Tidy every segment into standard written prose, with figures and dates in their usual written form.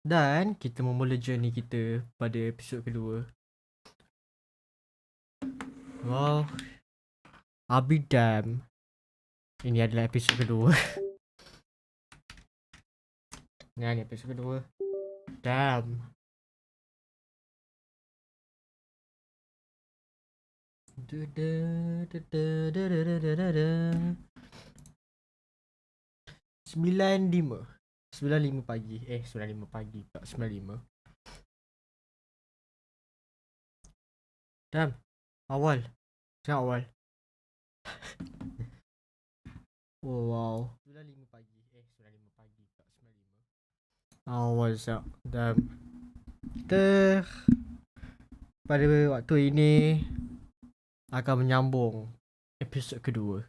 Dan kita memula journey kita pada episod kedua. Wow, I'll be damn. Ini adalah episod kedua. Ini episod kedua. Damn. Sembilan lima pagi. 9:05 pagi tak 9:05. Damn. Awal. Sangat awal. Oh wow. 9:05 pagi. 9:05 pagi tak 9:05. Awal sangat. Damn. Kita pada waktu ini akan menyambung episod kedua.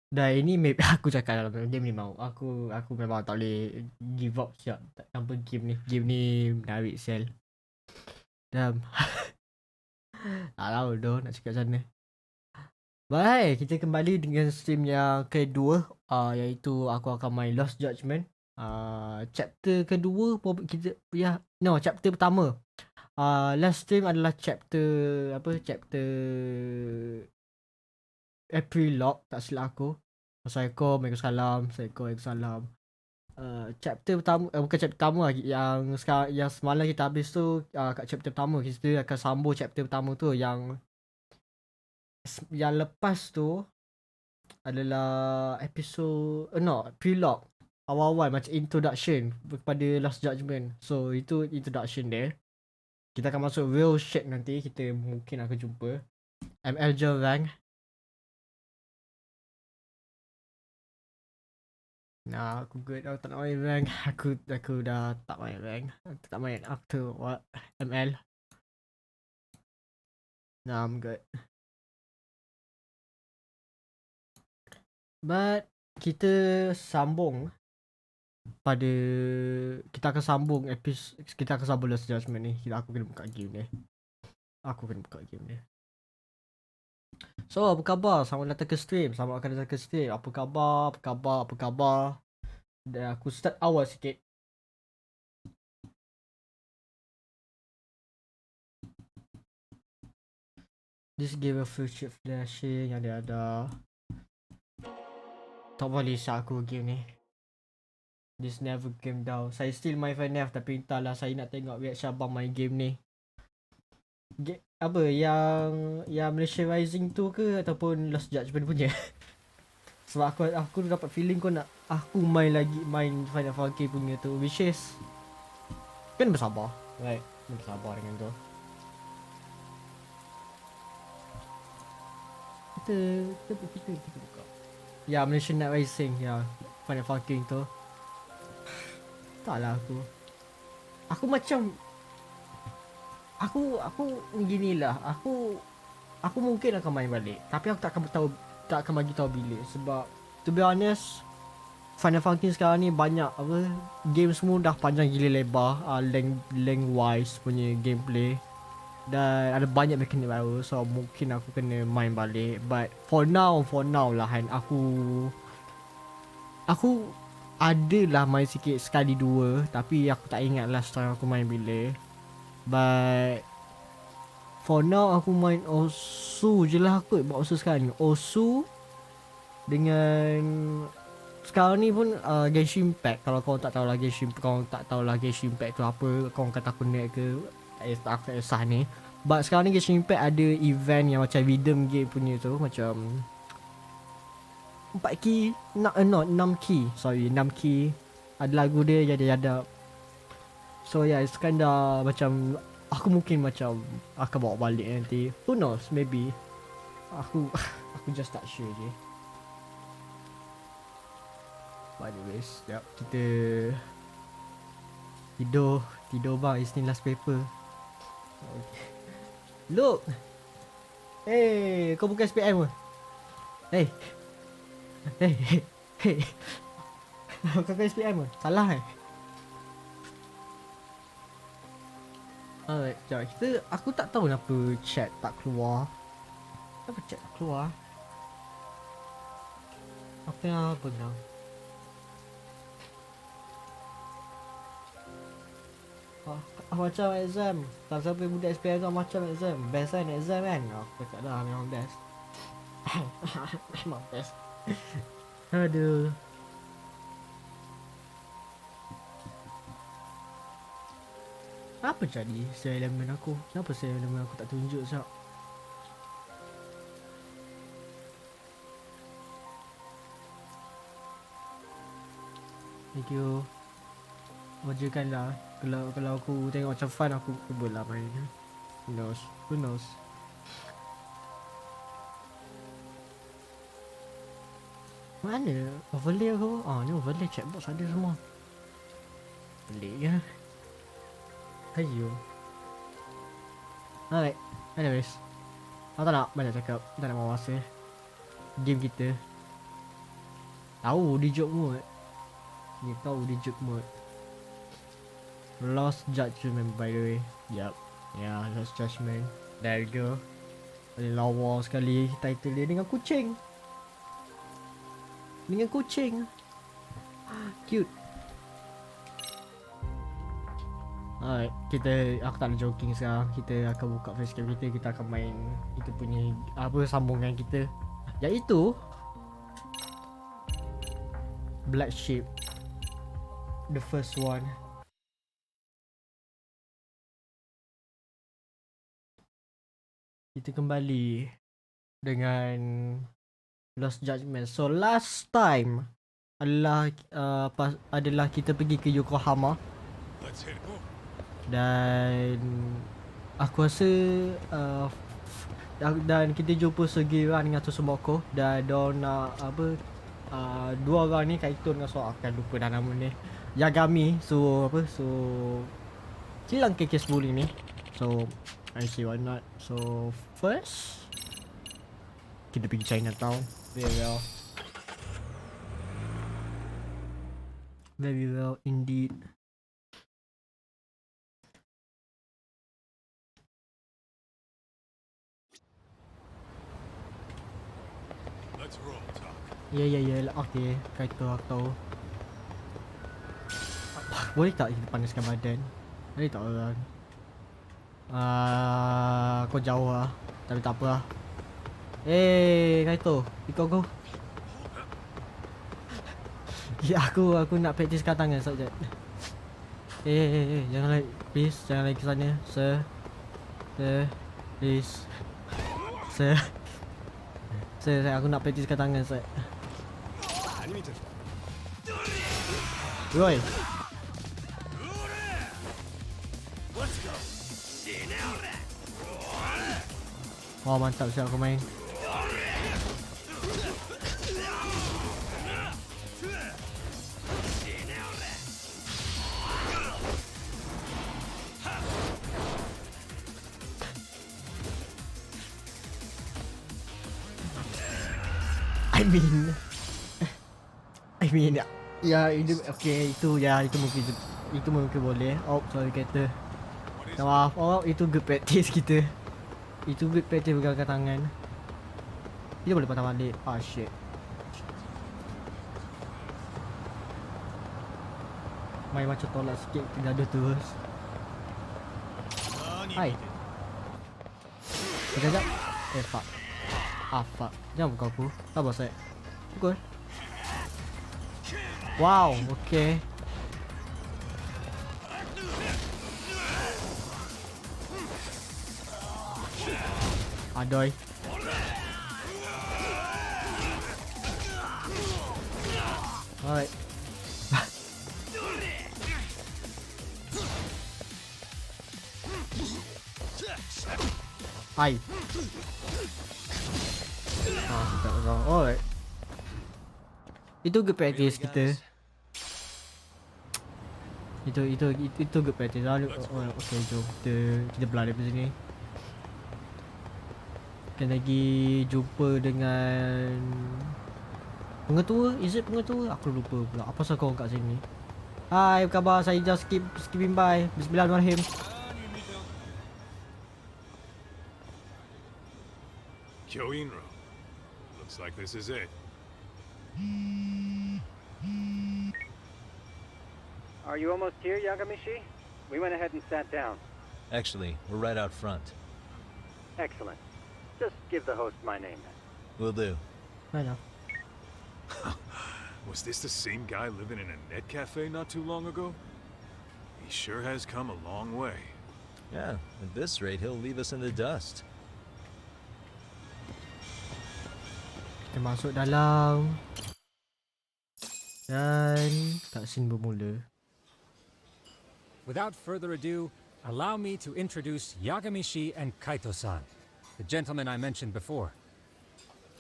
Dan ini maybe aku cakap dalam game ni mau. Aku memang tak boleh give up siap tanpa game ni. Game ni menarik sel. Damn. Tak tahu dah nak cakap macam mana. Baik, kita kembali dengan stream yang kedua, iaitu aku akan main Lost Judgment. Chapter kedua kita chapter pertama. Last stream adalah chapter Epilogue tak silap aku. Assalamualaikum, Waalaikumsalam. Chapter pertama, bukan chapter pertama lagi, yang sekarang, yang semalam kita habis tu, kat chapter pertama. Kita akan sambung chapter pertama tu. Yang lepas tu adalah episode Epilogue. Awal-awal macam introduction kepada Last Judgment. So itu introduction dia. Kita akan masuk real shit nanti. Kita mungkin akan jumpa ML Jorang. Nah, aku good. Aku tak nak main rank. Aku dah tak main rank. Aku tak main after what ML. Nah, I'm good. But kita sambung pada kita akan sambung Last Judgment ni. Aku kena buka game ni. So, apa khabar? Selamat datang ke stream. Apa khabar? Dan aku start awal sikit. This game a future flashing yang dia ada. Tak boleh siap aku game ni. This never came down. Saya still main FNF tapi entahlah, saya nak tengok reaction abang main game ni. Apa yang Malaysia Rising tu ke ataupun Lost Judgment punya? Sebab aku dapat feeling kau nak aku main Final Fantasy punya tu, which is kan bersabar, right? Bersabar dengan tu. Kita buka. Ya, Malaysia Night Rising, ya, Final Fantasy tu. Taklah aku macam aku ginilah. Aku mungkin akan main balik, tapi aku tak akan bagi tahu bila. Sebab to be honest, Final Fantasy sekarang ni banyak game semua dah panjang gila lebar, length wise punya gameplay, dan ada banyak mekanik baru. So mungkin aku kena main balik. But for now lah kan, aku adalah main sikit sekali dua, tapi aku tak ingat last time aku main bila. But for now aku main Osu je lah. Aku buat Osu sekarang ni. Osu dengan sekarang ni pun Genshin Impact. Kalau kau tak tahu lah Genshin Impact tu apa, kau kata aku naik ke, aku tak kisah ni. But sekarang ni Genshin Impact ada event yang macam rhythm game punya tu, macam 4 key, 6 key. Ada lagu dia jadi. So yeah, it's kinda macam aku mungkin macam akan bawa balik nanti. Who knows, maybe. Aku just tak sure je. But anyways, kita tidur bang. It's last paper. Okay. Look. Hey, kau bukan SPM ke? Hey. Kau bukan SPM ke? Salah Alright, sekejap. Aku tak tahu kenapa chat tak keluar. Kenapa chat tak keluar? Apa yang benar? Macam exam. Tak sampai budak SPM kau macam exam. Best kan exam kan? Aku cakap dah memang best. Memang best. Aduh. Apa jadi saya elemen aku? Kenapa saya elemen aku tak tunjuk sah? Thank you. Wajarkan lah. Kalau aku tengok macam fun aku boleh lah main. Who knows? Who knows? Mana overlay aku? Ni overlay checkbox ada semua. Pelik ke? Ayo. Alright. Anyways. Aku tak nak banyak cakap. Tak nak mawasa. Game kita. Tahu di joke mode. Ni tahu di joke mode. Lost Judgment by the way. Yup. Yeah, Lost Judgment. There you go. Lawa sekali title dia dengan kucing. Dengan kucing. Cute. Alright, aku tak nak joking sekarang. Kita akan buka facecam kita. Kita akan main kita punya sambungan kita, iaitu Black Sheep. The first one. Kita kembali dengan Lost Judgment. So last time adalah kita pergi ke Yokohama. Dan aku rasa dan kita jumpa Sugiura dengan Tsumoko. Dan diorang nak dua orang ni Kaito dengan akan lupa dah nama ni, Yagami. So hilang case bullying ni. So I see why not. So first kita pergi Chinatown. Very well indeed. Ya, okay, Kaito aku tahu. Boleh tak kita panaskan badan? Boleh tak orang? Kau jauh lah. Tapi tak apa lah. Kaito, ikut aku. Ya, aku nak praktis kat tangan sekejap. Jangan lagi, please, jangan lagi ke sana. Sir, please. Sir, aku nak praktis kat tangan, sir. Roy. Wah, mantap siap aku main. I mean ya itu mungkin boleh. Sorry kata. Maaf. Itu good practice kita. Itu good practice pegang tangan. Kita boleh patah balik. Shit. Main macam tolak sikit, tidak ada terus. Hai. Sekejap. Fuck. Fuck. Jangan buka aku. Sabar saya. Pukul. Wow, okay. Adoy. Alright. Hai. Alright. Itu good practice kita. Itu good practice. Okay, jom kita belah dari sini. Kita lagi jumpa dengan pengetua. Is it pengetua? Aku lupa pula. Apa pasal kau kat sini? Hai, apa khabar? Saya just skipping by. Bismillahirrahmanirrahim. Kyoinro. Looks like this is it. Are you almost here, Yagamishi? We went ahead and sat down. Actually, we're right out front. Excellent. Just give the host my name then. Will do. Fair enough. Was this the same guy living in a net cafe not too long ago? He sure has come a long way. Yeah, at this rate, he'll leave us in the dust. Kita masuk dalam. Dan cutscene bermula. Without further ado, allow me to introduce Yagamishi and Kaito-san, the gentlemen I mentioned before.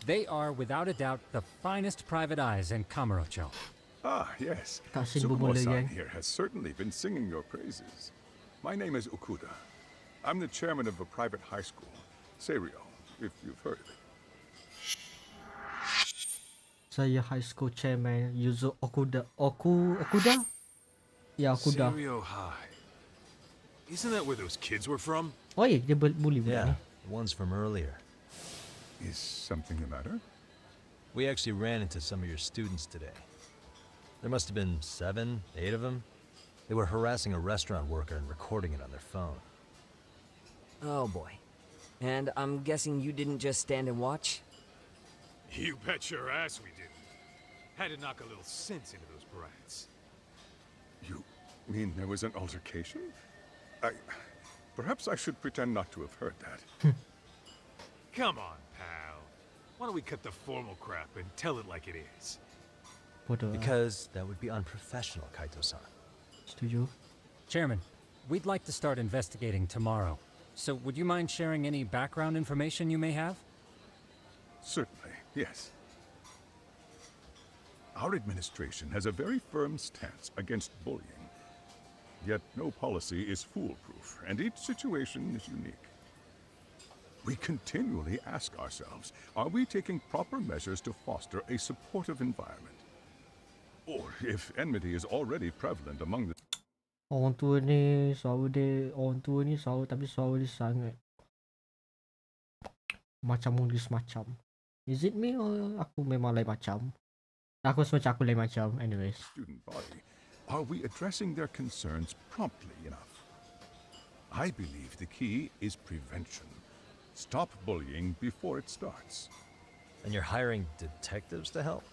They are, without a doubt, the finest private eyes in Kamurocho. Ah, yes. Cutscene bermula, Tsukumo-san gang. here has certainly been singing your praises. My name is Okuda. I'm the chairman of a private high school, Seiryo, if you've heard of it. Saya high school chairman Yuzo Okuda. Okuda? Ya, Okuda. Serio High. Isn't that where those kids were from? Oh ya, dia bully budak Yeah, ni. the ones from earlier. Is something the matter? We actually ran into some of your students today. There must have been 7, 8 of them. They were harassing a restaurant worker and recording it on their phone. Oh boy. And I'm guessing you didn't just stand and watch? You bet your ass we didn't. Had to knock a little sense into those brats. You mean there was an altercation? Perhaps I should pretend not to have heard that. Come on, pal. Why don't we cut the formal crap and tell it like it is? Bodoh. Because that would be unprofessional, Kaito-san. Setuju. Chairman, we'd like to start investigating tomorrow. So would you mind sharing any background information you may have? Certainly, yes. Our administration has a very firm stance against bullying. Yet no policy is foolproof, and each situation is unique. We continually ask ourselves, are we taking proper measures to foster a supportive environment? Or if enmity is already prevalent among the Orang tua ni suara dia, orang tua ni suara tapi suara dia sangat macam English macam. Is it me or aku memang lain macam? Aku rasa macam aku lain macam. Anyways. student body, are we addressing their concerns promptly enough? I believe the key is prevention. Stop bullying before it starts. And you're hiring detectives to help?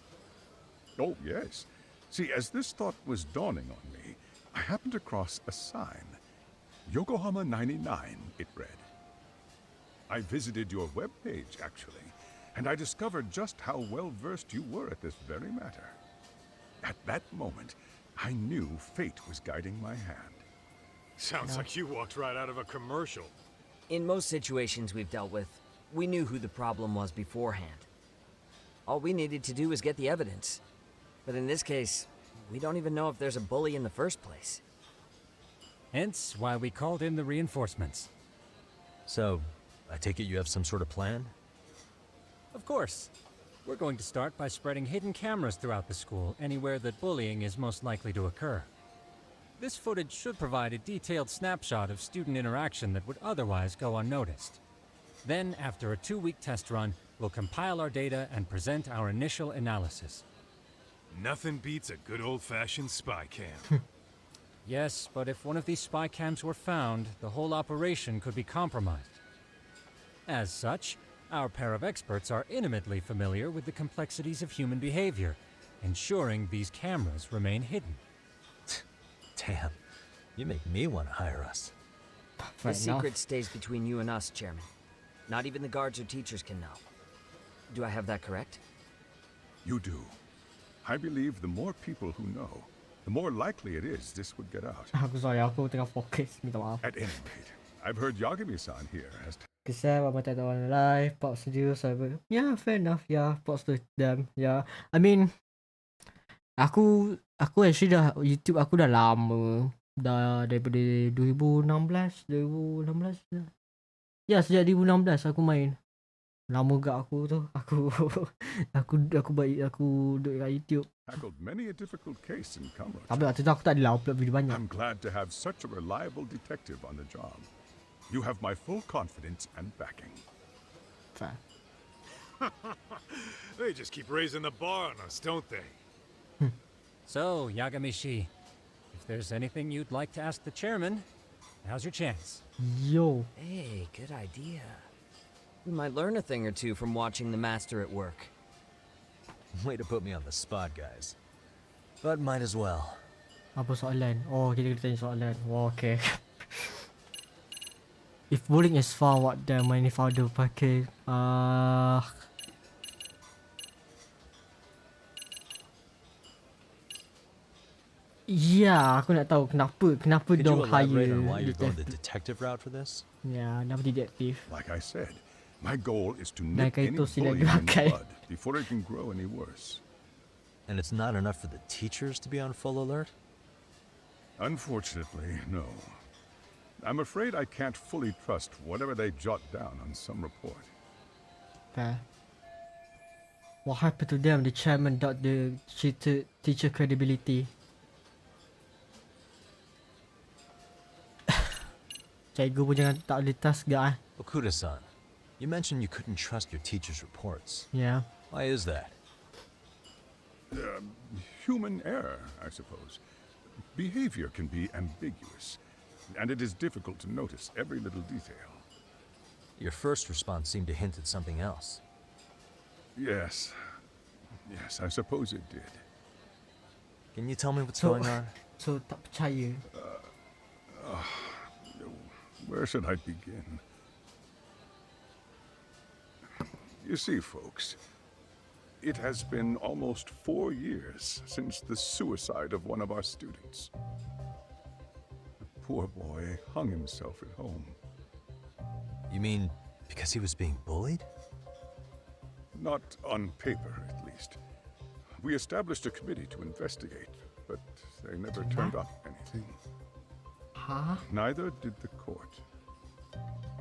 Oh, yes. See, as this thought was dawning on me, I happened across a sign. Yokohama 99, it read. I visited your webpage, actually, and I discovered just how well-versed you were at this very matter. At that moment, I knew fate was guiding my hand. Sounds like you walked right out of a commercial. In most situations we've dealt with, we knew who the problem was beforehand. All we needed to do was get the evidence. But in this case, we don't even know if there's a bully in the first place. Hence why we called in the reinforcements. So, I take it you have some sort of plan? Of course. We're going to start by spreading hidden cameras throughout the school, anywhere that bullying is most likely to occur. This footage should provide a detailed snapshot of student interaction that would otherwise go unnoticed. Then, after a 2-week test run, we'll compile our data and present our initial analysis. Nothing beats a good old-fashioned spy cam. Yes, but if one of these spy cams were found, the whole operation could be compromised. As such, our pair of experts are intimately familiar with the complexities of human behavior, ensuring these cameras remain hidden. Damn, you make me want to hire us. Fair The enough. secret stays between you and us, Chairman. Not even the guards or teachers can know. Do I have that correct? You do. I believe the more people who know, the more likely it is this would get out. Aku sorry, aku tengah fokus. Minta maaf. At any rate, I've heard Yagami-san here has Kesal Mama tak tahu orang live. Pops dia cyber. Yeah, fair enough. Yeah, pops to them. Yeah. I mean, aku actually dah YouTube aku dah lama. Dah daripada 2016 dah. Ya, sejak 2016 aku main. Lama gak aku tu. Aku duduk kat YouTube. tackled many a difficult case in Kamurocho. Tapi waktu tu aku tak adalah upload video banyak. I'm glad to have such a reliable detective on the job. You have my full confidence and backing. Fair. They just keep raising the bar on us, don't they? So, Yagamishi, if If there's anything you'd like to ask the chairman, now's your chance. Yo. Hey, good idea. We might learn a thing or two from watching the master at work. Way to put me on the spot, guys. But might as well. Apa soalan? Oh, kita tanya soalan. Wah, okay. If bullying is found, what the many father pakai? Ya, aku nak tahu kenapa Could you dong elaborate hire on why you're going the detective. detective route for this? Ya, nama detektif. Like I said, my goal is to Nah, nip kayak any itu sila bullying in the gerakan. bud before it can grow any worse. And it's not enough for the teachers to be on full alert? Unfortunately, no. I'm afraid I can't fully trust whatever they jot down on some report. Fair. What happened to them? The chairman doubt the teacher credibility. Cikgu pun jangan tak boleh trust gak ah. Okuda-san, you mentioned you couldn't trust your teacher's reports. Yeah. Why is that? Human error, I suppose. Behavior can be ambiguous, and it is difficult to notice every little detail. Your first response seemed to hint at something else. Yes. Yes, I suppose it did. Can you tell me what's So- going on? So tak percaya. Where should I begin? You see, folks, it has been almost 4 years since the suicide of one of our students. The poor boy hung himself at home. You mean because he was being bullied? Not on paper, at least. We established a committee to investigate, but they never turned up anything. Huh? Neither did the court.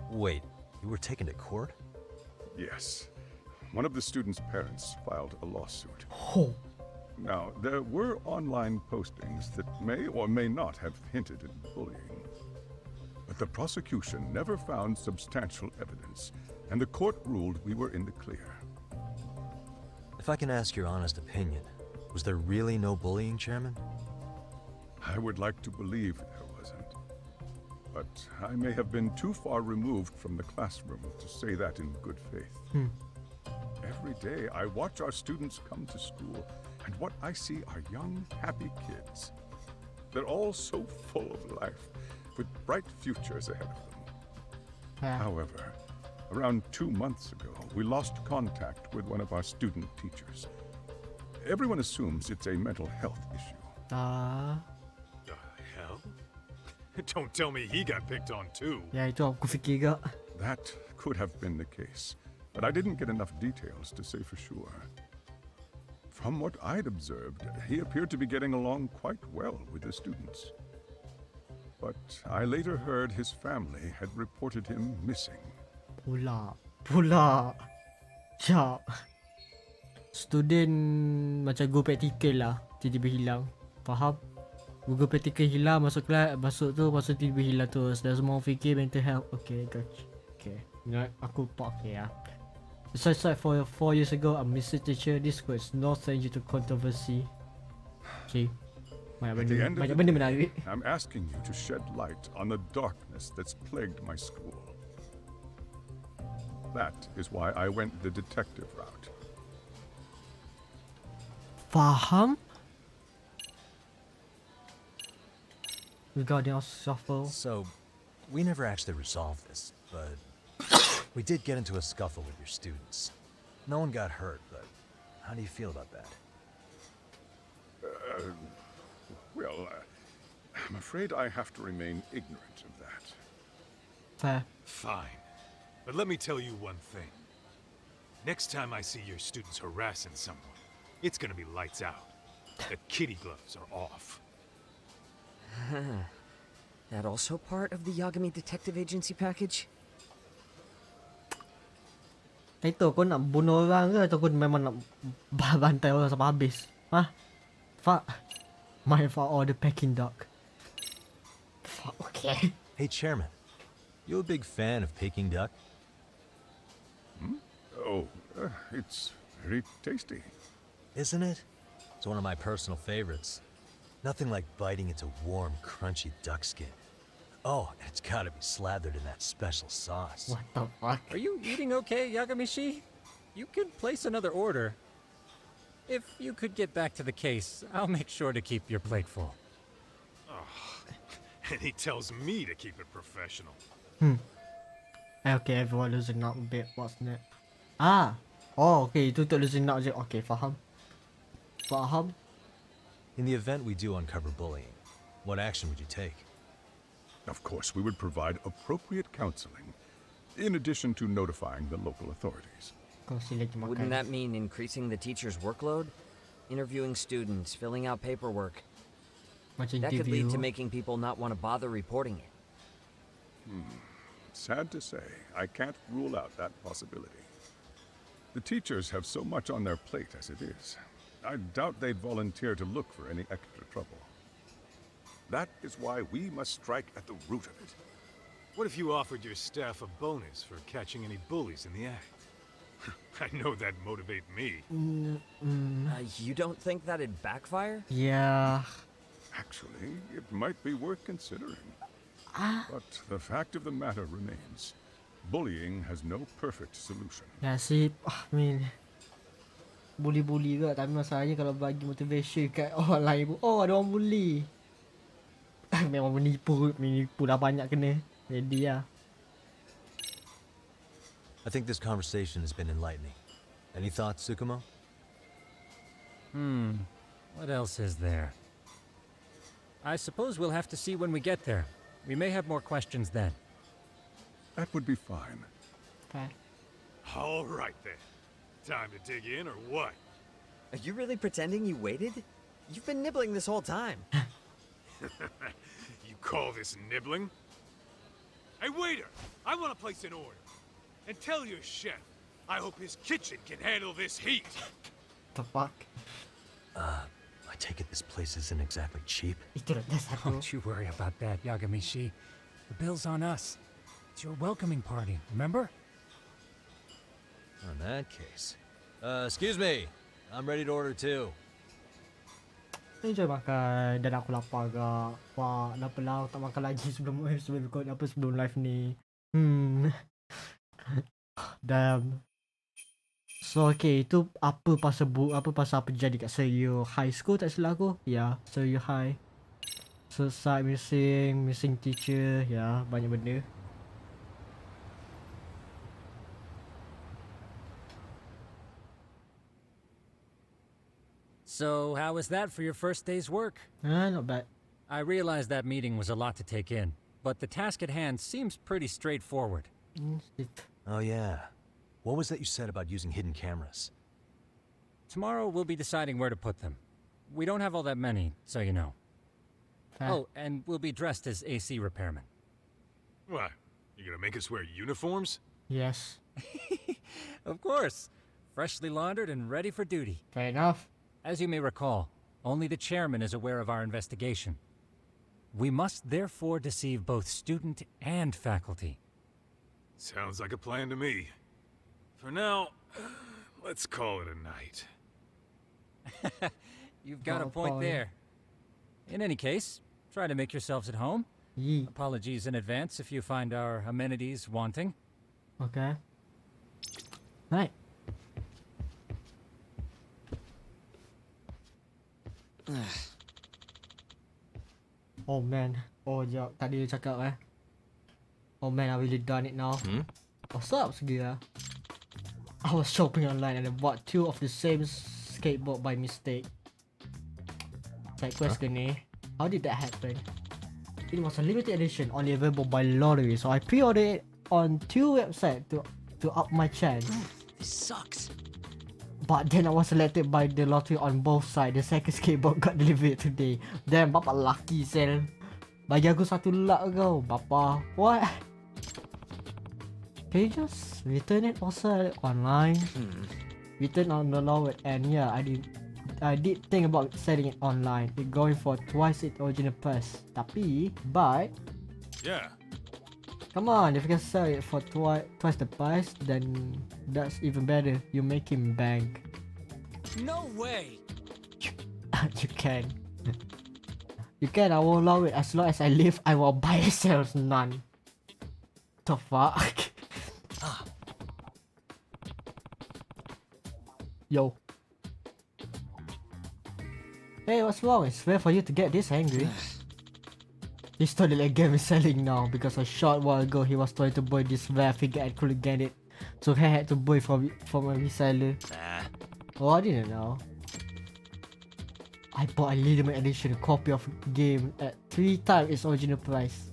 Wait, you were taken to court? Yes. One of the students' parents filed a lawsuit. Oh. Now, there were online postings that may or may not have hinted at bullying. But the prosecution never found substantial evidence, and the court ruled we were in the clear. If I can ask your honest opinion, was there really no bullying, Chairman? I would like to believe there wasn't. But I may have been too far removed from the classroom to say that in good faith. Every day I watch our students come to school, and what I see are young, happy kids. They're all so full of life, with bright futures ahead of them. Yeah. However, around 2 months ago, we lost contact with one of our student teachers. Everyone assumes it's a mental health issue. The hell? Don't tell me he got picked on too. Ya, itu aku fikir gak. That could have been the case, but I didn't get enough details to say for sure. From what I'd observed, he appeared to be getting along quite well with the students. But I later heard his family had reported him missing. Pula. Jap. Student macam go practical lah. Tiba-tiba hilang. Faham? Google practical hilang, masuk kelas, masuk tiba-tiba hilang terus. Dan semua orang fikir mental health. Okay, gotcha. Okay. Nak aku okay lah. Besides that, 4 years ago, a Mr. Teacher, this was no stranger to controversy. See? At the end of Banyak the benda day, menarik. I'm asking you to shed light on the darkness that's plagued my school. That is why I went the detective route. Faham? Regarding our shuffle. So, we never actually resolved this, but we did get into a scuffle with your students. No one got hurt, but how do you feel about that? Well, I'm afraid I have to remain ignorant of that. Fair. Fine. But let me tell you one thing. Next time I see your students harassing someone, it's gonna be lights out. The kitty gloves are off. That also part of the Yagami Detective Agency package? Itu kau nak bunuh orang ke atau kau memang nak bantai orang sampai habis? Hah? Fuck. My fault or the Peking duck. Fuck, okay. Hey, Chairman, you a big fan of Peking duck? Oh, it's very tasty. Isn't it? It's one of my personal favorites. Nothing like biting into warm, crunchy duck skin. Oh, and it's gotta be slathered in that special sauce. What the fuck? Are you eating okay, Yagamishi? You can place another order. If you could get back to the case, I'll make sure to keep your plate full. And he tells me to keep it professional. Okay, everyone losing out a bit. What's next? Ah! Oh, okay. Itu untuk losing out je. Okay, faham. Faham. In the event we do uncover bullying, what action would you take? Of course, we would provide appropriate counseling, in addition to notifying the local authorities. Kau sila je makan. Wouldn't that mean increasing the teacher's workload? Interviewing students, filling out paperwork. Macam That could interview. lead to making people not want to bother reporting it. Sad to say, I can't rule out that possibility. The teachers have so much on their plate as it is. I doubt they'd volunteer to look for any extra trouble. That is why we must strike at the root of it. What if you offered your staff a bonus for catching any bullies in the act? I know that'd motivate me. You don't think that'd backfire? Yeah. Actually, it might be worth considering. But the fact of the matter remains, bullying has no perfect solution. Nasib. I mean, bully-bully ke. Tapi masalahnya kalau bagi motivation kat orang lain pun. Oh, ada orang bully. Memang menipu dah banyak kena. Jadi lah. I think this conversation has been enlightening. Any thoughts, Tsukumo? What else is there? I suppose we'll have to see when we get there. We may have more questions then. That would be fine. Okay. All right then. Time to dig in or what? Are you really pretending you waited? You've been nibbling this whole time. You call this nibbling? Hey waiter, I want to place an order. And tell your chef, I hope his kitchen can handle this heat. The fuck? I take it this place isn't exactly cheap. Itu dah satu. Don't you worry about that, Yagamishi. The bill's on us. It's your welcoming party, remember? In that case. Excuse me. I'm ready to order too. Enjoy makan dan aku lapar gak. Wah, kenapa lah aku tak makan lagi sebelum record apa sebelum live ni. Damn. So okay, itu apa pasal apa jadi kat Serio High School tak silap aku? Ya, Serio High. Suicide missing teacher, ya, banyak benda. So, how was that for your first day's work? Not bad. I realize that meeting was a lot to take in, but the task at hand seems pretty straightforward. Oh yeah. What was that you said about using hidden cameras? Tomorrow we'll be deciding where to put them. We don't have all that many, so you know. Oh, and we'll be dressed as AC repairmen. What? You gonna make us wear uniforms? Yes. Of course. Freshly laundered and ready for duty. Fair enough. As you may recall, only the chairman is aware of our investigation. We must therefore deceive both student and faculty. Sounds like a plan to me. For now, let's call it a night. You've got a Oh, point boy. there. In any case, try to make yourselves at home. Yee. Apologies in advance if you find our amenities wanting. Okay. Right. Oh man. Oh jap, tadi dia cakap Oh man, I really done it now. What's up, Segera? I was shopping online and I bought 2 of the same skateboard by mistake. Side quest ke ni? How did that happen? It was a limited edition, only available by lottery, so I pre-ordered it on 2 websites to up my chance. This sucks. But then I was selected by the lottery on both sides. The second skateboard got delivered today. Damn, Bapa lucky sel. Bagi aku satu luck kau, Bapa. What? Can you just return it or sell it online? Return on the lower end. Yeah, I did think about selling it online. It going for twice its original price. But Yeah. come on, if you can sell it for twice the price, then that's even better. You make him bank. No way! You can. You can, I won't allow it. As long as I live, I will buy and sell none. The fuck? Yo. Hey, what's wrong? It's rare for you to get this angry. He started a game is selling now because a short while ago he was trying to buy this rare figure and couldn't get it. So he had to buy from a reseller. Oh, I didn't know. I bought a limited edition copy of game at 3 times its original price.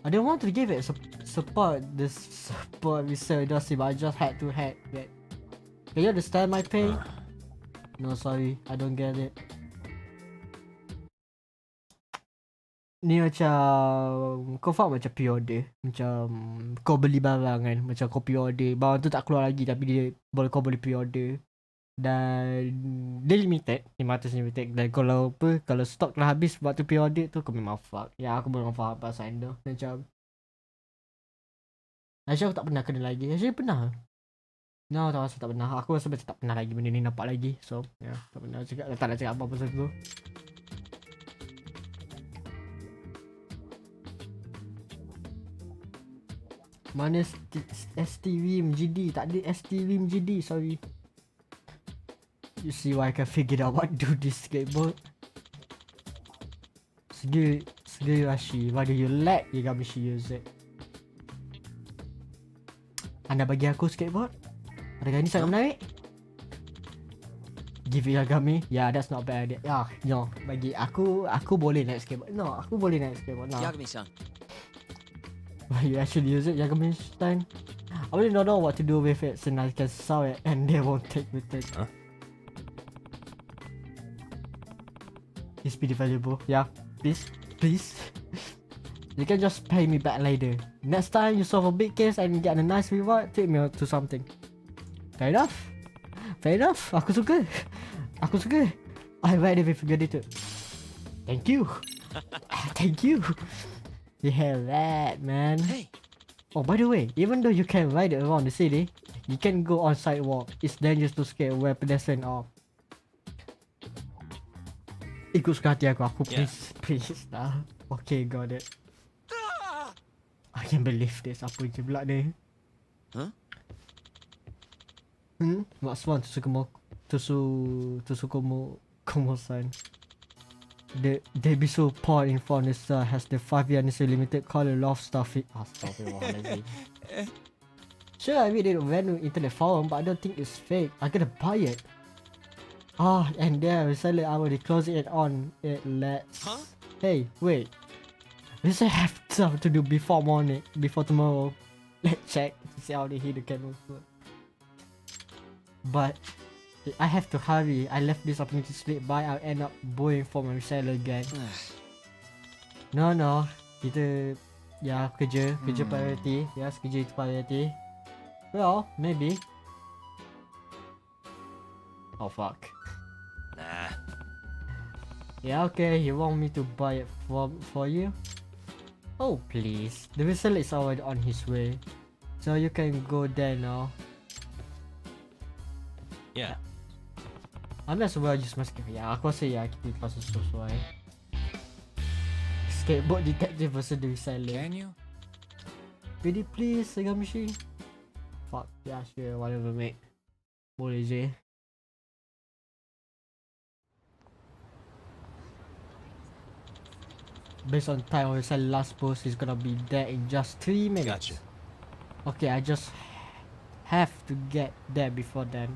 I didn't want to give it support reseller industry, but I just had to hack that. Can you understand my pain? No, sorry, I don't get it. Ni macam kau faham macam pre-order. Macam kau beli barang kan, macam kau pre-order. Barang tu tak keluar lagi tapi kau boleh pre-order. Dan dia limited, 500 limited. Dan kalau stok telah habis waktu pre-order tu, kau memang fuck. Ya, aku memang faham pasal tu. Macam Actually aku tak pernah kena lagi. Actually pernah. No, tak rasa tak pernah. Aku rasa macam tak pernah lagi benda ni nampak lagi. So, ya, tak pernah cakap. Tak nak cakap apa-apa pasal tu. Mana STV MGD? Tak ada STV MGD, sorry. You see why I can figure out what to do this skateboard. Segi Rashi, why do you let Yagamishi use it? Anda bagi aku skateboard? Harga ni sangat menarik. Give it Yagami. Yeah, that's not bad idea. Yeah, no, bagi aku boleh naik skateboard. No, aku boleh naik skateboard. No. Yagami-san. Why you actually use it, Yagami-san? I really don't know what to do with it, so I can sell it and they won't take with it. Huh? It's pretty valuable. Yeah, please. You can just pay me back later. Next time you solve a big case and get a nice reward, treat me to something. Fair enough. Aku suka. I read it with gratitude. Thank you. Thank you. Yeah, that man. Hey. Oh, by the way, even though you can ride it around the city, you can go on sidewalk. It's dangerous to skate where pedestrians are. Ikut suka hati aku please lah. Okay, got it. I can't believe this. Apa je pula ni? Huh? What's one Komo-san? They be so poor in foreigners has the 5-year limited color love stuff. Astaghfirullahaladzim. Sure, I read it on random internet forum, but I don't think it's fake. I gotta buy it. And there, reseller I already closing it on it. Let's. Huh? Hey, wait. We still have stuff to do before tomorrow. Let's check to see how they hit the camera. But I have to hurry. I left this opportunity to slip by. I'll end up buying for my reseller again. No. Kita kerja priority. Yes, kerja itu priority. Well, maybe. Oh fuck. Nah. Yeah, okay. You want me to buy it for you? Oh please. The reseller is already on his way, so you can go there now. Yeah. Unless well use my skill. Ya, aku rasa kita terlalu sesuai. Skateboard detective versus the reseller. Can you? Pretty please, Yagamishi. Fuck, yeah sure, whatever mate. Boleh je. Based on time of reseller last post, is gonna be there in just 3 minutes. Gotcha. Okay, I just have to get there before then.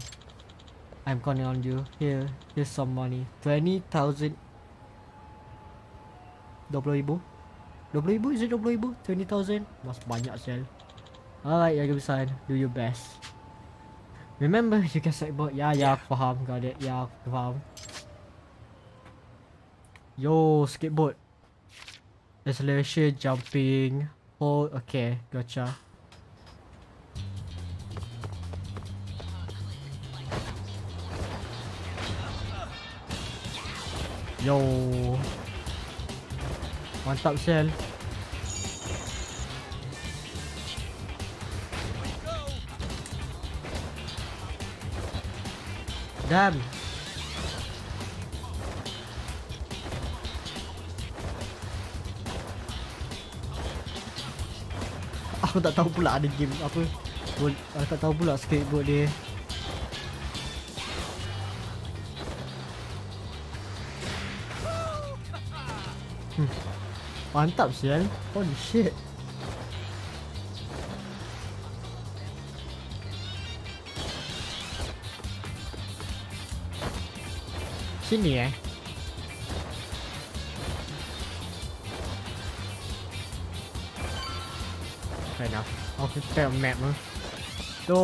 I'm counting on you. Here's some money. 20,000. 20,000? 20,000? Is it 20,000? 20,000? Mas banyak sel. Alright, Yagami-san. Do your best. Remember, you can sideboard. Yeah, aku faham. Got it. Yeah, aku faham. Yo, skateboard. Acceleration, jumping. Hold. Okay, gotcha. Yo, mantap sel. Damn. Aku tak tahu pula ada game apa. Aku tak tahu pula skateboard dia. Mantap sial. Holy shit. Sini fair enough. Aku tengok map tu. So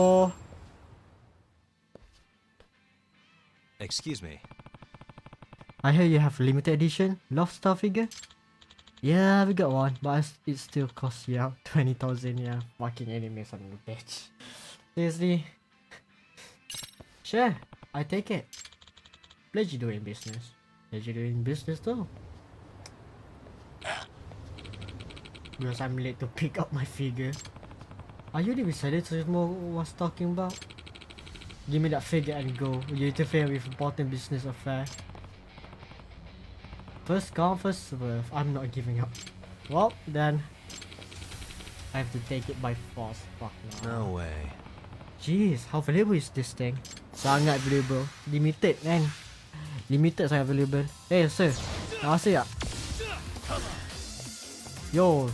Excuse me. I hear you have limited edition Love Star figure? Yeah, we got one, but it still costs you out 20,000. Yeah, fucking enemies on the bitch. Seriously. Sure, I take it. Pleasure doing business. Pleasure doing business too. Because I'm late to pick up my figure. Are you the decided to know what was talking about? Give me that figure and go. You interfere with important business affair. First come, first serve. I'm not giving up. Well, then I have to take it by force. Fuck no. No way. Jeez, how valuable is this thing? Sangat valuable. Limited kan? Limited sangat valuable. Hey sir, nak rasa tak? Yo.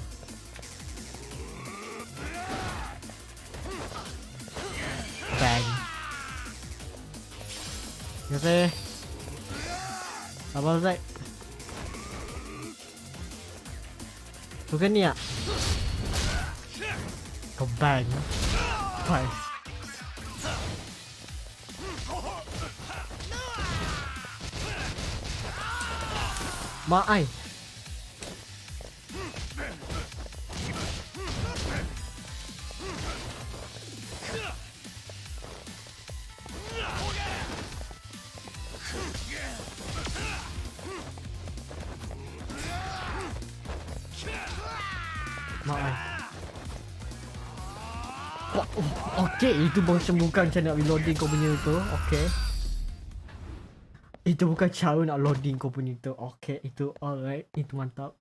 Bang. Terima kasih. Abang Zaid. Bukan ni tak? Kau bang. Nice. Mak ai. Mak ai. Okay, itu bukan cara nak reloading kau punya tu. Okay. Itu bukan cara nak loading kau punya tu. Okay, itu alright. Itu mantap.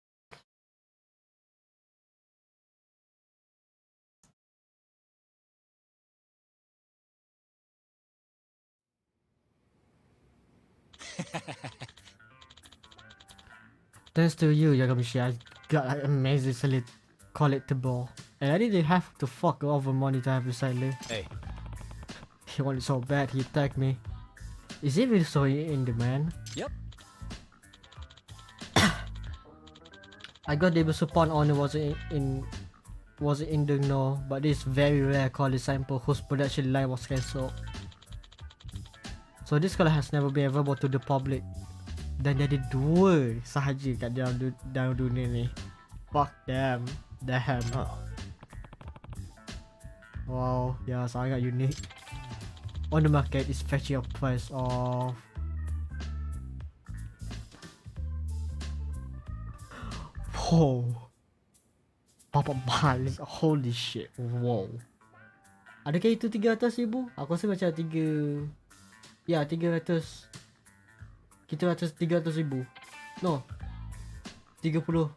Thanks to you, Yagamishi, I got like amazingly collectible. And I didn't have to fuck over money to have recycler. Hey. He wanted so bad, he attacked me. Is he really so in demand? Yep. I got the Supon honor wasn't in the know, but this very rare quality sample whose production line was cancelled. So this color has never been available to the public. Dan dia ada 2 sahaja kat dalam dunia ni. Fuck them. Damn. Oh. Wow, ya sangat unik. On the market is fetching a price of Papa balik. Holy shit. Wow. Adakah itu 300,000? Aku rasa macam 3. Ya, 300. Kita atas 300,000. No. 30.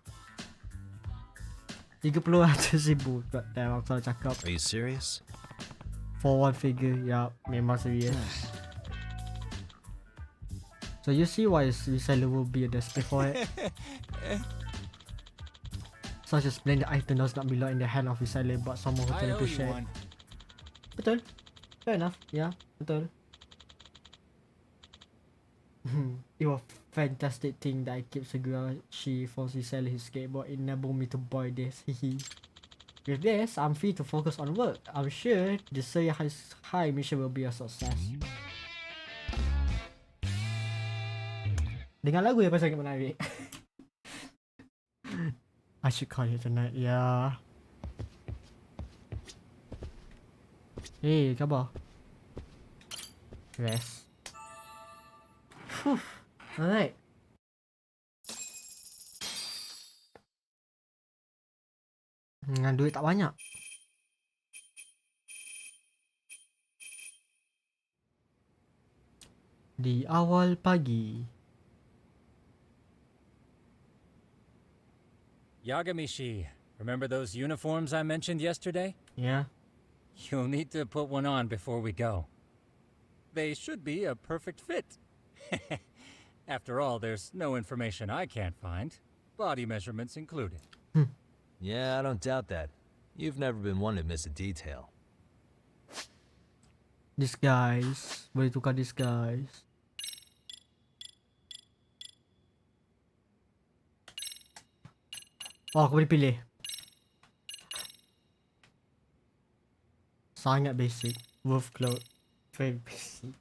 30,000. God damn, aku salah cakap. Are you serious? For one figure, ya, memang serius. So you see why reseller will be desperate for it. Such a splendid item does not belong in the hand of reseller but someone who can appreciate. Betul. Fair enough. Yeah, betul. It was fantastic thing that I keep Segurashi for reselling his skateboard. It enabled me to buy this. With this, I'm free to focus on work. I'm sure the Seiya High mission will be a success. Dengar lagu yang pasal menarik. I should call it tonight, yeah. Hey, khabar? Rest. Alright. Dengan duit tak banyak. Di awal pagi. Yagamishi, Remember those uniforms I mentioned yesterday? Yeah. You'll need to put one on before we go. They should be a perfect fit. After all, there's no information I can't find, body measurements included. Yeah, I don't doubt that. You've never been one to miss a detail. Disguise. Boleh tukar disguise. Oh, aku boleh pilih. Sangat basic. Wolf cloud. Very basic.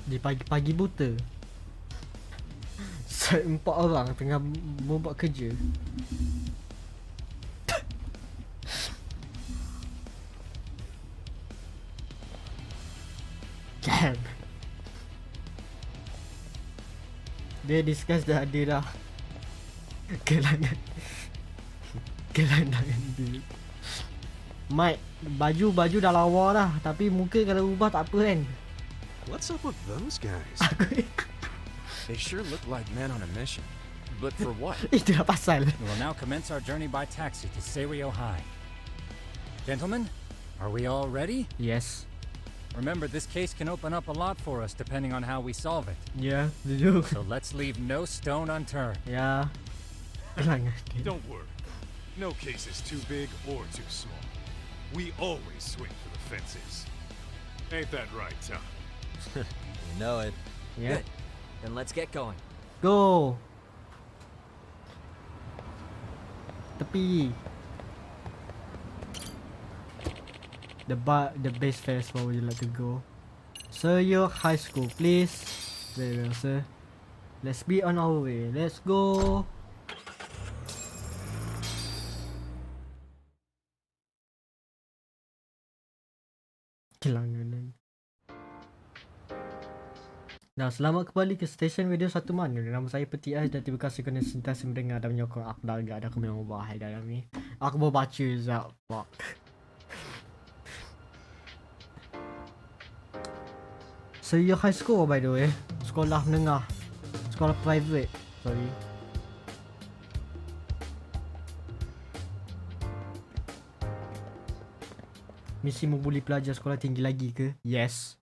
Di pagi-pagi buta. Empat orang tengah buat kerja. Damn. Dia discuss dah ada dah. Gelangan. Gelangan dia. Mike, baju dah lawa dah. Tapi muka kalau ubah tak apa kan. What's up with those guys? Aku They sure look like men on a mission. But for what? itulah pasal. We will now commence our journey by taxi to Serio High. Gentlemen, are we all ready? Yes. Remember, this case can open up a lot for us depending on how we solve it. Ya, setuju. So let's leave no stone unturned. Ya. Gelangan dia. Don't worry. No case is too big or too small. We always swing for the fences. Ain't that right, Tom? You know it. Ya. Good. Then let's get going. Go. Tepi. The base first where would you like to go? Sir, your high school, please. Very well, sir. Let's be on our way. Let's go. Kelangan. Nah, selamat kembali ke stesen radio satu mana. Nama saya Peti Ais dan terima kasih kerana sentiasa mendengar dan menyokong aku dah agak ada aku memang bahaya dalam ni. Aku baru baca result. Fuck. So your high school by the way. Sekolah menengah. Sekolah private. Sorry. Misi membuli pelajar sekolah tinggi lagi ke? Yes.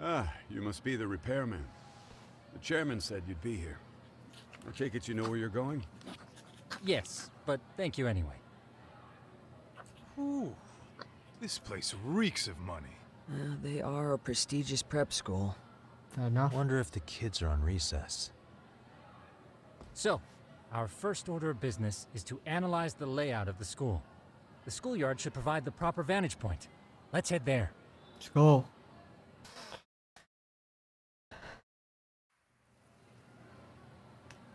Ah, you must be the repairman. The chairman said you'd be here. I take it you know where you're going? Yes, but thank you anyway. Ooh, this place reeks of money. They are a prestigious prep school. Fair enough. Wonder if the kids are on recess. So, our first order of business is to analyze the layout of the school. The schoolyard should provide the proper vantage point. Let's head there. Let's go.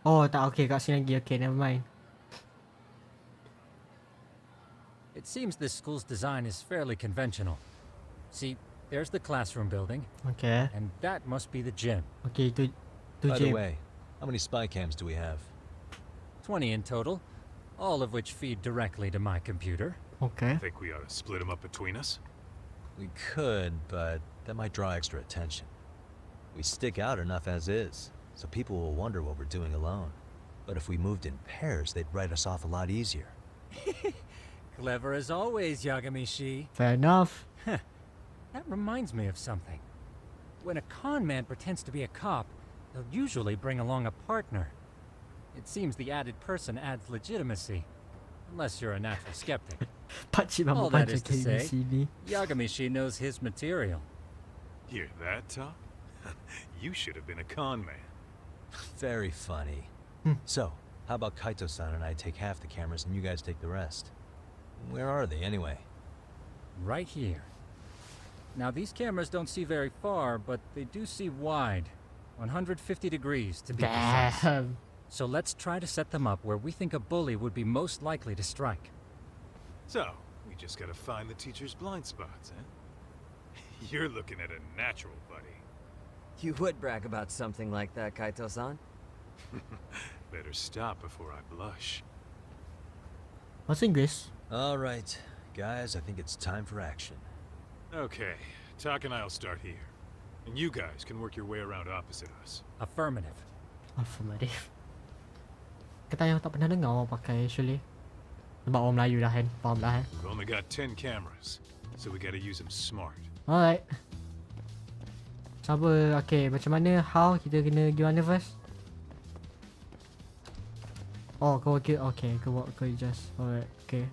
Oh tak, okay kat sini lagi. Okay, never mind. It seems this school's design is fairly conventional. See, there's the classroom building, Okay. and that must be the gym. Okay, tu By the gym. way, how many spy cams do we have? 20 in total, all of which feed directly to my computer. Okay. Think we ought to split them up between us? We could, but that might draw extra attention. We stick out enough as is, so people will wonder what we're doing alone. But if we moved in pairs, they'd write us off a lot easier. Clever as always, Yagamishi. Fair enough. That reminds me of something. When a con man pretends to be a cop, they'll usually bring along a partner. It seems the added person adds legitimacy. Unless you're a natural skeptic. Pakcik All mama that panjang is to kayu di say, sini. Yagamishi knows his material. Hear that, Tom? You should have been a con man. Very funny. So, how about Kaito-san and I take half the cameras and you guys take the rest? Where are they anyway? Right here. Now these cameras don't see very far, but they do see wide. 150 degrees to be precise. Damn. So let's try to set them up where we think a bully would be most likely to strike. So, we just gotta find the teacher's blind spots, eh? You're looking at a natural, buddy. You would brag about something like that, Kaito-san. Better stop before I blush. What's English? All right, guys, I think it's time for action. Okay, Tak and I'll start here. And you guys can work your way around opposite us. Affirmative. Affirmative. Kata yang tak pernah dengar orang pakai actually. Sebab orang Melayu dah kan. Faham dah kan. We've only got 10 cameras, so we gotta use them smart. Alright. Sabar. Okay, macam mana? How? Kita kena gimana first? Oh, kau okay. Okay, kau just. Alright, okay.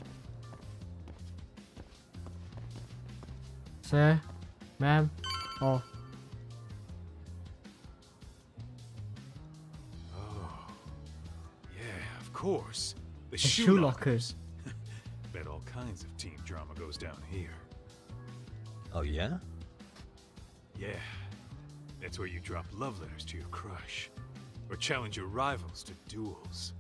Sir? Ma'am? Oh. Yeah, of course. The shoe shoe lockers. lockers. Bet all kinds of teen drama goes down here. Oh, yeah? Yeah. That's where you drop love letters to your crush. Or challenge your rivals to duels.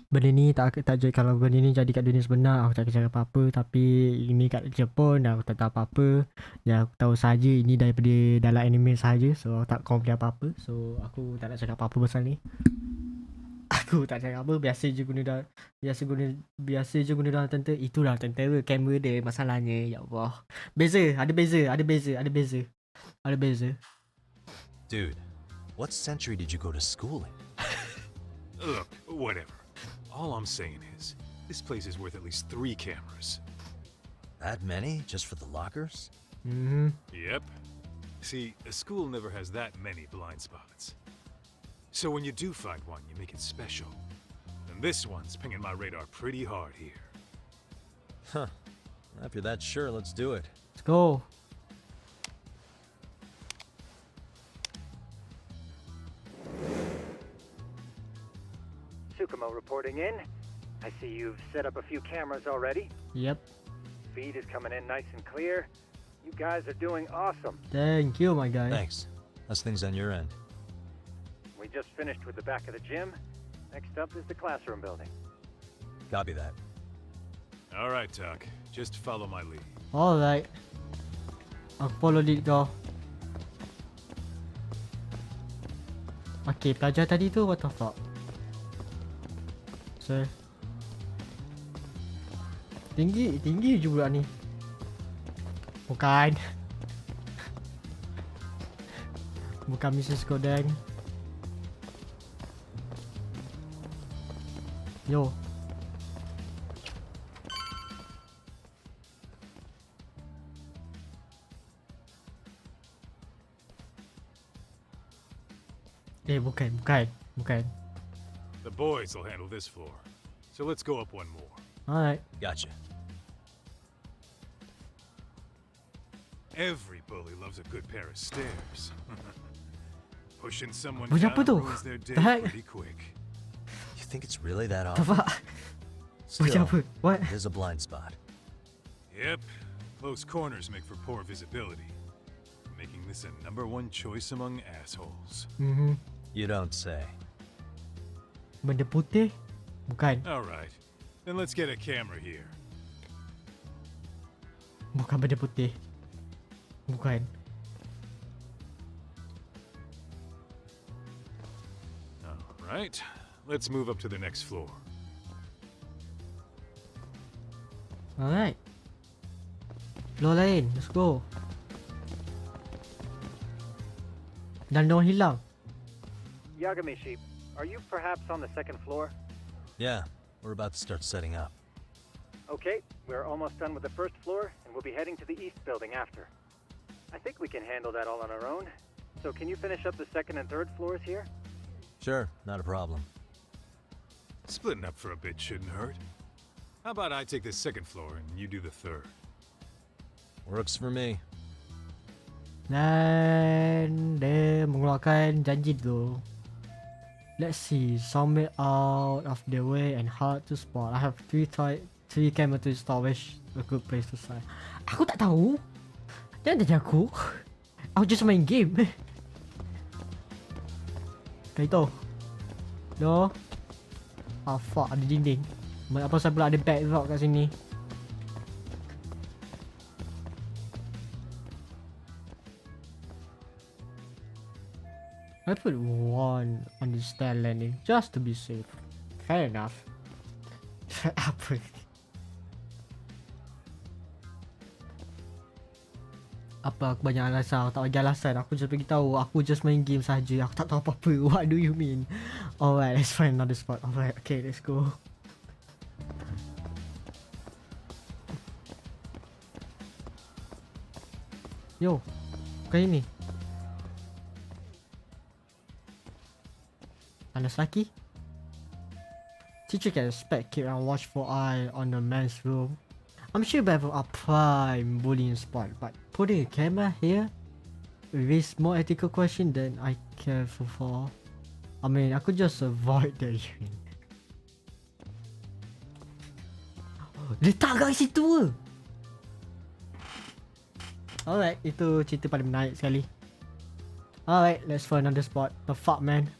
Benda ni tak jadi, kalau benda ni jadi kat dunia sebenar aku tak kira apa-apa, tapi ini kat Jepun aku tak tahu apa-apa. Ya, aku tahu saja ini daripada dalam anime saja, so aku tak komplain apa-apa. So aku tak nak cakap apa-apa pasal ni. Aku tak cakap apa, biasa je guna dalam tentera. Itu dalam tentera, kamera dia masalahnya. Ya Allah. Ada beza. Dude, what century did you go to school in? Look, whatever. All I'm saying is, this place is worth at least 3 cameras. That many? Just for the lockers? Yep. See, a school never has that many blind spots. So when you do find one, you make it special. And this one's pinging my radar pretty hard here. Huh. If you're that sure, let's do it. Let's go. Tsukumo reporting in. I see you've set up a few cameras already. Yep. Feed is coming in nice and clear. You guys are doing awesome. Thank you, my guy. Thanks. How's things on your end? We just finished with the back of the gym. Next up is the classroom building. Copy that. All right, Doc. Just follow my lead. Alright. Aku follow lead kau. Okay, pelajar tadi tu what the fuck? So tinggi je budak ni. Bukan Mrs. Godang. Yo. Bukan. The boys will handle this floor. So let's go up one more. Alright. Gotcha. Every bully loves a good pair of stairs. Pushing someone Bunyi down apa tu? ruins their day The heck? pretty quick. You think it's really that The awful? fuck? Bunyi apa? What? There's a blind spot. Yep. Close corners make for poor visibility, making this a #1 choice among assholes. You don't say. Benda putih? Bukan. All right. Then let's get a camera here. Bukan benda putih. Bukan. All right. Let's move up to the next floor. Alright. Floor lain. Let's go. Dan dia orang hilang. Yagami-shi, are you perhaps on the second floor? Yeah, we're about to start setting up. Okay, we're almost done with the first floor, and we'll be heading to the east building after. I think we can handle that all on our own. So can you finish up the second and third floors here? Sure, not a problem. Splitting up for a bit shouldn't hurt. How about I take the second floor and you do the third? Works for me. Dan dia mengeluarkan janji tu. Let's see, somewhere out of the way and hard to spot. I have three camera to install, which a good place to start. Aku tak tahu. Jangan tanya aku. Aku just main game. Kau tahu? No. Ah fuck, ada dinding. Apa saya pula ada backdrop kat sini? I put 1 on the stair landing just to be safe. Fair enough. Apa? Apa aku banyak alasan? Aku tak bagi alasan. Aku just bagi tahu. Aku just main game saja. Aku tak tahu apa-apa. What do you mean? Alright, let's find another spot. Alright, okay, let's go. Yo, bukan ini. Panas lagi. Teacher can expect keep and watchful eye on the men's room. I'm sure you better apply bullying spot, but putting a camera here raise more ethical question than I care for. I mean, I could just avoid the urine. Letak kat situ ke? Alright, itu cerita paling menarik sekali. Alright, let's find another spot. The fuck, man?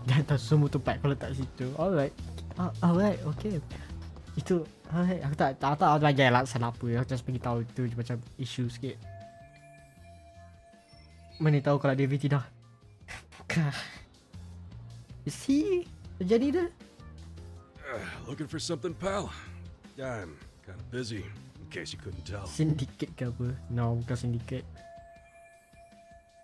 Dah tahu semua tempat kalau letak situ. Alright. Alright, okay. Itu, alright. Aku tak tahu bagi alasan apa. Aku just bagi tahu itu macam isu sikit. Mana tahu kalau dia tidak. Bukan. Is he? Terjadi dah? Looking for something, pal? I'm kind of busy, in case you couldn't tell. Syndicate ke apa? No, bukan syndicate.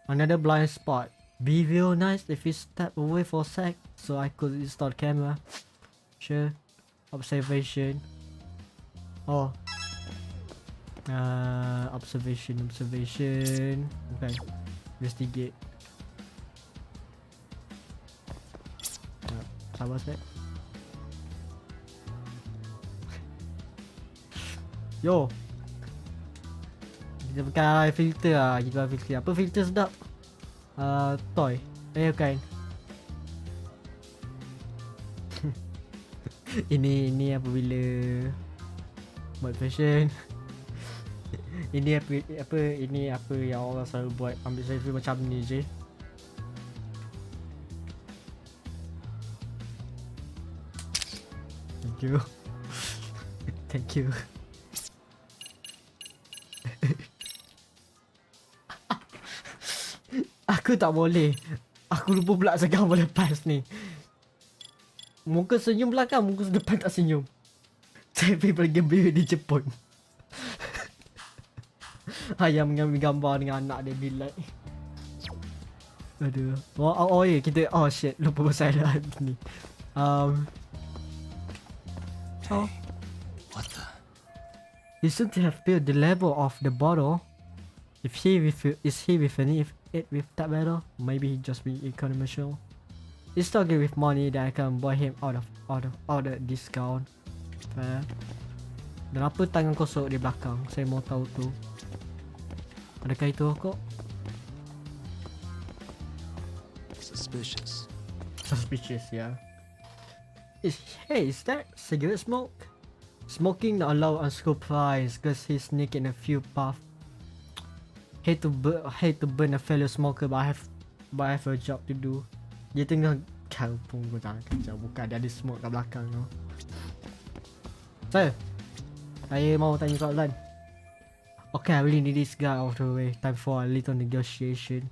Another blind spot. Be real nice if you step away for a sec so I could install camera. Sure. Observation. Oh. Observation. Okay. Investigate. Sabar sek. Yo. Kita pakai filter lah. Kita pakai filter. Apa filter sedap? Toy. Bukan. ini apabila buat fashion. Ini apa yang orang selalu buat, ambil selfie macam ni je. Thank you. Thank you. Aku tak boleh. Aku lupa pula sekarang lepas ni. Muka senyum belakang, muka depan tak senyum. Tapi paling gembira di Jepun. Ayah mengambil gambar dengan anak dia bilik. Aduh. Oh ya, kita shit, lupa pasal ni. What the? You seem to have built the level of the bottle. Is he referring it with that bottle? Maybe he just be economical. He's talking with money that I can buy him out of discount. Fair. Dan apa tangan kosong di belakang? Saya mau tahu tu. Adakah itu kok? Suspicious. Suspicious, yeah. Is that cigarette smoke? Smoking not allowed on school prize because he's sneaking a few puff. Hate to burn a fellow smoker, but I have a job to do. Dia tengah kampung pun tak kerja. Bukan, dia ada smoke kat belakang tu. Saya mau tanya soalan. Okay, I really need this guy out of the way. Time for a little negotiation.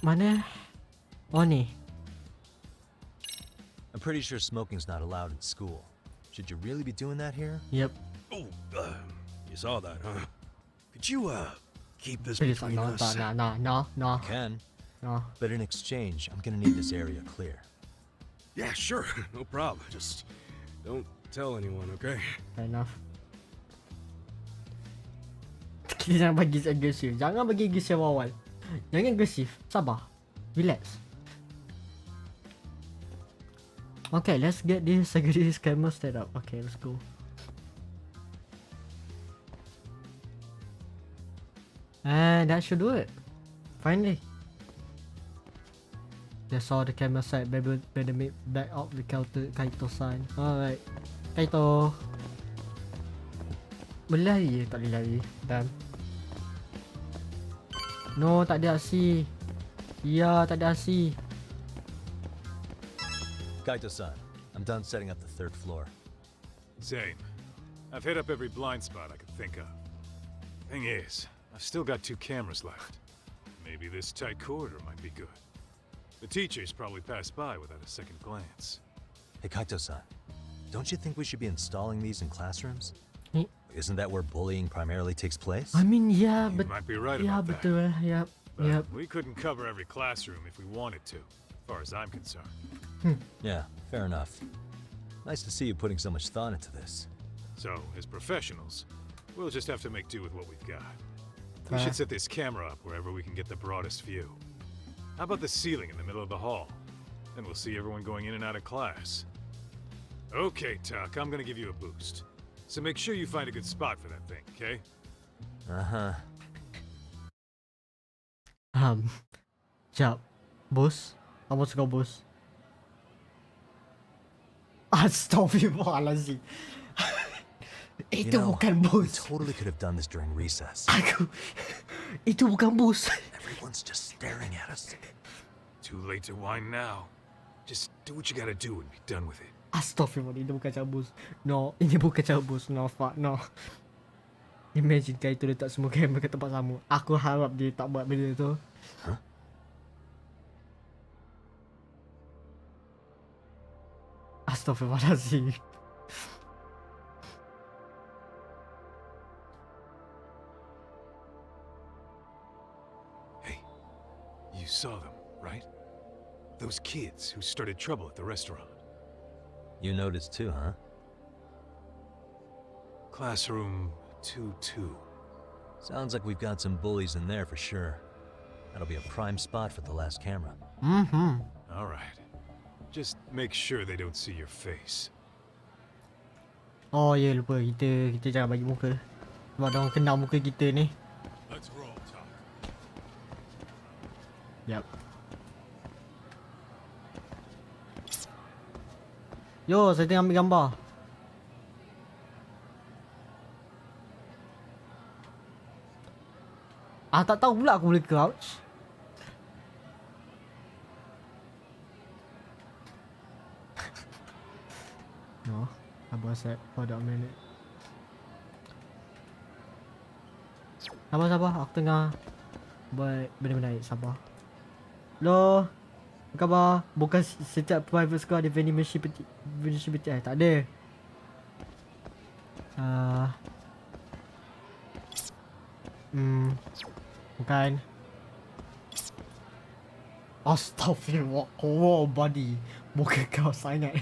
Mana? Oh ni. I'm pretty sure smoking's not allowed in school. Should you really be doing that here? Yep. Oh, you saw that, huh? Could you, keep this Please, between no. Can. No. But in exchange, I'm gonna need this area clear. Yeah, sure. No problem. Just don't tell anyone, okay? Fair enough. Kita jangan bagi agresif. Jangan bagi agresif awal. Jangan agresif. Sabar. Relax. Okay, let's get this camera set up. Okay, let's go. And that should do it. Finally. That's all the camera set. Better make back up the Kaito sign. Alright. Kaito. Boleh lari je? Tak boleh lari. Damn. No, tak ada aksi. Ya, tak ada aksi. Kaito-san, I'm done setting up the third floor. Same. I've hit up every blind spot I could think of. Thing is, I've still got 2 cameras left. Maybe this tight corridor might be good. The teachers probably passed by without a second glance. Hey, Kaito-san, don't you think we should be installing these in classrooms? Hmm. Isn't that where bullying primarily takes place? I mean, yeah, You but might be right yeah, about that. betul. Yep, But yep. we couldn't cover every classroom if we wanted to, as far as I'm concerned. Yeah, fair enough. Nice to see you putting so much thought into this. So, as professionals, we'll just have to make do with what we've got. We Fair. should set this camera up wherever we can get the broadest view. How about the ceiling in the middle of the hall? Then we'll see everyone going in and out of class. Okay, Tuck, I'm gonna give you a boost. So make sure you find a good spot for that thing, okay? Uh-huh. Sekejap. Bos? Apa suka bos? Astaghfirullahaladzim. Itu know, bukan We bos. totally could have done this during recess. Aku... Itu bukan bos. Everyone's just staring at us. Too late to whine now. Just do what you gotta do and be done with it. Astaghfirullah, ini bukan cara bos. No, ini bukan cara bos. No, fuck, no. Imagine kan itu letak semua kamera ke tempat sama. Aku harap dia tak buat benda tu. Huh? Astaghfirullahaladzim. Hey, you saw them, right? Those kids who started trouble at the restaurant. You noticed too, huh? Classroom 2-2. Sounds like we've got some bullies in there for sure. That'll be a prime spot for the last camera. All right. Just make sure they don't see your face. Oh ya, lupa. Kita jangan bagi muka. Sebab dia orang kenal muka kita ni. Let's roll, Tuck. Yap. Yo, saya tengah ambil gambar. Tak tahu pula aku boleh crouch. No, sabar set. Hold on a minute. Sabar. Aku tengah buat benda-benda baik. Sabar. Hello. Apa khabar? Bukan setiap private school ada vending machine peti. Tak ada. Bukan. Astaghfirullah. Oh, body. Muka kau sangat.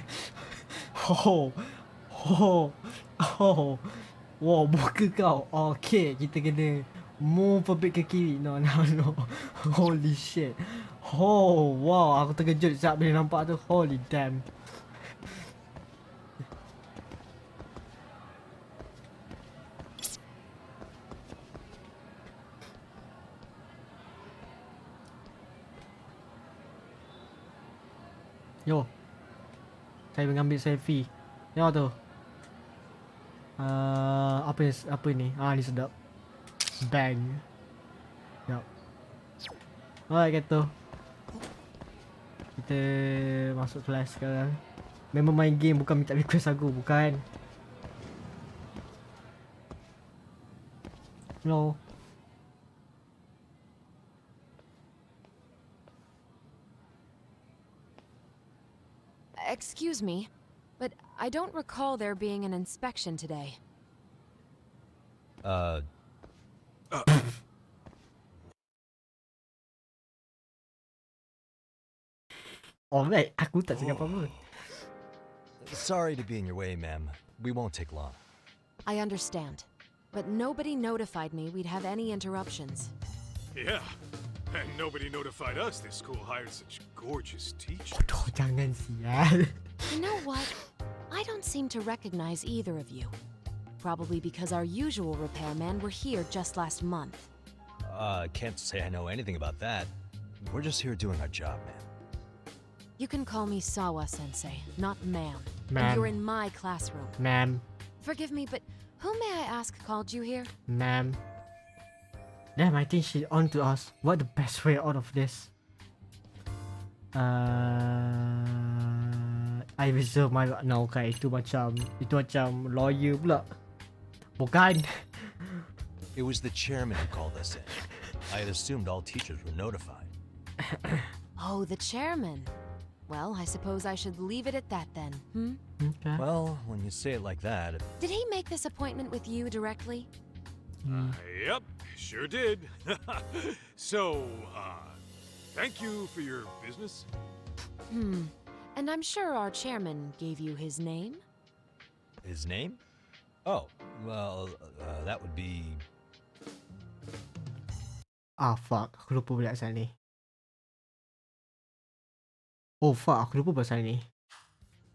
Wow, muka kau. Okay, kita kena move a bit ke kiri. No. Holy shit. Oh, wow. Aku terkejut sekejap bila nampak tu. Holy damn. Yo. Saya mengambil selfie. Tengok tu. Apa ni? Ni sedap. Bang. Yup. Alright, kata. Kita masuk kelas sekarang. Memang main game bukan minta request aku, bukan. No. Excuse me, but I don't recall there being an inspection today. Alright, aku tak cakap apa-apa. Sorry to be in your way, ma'am. We won't take long. I understand, but nobody notified me we'd have any interruptions. Yeah. And nobody notified us this school hired such gorgeous teachers. Bodoh, jangan sial. You know what? I don't seem to recognize either of you. Probably because our usual repairmen were here just last month. Can't say I know anything about that. We're just here doing our job, man. You can call me Sawa-sensei, not ma'am. Ma'am. And you're in my classroom. Ma'am. Forgive me, but who may I ask called you here? Ma'am. Damn, I think she's on to us. What the best way out of this? I reserve my... No, okay. Itu macam lawyer pula. Bukan. It was the chairman who called us in. I had assumed all teachers were notified. Oh, the chairman. Well, I suppose I should leave it at that then, hmm? Okay. Well, when you say it like that, Did he make this appointment with you directly? Yep, sure did. So, thank you for your business. And I'm sure our chairman gave you his name? his name? Oh, well, that would be... Ah, fuck. Aku lupa pula pasal ni. Oh, fuck. Aku lupa pasal ni.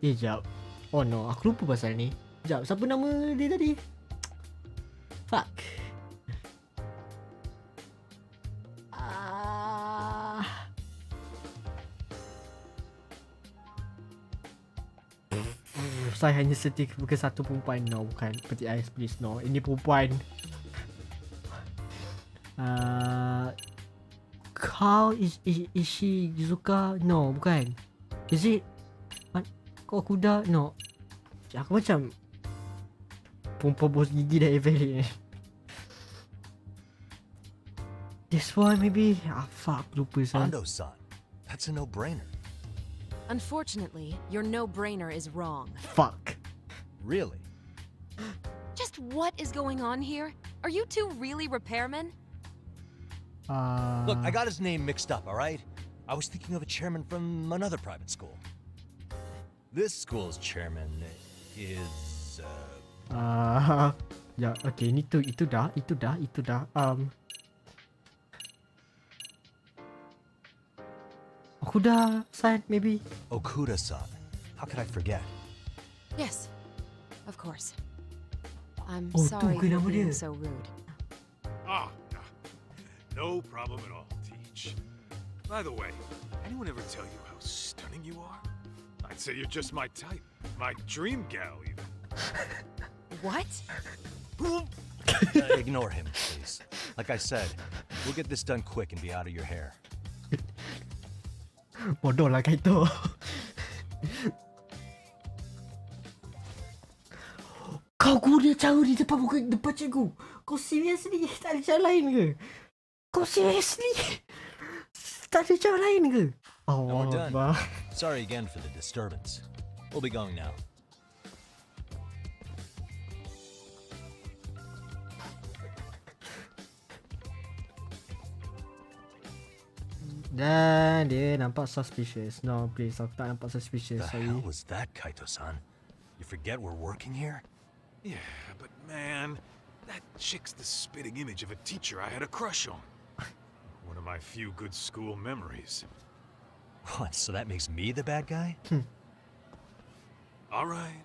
Jap. Oh, no. Aku lupa pasal ni. Jap. Siapa nama dia tadi? Fuck. Saya hanya setia bukan satu perempuan. No, bukan. Peti ais, please. No. Ini perempuan. Kau is she Yuzuka? No, bukan. Is it? Kau kuda? No. Aku macam perempuan bos gigi dah evaluate ni. This one maybe? Ah, fuck. Lupa saya. Ando-san. That's a no-brainer. Unfortunately, your no-brainer is wrong. Fuck. Really? Just what is going on here? Are you two really repairmen? Look, I got his name mixed up, alright? I was thinking of a chairman from another private school. This school's chairman is, Ya, okay, itu dah. Aku dah sign, maybe. Okuda-san. How could I forget? Yes, of course. I'm Oh, sorry tu ke for nama being dia? so rude. Ah, no problem at all, Teach. By the way, anyone ever tell you how stunning you are? I'd say you're just my type. My dream gal, even. What? Ignore him, please. Like I said, we'll get this done quick and be out of your hair. Bodoh lah kau itu. Kau guna cara di depan cikgu. Kau seriously tak ada cara lain ke? Kau seriously tak ada cara lain ke? Oh, Now we're done. Allah. Sorry again for the disturbance. We'll be going now. Dan dia nampak suspicious. No, please, aku tak nampak suspicious. The Sorry. hell was that, Kaito-san? You forget we're working here? Yeah, but man, that chick's the spitting image of a teacher I had a crush on. One of my few good school memories. What, so that makes me the bad guy? All right.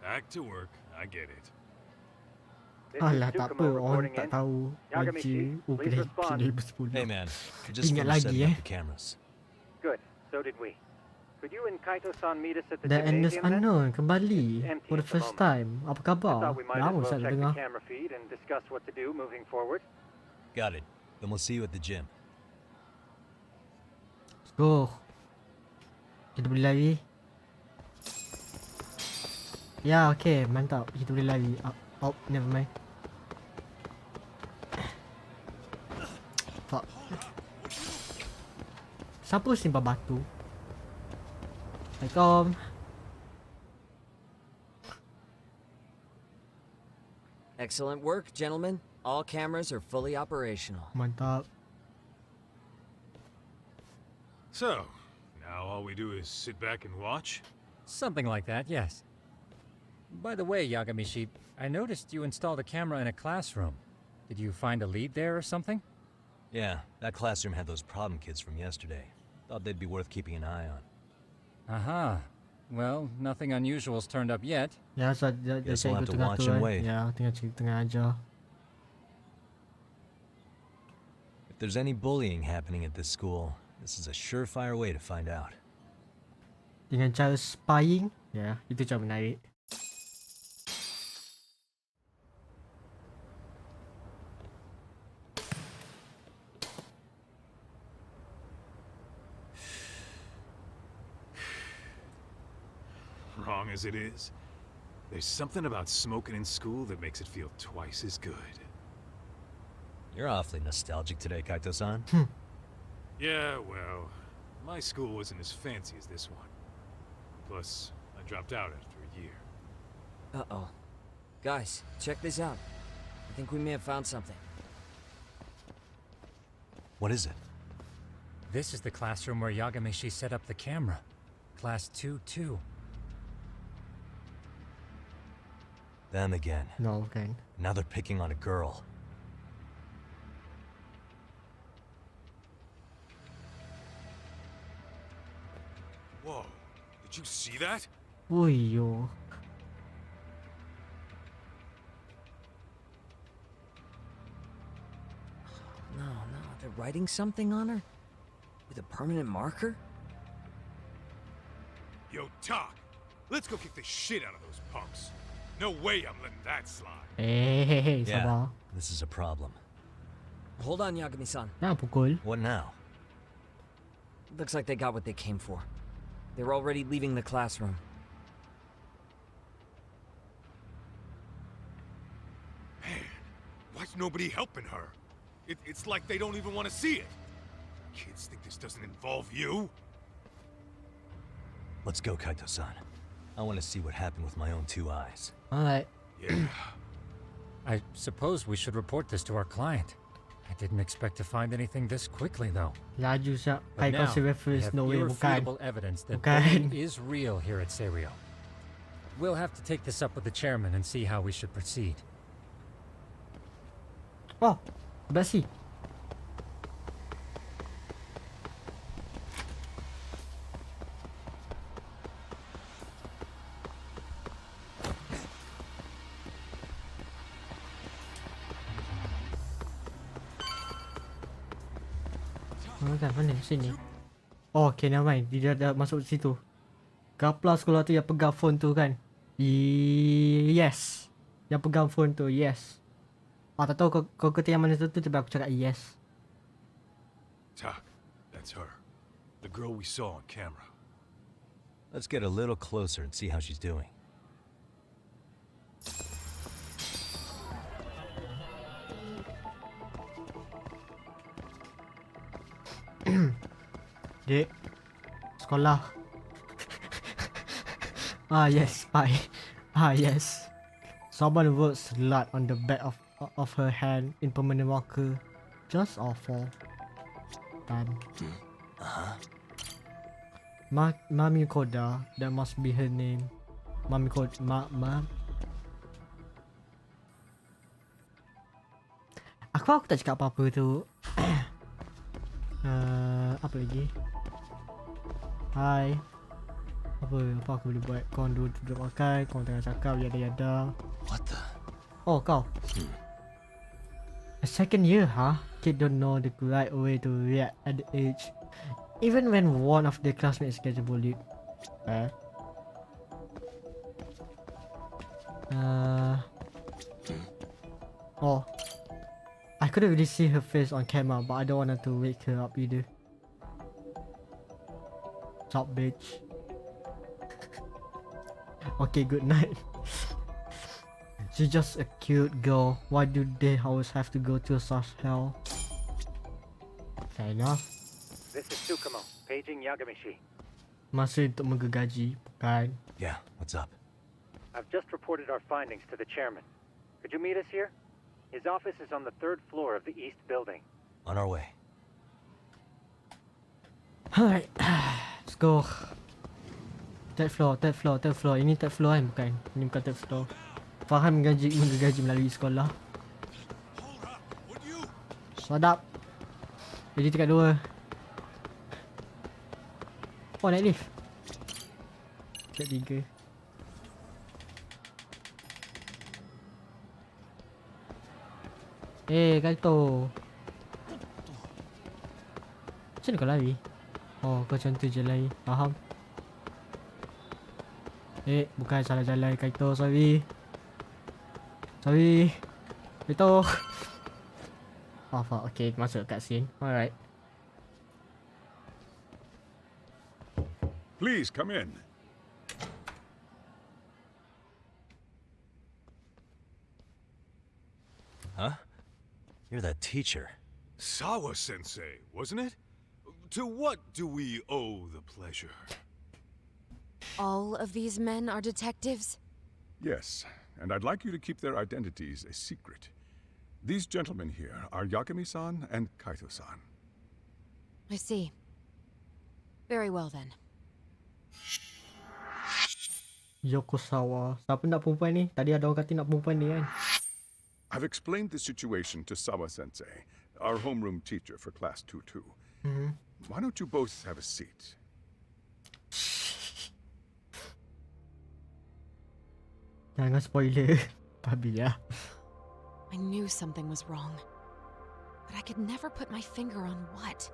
Back to work. I get it. This is Alah, tak apa. Tsukuma Orang reporting tak in. tahu. Yagamichi, Kunci. Oh, please pilih respond. pilih 10. Hey man, we just Ingat finished lagi, setting eh. up the cameras. Good. So did we. Could you and Kaito-san meet us at the The Endless gymnasium then? Unknown kembali It's empty for the at the first moment. time. Apa I khabar? thought we might as Lama well saya tak check the dengar. camera feed and discuss what to do moving forward. Got it. Then we'll see you at the gym. Let's go. Kita boleh lari. Ya, okay. Mantap. Kita boleh lari. Oh, never mind. Fuck. Siapa simpan batu? Assalamualaikum. Excellent work, gentlemen. All cameras are fully operational. Mantap. So, now all we do is sit back and watch? Something like that, yes. By the way, Yagamishi, I noticed you installed a camera in a classroom. Did you find a lead there or something? Yeah, that classroom had those problem kids from yesterday. Thought they'd be worth keeping an eye on. Aha. Well, nothing unusual's turned up yet. Ya, Guess we'll have to tengah watch tu and kan. wait. Ya, tengah ajar. If there's any bullying happening at this school, this is a surefire way to find out. Dengan cara spying. Ya, itu cara menarik. Wrong as it is, there's something about smoking in school that makes it feel twice as good. You're awfully nostalgic today, Kaito-san. Yeah, well, my school wasn't as fancy as this one. Plus, I dropped out after a year. Uh-oh. Guys, check this out. I think we may have found something. What is it? This is the classroom where Yagamishi set up the camera. Class 2-2. Them again. No, bukan. Now they're picking on a girl. Whoa, did you see that? Ui yo. No, they're writing something on her? With a permanent marker? Yo, talk. Let's go kick the shit out of those punks. No way I'm letting that slide. Hey, Yeah, sabar. this is a problem. Hold on, Yagami-san. Jangan pukul. What now? Looks like they got what they came for. They're already leaving the classroom. Man, why's nobody helping her? It's like they don't even want to see it. Kids think this doesn't involve you? Let's go, Kaito-san. I want to see what happened with my own 2 eyes. Alright. Yeah. I suppose we should report this to our client. I didn't expect to find anything this quickly, though. Laju siap. But Kai kau now, si we reference. have No way, bukan. irrefutable evidence that Bukan. bullying is real here at Serio. We'll have to take this up with the chairman and see how we should proceed. Oh, basi. Mana sini? Oh, okay, never mind. Dia dah masuk situ. Kapla sekolah tu yang pegang phone tu kan? Yes. Yang pegang phone tu, yes. Ah, tak tahu kau kata yang mana tu tapi aku cakap yes. Tak, that's her. The girl we saw on camera. Let's get a little closer and see how she's doing. Dek. Sekolah. Ah, yes, spy. Ah, yes. Someone wrote slut on the back of her hand in permanent marker. Just awful. Done. Mami Koda, that must be her name. Mami Koda, Aku tak cakap apa-apa tu. Apa lagi? Hai. Apa aku boleh buat? Kau duduk makan, kau tengah cakap yada-yada. What the? Oh, kau. A second year, huh? Kid don't know the right way to react at the age. Even when one of the classmates gets bullied. Oh. I couldn't really see her face on camera, but I don't want to wake her up either. Stop, bitch. Okay, good night. She's just a cute girl. Why do they always have to go to such hell? Fair enough. This is Tsukumo, paging Yagamishi. Masih untuk menggegaji, bukan? Yeah, what's up? I've just reported our findings to the chairman. Could you meet us here? His office is on the 3rd floor of the east building. On our way. Alright, let's go. Third floor. Ini third floor kan? Bukan. Ini bukan third floor. Faham menggaji melalui sekolah. Sadap. Jadi tingkat 2. Oh, naik lift. Tingkat 3. Kaito. Macam mana kau lari? Oh, kau macam tu je lari. Faham? Bukan salah jalan Kaito, sorry. Kaito. Oh, fuck. Okay, masuk kat scene. Alright. Please come in. Huh? You're that teacher. Sawa-sensei, wasn't it? To what do we owe the pleasure? All of these men are detectives? Yes, and I'd like you to keep their identities a secret. These gentlemen here are Yagami-san and Kaito-san. I see. Very well then. Yokosawa. Siapa nak perempuan ni? Tadi ada orang kata nak perempuan ni kan? I've explained the situation to Sawa-sensei, our homeroom teacher for Class 2-2. Why don't you both have a seat? Jangan spoiler. Babi ya. I knew something was wrong. But I could never put my finger on what.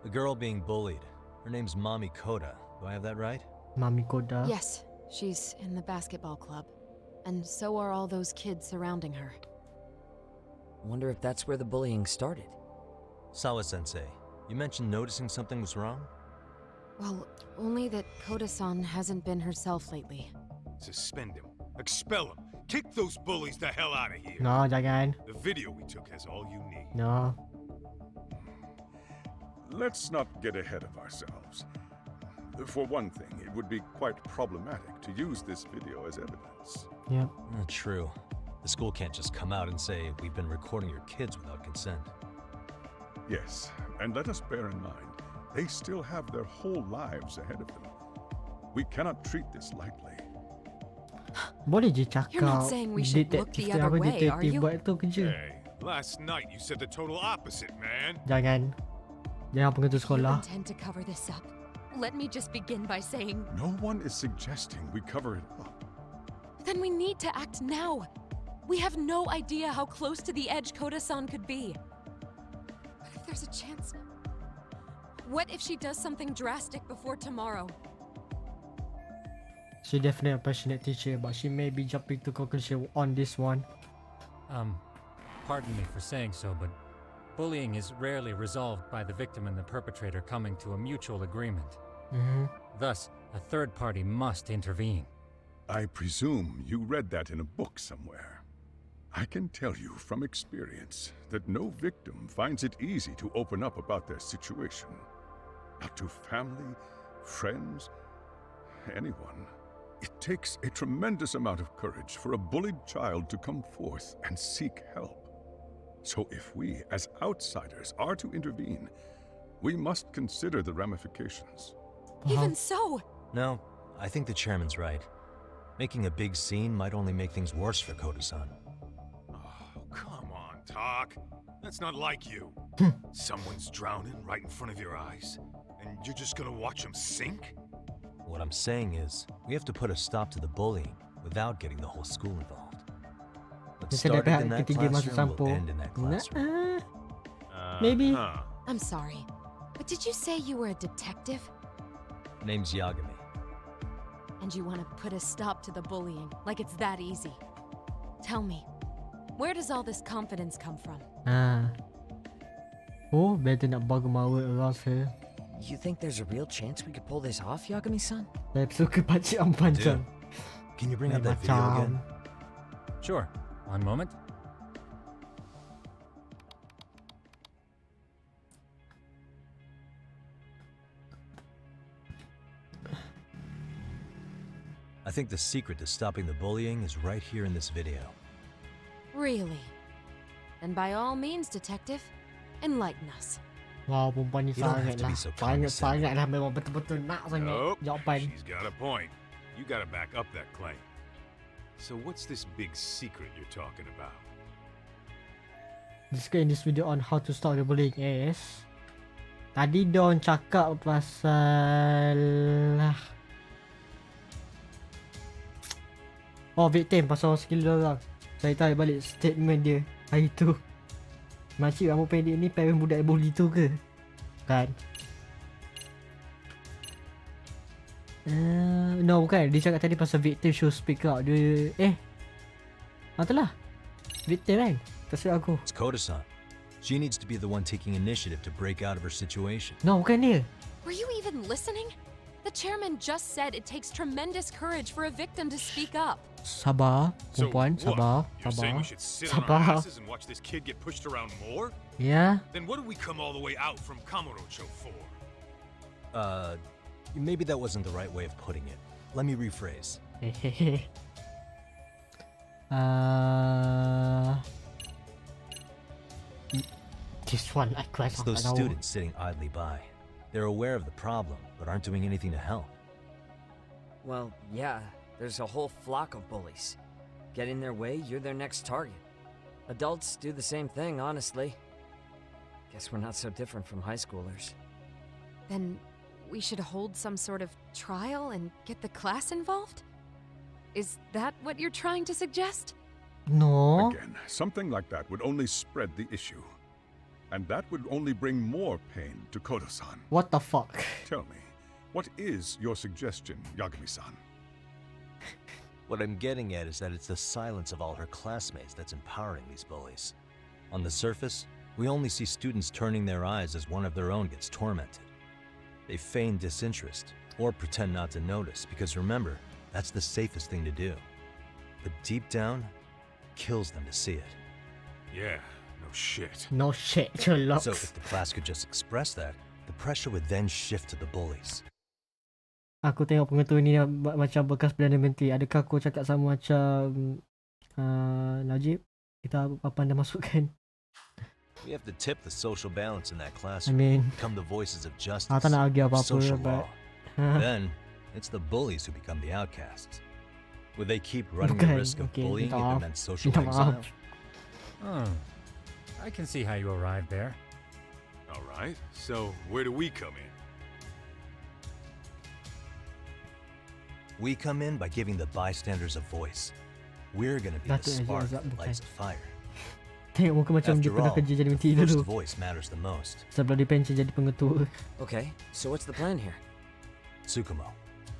The girl being bullied. Her name's Mami Koda. Do I have that right? Mami Koda. Yes, she's in the basketball club. And so are all those kids surrounding her. Wonder if that's where the bullying started. Sawa-sensei, you mentioned noticing something was wrong? Well, only that Koda-san hasn't been herself lately. Suspend him. Expel him. Kick those bullies the hell out of here. No, jangan. The video we took has all you need. No. Let's not get ahead of ourselves. For one thing, it would be quite problematic to use this video as evidence. Yep. True. The school can't just come out and say, we've been recording your kids without consent. Yes, and let us bear in mind, they still have their whole lives ahead of them. We cannot treat this lightly. Boleh je cakap. You're not saying we should look the other way, are you? Buat tu kerja. Hey, last night you said the total opposite, man. Jangan. Jangan pengetu You sekolah. intend to cover this up. Let me just begin by saying, No one is suggesting we cover it up. then we need to act now. We have no idea how close to the edge Koda-san could be. What if there's a chance? What if she does something drastic before tomorrow? She definitely a passionate teacher, but she may be jumping to conclusion on this one. Pardon me for saying so, but bullying is rarely resolved by the victim and the perpetrator coming to a mutual agreement. Thus, a third party must intervene. I presume you read that in a book somewhere. I can tell you from experience that no victim finds it easy to open up about their situation. Not to family, friends, anyone. It takes a tremendous amount of courage for a bullied child to come forth and seek help. So if we, as outsiders, are to intervene, we must consider the ramifications. Even so, No, I think the chairman's right. Making a big scene might only make things worse for Koda-san. Oh, come on, Talk. That's not like you. Someone's drowning right in front of your eyes, and you're just gonna watch him sink? What I'm saying is, we have to put a stop to the bullying without getting the whole school involved. What Kita dah started pihak in that ketiga masuk classroom will campur. end in that classroom. Maybe. I'm sorry, but did you say you were a detective? Name's Yagami. And you want to put a stop to the bullying, like it's that easy. Tell me, where does all this confidence come from? Oh, better nak bug mawa rasa. You think there's a real chance we could pull this off, Yagami-san? Saya suka pakcik yang panjang. Can you bring up that video Macam. again? Sure. One moment. I think the secret to stopping the bullying is right here in this video. Really? And by all means, detective, enlighten us. Wow, perempuan ni You don't have sangat to lah. be so Sangat lah. Memang betul-betul nak sangat Nope. jawapan. She's got a point. You gotta back up that claim. So what's this big secret you're talking about? Discuss in this video on how to stop the bullying. Yes. Tadi Don cakap pasal victim, pasal skill orang. Saya tahu balik statement dia hari tu. Makcik rambut pendek ni parent budak bully tu ke? Kan? No, bukan. Dia cakap tadi pasal victim should speak out. Dia itulah. Victim kan? Tak silap aku. It's Koda-san. She needs to be the one taking initiative to break out of her situation. No, bukan dia. Were you even listening? The chairman just said it takes tremendous courage for a victim to speak up. Sabar, So perempuan, what? sabar, You're saying we sabar. should sit on our Sabar. asses and watch this kid get pushed around more? Yeah. Then what did we come all the way out from Kamurocho for? Maybe that wasn't the right way of putting it. Let me rephrase. Hehehe. This one I quite It's those students sitting idly by. They're aware of the problem, but aren't doing anything to help. Well, yeah, there's a whole flock of bullies. Get in their way, you're their next target. Adults do the same thing, honestly. Guess we're not so different from high schoolers. Then we should hold some sort of trial and get the class involved? Is that what you're trying to suggest? No. Again, something like that would only spread the issue. And that would only bring more pain to Kodo-san. What the fuck? Tell me, what is your suggestion, Yagami-san? What I'm getting at is that it's the silence of all her classmates that's empowering these bullies. On the surface, we only see students turning their eyes as one of their own gets tormented. They feign disinterest, or pretend not to notice, because remember, that's the safest thing to do. But deep down, it kills them to see it. Yeah, no shit. No shit, Sherlock. So if the class could just express that, the pressure would then shift to the bullies. Aku tengok pengetua ni macam bekas Perdana Menteri. Adakah kau cakap sama macam Najib? Kita papan dah masukkan. We have to tip the social balance in that I classroom. mean, Become the voices of justice, tak nak argue apa-apa, social but- law. Then, it's the bullies who become the outcasts. Would they keep running the Bukan, risk of okay, bullying if minta it maaf. meant social Minta exile? maaf. Oh, I can see how you arrived there. All right, so where do we come in? We come in by giving the bystanders a voice. We're gonna be the Datuk spark Azab that lights a fire. Tengok muka macam dia After pernah all, kerja jadi the menteri first dulu. voice matters the most. Sebelum dia pension jadi pengetua. Okay, so what's the plan here? Tsukumo,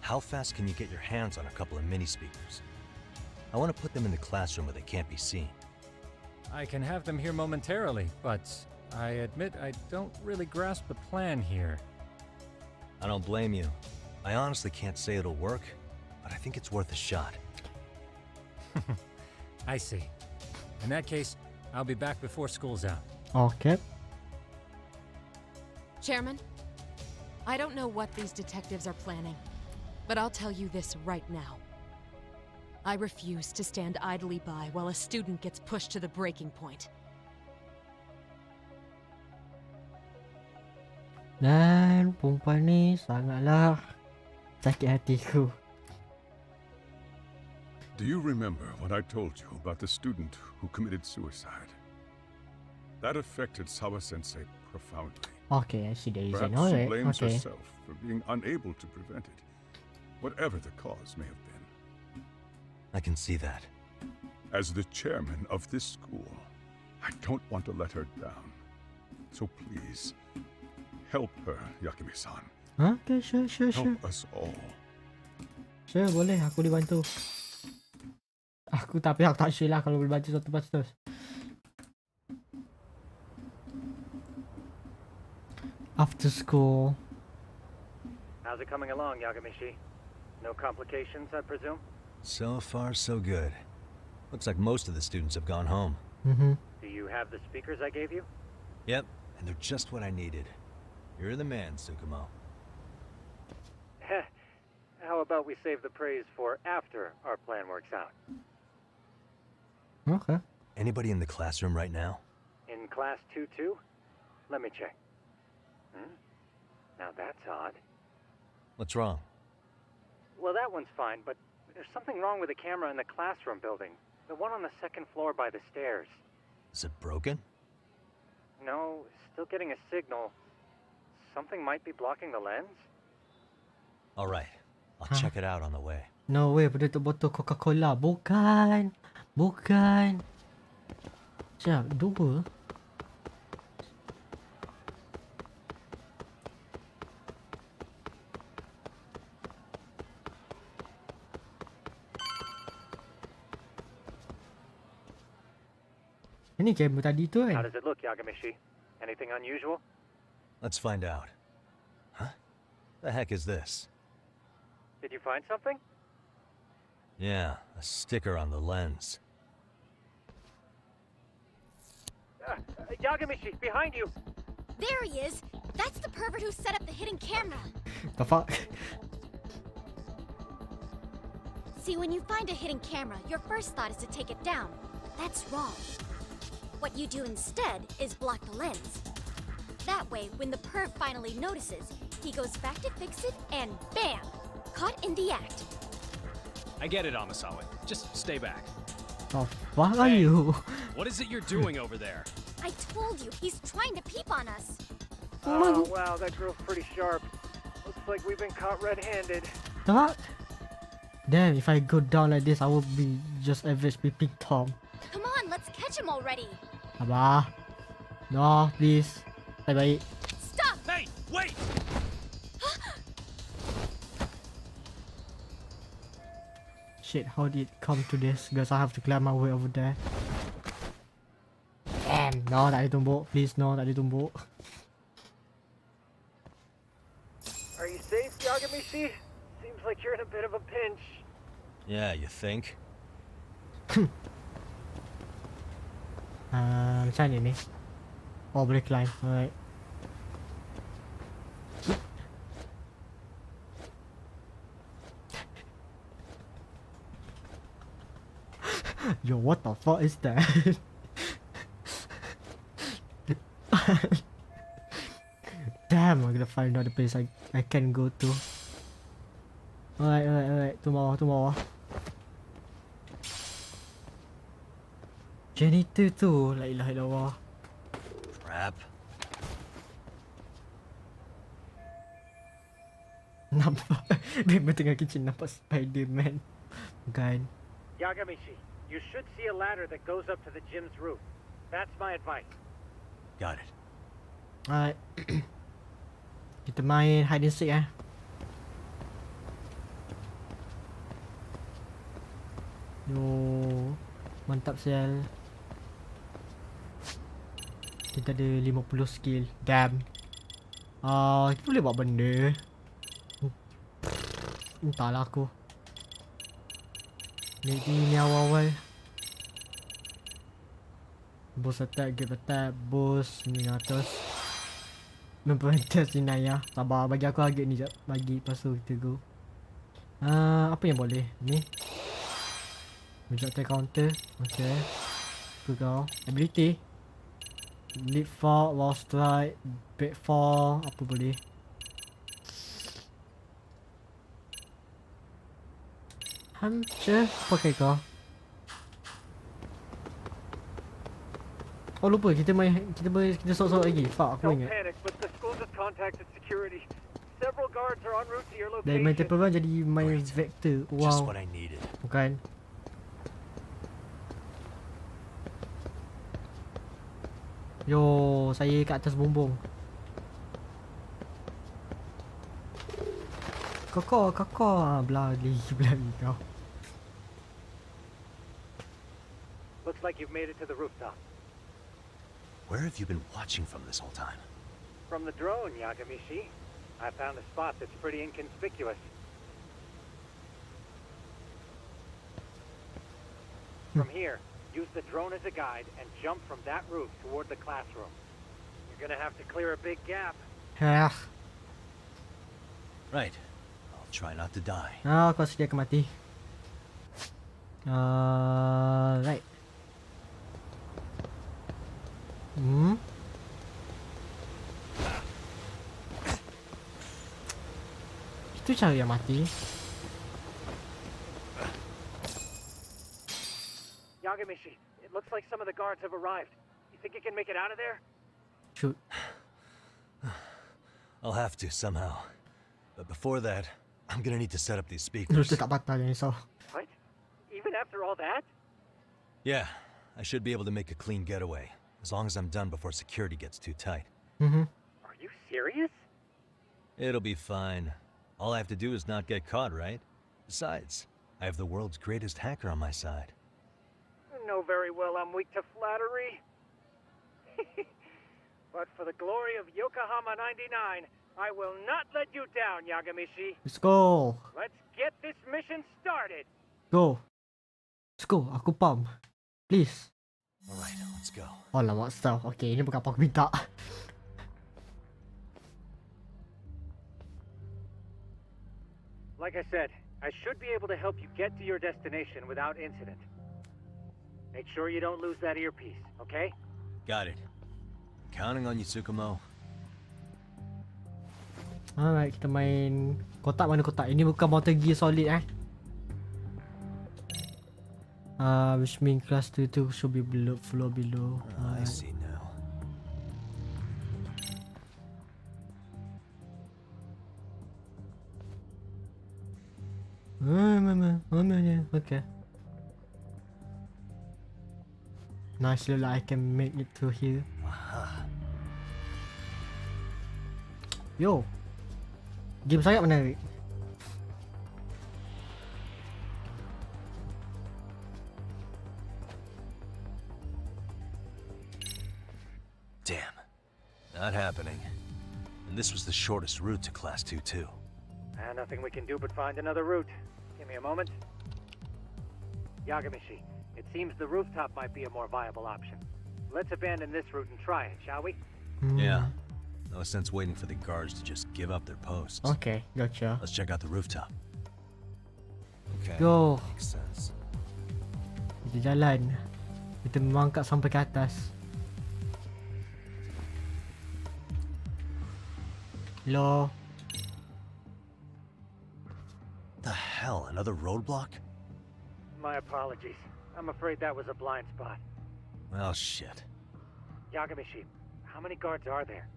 how fast can you get your hands on a couple of mini speakers? I want to put them in the classroom where they can't be seen. I can have them here momentarily, but I admit I don't really grasp the plan here. I don't blame you. I honestly can't say it'll work, but I think it's worth a shot. I see. In that case, I'll be back before school's out. Okay. Chairman, I don't know what these detectives are planning, but I'll tell you this right now. I refuse to stand idly by while a student gets pushed to the breaking point. Dan perempuan ni sangatlah sakit hatiku. Do you remember what I told you about the student who committed suicide? That affected Sawa-sensei profoundly. Okay, I see the reason. Perhaps she Alright, blames okay. herself for being unable to prevent it, whatever the cause may have been. I can see that. As the chairman of this school, I don't want to let her down. So please, help her, Yakimi-san. Okay, sure. Help us all. Sure, boleh. Aku boleh bantu. Aku tapi aku tak sure lah kalau boleh bantu satu pastus. After school. How's it coming along, Yagamishi? No complications, I presume? So far, so good. Looks like most of the students have gone home. Mm-hmm. Do you have the speakers I gave you? Yep, and they're just what I needed. You're the man, Tsukumo. How about we save the praise for after our plan works out? Okay. Anybody in the classroom right now? In class 2-2? Let me check. Now that's odd. What's wrong? Well, that one's fine, but there's something wrong with the camera in the classroom building. The one on the second floor by the stairs. Is it broken? No, still getting a signal. Something might be blocking the lens? All right, I'll Huh? check it out on the way. No way, penutup botol Coca-Cola. Bukan. Sekejap, dua. Ini kamera tadi tu How kan? does it look, Yagamishi? Anything unusual? Let's find out. Huh? The heck is this? Did you find something? Yeah, a sticker on the lens. Yagamishi, behind you! There he is! That's the pervert who set up the hidden camera! The fuck? See, when you find a hidden camera, your first thought is to take it down. But that's wrong. What you do instead is block the lens. That way, when the perv finally notices, he goes back to fix it and BAM! Caught in the act. I get it, Amasawa. Just stay back. The fuck are you? What is it you're doing over there? I told you, he's trying to peep on us. Oh, wow, that girl's pretty sharp. Looks like we've been caught red-handed. The fuck? Damn, if I go down like this, I will be just average peeping Tom. Come on, let's catch him already. Abah. No, please. Baik-baik. Stop! Hey, wait! Shit, how did it come to this? Because I have to climb my way over there. Damn, no, tak boleh tumbuk. Please, no, tak boleh tumbuk. Are you safe, Yagamishi? Seems like you're in a bit of a pinch. Yeah, you think? Macam mana ni? Oh, boleh climb. Alright. Yo, what the fuck is that? Damn, I'm gonna find another place I can go to. Alright. Tomorrow. Janitor tu, la ilaha illallah. Crap. Nampak. Memang tengah kitchen nampak Spider-Man. Kan. Yagamishi, you should see a ladder that goes up to the gym's roof. That's my advice. Got it. Alright. Kita main hide and seek eh. Yo, mantap sial. Kita ada 50 skill. Damn. Kita boleh buat benda. Entahlah aku. Ni awal-awal. Boss attack, give attack, boss ni atas. Memperhentikan Sinaya. Sabar, bagi aku target ni jap. Bagi, lepas tu kita go. Apa yang boleh? Ni. Projectile counter. Okay. Apa kau? Ability. Leap fall, wall strike, back fall. Apa boleh? Hancur. Pakai kau. Oh lupa, kita sok-sok lagi. Fuck, aku Don't ingat. panic, but the school just contacted security. Several guards are en route to your Dari main location. Temple Run jadi main Vector. Just Wow. what I needed. Bukan. Yo, saya kat atas bumbung. Kakak. Bloody kau. Looks like you've made it to the rooftop. Where have you been watching from this whole time? From the drone, Yagamishi. I found a spot that's pretty inconspicuous. From here, use the drone as a guide and jump from that roof toward the classroom. You're gonna have to clear a big gap. Right. I'll try not to die. Kau sedia akan mati. Right. Itu cara yang mati. Yagamishi, it looks like some of the guards have arrived. You think you can make it out of there? Shoot. I'll have to somehow. But before that, I'm gonna need to set up these Terus speakers. dekat batal yang risau. What? Even after all that? Yeah, I should be able to make a clean getaway, as long as I'm done before security gets too tight. Are you serious? It'll be fine. All I have to do is not get caught, right? Besides, I have the world's greatest hacker on my side. You know very well I'm weak to flattery. But for the glory of Yokohama 99, I will not let you down, Yagamishi. Let's go. Let's get this mission started. Go. Let's go. Aku pump. Please. Alright, let's go. Alamak, stuff. Okay, ini bukan apa aku minta. Like I said, I should be able to help you get to your destination without incident. Make sure you don't lose that earpiece, okay? Got it. Counting on you, Tsukumo. Alright, kita main kotak mana kotak? Ini bukan Motor Gear Solid which means class 2 should be below, floor below. I see now. Okay. Nice, look like I can make it through here. Yo, game sangat menarik. Damn. Not happening. And this was the shortest route to Class 2 too. Nothing we can do but find another route. Give me a moment. Yagamishi, it seems the rooftop might be a more viable option. Let's abandon this route and try it, shall we? Yeah. No sense waiting for the guards to just give up their posts. Okay, gotcha. Let's check out the rooftop. Okay. Go. Makes sense. Kita jalan. Kita mengangkat sampai ke atas. Hello. The hell? Another roadblock? My apologies. I'm afraid that was a blind spot. Well, shit. Yagamishi, how many guards are there?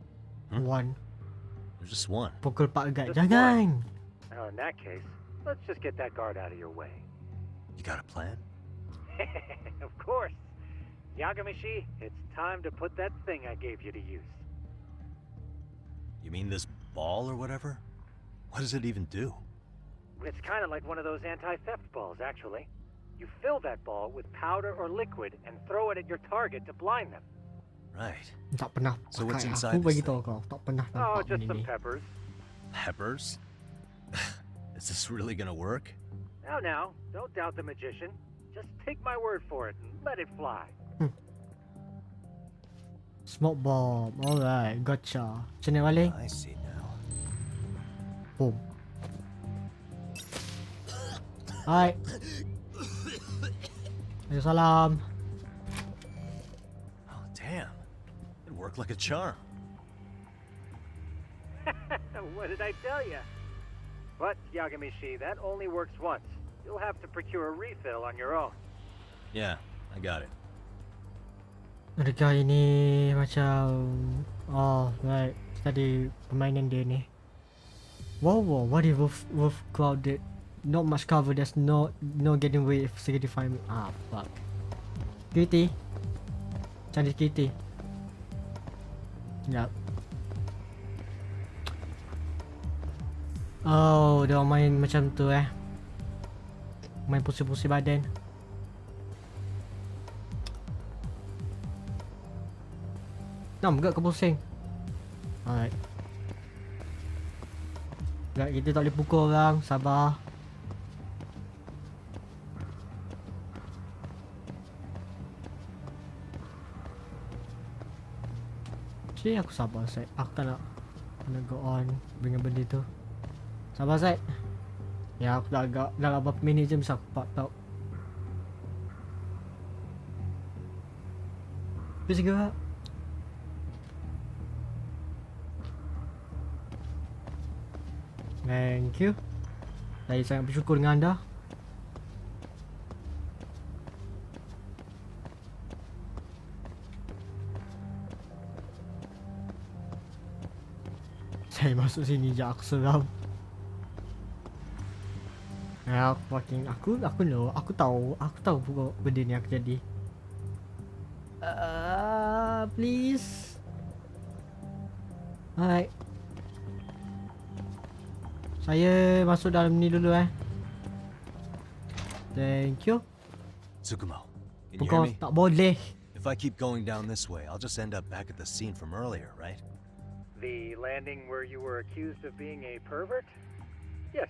One. There's just one. Pukul 4 guard. Just Jangan. In that case, let's just get that guard out of your way. You got a plan? Of course. Yagamishi, it's time to put that thing I gave you to use. You mean this ball or whatever? What does it even do? It's kind of like one of those anti-theft balls, actually. You fill that ball with powder or liquid and throw it at your target to blind them. Right. Tak pernah So what's pakai. inside Aku this bagi thing? tahu kau. Tak pernah Oh, nampak just benda some ni. peppers. Peppers? Is this really gonna work? Now, don't doubt the magician. Just take my word for it and let it fly. Smoke bomb. Alright, gotcha. Macam mana balik? I see now. Boom. Alright. Salam. Oh, damn. It worked like a charm. What did I tell you? But, Yagamishi, that only works once. You'll have to procure a refill on your own. Yeah, I got it. Adakah ini macam... Oh, right. Tadi permainan dia ni. Wow, what if roof crowded? Not much cover, there's no getting away if security find me. Ah, fuck. Security. Cari security. Sekejap. Oh, dia orang main macam tu main pusing-pusing badan. Nam gak kau pusing. Alright. Gak, kita tak boleh pukul orang. Sabar. Actually aku sabar Syed. Aku tak nak go on dengan benda tu. Sabar Syed. Ya aku dah agak dalam berapa minit je bisa aku part tau. Please gerak. Thank you. Saya sangat bersyukur dengan anda. Saya masuk sini je aku seram. Aku tahu pokok benda ni akan jadi. Please. Alright. Saya masuk dalam ni dulu Thank you. Tsukumo, can you hear Pokok me? tak boleh. If I keep going down this way, I'll just end up back at the scene from earlier, right? The landing where you were accused of being a pervert? Yes,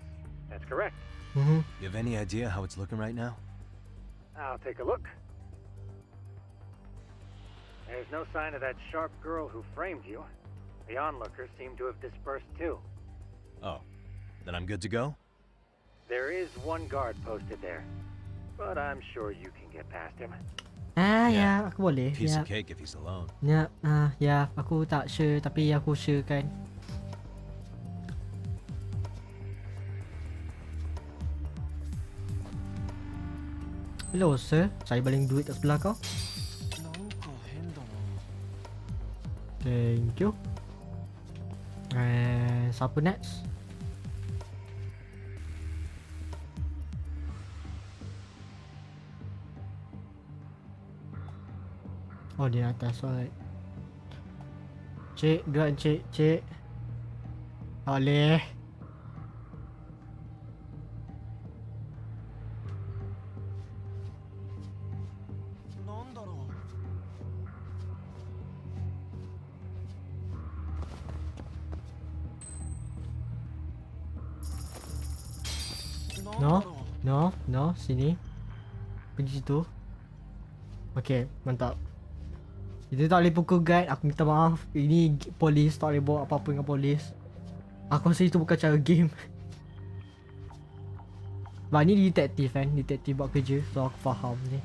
that's correct. Mm-hmm. You have any idea how it's looking right now? I'll take a look. There's no sign of that sharp girl who framed you. The onlookers seem to have dispersed too. Oh, then I'm good to go? There is one guard posted there, but I'm sure you can get past him. Ya, aku boleh. Piece Ya. of cake if he's alone. Ya, ya, aku tak sure tapi aku sure kan. Hello sir, saya baling duit kat sebelah kau. Thank you. And siapa next? Oh di atas, alright. Cik, gerak cik, cik. Tak boleh. No, sini. Pergi situ. Okay, mantap. Kita tak boleh pukul guard, aku minta maaf. Ini polis, tak boleh buat apa-apa dengan polis. Aku rasa itu bukan cara game. Sebab ni detektif kan, detektif buat kerja. So aku faham ni.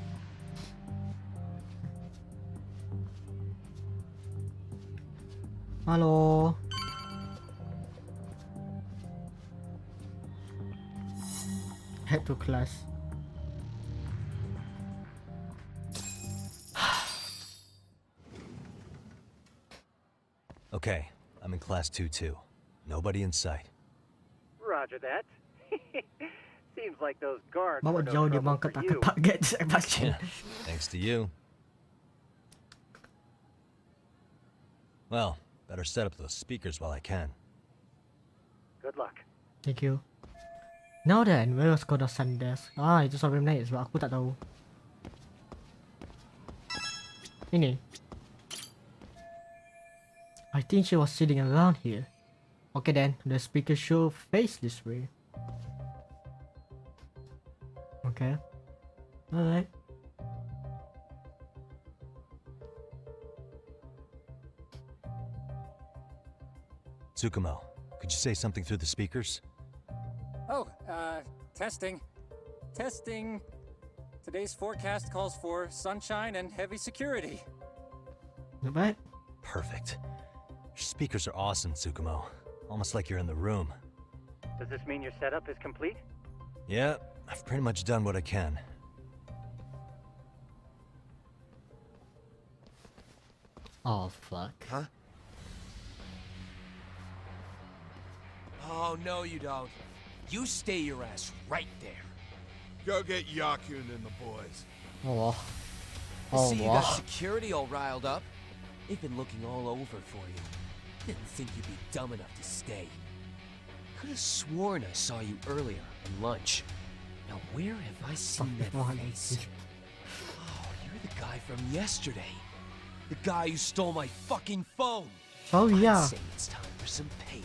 Halo. Head to class. Okay, I'm in class 2-2. Nobody in sight. Roger that. Seems like those guards Bawa were no jauh dia trouble mangkat for tak you. target saya baca. Yeah, thanks to you. Well, better set up those speakers while I can. Good luck. Thank you. Now then, where was Koda Sundesk? Itu sampai naik sebab aku tak tahu. Ini. I think she was sitting around here. Okay then, the speaker should face this way. Okay. Alright. Tsukumo, could you say something through the speakers? Oh, testing. Testing. Today's forecast calls for sunshine and heavy security. Not bad. Perfect. Your speakers are awesome, Tsukumo. Almost like you're in the room. Does this mean your setup is complete? Yeah, I've pretty much done what I can. Oh fuck. Huh? Oh, no you don't. You stay your ass right there. Go get Yakun and the boys. Oh. I Oh see you got wow. security all riled up. They've been looking all over for you. Didn't think you'd be dumb enough to stay. Could have sworn I saw you earlier on lunch. Now where have I seen that face? Oh, you're the guy from yesterday. The guy who stole my fucking phone. Oh I'd yeah. say it's time for some payback.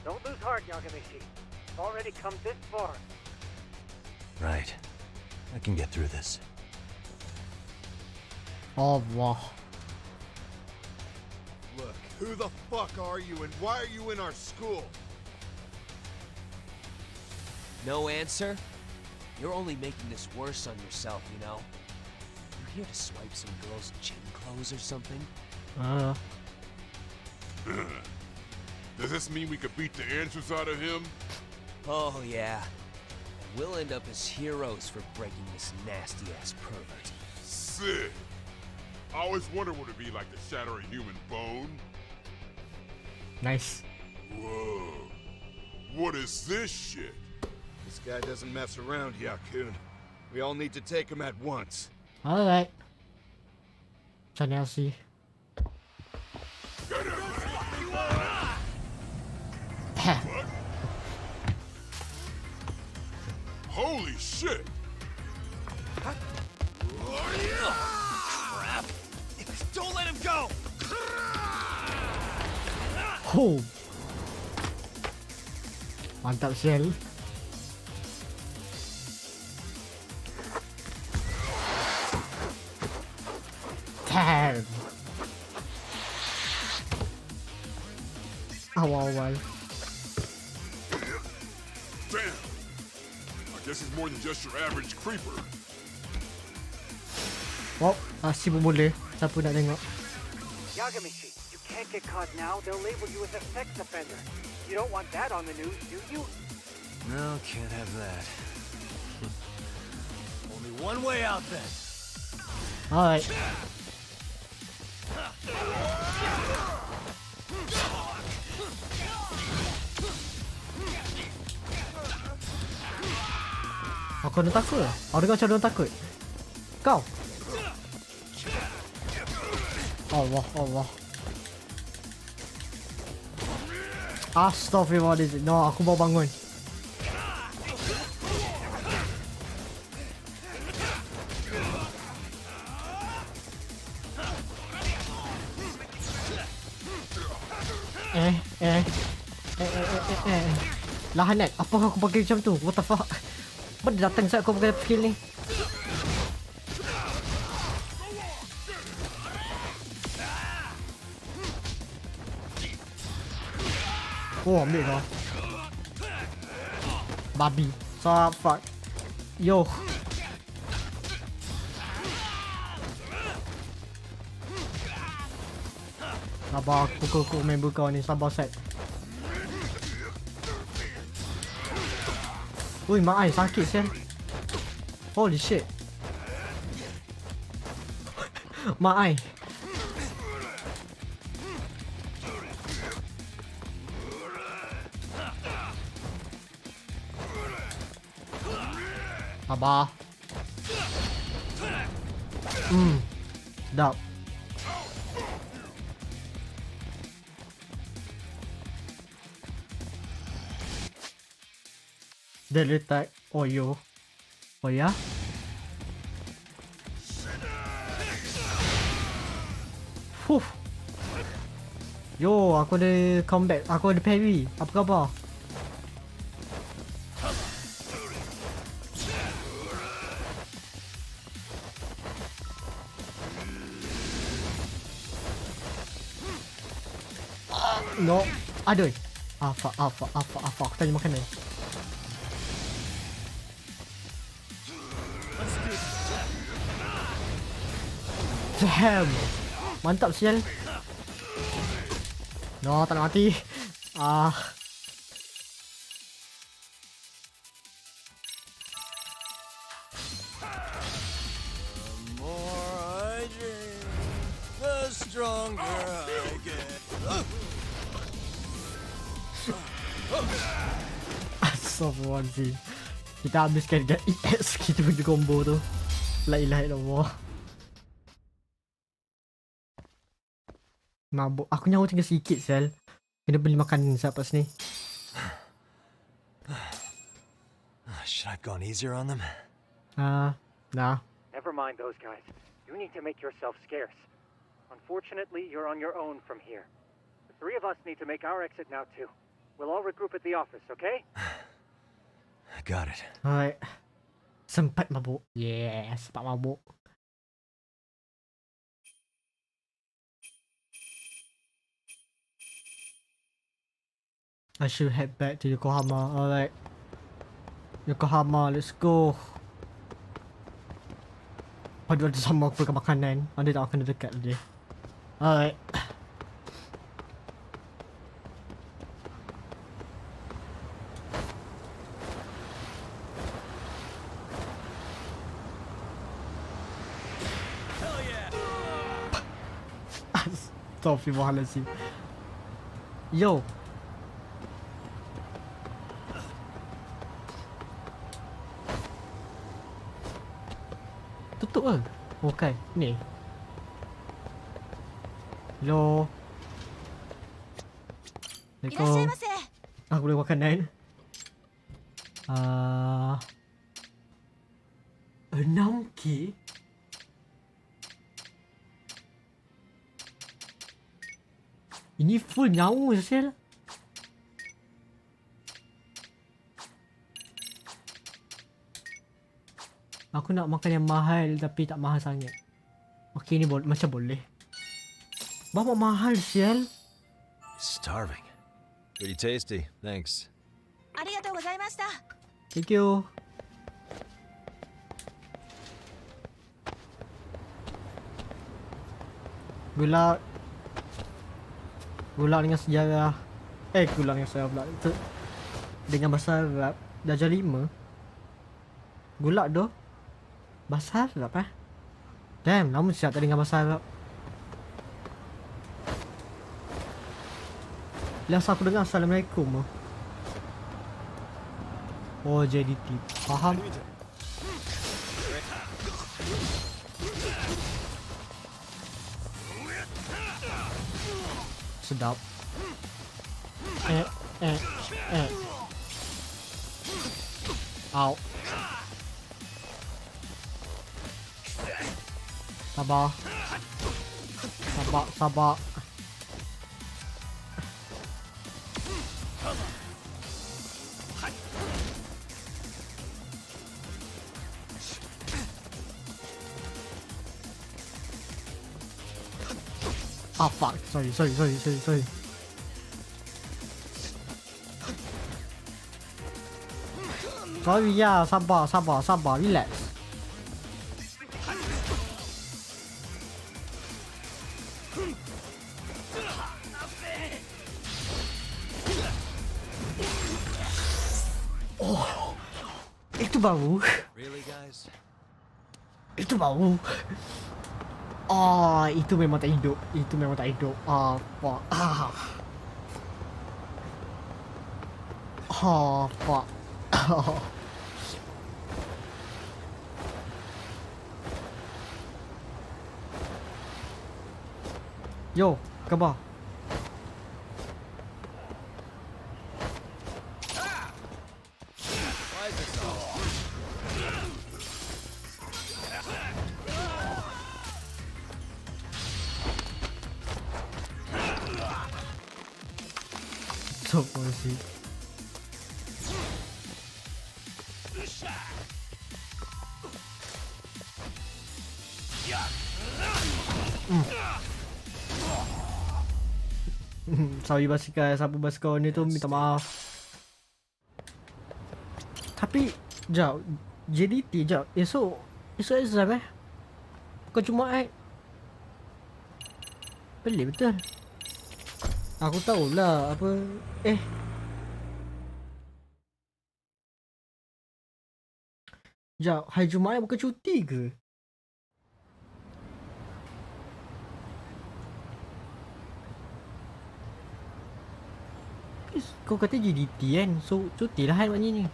Don't lose heart, Yagamishi. You've already come this far. Right. I can get through this. Oh wow. Look, who the fuck are you and why are you in our school? No answer? You're only making this worse on yourself, you know? You're here to swipe some girl's gym clothes or something? Does this mean we could beat the answers out of him? Oh, yeah. We'll end up as heroes for breaking this nasty-ass pervert. Sick. I always wonder what it'd be like to shatter a human bone. Nice. Whoa. What is this shit? This guy doesn't mess around, Yakun. We all need to take him at once. Alright. Macam ni sih. Holy shit! Crap! Don't let him go! Oh. Mantap Shell. Damn. Awal-awal. Damn! I guess he's more than just your average creeper. Wow, asyik pun boleh. Siapa nak tengok? Yagamichi, you can't get caught now. They'll label you as a sex offender. You don't want that on the news, do you? No, can't have that. Only one way out then. Alright. Aku dah takut lah. Aku dengar macam dia takut. Kau. Allah. Astaghfirullahaladzim. No, aku baru bangun. Lahanat, apakah aku pakai macam tu? What the fuck? Apa dia datang saat aku pakai skill ni? Oh, ambil kau. Babi. So fuck. Yo. Sabar, aku pukul member kau ni. Sabar set. Ui, mak ai sakit sial. Holy shit. Mak ai. Sabar. Sedap. Dia letak Oyo. Oh ya? Fuh. Yo, aku ada comeback. Aku ada parry. Apa khabar? No. Aduh. Apa. Aku tanya makanan. Damn. Mantap sial. No, tak nak mati. The more I drink, the stronger I get. Astagfirullahaladzim. Kita habiskan dengan EX kita punya combo tu. La ilaha illallah. Mabuk. Aku nyawa tinggal sikit sel. Kena beli makanan lepas ni. Should I have gone easier on them? Nah. Never mind those guys. You need to make yourself scarce. Unfortunately, you're on your own from here. The three of us need to make our exit now too. We'll all regroup at the office, okay? I got it. Alright. Sempat mabuk. Yeah, sempat mabuk. I should head back to Yokohama. Alright. Yokohama, let's go. Padu ada sama aku pegang makanan. Ada tak akan dekat dia. Alright. Astagfirullahaladzim. Yo. Tutup ke? Oh kan, ni. Hello. Assalamualaikum. Aku boleh makanan. 6K? Ini full nyawa sial. Aku nak makan yang mahal tapi tak mahal sangat. Okey ni macam boleh. Bapak mahal sial. Starving. Pretty tasty, thanks. ありがとうございました。 Thank you. Gula dengan sejarah. Gula dengan sejarah pula. Dengan bahasa Arab darjah 5. Gula tu bahasa Arab Damn, lama siap tak dengar bahasa Arab. Last aku dengar Assalamualaikum. Oh, JDT. Faham? Sedap. Au. Sabar. Sabar. Ah, fuck. Sorry. Sorry ya, sabar. Relax. Oh, itu bau. Really, guys? Itu bau. Oh, itu memang tak hidup. Ah, fuck. Fuck. Yo, khabar? So pussy. Sorry basikal, siapa basikal ni tu minta maaf. Tapi, jap, JDT jap, esok exam Bukan Jumaat. Pelik betul. Aku tahulah apa. Jap, hari Jumaat bukan cuti ke? Kau kata JDT kan? So, cuti lah kan maknanya ni.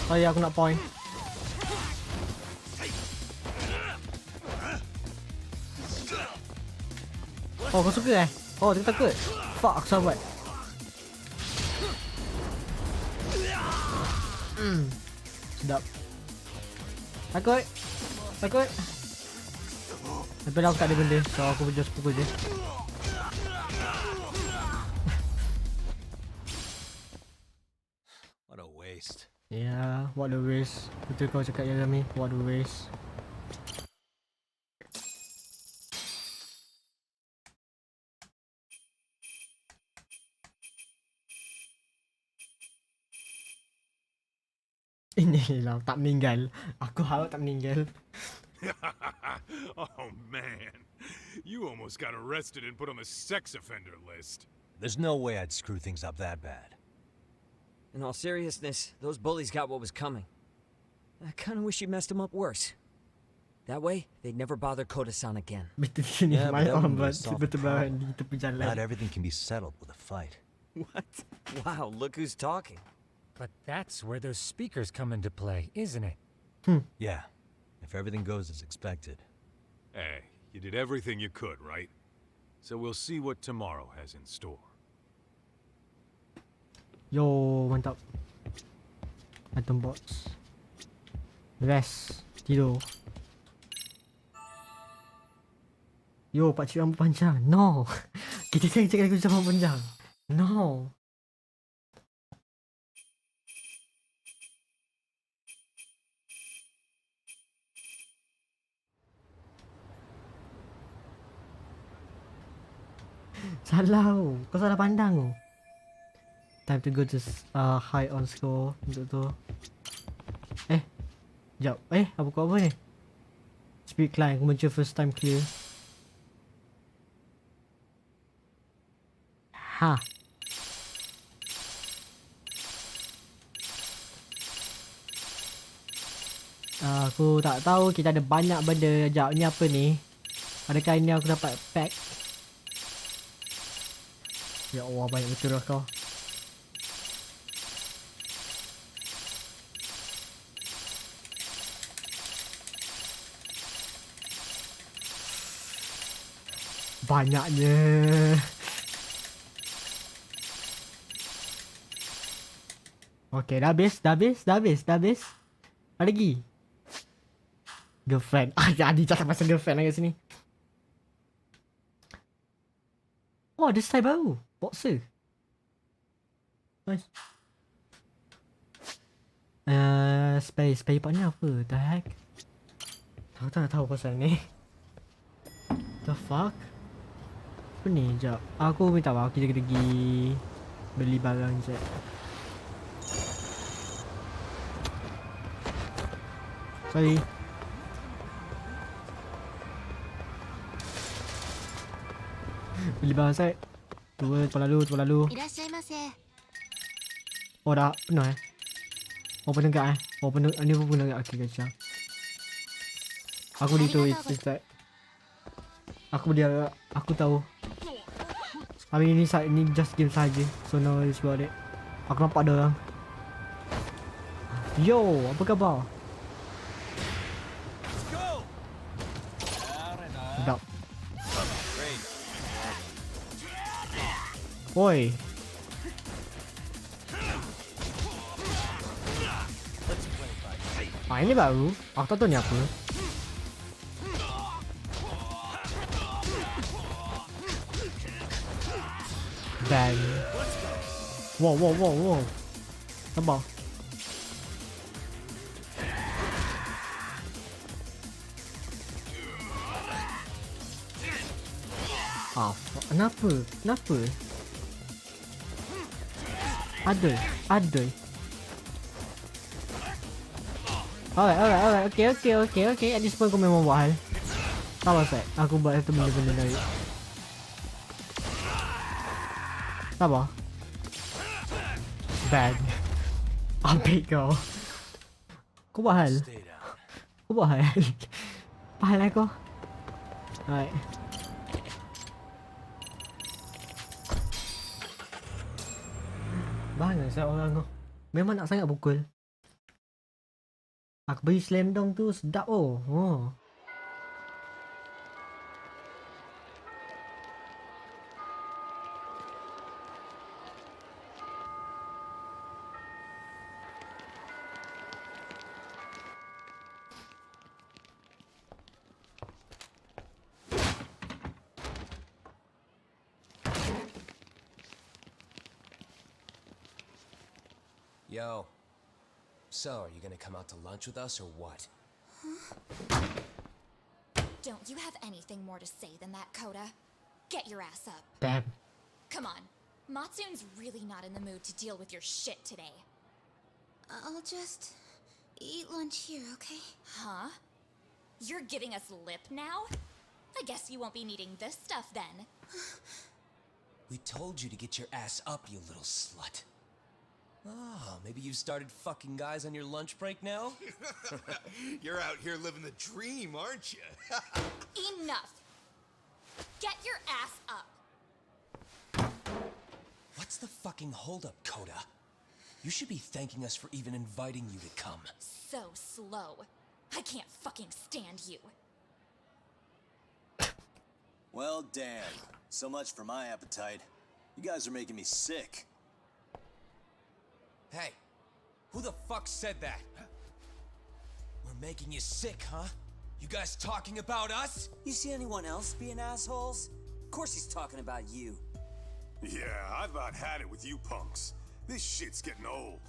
Sorry, aku nak point. Oh, kau suka Oh, dia takut. Fuck, aku sahabat. Sedap. Takut. Tapi aku tak ada benda, so aku just pukul je. What a waste. Yeah, what a waste. Betul kau cakap ya Rami, what a waste. Inilah tak meninggal. Aku harap tak meninggal. Oh man, you almost got arrested and put on the sex offender list. There's no way I'd screw things up that bad. In all seriousness, those bullies got what was coming. I kinda wish you messed them up worse. That way, they'd never bother Koda-san again. Betul ni Yeah, but my that arm wouldn't buat solve the tiba-tiba problem. di tepi jalan. Not everything can be settled with a fight. What? Wow, look who's talking. But that's where those speakers come into play, isn't it? Yeah, if everything goes as expected. Hey, you did everything you could, right? So we'll see what tomorrow has in store. Yo, mantap. Item box. Rest. Tidur. Yo, pakcik rambut panjang. No. Kita kan cakap aku rambut panjang. No. Salah tu. Kau salah pandang tu. Time to go to high on score untuk tu. Sekejap. Apa kau apa ni? Speed climb. Aku muncul first time clear. Ha. Aku tak tahu, kita ada banyak benda. Sekejap, ni apa ni? Adakah ini aku dapat pack? Ya Allah, banyak betul lah kau. Banyaknya. Okay, dah habis. Ada lagi. Girlfriend. Jadi cakap pasal girlfriend lagi sini. Oh, ada style baru. Boxer. Nice. Spare part ni apa? The heck? Aku tak tahu pasal ni. The fuck? Apa ni? Sekejap. Aku minta maaf. Kita pergi beli barang sekejap. Sorry. Beli barang set. Cepat lalu. Oh dah penuh Oh penuh gak Oh penuh. Ni pun penuh gak. Okay kacau. Aku beli tu instead. Aku beli agak. Aku tahu. Hari ni just game saja. So no worries about it. Aku nampak ada orang. Yo, apa khabar? Sedap. Oi. Ini baru. Aku tak tahu ni apa. Bang. Wow. Sabar. Kenapa? Ada. Alright. Okay. At this point aku memang buat hal. Sabar set. Aku buat satu benda-benda dari. Sabar. Bad. Ambil kau. Kau buat hal. Pahal lah kau. Alright. Banyak saya orang tu. Memang nak sangat pukul. Aku beli slam dunk tu sedap oh. Yo. So, are you gonna come out to lunch with us or what? Don't you have anything more to say than that, Koda? Get your ass up. Damn. Come on. Matsun's really not in the mood to deal with your shit today. I'll just eat lunch here, okay? Huh? You're giving us lip now? I guess you won't be needing this stuff then. We told you to get your ass up, you little slut. Oh, maybe you've started fucking guys on your lunch break now? You're out here living the dream, aren't you? Enough! Get your ass up! What's the fucking holdup, Koda? You should be thanking us for even inviting you to come. So slow. I can't fucking stand you. Well, damn. So much for my appetite. You guys are making me sick. Hey, who the fuck said that? We're making you sick, huh? You guys talking about us? You see anyone else being assholes? Of course he's talking about you. Yeah, I've about had it with you punks. This shit's getting old.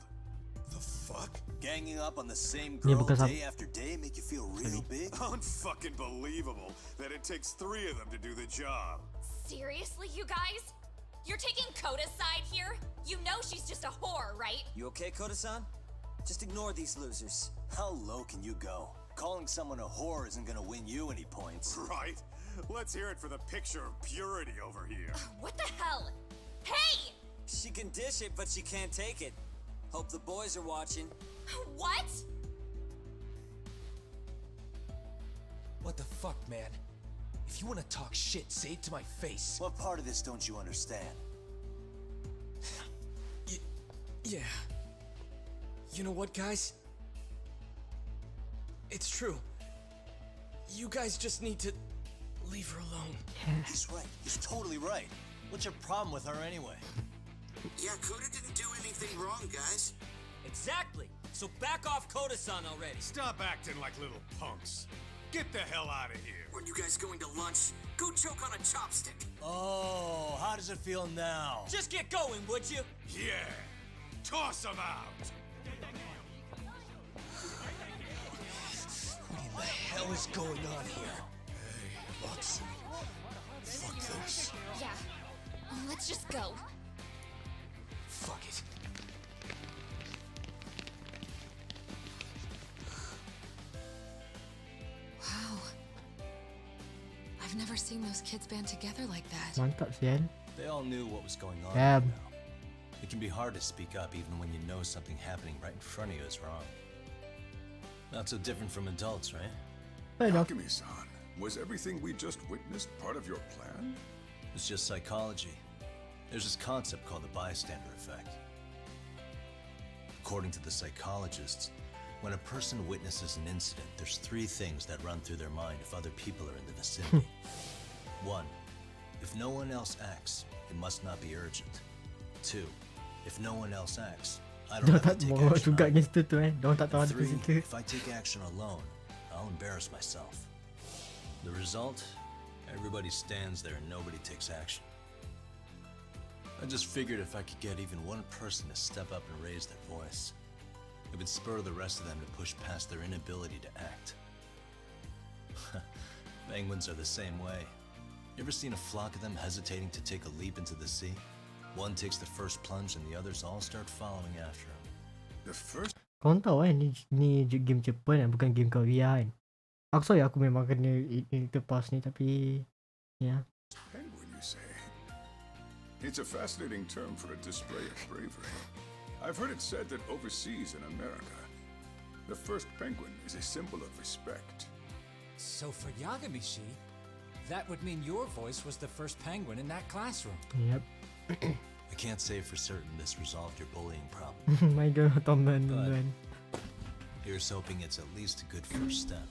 The fuck? Ganging up on the same Ni girl bukan day after day make you feel real big? Unfucking believable that it takes 3 of them to do the job. Seriously, you guys? You're taking Koda's side here? You know she's just a whore, right? You okay, Koda-san? Just ignore these losers. How low can you go? Calling someone a whore isn't gonna win you any points. Right? Let's hear it for the picture of purity over here. What the hell? Hey! She can dish it, but she can't take it. Hope the boys are watching. What? What the fuck, man? If you want to talk shit, say it to my face. What part of this don't you understand? Yeah. You know what, guys? It's true. You guys just need to leave her alone. He's right. He's totally right. What's your problem with her anyway? Yeah, Koda didn't do anything wrong, guys. Exactly. So back off Koda-san already. Stop acting like little punks. Get the hell out of here. When you guys going to lunch, go choke on a chopstick. Oh, how does it feel now? Just get going, would you? Yeah. Toss them out. What in the hell is going on here? Hey, Watson. Fuck this. Yeah. Let's just go. Fuck it. Wow. I've never seen those kids band together like that. Mantap sial. They all knew what was going on. Damn. Right now. It can be hard to speak up even when you know something happening right in front of you is wrong. Not so different from adults, right? Fair enough. Alchemy-san, was everything we just witnessed part of your plan? It's just psychology. There's this concept called the bystander effect. According to the psychologists, when a person witnesses an incident, there's 3 things that run through their mind if other people are in the vicinity. 1. If no one else acts, it must not be urgent. 2. If no one else acts, I don't Dia have to tak take bawa action. juga either. gangster tu Diorang tak tahu ada 3. kat situ. If I take action alone, I'll embarrass myself. The result? Everybody stands there and nobody takes action. I just figured if I could get even one person to step up and raise their voice, it would spur the rest of them to push past their inability to act. Penguins are the same way. You ever seen a flock of them hesitating to take a leap into the sea? One takes the first plunge and the others all start following after him. The first Korang tahu ni game Jepun bukan game Korea kan. Aku sorry aku memang kena terpas ni tapi ya. penguin, you say? It's a fascinating term for a display of bravery. I've heard it said that overseas in America, the first penguin is a symbol of respect. So for Yagamishi, that would mean your voice was the first penguin in that classroom. Yep. I can't say for certain this resolved your bullying problem. My girl teman But- tuan. Here's hoping it's at least a good first step.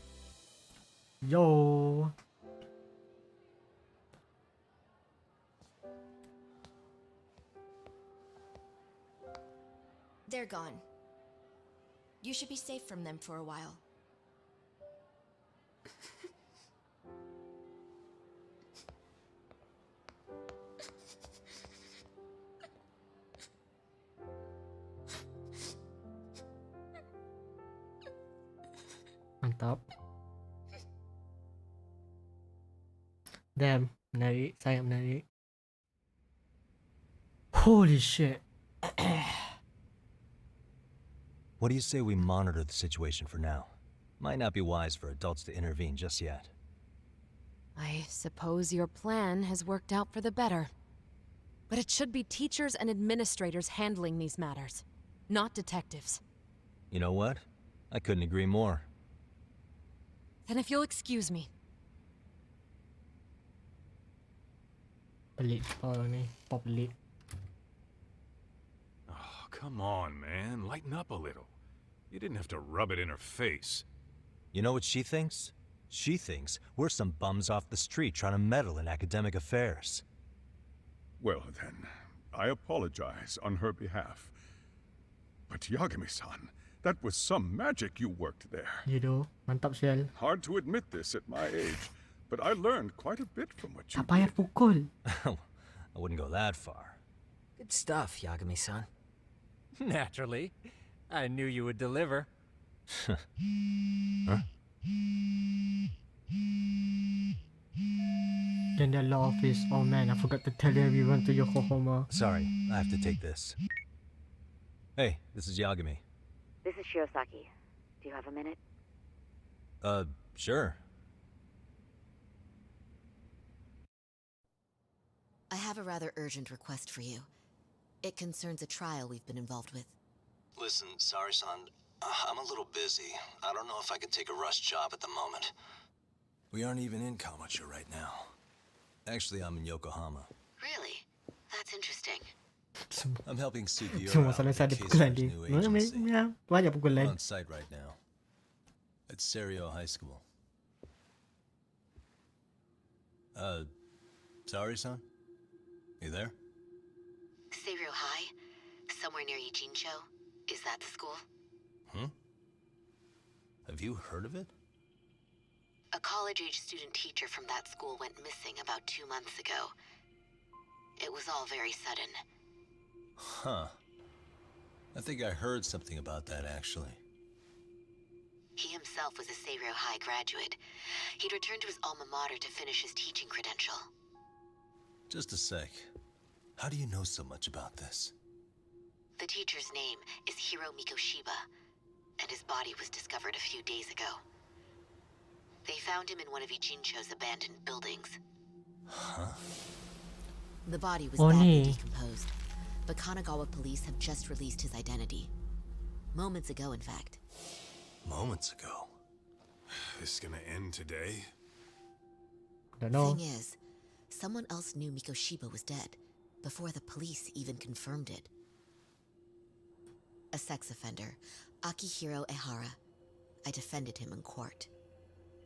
Yo. They're gone. You should be safe from them for a while. Mantap. Damn, menarik, sangat menarik. Holy shit. What do you say we monitor the situation for now? Might not be wise for adults to intervene just yet. I suppose your plan has worked out for the better. But it should be teachers and administrators handling these matters, not detectives. You know what? I couldn't agree more. Then if you'll excuse me. Pelik orang ni. Pop pelik. Oh, come on, man. Lighten up a little. You didn't have to rub it in her face. You know what she thinks? She thinks we're some bums off the street trying to meddle in academic affairs. Well then, I apologize on her behalf. But Yagami-san, That was some magic you worked there. You mantap sial. Hard to admit this at my age, but I learned quite a bit from what you Tak payah did. pukul. I wouldn't go that far. Good stuff, Yagami-san. Naturally. I knew you would deliver. Huh? Then the law office. Oh man, I forgot to tell everyone to Yokohama. Sorry, I have to take this. Hey, this is Yagami. This is Shiosaki. Do you have a minute? Sure. I have a rather urgent request for you. It concerns a trial we've been involved with. Listen, sorry-san, I'm a little busy. I don't know if I could take a rush job at the moment. We aren't even in Kawachi right now. Actually, I'm in Yokohama. Really? That's interesting. I'm helping CPO Semua out salah with saya a ada case pukulan for his dia. new agency. Banyak I'm pukulan. on site right now. At Serio High School. Sorry-san? You there? Seiryo High? Somewhere near Ijincho? Is that the school? Have you heard of it? A college-age student teacher from that school went missing about 2 months ago. It was all very sudden. Huh. I think I heard something about that, actually. He himself was a Seiryo High graduate. He'd returned to his alma mater to finish his teaching credential. Just a sec. How do you know so much about this? The teacher's name is Hiro Mikoshiba, and his body was discovered a few days ago. They found him in one of Ijincho's abandoned buildings. Huh? The body was Oh, badly nee. decomposed, but Kanagawa police have just released his identity. Moments ago, in fact. Moments ago. This is gonna end today? Don't know. Thing is, someone else knew Mikoshiba was dead before the police even confirmed it. A sex offender, Akihiro Ehara. I defended him in court.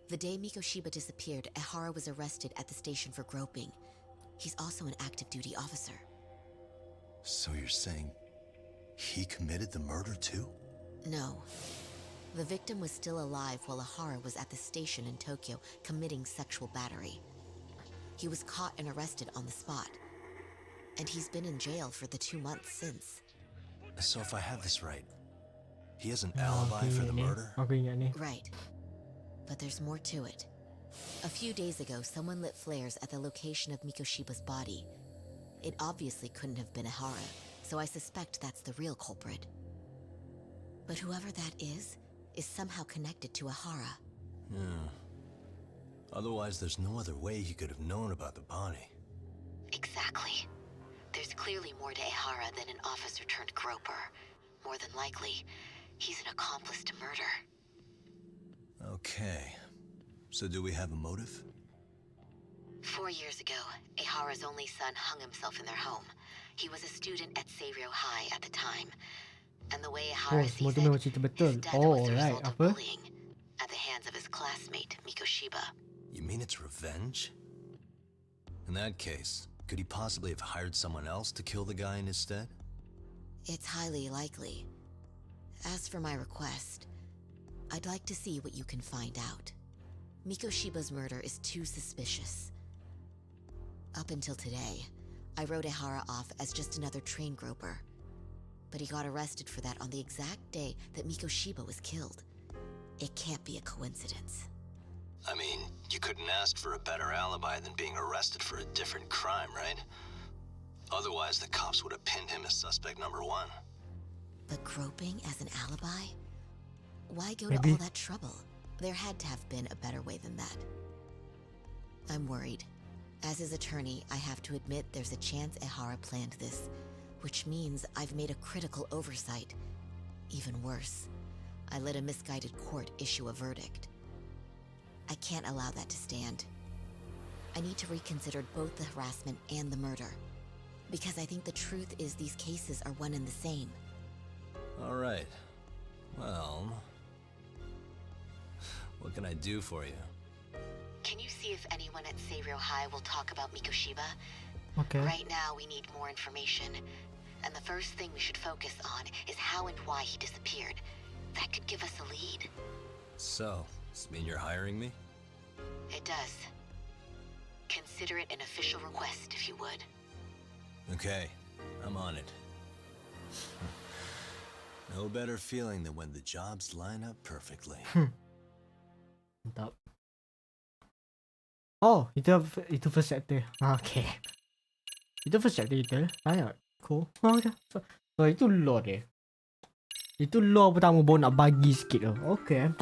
The day Mikoshiba disappeared, Ehara was arrested at the station for groping. He's also an active duty officer. So you're saying he committed the murder too? No. The victim was still alive while Ehara was at the station in Tokyo committing sexual battery. He was caught and arrested on the spot. And he's been in jail for the 2 months since. So if I have this right, he has an alibi for the murder? Aku ingat ni. Right. But there's more to it. A few days ago, someone lit flares at the location of Mikoshiba's body. It obviously couldn't have been Ehara, so I suspect that's the real culprit. But whoever that is somehow connected to Ehara. Yeah. Otherwise, there's no other way he could have known about the body. Exactly. There's clearly more to Ehara than an officer turned groper. More than likely, he's an accomplice to murder. Okay. So do we have a motive? 4 years ago, Ehara's only son hung himself in their home. He was a student at Seiryo High at the time. And the way Oh, Ehara semua sees tu it, memang cerita betul. his death Oh, was the alright. result of Apa? bullying at the hands of his classmate, Mikoshiba. You mean it's revenge? In that case, could he possibly have hired someone else to kill the guy in his stead? It's highly likely. As for my request, I'd like to see what you can find out. Mikoshiba's murder is too suspicious. Up until today, I wrote Ehara off as just another train groper. But he got arrested for that on the exact day that Mikoshiba was killed. It can't be a coincidence. I mean, you couldn't ask for a better alibi than being arrested for a different crime, right? Otherwise, the cops would have pinned him as suspect number 1. But groping as an alibi? Why go Maybe. to all that trouble? There had to have been a better way than that. I'm worried. As his attorney, I have to admit there's a chance Ehara planned this, which means I've made a critical oversight. Even worse, I let a misguided court issue a verdict. I can't allow that to stand. I need to reconsider both the harassment and the murder, because I think the truth is these cases are one and the same. All right. Well, what can I do for you? Can you see if anyone at Seiryo High will talk about Mikoshiba? Okay. Right now, we need more information. And the first thing we should focus on is how and why he disappeared. That could give us a lead. So, does this mean you're hiring me? It does. Consider it an official request, if you would. Okay, I'm on it. No better feeling than when the jobs line up perfectly. Mantap. Oh, itu first chapter. Okay. Itu first chapter kita. Banyak. Cool. Oh, okay. So itu lore dia. Itu lore pertama baru nak bagi sikit tu. Okay.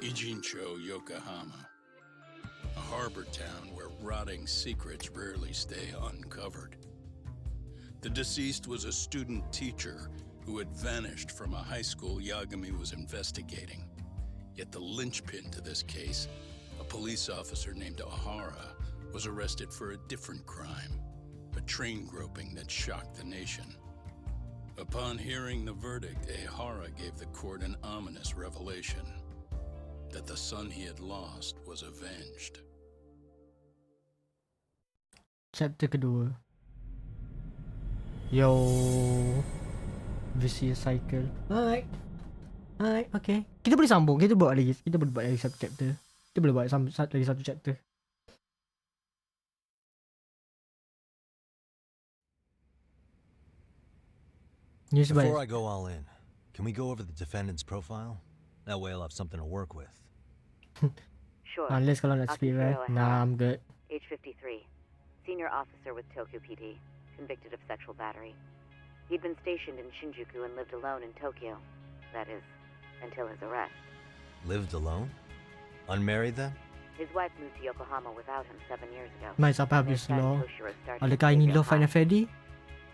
Ijincho, Yokohama. A harbor town where rotting secrets rarely stay uncovered. The deceased was a student teacher who had vanished from a high school Yagami was investigating. Yet the linchpin to this case, a police officer named Ohara, was arrested for a different crime, a train groping that shocked the nation. Upon hearing the verdict, Ohara gave the court an ominous revelation, that the son he had lost was avenged. Chapter kedua. Yo. Vicious cycle. Alright. Okay. Kita boleh sambung. Kita boleh buat lagi satu chapter. Kita boleh buat lagi satu chapter. Before I go all in, can we go over the defendant's profile? That way I'll have something to work with. Sure. Unless kalau nak speed right. Nah, I'm good. Age 53. Senior officer with Tokyo PD. Convicted of sexual battery. He'd been stationed in Shinjuku and lived alone in Tokyo. That is, until his arrest. Lived alone? Unmarried then? His wife moved to Yokohama without him 7 years ago. Mai sampai habis lo. Toshiro started Adakah ini lo Final Freddy?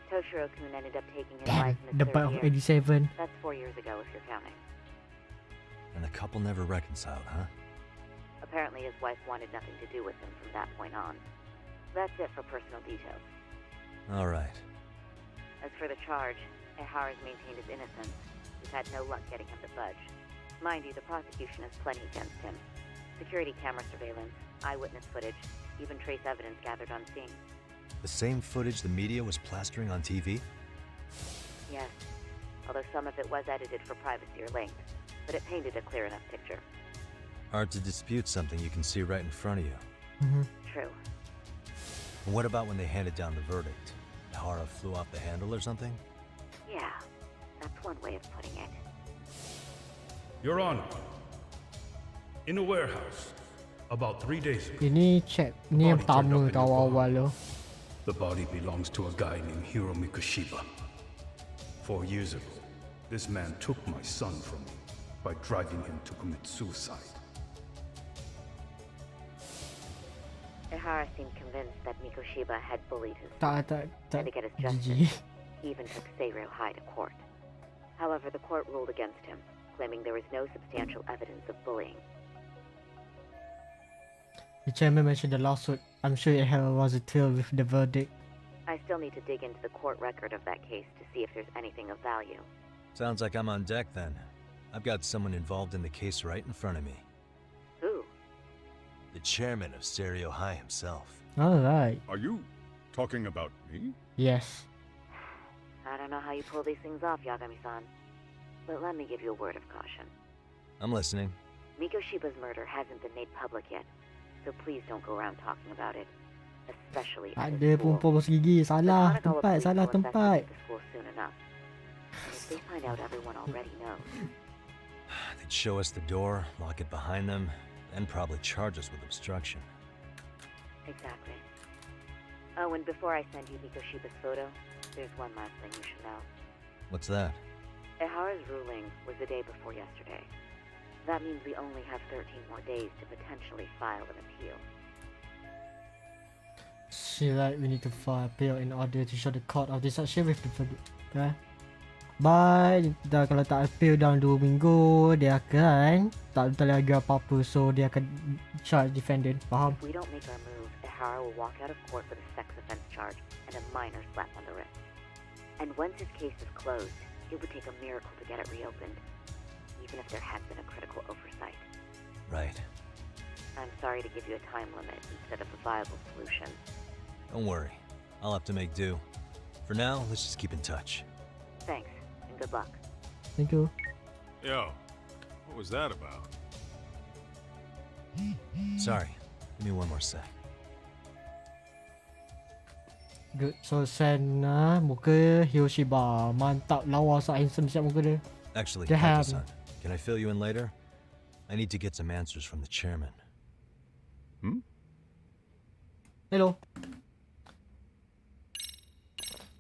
Toshiro-kun ended up taking his Damn, wife in the his part third of year. 87. That's 4 years ago if you're counting. And the couple never reconciled, huh? Apparently his wife wanted nothing to do with him from that point on. That's it for personal details. All right. As for the charge, Ehara's maintained his innocence. He's had no luck getting him to budge. Mind you, the prosecution has plenty against him. Security camera surveillance, eyewitness footage, even trace evidence gathered on scene. The same footage the media was plastering on TV? Yes, although some of it was edited for privacy or length, but it painted a clear enough picture. Hard to dispute something you can see right in front of you. True. And what about when they handed down the verdict? Harap flew off the handle or something? Yeah, that's one way of putting it. Your Honor, in a warehouse, about 3 days ago. Ini chat ni yang pertama tau awal lo. The body belongs to a guy named Hiro Mikoshiba. 4 years ago, this man took my son from me by driving him to commit suicide. Ehara seemed convinced that Mikoshiba had bullied his Tak. and to get his GG. justice, he even took Seiryo High to court. However, the court ruled against him, claiming there was no substantial evidence of bullying. The chairman mentioned the lawsuit. I'm sure it was a tail with the verdict. I still need to dig into the court record of that case to see if there's anything of value. Sounds like I'm on deck then. I've got someone involved in the case right in front of me. Who? The chairman of Seiryo High himself. Alright. Are you talking about me? Yes. I don't know how you pull these things off, Yagami-san, but let me give you a word of caution. I'm listening. Mikoshiba's murder hasn't been made public yet, so please don't go around talking about it, especially at Ada the school. perempuan bos gigi. Salah The Hanagawa tempat, police salah will tempat. investigate the school soon enough. And if they find out everyone already knows, They'd show us the door, lock it behind them, then probably charge us with obstruction. exactly. Oh, and before I send you Mikoshiba's photo, there's one last thing you should know. What's that? Ehara's ruling was the day before yesterday. That means we only have 13 more days to potentially file an appeal. She like we need to file appeal in order to show the court of this action with the verdict. Okay. But dah kalau tak appeal dalam 2 minggu, dia akan tak betul lagi apa-apa, so dia akan charge defendant. Faham? If we don't make our move, Ehara will walk out of court with a sex offense charge and a minor slap on the wrist. And once his case is closed, it would take a miracle to get it reopened, even if there had been a critical oversight. Right. I'm sorry to give you a time limit instead of a viable solution. Don't worry. I'll have to make do. For now, let's just keep in touch. Thanks, and good luck. Thank you. Yo, what was that about? Sorry. Give me one more sec. Good. So Senna muka Hiroshima. Mantap lawa sa handsome siap muka dia. Actually, Damn. Kaito-san, can I fill you in later? I need to get some answers from the chairman. Hello.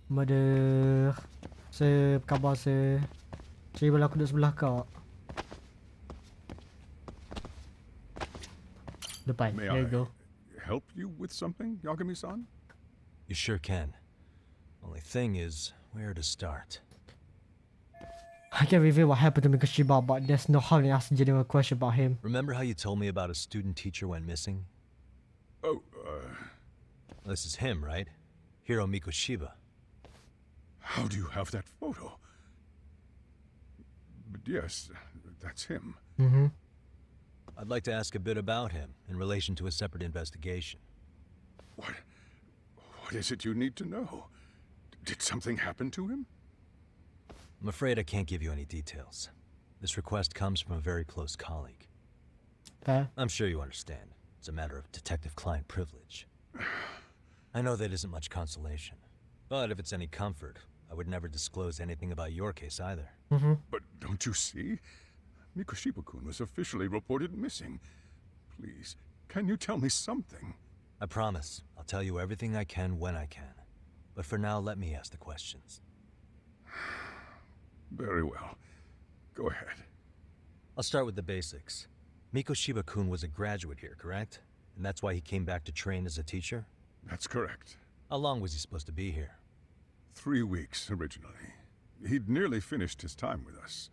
Mother. Apa khabar sir? Cari bola aku duduk sebelah kau. Depan. May There I you go. help you with something, Yagami-san? You sure can. Only thing is, where to start? I can reveal what happened to Mikoshiba, but there's no how to ask a genuine question about him. Remember how you told me about a student teacher went missing? Oh, This is him, right? Hiro Mikoshiba. how do you have that photo? But yes, that's him. Mm-hmm. I'd like to ask a bit about him in relation to a separate investigation. What is it you need to know? Did something happen to him? I'm afraid I can't give you any details. This request comes from a very close colleague. Fair. I'm sure you understand. It's a matter of detective-client privilege. I know that isn't much consolation. But if it's any comfort, I would never disclose anything about your case either. Mm-hmm. But don't you see? Mikoshiba-kun was officially reported missing. Please, can you tell me something? I promise. I'll tell you everything I can when I can. But for now, let me ask the questions. Very well. Go ahead. I'll start with the basics. Mikoshiba-kun was a graduate here, correct? And that's why he came back to train as a teacher? That's correct. How long was he supposed to be here? 3 weeks, originally. He'd nearly finished his time with us.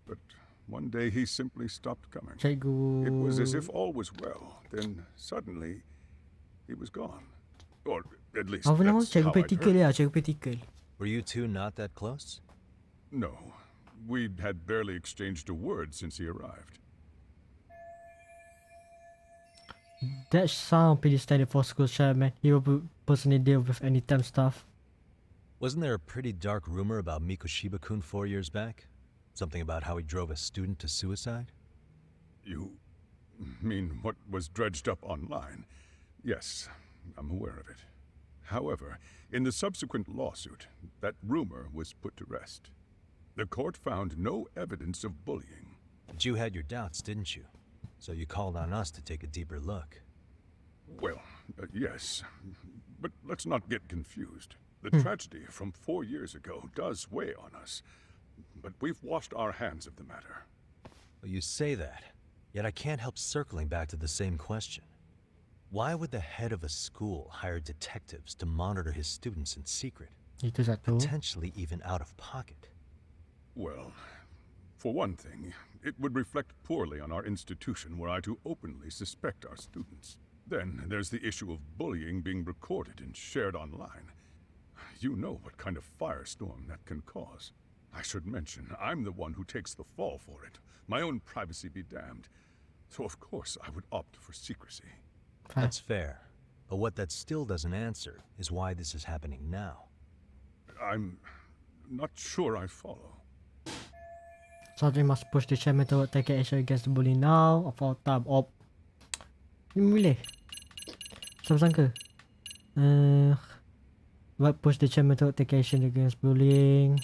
But one day he simply stopped coming. Cikgu. It was as if all was well. Then, suddenly, he was gone. Or, at least, Apa nama? that's Cikgu how I'd practical heard. dia, cikgu practical. Were you two not that close? No. We'd had barely exchanged a word since he arrived. That sound pretty standard for school chairman. He will personally deal with anytime stuff. Wasn't there a pretty dark rumor about Mikoshiba-kun 4 years back? Something about how he drove a student to suicide? You mean what was dredged up online? Yes, I'm aware of it. However, in the subsequent lawsuit, that rumor was put to rest. The court found no evidence of bullying. But you had your doubts, didn't you? So you called on us to take a deeper look. Well, yes. But let's not get confused. The tragedy from 4 years ago does weigh on us. But we've washed our hands of the matter. Well, you say that, yet I can't help circling back to the same question. Why would the head of a school hire detectives to monitor his students in secret? Itu satu. Potentially even out of pocket. Well, for one thing, it would reflect poorly on our institution were I to openly suspect our students. Then there's the issue of bullying being recorded and shared online. You know what kind of firestorm that can cause. I should mention, I'm the one who takes the fall for it. My own privacy be damned. So of course I would opt for secrecy. That's fair. But what that still doesn't answer is why this is happening now. I'm not sure I follow. So they must push the chairman to take action against the bully now or for time op. Ni boleh. Siapa sangka? What push the chairman to take action against bullying?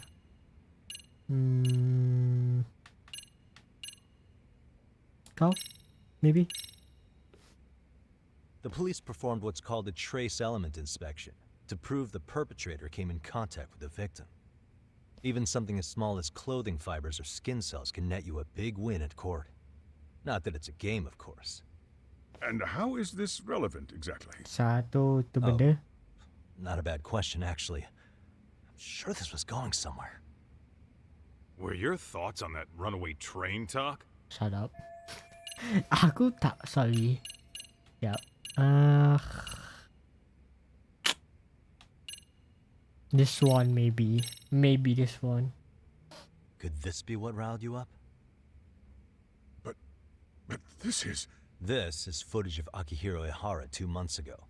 Kau? Maybe? The police performed what's called a trace element inspection to prove the perpetrator came in contact with the victim. Even something as small as clothing fibers or skin cells can net you a big win at court. Not that it's a game, of course. And how is this relevant exactly? Satu tu benda. Not a bad question, actually. I'm sure this was going somewhere. Were your thoughts on that runaway train talk? Shut up. Aku tak, sorry. Yep. This one maybe. Maybe this one. Could this be what riled you up? But this is... This is footage of Akihiro Ihara 2 months ago,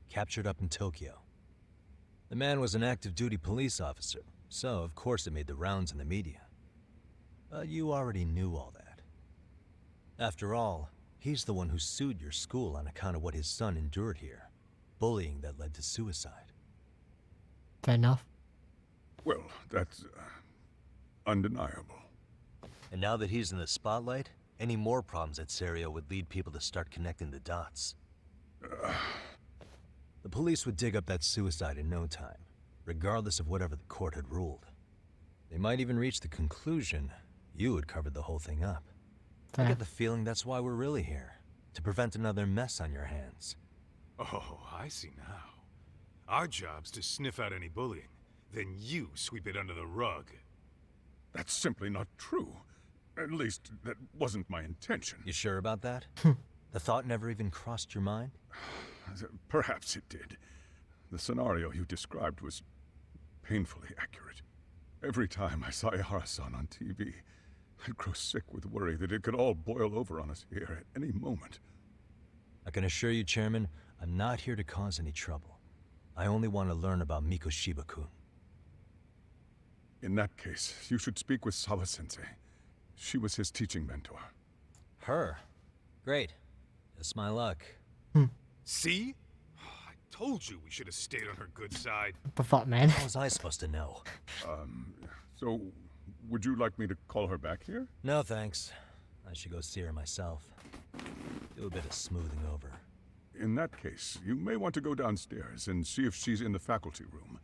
captured up in Tokyo. The man was an active duty police officer, so of course it made the rounds in the media. You already knew all that. After all, he's the one who sued your school on account of what his son endured here. Bullying that led to suicide. Fair enough. Well, that's undeniable. And now that he's in the spotlight, any more problems at Serio would lead people to start connecting the dots. The police would dig up that suicide in no time, regardless of whatever the court had ruled. They might even reach the conclusion you had covered the whole thing up. I get the feeling that's why we're really here, to prevent another mess on your hands. Oh, I see now. Our job's to sniff out any bullying, then you sweep it under the rug. That's simply not true. At least, that wasn't my intention. You sure about that? The thought never even crossed your mind? Perhaps it did. The scenario you described was painfully accurate. Every time I saw Ihara-san on TV, I'd grow sick with worry that it could all boil over on us here at any moment. I can assure you, Chairman, I'm not here to cause any trouble. I only want to learn about Mikoshiba-kun. In that case, you should speak with Sawa-sensei. She was his teaching mentor. Her? Great. Just my luck. See? I told you we should have stayed on her good side. What the fuck, man? How was I supposed to know? So, would you like me to call her back here? No, thanks. I should go see her myself. Do a bit of smoothing over. In that case, you may want to go downstairs and see if she's in the faculty room.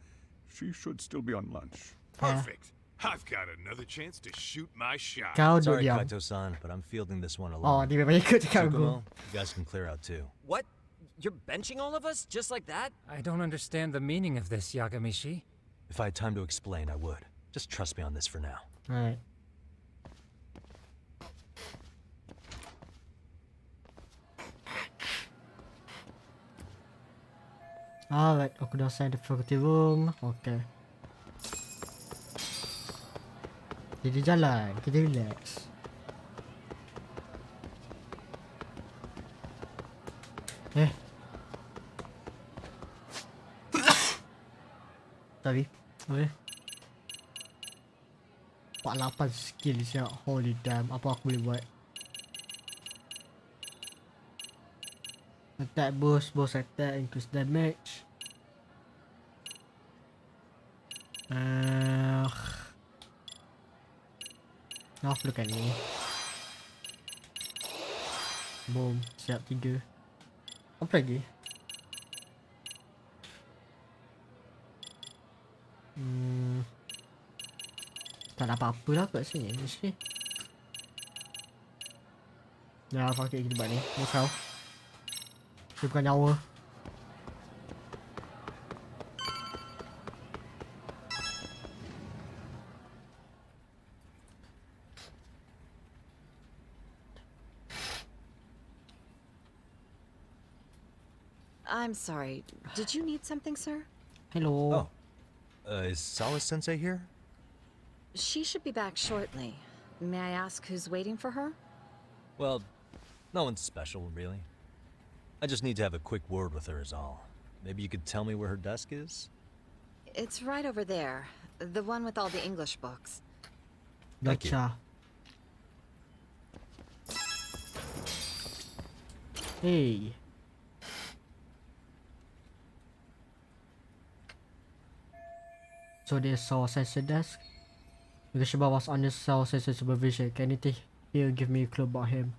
She should still be on lunch. Perfect. I've got another chance to shoot my shot. Kau Sorry, diam. Kaito-san, but I'm fielding this one Oh, alone. dia memang ikut cakap aku. Tsukumo, you guys can clear out too. What? You're benching all of us? Just like that? I don't understand the meaning of this, Yagamishi. If I had time to explain, I would. Just trust me on this for now. Alright. Alright, aku dah sign the faculty room. Okay. Jadi jalan, kita relax. Sorry. Okay. 48 skill siap. Holy damn, apa aku boleh buat? Attack boost, boss attack, increase damage. Off dulu kan ni. Boom, siap 3. Apa lagi? Tak ada apa-apa lah kat sini. Mesti. Dah, fuck it, kita buat ni. Ni kau. Dia bukan nyawa. I'm sorry. Did you need something, sir? Hello. Oh. Is Sawa-sensei here? She should be back shortly. May I ask who's waiting for her? Well, no one's special, really. I just need to have a quick word with her is all. Maybe you could tell me where her desk is? It's right over there. The one with all the English books. Gotcha. Hey. So there's Sawa-sensei desk. Mikoshiba was under Sawa-sensei supervision. Can anything here give me a clue about him?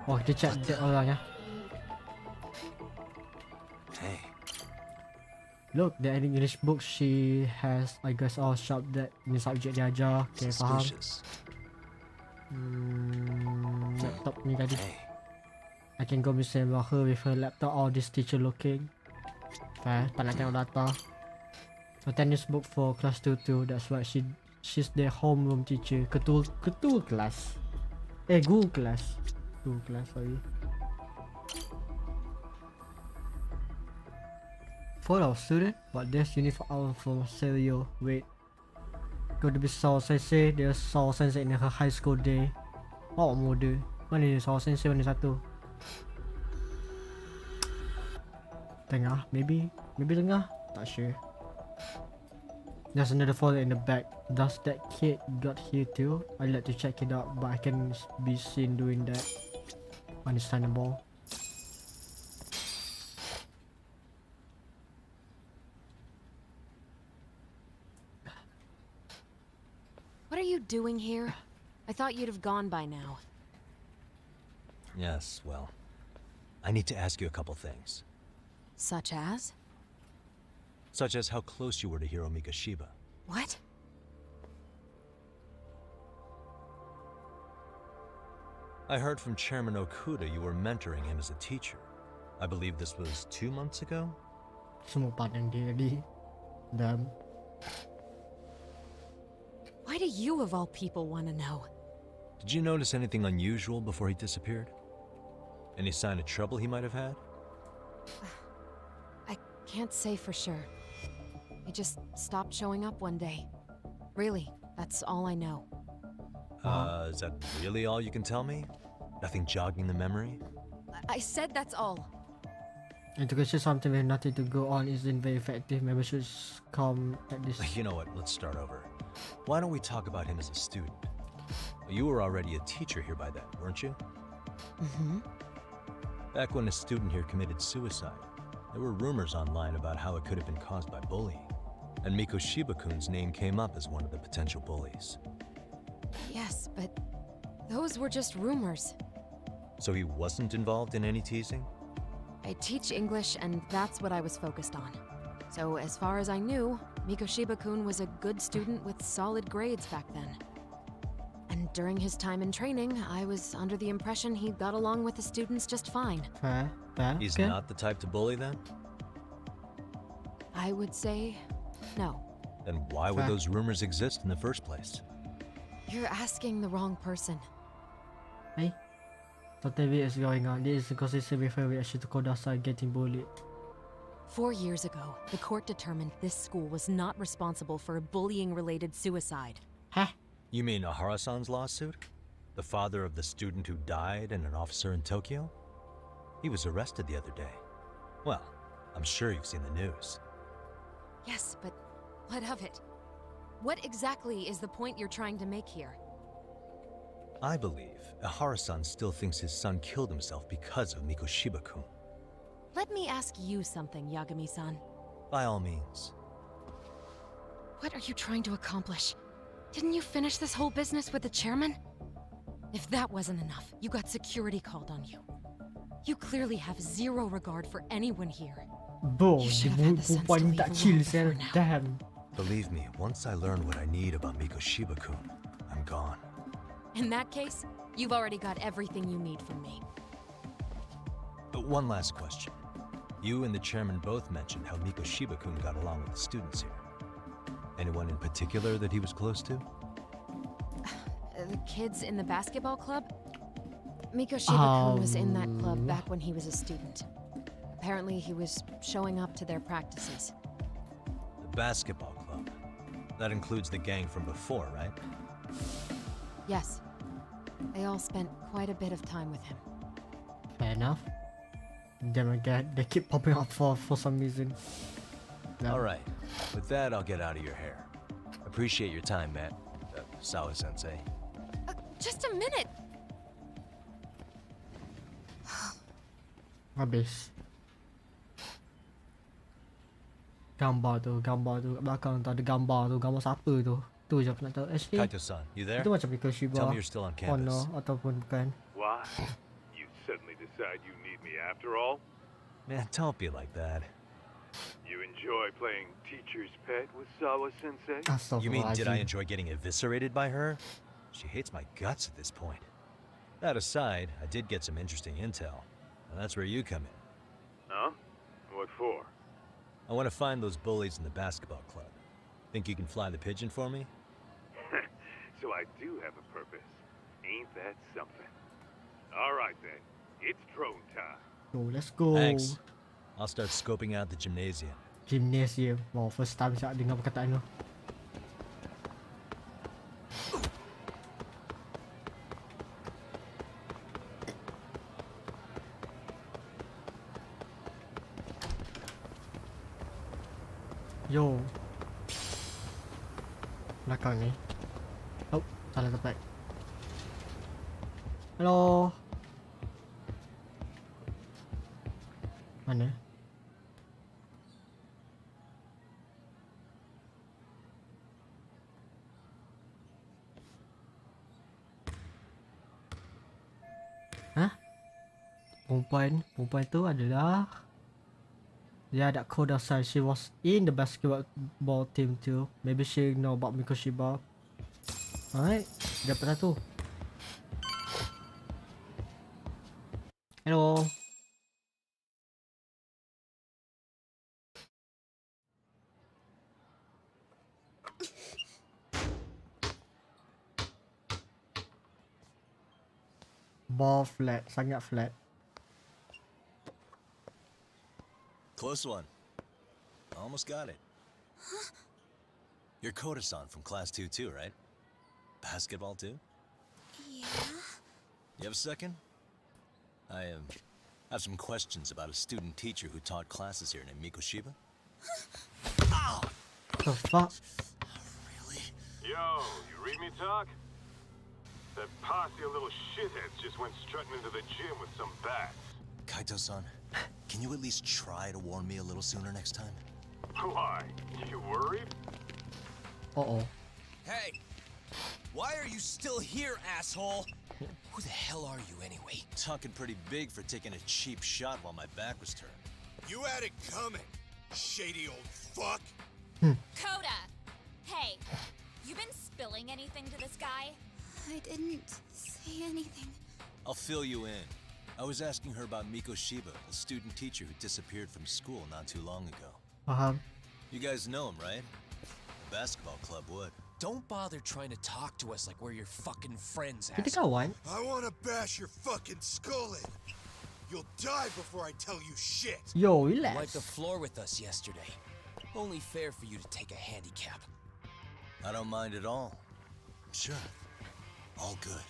Oh, kita chat dia orang ya. Hey. Look, the English books she has, I guess all shop that ni subject dia ajar. Okay, faham. Laptop ni tadi. I can go museum about her with her laptop or this teacher looking. Fair, tak nak tengok data. Attendance book for class 2 too. That's why she's the homeroom teacher. Ketua kelas. Guru kelas. Guru kelas, sorry. For our student, but there's uniform for Serio. Wait. Going to be Sawa-sensei. There's Sawa-sensei in her high school day. Oh, mode. Mana ni Sawa-sensei, mana satu? Tengah, maybe tengah. Tak sure. There's another folder in the back. Does that kid got here too? I'd like to check it out, but I can be seen doing that. Understandable. What are you doing here? I thought you'd have gone by now. Yes, well, I need to ask you a couple things. Such as? Such as how close you were to Hiro Mikoshiba. What? I heard from Chairman Okuda you were mentoring him as a teacher. I believe this was 2 months ago? Semua pandang dia di dalam. Why do you of all people want to know? Did you notice anything unusual before he disappeared? Any sign of trouble he might have had? I can't say for sure. He just stopped showing up one day. Really, that's all I know. Is that really all you can tell me? Nothing jogging the memory? I said that's all. Integration something with nothing to go on isn't very effective. Maybe we should come at this. You know what, let's start over. Why don't we talk about him as a student? You were already a teacher here by then, weren't you? Mm-hmm. Back when a student here committed suicide, there were rumors online about how it could have been caused by bullying. And Mikoshiba-kun's name came up as one of the potential bullies. Yes, but those were just rumors. So he wasn't involved in any teasing? I teach English, and that's what I was focused on. So as far as I knew, Mikoshiba-kun was a good student with solid grades back then. And during his time in training, I was under the impression he got along with the students just fine. Fair. He's Okay. not the type to bully then? I would say no. Then why would Fair. those rumors exist in the first place? You're asking the wrong person. Hey, something weird is going on. This is inconsistent with her reaction to Kodasa getting bullied. 4 years ago, the court determined this school was not responsible for a bullying-related suicide. Huh? You mean Ahara-san's lawsuit? The father of the student who died and an officer in Tokyo? He was arrested the other day. Well, I'm sure you've seen the news. Yes, but what of it? What exactly is the point you're trying to make here? I believe Ahara-san still thinks his son killed himself because of Mikoshiba-kun. Let me ask you something, Yagami-san. By all means. What are you trying to accomplish? Didn't you finish this whole business with the chairman? If that wasn't enough, you got security called on you. You clearly have zero regard for anyone here. Bro, You dia should have had the sense to perempuan ni leave tak alone chill before sel. now. Damn. Believe me, once I learn what I need about Mikoshiba-kun, I'm gone. In that case, you've already got everything you need from me. But one last question. You and the chairman both mentioned how Mikoshiba-kun got along with the students here. Anyone in particular that he was close to? The kids in the basketball club? Mikoshiba-kun was in that club Um. back when he was a student. Apparently, he was showing up to their practices. The basketball club. That includes the gang from before, right? Yes. They all spent quite a bit of time with him. Fair enough. Damn again, they keep popping up for some reason. No. Alright, with that I'll get out of your hair. Appreciate your time, Matt. Sawa-sensei. Just a minute! Habis. Gambar tu kat belakang tu ada gambar tu. Gambar siapa tu? Tu je aku nak tahu. Actually, Kaito-san, you there? itu macam Mikoshiba. Tell me you're still on campus. Ono ataupun bukan. Why? You suddenly decide you need me after all? Man, don't be like that. You enjoy playing teacher's pet with Sawa-sensei? You mean, did I enjoy getting eviscerated by her? She hates my guts at this point. That aside, I did get some interesting intel. And that's where you come in. Huh? What for? I want to find those bullies in the basketball club. Think you can fly the pigeon for me? So I do have a purpose. Ain't that something? Alright then. It's drone time. Oh, let's go. Thanks. I'll start scoping out the gymnasium. Gymnasium. Wow, first time saya dengar perkataan tu. Yo. Belakang ni. Oh, salah tempat. Hello. Mana? Hah? Perempuan tu adalah dia ada code outside. She was in the basketball team too. Maybe she know about Mikoshiba. Alright, dapat dah tu. Hello. Ball flat, sangat flat. Close one. Almost got it. You're Koda-san from class 2 too, right? Basketball too? Yeah. You have a second? I have some questions about a student teacher who taught classes here named Mikoshiba. The fuck? Yo, you read me talk? That posse of little shitheads just went strutting into the gym with some bats. Kaito-san, can you at least try to warn me a little sooner next time? Why? You worried? Uh-oh. Hey! Why are you still here, asshole? Who the hell are you anyway? Talking pretty big for taking a cheap shot while my back was turned. You had it coming, shady old fuck. Coda! Hey, you been spilling anything to this guy? I didn't say anything. I'll fill you in. I was asking her about Mikoshiba, a student teacher who disappeared from school not too long ago. You guys know him, right? The basketball club would. Don't bother trying to talk to us like we're your fucking friends, Kita asshole. kawan. I wanna bash your fucking skull in. You'll die before I tell you shit. Yo, You relax. wiped the floor with us yesterday. Only fair for you to take a handicap. I don't mind at all. Sure. All good.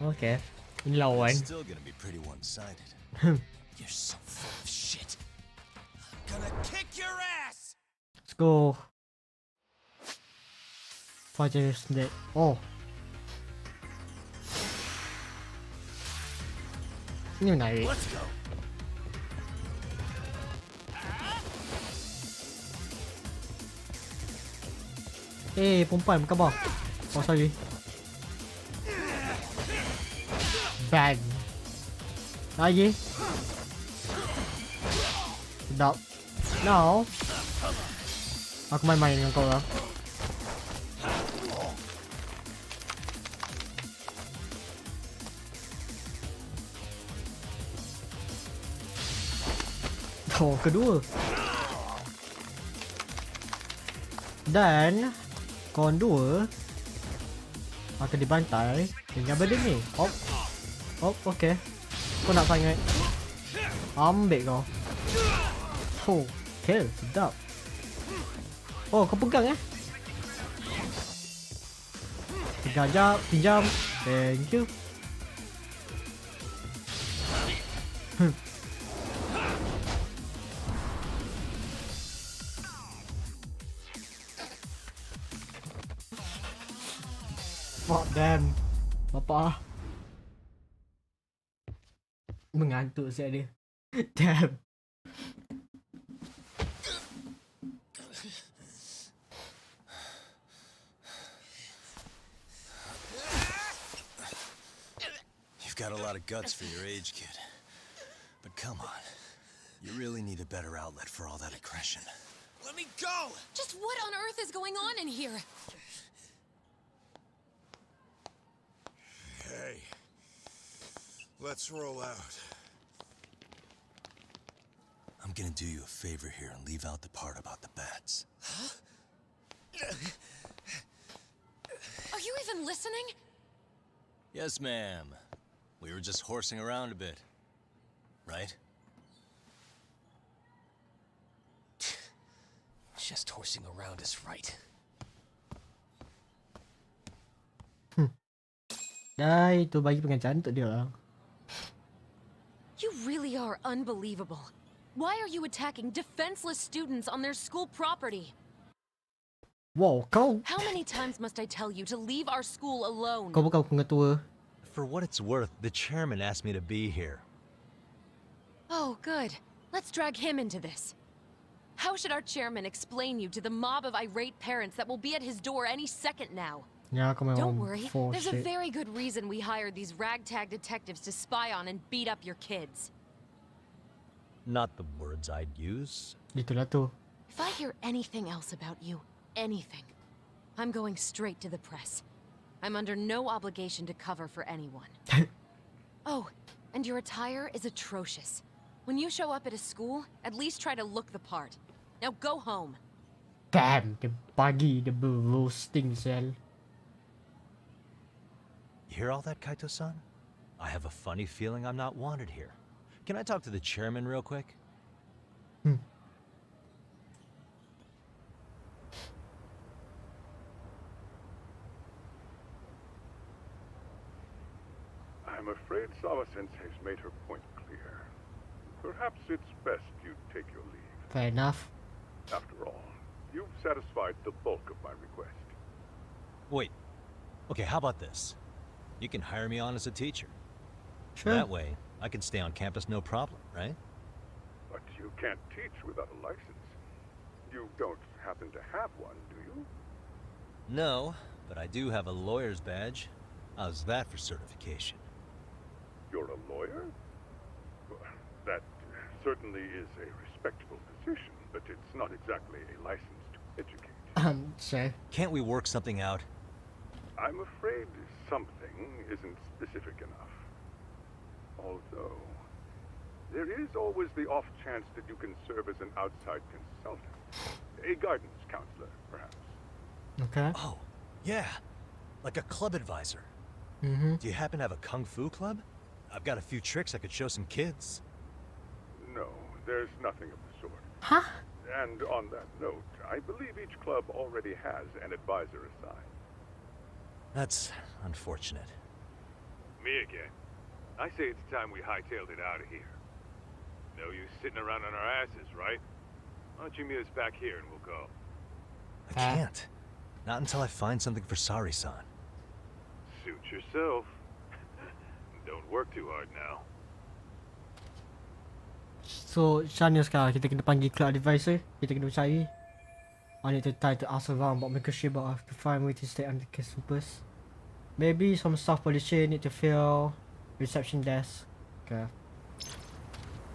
Okay. Ini lawan. It's still gonna be pretty one-sided. You're so full of shit. I'm gonna kick your ass! Let's go. Fire snake. Oh. Ini menarik. Let's go. Perempuan bukan bawah. Oh, sorry. Bang. Lagi. Sedap. Now. Aku main-main dengan kau lah. Oh, kedua. Dan kawan dua akan dibantai dengan benda ni. Oh. Oh, okey. Kau nak sangat. Ambil kau. Oh, kill. Sedap. Oh, kau pegang eh. Pegang jap, pinjam. Thank you. Fuck them. Bapak. Mengantuk siap dia. Damn. You've got a lot of guts for your age, kid. But come on. You really need a better outlet for all that aggression. Let me go! Just what on earth is going on in here? Hey, let's roll out. I'm gonna do you a favor here and leave out the part about the bats. Are you even listening? Yes, ma'am. We were just horsing around a bit. Right? Just horsing around is right. Dah, itu bagi pengajaran untuk dia lah. You really are unbelievable. Why are you attacking defenseless students on their school property? Wow, kau. How many times must I tell you to leave our school alone? Kau bukan pengetua. For what it's worth, the chairman asked me to be here. Oh, good. Let's drag him into this. How should our chairman explain you to the mob of irate parents that will be at his door any second now? Ya, kau memang Don't worry, for there's a shit. very good reason we hired these ragtag detectives to spy on and beat up your kids. Not the words I'd use. Itulah tu. If I hear anything else about you, anything, I'm going straight to the press. I'm under no obligation to cover for anyone. Oh, and your attire is atrocious. When you show up at a school, at least try to look the part. Now go home. Damn, dia bagi dia roasting sel. You hear all that, Kaito-san? I have a funny feeling I'm not wanted here. Can I talk to the chairman real quick? I'm afraid Sawa-sensei's made her point clear. Perhaps it's best you take your leave. Fair enough. After all, you've satisfied the bulk of my request. Wait. Okay, how about this? You can hire me on as a teacher. Sure. That way, I can stay on campus no problem, right? But you can't teach without a license. You don't happen to have one, do you? No, but I do have a lawyer's badge. How's that for certification? You're a lawyer? Well, that certainly is a respectable position, but it's not exactly a license to educate. Sure. Can't we work something out? I'm afraid something isn't specific enough. Although, there is always the off chance that you can serve as an outside consultant. A guidance counselor, perhaps. Okay. Oh, yeah. Like a club advisor. Mm-hmm. Do you happen to have a kung fu club? I've got a few tricks I could show some kids. No, there's nothing of the sort. Huh? And on that note, I believe each club already has an advisor assigned. That's unfortunate. Me again. I say it's time we hightailed it out of here. No use sitting around on our asses, right? Why don't you meet us back here and we'll go? I can't. Not until I find something for Sari-san. Suit yourself. Don't work too hard now. So, macam mana sekarang? Kita kena panggil club advisor. Kita kena cari. I need to try to ask around about Mikoshiba. I have to find a way to stay under campus. Maybe some staff position need to fill. Reception desk. Okay.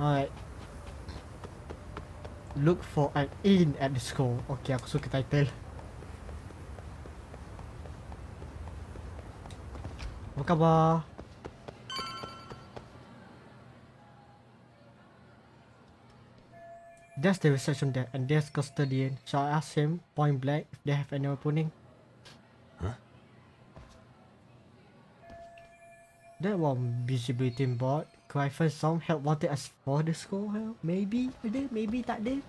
Alright. Look for an in at the school. Okay, aku suka title. Apa khabar? That's the reception desk, and there's custodian. Shall I ask him point blank if they have any opening? Huh? That one visibility board. Could I find some help wanted as for the school help? Maybe ada, maybe tak ada.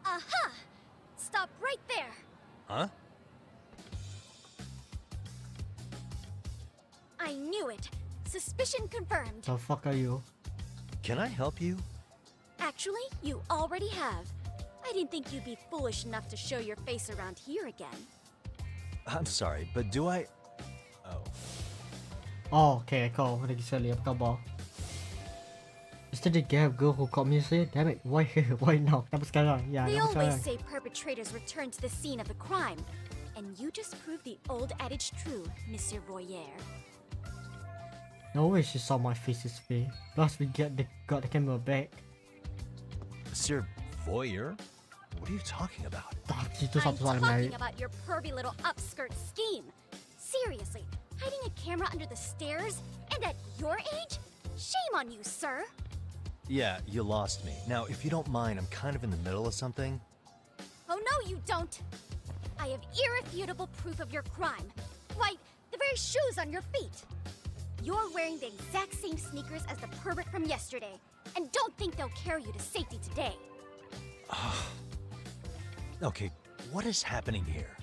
Aha! Stop right there! Huh? I knew it! Suspicion confirmed. The fuck are you? Can I help you? Actually, you already have. I didn't think you'd be foolish enough to show your face around here again. I'm sorry, but do I... Oh. Oh, okay, kau lagi sekali. Apa khabar? Is that the girl who caught me yesterday? Damn it, why here? Why now? Kenapa sekarang? Ya, They kenapa always sekarang? say perpetrators return to the scene of the crime. And you just proved the old adage true, Monsieur Royer. No way she saw my face this way. Plus we got the camera back. Monsieur Voyeur? What are you talking about? Itu I'm satu soalan talking menarik. about your pervy little upskirt scheme. Seriously, hiding a camera under the stairs? And at your age? Shame on you, sir. Yeah, you lost me. Now, if you don't mind, I'm kind of in the middle of something. Oh no, you don't. I have irrefutable proof of your crime. Why, the very shoes on your feet. You're wearing the exact same sneakers as the pervert from yesterday. And don't think they'll carry you to safety today. Okay, what is happening here?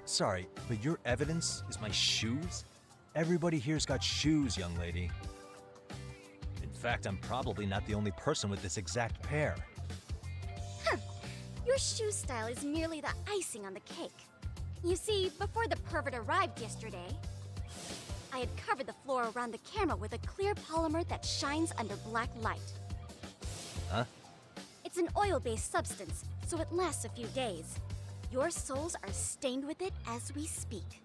Sorry, but your evidence is my shoes? Everybody here's got shoes, young lady. In fact, I'm probably not the only person with this exact pair. Huh. Your shoe style is merely the icing on the cake. You see, before the pervert arrived yesterday, I had covered the floor around the camera with a clear polymer that shines under black light. Huh? It's an oil-based substance, so it lasts a few days. Your soles are stained with it as we speak.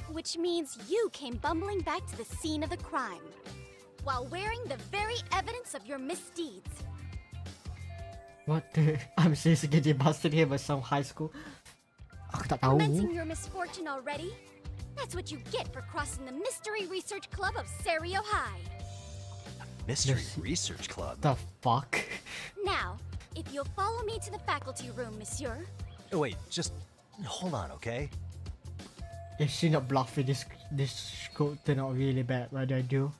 Which means you came bumbling back to the scene of the crime, while wearing the very evidence of your misdeeds. What the? I'm seriously getting busted here by some high school. Aku tak tahu. Lamenting your misfortune already? That's what you get for crossing the Mystery Research Club of Serio High. Mystery Research Club? The fuck? Now, if you'll follow me to the faculty room, monsieur. Oh, wait, just hold on, okay? Is she not bluffing? This could turn out really bad. What do I do?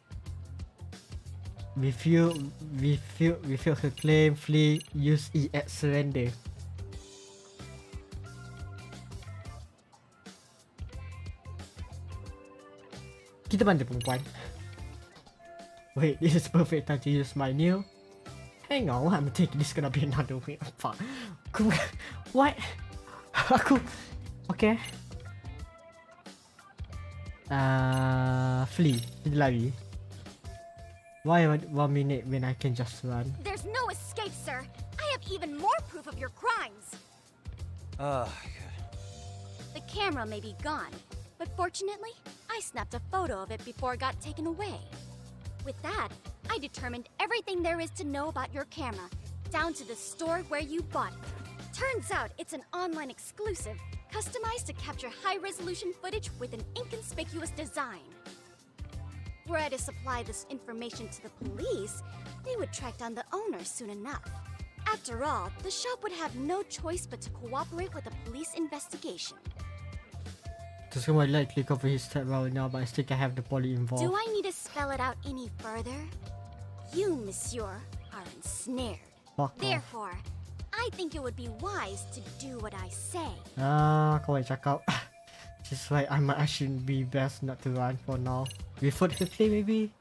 We feel her claim, flee, use E at surrender. Kita bantu perempuan. Wait, this is perfect time to use my new. Hang on, I'm taking this gonna be another way. Fuck. What? Aku. Okay. Flee. Kita lari. Why 1 minute when I can just run? There's no escape, sir. I have even more proof of your crimes. The camera may be gone, but fortunately, I snapped a photo of it before it got taken away. With that, I determined everything there is to know about your camera, down to the store where you bought it. Turns out it's an online exclusive, customized to capture high-resolution footage with an inconspicuous design. Were I to supply this information to the police, they would track down the owner soon enough. After all, the shop would have no choice but to cooperate with the police investigation. Just gonna lightly cover his step right now, but I still can have the poly involved. Do I need to spell it out any further? You, monsieur, are ensnared. Fuck off. Therefore, I think it would be wise to do what I say. Kau boleh cakap. Just like I shouldn't be best not to run for now. We foot quickly maybe?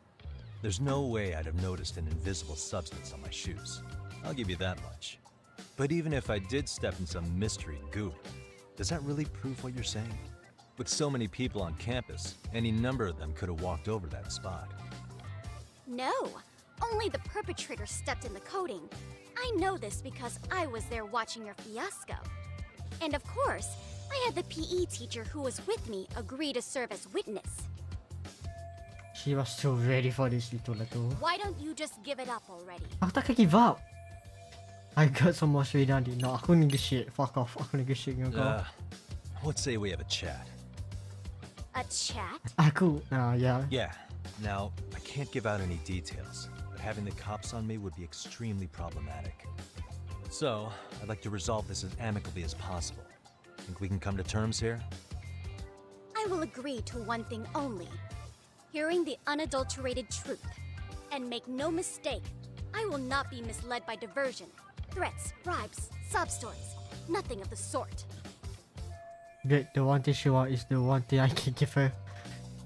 There's no way I'd have noticed an invisible substance on my shoes. I'll give you that much. But even if I did step in some mystery goop, does that really prove what you're saying? With so many people on campus, any number of them could have walked over that spot. No, only the perpetrator stepped in the coating. I know this because I was there watching your fiasco. And of course, I had the PE teacher who was with me agree to serve as witness. She was so ready for this little. Why don't you just give it up already? Aku takkan give up. I got so much redundant. No, aku negotiate. Fuck off. Aku negotiate dengan kau. Let's say we have a chat. A chat? Aku, yeah. Yeah. Now, I can't give out any details, but having the cops on me would be extremely problematic. So, I'd like to resolve this as amicably as possible. Think we can come to terms here? I will agree to one thing only. Hearing the unadulterated truth. And make no mistake, I will not be misled by diversion, threats, bribes, sob stories. Nothing of the sort. Great, the one thing she wants is the one thing I can give her.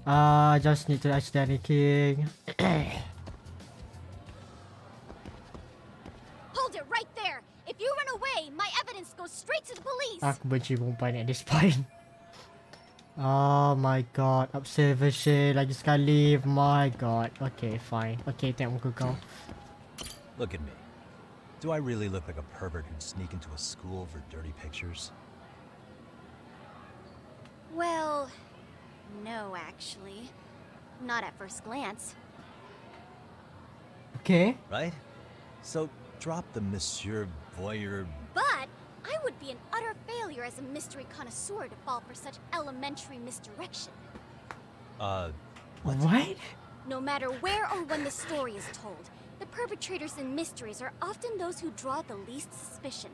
I just need to accidentally king. Hold it right there! If you run away, my evidence goes straight to the police! Aku benci perempuan at this point. Oh my god, observation lagi sekali. My god. Okay, fine. Okay, tengok muka kau. Look at me. Do I really look like a pervert who'd sneak into a school for dirty pictures? Well, no actually. Not at first glance. Okay. Right? So, drop the Monsieur Voyeur. But I would be an utter failure as a mystery connoisseur to fall for such elementary misdirection. What? No matter where or when the story is told, the perpetrators in mysteries are often those who draw the least suspicion.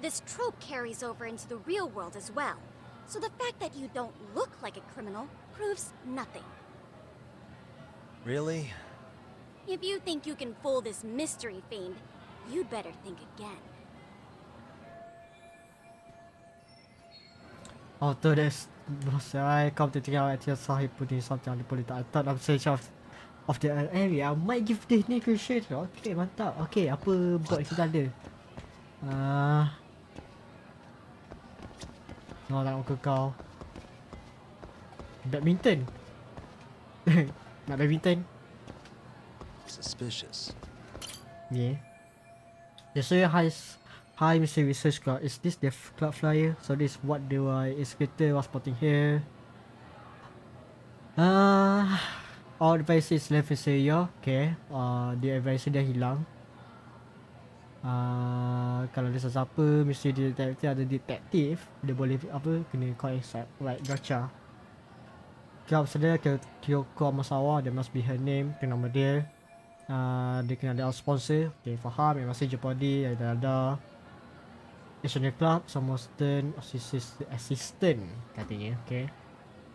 This trope carries over into the real world as well, so the fact that you don't look like a criminal proves nothing. Really? If you think you can fool this mystery fiend, you'd better think again. Although there's I come to check out at your sahib putting something on the polluter. I thought of search of the area. I might give this ni question. Okay, mantap. Okay, apa buat kita ada? Tak nak ke kau. Badminton. Nak badminton? Suspicious. Yeah. So hi Mr. Research Club. Is this the club flyer? So this what the excavator was spotting here. All advisor is left in area. Okay. The advisor dah hilang. Kalau ada sesiapa, mesti ada detektif. Dia boleh apa, kena call accept. Right, gotcha. Club sedar Kyoko Amasawa, there must be her name, ke nama dia. Dia kena ada sponsor. Okay, faham. Yang masih Jeopardy, ada. National Club, sama assistant katanya. Okay.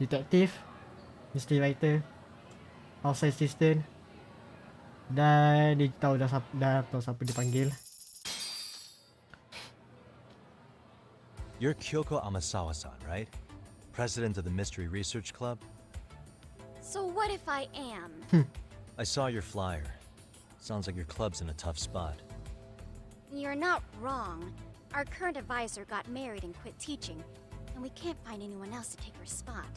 Detektif, mystery writer, outside assistant. Dan dia tahu dah siapa dipanggil. You're Kyoko Amasawa-san, right? President of the Mystery Research Club? So what if I am? I saw your flyer. Sounds like your club's in a tough spot. You're not wrong. Our current advisor got married and quit teaching, and we can't find anyone else to take her spot.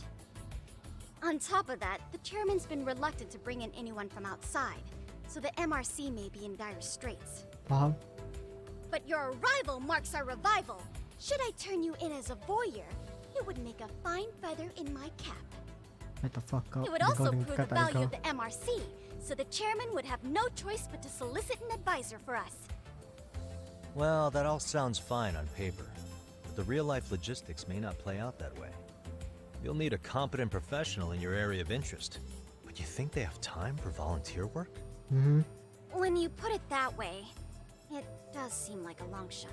On top of that, the chairman's been reluctant to bring in anyone from outside, so the MRC may be in dire straits. But your arrival marks our revival. Should I turn you in as a voyeur, it would make a fine feather in my cap. Let the fuck up. It would also prove the value of the MRC, so the chairman would have no choice but to solicit an advisor for us. Well, that all sounds fine on paper, but the real-life logistics may not play out that way. You'll need a competent professional in your area of interest, but you think they have time for volunteer work? When you put it that way, it does seem like a long shot.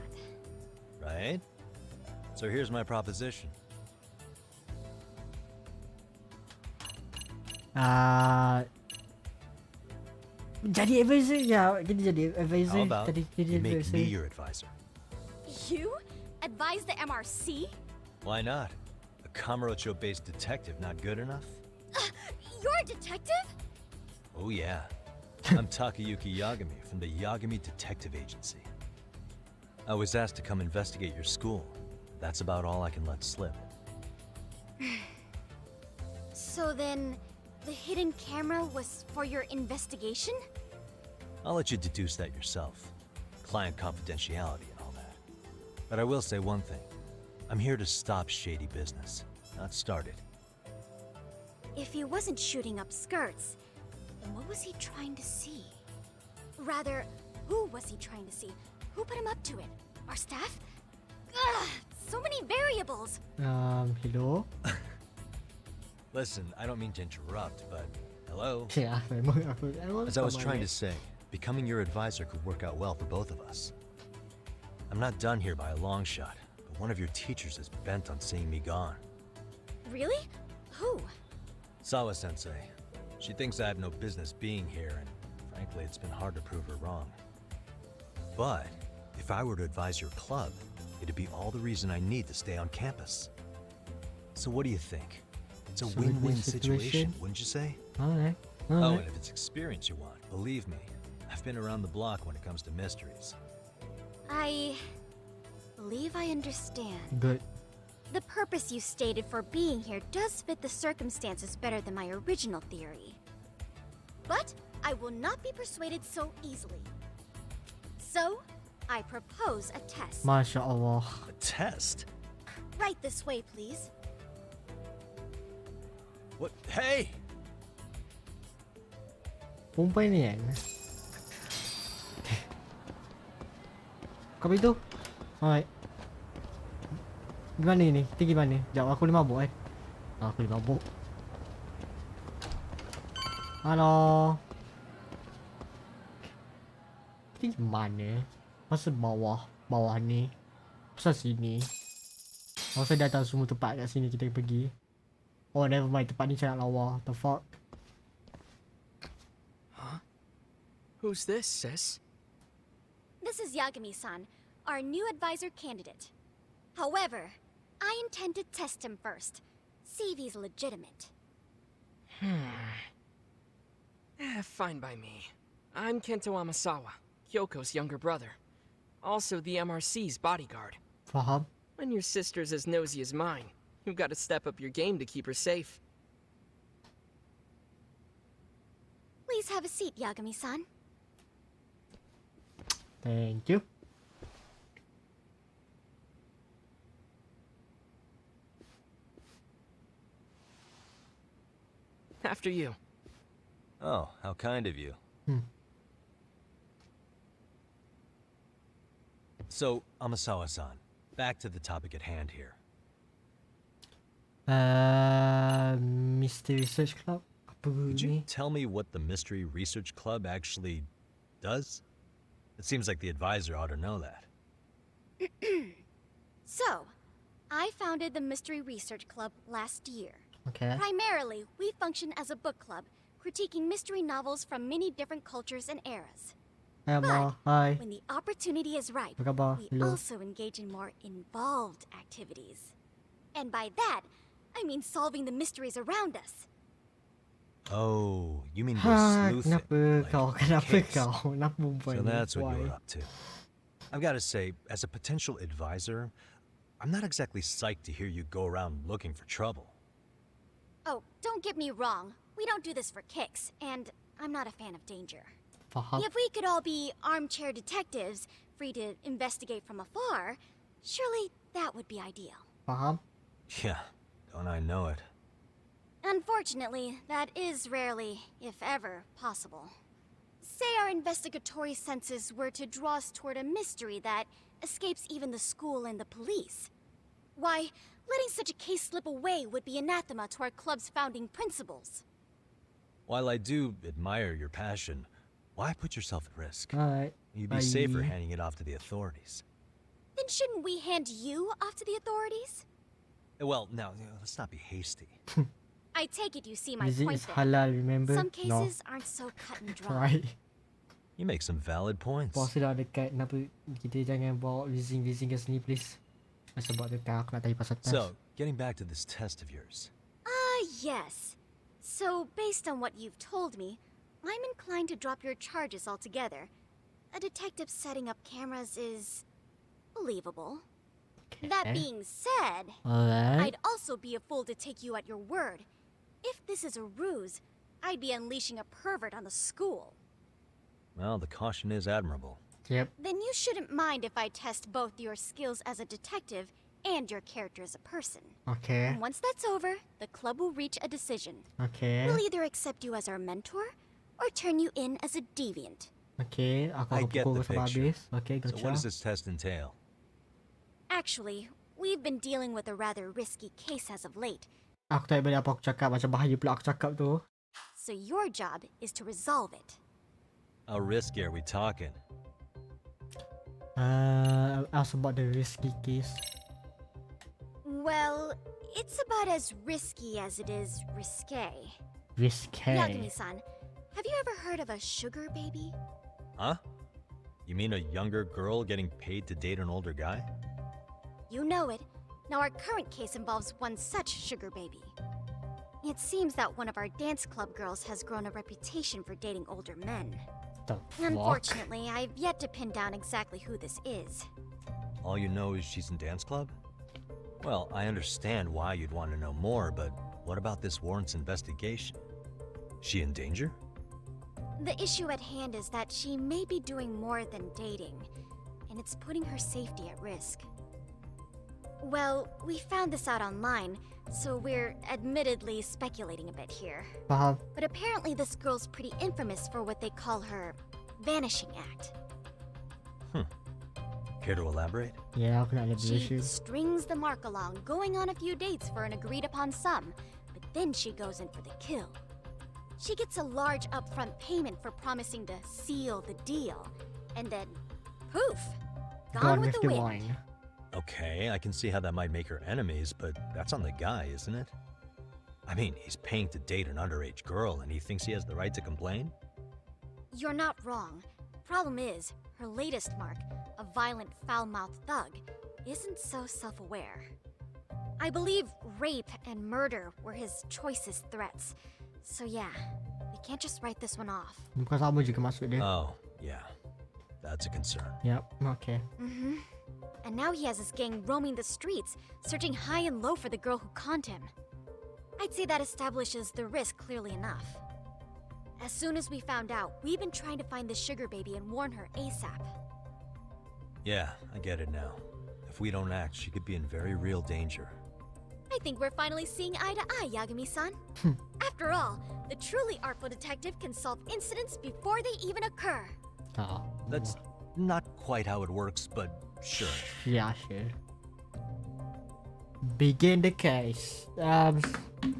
Right? So here's my proposition. Jadi advisor ya, kita jadi advisor. How about Tadi you jadi make advisor. me your advisor? You? Advise the MRC? Why not? A Kamurocho-based detective not good enough? You're a detective? Oh yeah. I'm Takayuki Yagami from the Yagami Detective Agency. I was asked to come investigate your school. That's about all I can let slip. So then, the hidden camera was for your investigation? I'll let you deduce that yourself. Client confidentiality and all that. But I will say one thing. I'm here to stop shady business, not start it. If he wasn't shooting up skirts, then what was he trying to see? Rather, who was he trying to see? Who put him up to it? Our staff? Ugh, so many variables! Hello? Listen, I don't mean to interrupt, but hello? Yeah, As I was trying to say, becoming your advisor could work out well for both of us. I'm not done here by a long shot, but one of your teachers is bent on seeing me gone. Really? Who? Sawa-sensei. She thinks I have no business being here, and frankly, it's been hard to prove her wrong. But if I were to advise your club, it'd be all the reason I need to stay on campus. So what do you think? It's a win-win situation, wouldn't you say? Alright. Oh, and if it's experience you want, believe me, I've been around the block when it comes to mysteries. I believe I understand. Good. The purpose you stated for being here does fit the circumstances better than my original theory. But I will not be persuaded so easily. So, I propose a test. Masya Allah. A test? Right this way, please. What? Hey! Perempuan ni kan? Kau itu? Alright. Gimana ni? Kita gimana? Sekejap, aku boleh mabuk kan? Aku boleh mabuk. Halo. Kita mana? Masa bawah? Bawah ni? Pasal sini? Masa dah tahu semua tempat kat sini kita pergi. Oh, never mind. Tempat ni macam nak lawa. The fuck? Huh? Who's this, sis? This is Yagami-san, our new advisor candidate. However, I intend to test him first. See if he's legitimate. Fine by me. I'm Kento Amasawa, Kyoko's younger brother. Also the MRC's bodyguard. Faham. When your sister's as nosy as mine, you've got to step up your game to keep her safe. Please have a seat, Yagami-san. Thank you. After you. Oh, how kind of you. So, Amasawa-san, back to the topic at hand here. Mystery Research Club? Apa Could you ni? tell me what the Mystery Research Club actually does? It seems like the advisor ought to know that. So, I founded the Mystery Research Club last year. Okay. Primarily, we function as a book club, critiquing mystery novels from many different cultures and eras. Emma, hi. When the opportunity is ripe, Apa khabar? we Hello. also engage in more involved activities. And by that, I mean solving the mysteries around us. Oh, you mean Ha, the sleuthing? kenapa kau? Kenapa case. kau? Kenapa perempuan So ni? that's what Why? you're up to. I've got to say, as a potential advisor, I'm not exactly psyched to hear you go around looking for trouble. Oh, don't get me wrong. We don't do this for kicks, and I'm not a fan of danger. Faham. If we could all be armchair detectives, free to investigate from afar, surely that would be ideal. Faham? Yeah, don't I know it. Unfortunately, that is rarely, if ever, possible. Say our investigatory senses were to draw us toward a mystery that escapes even the school and the police. Why, letting such a case slip away would be anathema to our club's founding principles. While I do admire your passion, why put yourself at risk? Alright. You'd be safer Bye. handing it off to the authorities. Then shouldn't we hand you off to the authorities? Well, now, let's not be hasty. I take it you see my Music point is then. halal, remember? Some No. cases aren't so cut and dry. Right. You make some valid points. Puasa dah dekat. Kenapa kita jangan bawa leasing ke sini, please? Sebab dekat aku nak tanya pasal test. So, getting back to this test of yours. Yes. So, based on what you've told me, I'm inclined to drop your charges altogether. A detective setting up cameras is believable. That being said, Alright. I'd also be a fool to take you at your word. If this is a ruse, I'd be unleashing a pervert on the school. Well, the caution is admirable. Yep. Then you shouldn't mind if I test both your skills as a detective and your character as a person. Okay. And once that's over, the club will reach a decision. Okay. We'll either accept you as our mentor or turn you in as a deviant. Okay, aku I akan get pukul the kau sampai picture. habis. Okay, So gotcha. what does this test entail? Actually, we've been dealing with a rather risky case as of late, Aku tak boleh apa aku cakap. Macam bahaya pula aku cakap tu. so your job is to resolve it. How risky are we talking? Ask about the risky case. Well, it's about as risky as it is risque. Risque. Yagami-san, have you ever heard of a sugar baby? Huh? You mean a younger girl getting paid to date an older guy? You know it. Now our current case involves one such sugar baby. It seems that one of our dance club girls has grown a reputation for dating older men. The fuck? Unfortunately, I've yet to pin down exactly who this is. All you know is she's in dance club? Well, I understand why you'd want to know more, but what about this warrants investigation? She in danger? The issue at hand is that she may be doing more than dating, and it's putting her safety at risk. Well, we found this out online, so we're admittedly speculating a bit here. Faham. But apparently this girl's pretty infamous for what they call her vanishing act. Care to elaborate? Yeah, aku nak She elaboration. strings the mark along, going on a few dates for an agreed upon sum, but then she goes in for the kill. She gets a large upfront payment for promising to seal the deal, and then poof, gone with the wind. Okay, I can see how that might make her enemies, but that's on the guy, isn't it? I mean, he's paying to date an underage girl and he thinks he has the right to complain? You're not wrong. Problem is, her latest mark, a violent, foul-mouthed thug, isn't so self-aware. I believe rape and murder were his choicest threats. So yeah, we can't just write this one off. Bukan sama juga maksud dia. Oh, yeah. That's a concern. Yep, okay. And now he has his gang roaming the streets, searching high and low for the girl who conned him. I'd say that establishes the risk clearly enough. As soon as we found out, we've been trying to find the sugar baby and warn her ASAP. Yeah, I get it now. If we don't act, she could be in very real danger. I think we're finally seeing eye to eye, Yagami-san. After all, the truly artful detective can solve incidents before they even occur. That's not quite how it works, but sure. Yeah, sure. Begin the case.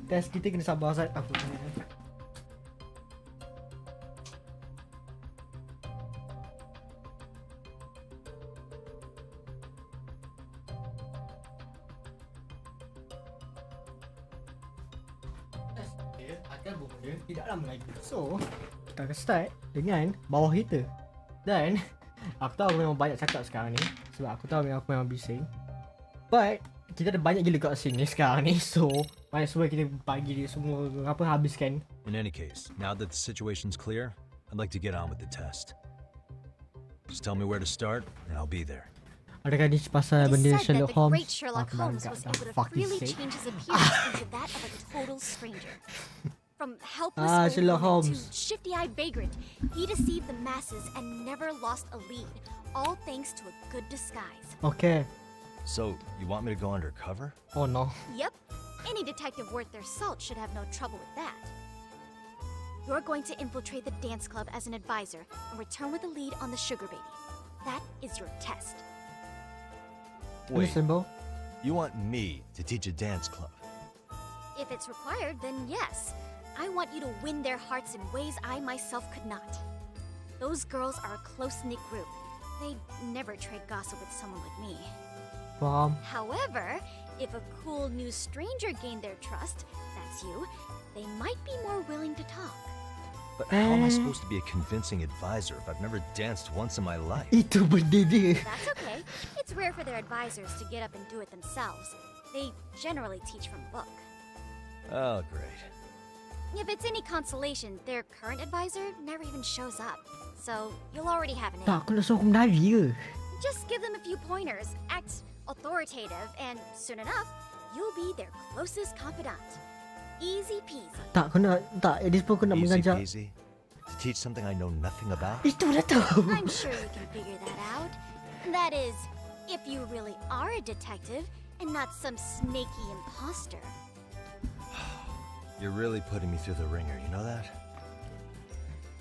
Test kita kena sabar Zat. Aku akan bermula tidak lama lagi. So, kita akan start dengan bawah kita. Dan aku tahu aku memang banyak cakap sekarang ni sebab aku tahu aku memang bising. But kita ada banyak gila kat sini sekarang ni. So, banyak semua kita bagi dia semua apa habiskan. In any case, now that the situation's clear, I'd like to get on with the test. Just tell me where to start, and I'll be there. Adakah ni pasal benda It is said that Sherlock the Holmes? great Sherlock Holmes was able to fucking freely sake. change his appearance into that of a total stranger. From helpless old Sherlock woman Holmes. to shifty-eyed vagrant, he deceived the masses and never lost a lead, all thanks to a good disguise. Okay. So, you want me to go undercover? Oh no. Yep, any detective worth their salt should have no trouble with that. You're going to infiltrate the dance club as an advisor and return with the lead on the sugar baby. That is your test. Wait, Symbol? you want me to teach a dance club? If it's required, then yes. I want you to win their hearts in ways I myself could not. Those girls are a close-knit group. They'd never trade gossip with someone like me. Faham. However, if a cool new stranger gained their trust, that's you, they might be more willing to talk. But how am I supposed to be a convincing advisor if I've never danced once in my life? Itu benda dia. That's okay. It's rare for their advisors to get up and do it themselves. They generally teach from a book. Oh, great. If it's any consolation, their current advisor never even shows up. So, you'll already have an Tak, in. aku nak suruh aku menari ke? Just give them a few pointers, act authoritative, and soon enough, you'll be their closest confidant. Easy peasy. Tak, aku nak, tak, at this point aku nak Easy mengajar. peasy? To teach something I know nothing about? Itu dah tahu. I'm sure you can figure that out. That is, if you really are a detective and not some snaky imposter. You're really putting me through the ringer, you know that?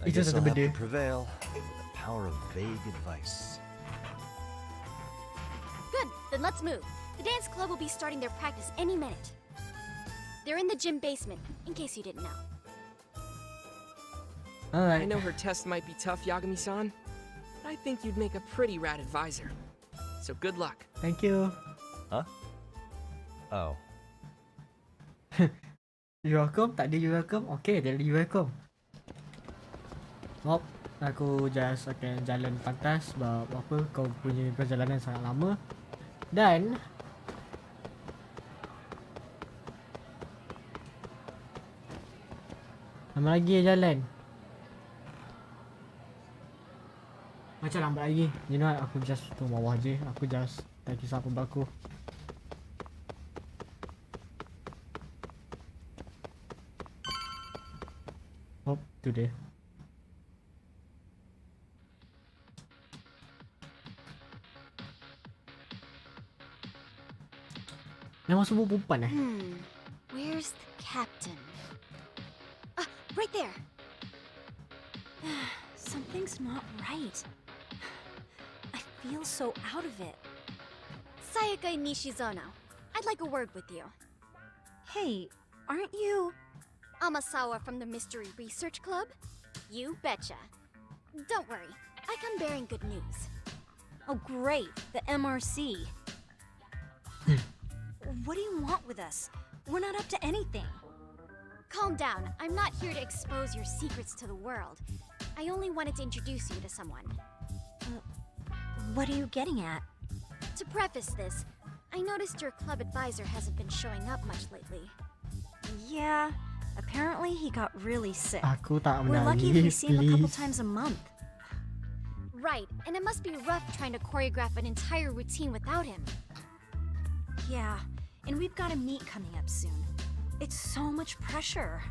I Itu guess satu I'll have benda. to prevail with the power of vague advice. Good, then let's move. The dance club will be starting their practice any minute. They're in the gym basement, in case you didn't know. Alright. I know her test might be tough, Yagami-san, but I think you'd make a pretty rad advisor. So good luck. Thank you. Huh? Oh. You welcome? Tak ada you welcome? Okay, dia ada you welcome. Hop, aku just akan jalan pantas sebab apa kau punya perjalanan sangat lama. Dan lama lagi jalan. Macam lambat lagi. You know what? Aku just turun bawah je. Aku just tak kisah apa berlaku. Hop, tu dia. Nama semua perempuan Where's the captain? Ah, right there. Something's not right. I feel so out of it. Sayaka Nishizono, I'd like a word with you. Hey, aren't you... Amasawa from the Mystery Research Club? You betcha. Don't worry, I come bearing good news. Oh great, the MRC. What do you want with us? We're not up to anything. Calm down, I'm not here to expose your secrets to the world. I only wanted to introduce you to someone. What are you getting at? To preface this, I noticed your club advisor hasn't been showing up much lately. Yeah, apparently he got really sick. Aku tak We're lucky if we menangis, see him a couple please. times a month. Right, and it must be rough trying to choreograph an entire routine without him. Yeah, and we've got a meet coming up soon. It's so much pressure.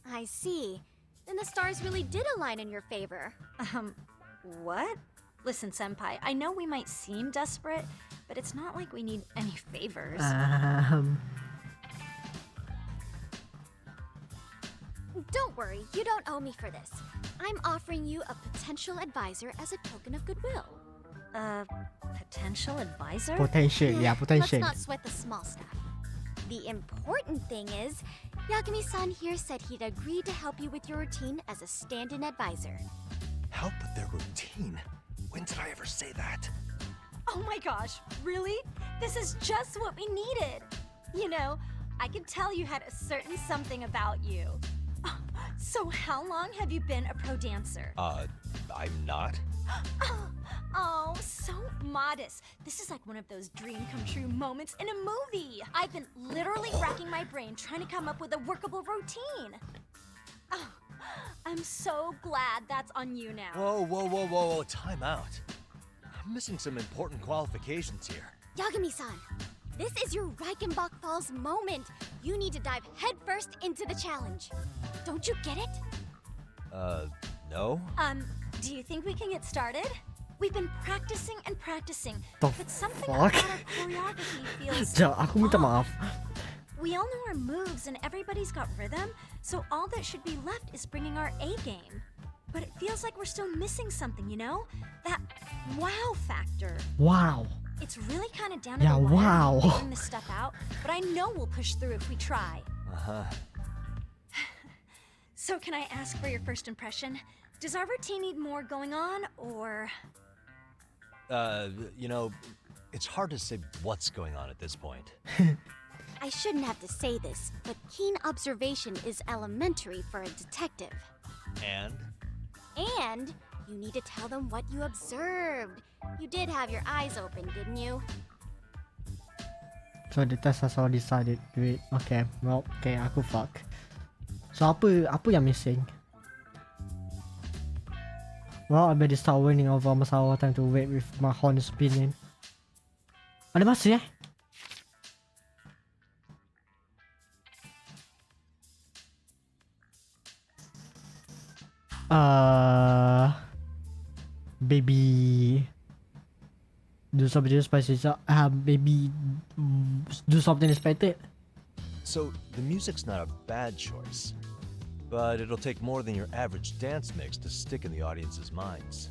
I see. Then the stars really did align in your favor. What? Listen, Senpai, I know we might seem desperate, but it's not like we need any favors. Don't worry, you don't owe me for this. I'm offering you a potential advisor as a token of goodwill. Potential advisor? Potential, yeah, potential. Let's not sweat the small stuff. The important thing is, Yagami-san here said he'd agree to help you with your routine as a stand-in advisor. Help with their routine? When did I ever say that? Oh my gosh, really? This is just what we needed. You know, I could tell you had a certain something about you. So how long have you been a pro dancer? I'm not. Oh, so modest. This is like one of those dream come true moments in a movie. I've been literally racking my brain trying to come up with a workable routine. Oh, I'm so glad that's on you now. Whoa, time out. I'm missing some important qualifications here. Yagami-san, this is your Reichenbach Falls moment. You need to dive headfirst into the challenge. Don't you get it? No? Do you think we can get started? We've been practicing and practicing, The but something fuck? about our choreography feels Sekejap, aku minta maaf. We all know our moves and everybody's got rhythm, so all that should be left is bringing our A game. But it feels like we're still missing something, you know? That wow factor. Wow. It's really kind of down to Yeah, the wire wow. figuring this stuff out, but I know we'll push through if we try. Uh-huh. So can I ask for your first impression? Does our routine need more going on, or...? You know, it's hard to say what's going on at this point. I shouldn't have to say this, but keen observation is elementary for a detective. And? And you need to tell them what you observed. You did have your eyes open, didn't you? So the test has already decided. Wait, okay. Well, okay, aku fuck. So apa yang missing? Well, I better start winning over masalah time to wait with my honest opinion. Ada masih eh? Baby, do something spicy. Baby, do something expected. So, the music's not a bad choice. But it'll take more than your average dance mix to stick in the audience's minds.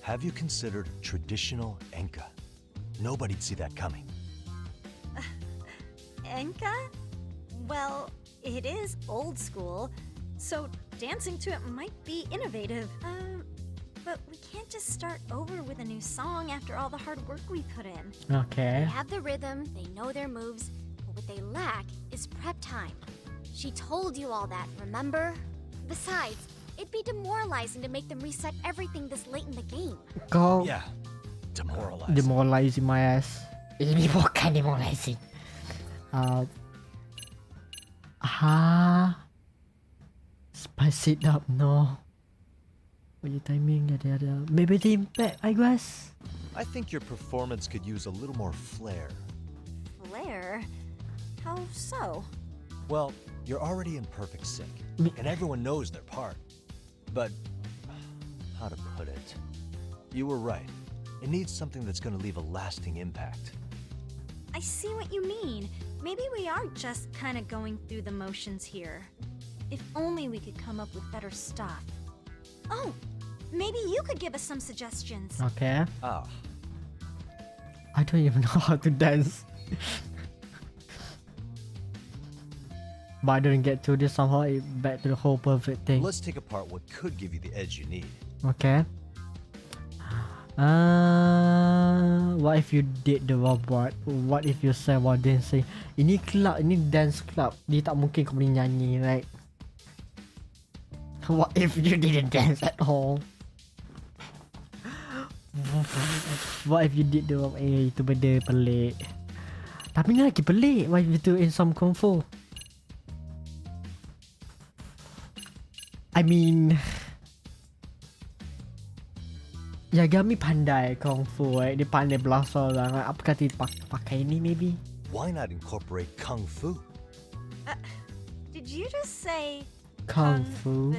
Have you considered traditional enka? Nobody'd see that coming. Enka? Well, it is old school, so dancing to it might be innovative. But we can't just start over with a new song after all the hard work we put in. Okay. They have the rhythm, they know their moves, but what they lack is prep time. She told you all that, remember? Besides, it'd be demoralizing to make them reset everything this late in the game. Kau Yeah, demoralizing. demoralizing my ass. Ini bukan demoralizing. Spice it up, no. What your timing, yada. Maybe the impact, I guess. I think your performance could use a little more flair. Flair? How so? Well, you're already in perfect sync, and everyone knows their part. But, how to put it? You were right. It needs something that's gonna leave a lasting impact. I see what you mean. Maybe we are just kind of going through the motions here. If only we could come up with better stuff. Oh, maybe you could give us some suggestions. Okay. Ah. I don't even know how to dance. But I don't get to this somehow. Back to the whole perfect thing. Let's take apart what could give you the edge you need. Okay. What if you did the robot? What if you say while dancing? Ini club, ini dance club. Dia tak mungkin kau boleh nyanyi, right? What if you didn't dance at all? What if you did the robot? Itu benda pelik. Tapi ni lagi pelik why we do in some kung fu. I mean, Yagami pandai kung fu, right? Dia pandai belasah orang. Apa kata dia pakai ni maybe? Why not incorporate kung fu? Did you just say Kung fu?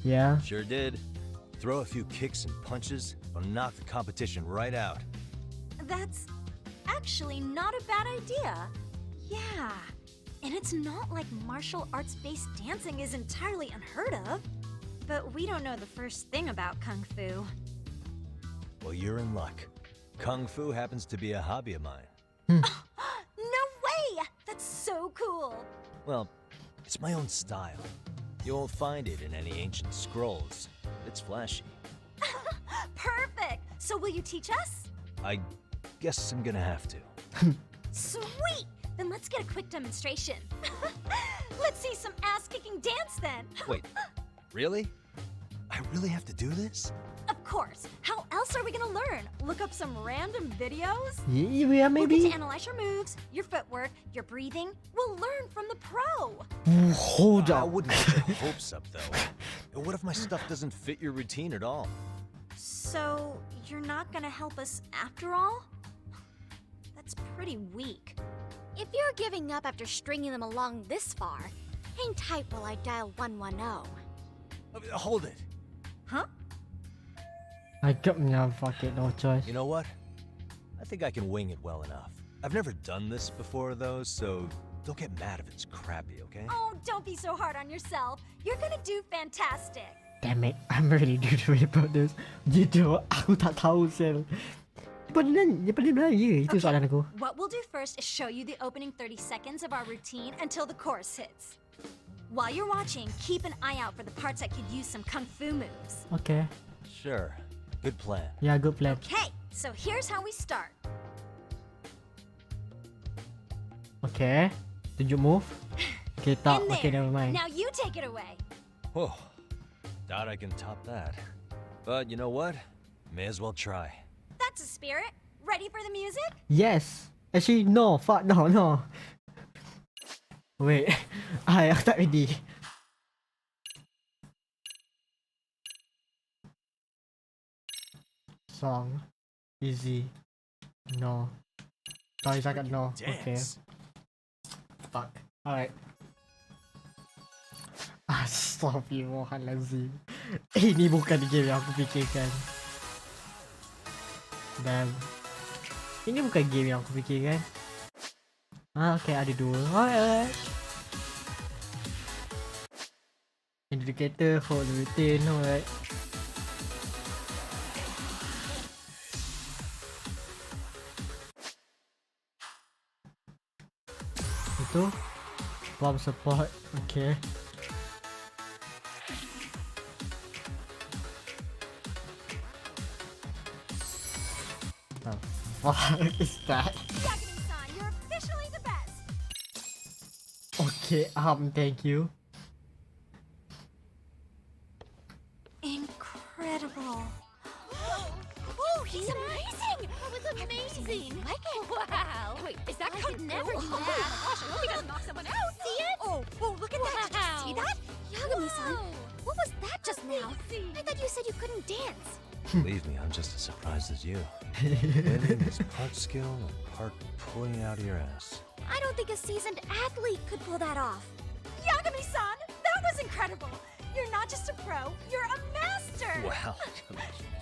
Yeah. Sure did. Throw a few kicks and punches, will knock the competition right out. That's actually not a bad idea. Yeah. And it's not like martial arts-based dancing is entirely unheard of. But we don't know the first thing about Kung Fu. Well, you're in luck. Kung fu happens to be a hobby of mine. No way! That's so cool! Well, it's my own style. You won't find it in any ancient scrolls. It's flashy. Perfect! So will you teach us? I guess I'm gonna have to. Sweet! Then let's get a quick demonstration. Let's see some ass-kicking dance then! Wait, really? I really have to do this? Of course! How else are we gonna learn? Look up some random videos? Yeah, We'll maybe. get to analyze your moves, your footwork, your breathing. We'll learn from the pro! Hold I up. wouldn't get your hopes up, though. What if my stuff doesn't fit your routine at all? So, you're not gonna help us after all? That's pretty weak. If you're giving up after stringing them along this far, hang tight while I dial 110. Hold it. Huh? I got no, fuck it, no choice. You know what? I think I can wing it well enough. I've never done this before, though, so don't get mad if it's crappy, okay? Oh, don't be so hard on yourself. You're gonna do fantastic. Damn it, I'm really dude about this. Gitu, aku tak tahu sel. Daripada Melayu, itu soalan aku. What we'll do first is show you the opening 30 seconds of our routine until the chorus hits. While you're watching, keep an eye out for the parts that could use some kung fu moves. Okay. Sure. Good plan. Yeah, good plan. Okay, so here's how we start. Okay. Tunjuk move. Okay, tak. In Okay, there. never mind. Now you take it away. Whoa. Doubt I can top that. But you know what? May as well try. That's a spirit. Ready for the music? Yes. Actually, no. Fuck, no. Wait. Aku tak ready. Song. Easy. No. Sorry, cakap no. Okay. Fuck. Alright. Astaghfirullahalazim. Ini bukan game yang aku fikirkan. Dan ini bukan game yang aku fikirkan. Okay, ada dua. Alright. Indicator, hold the routine. Alright. Itu bomb support. Okay. What is that? Yagami-san, you're officially the best. Okay, thank you. Incredible. Oh, he's amazing! That was amazing! Wow! Wait, is that I could never do Oh my that. gosh, I hope he doesn't knock someone out. See it? Oh, look at that! Did you see that? Yagami-san, what was that just now? I thought you said you couldn't dance. Believe me, I'm just as surprised as you. Winning is part skill and part pulling it out of your ass. I don't think a seasoned athlete could pull that off. Yagami-san, that was incredible! You're not just a pro, you're a master! Wow,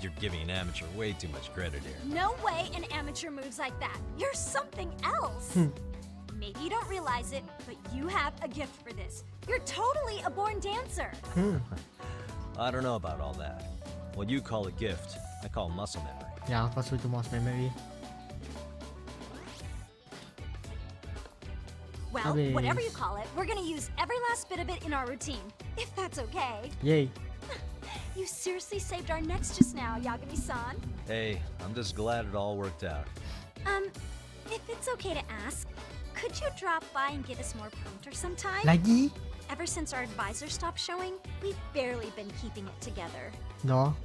you're giving an amateur way too much credit here. No way an amateur moves like that. You're something else. Maybe you don't realize it, but you have a gift for this. You're totally a born dancer. I don't know about all that. What you call a gift, I call muscle memory. Yeah, aku rasa itu mouse memory. Well, whatever you call it, we're gonna use every last bit of it in our routine, if that's okay. Yay. You seriously saved our necks just now, Yagami-san. Hey, I'm just glad it all worked out. If it's okay to ask, could you drop by and get us more pointer sometime? Lagi? Ever since our advisor stopped showing, we've barely been keeping it together. No.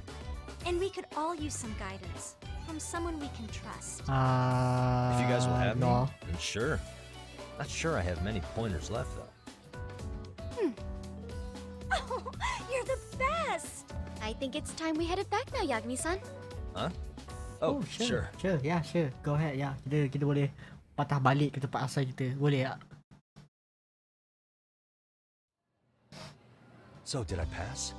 And we could all use some guidance. from someone we can trust. If you guys will have no. me, then sure. Not sure I have many pointers left, though. Oh, you're the best! I think it's time we headed back now, Yagami-san. Huh? Oh, Sure, yeah, sure. Go ahead, yeah. Kita boleh patah balik ke tempat asal kita. Boleh tak? So, did I pass?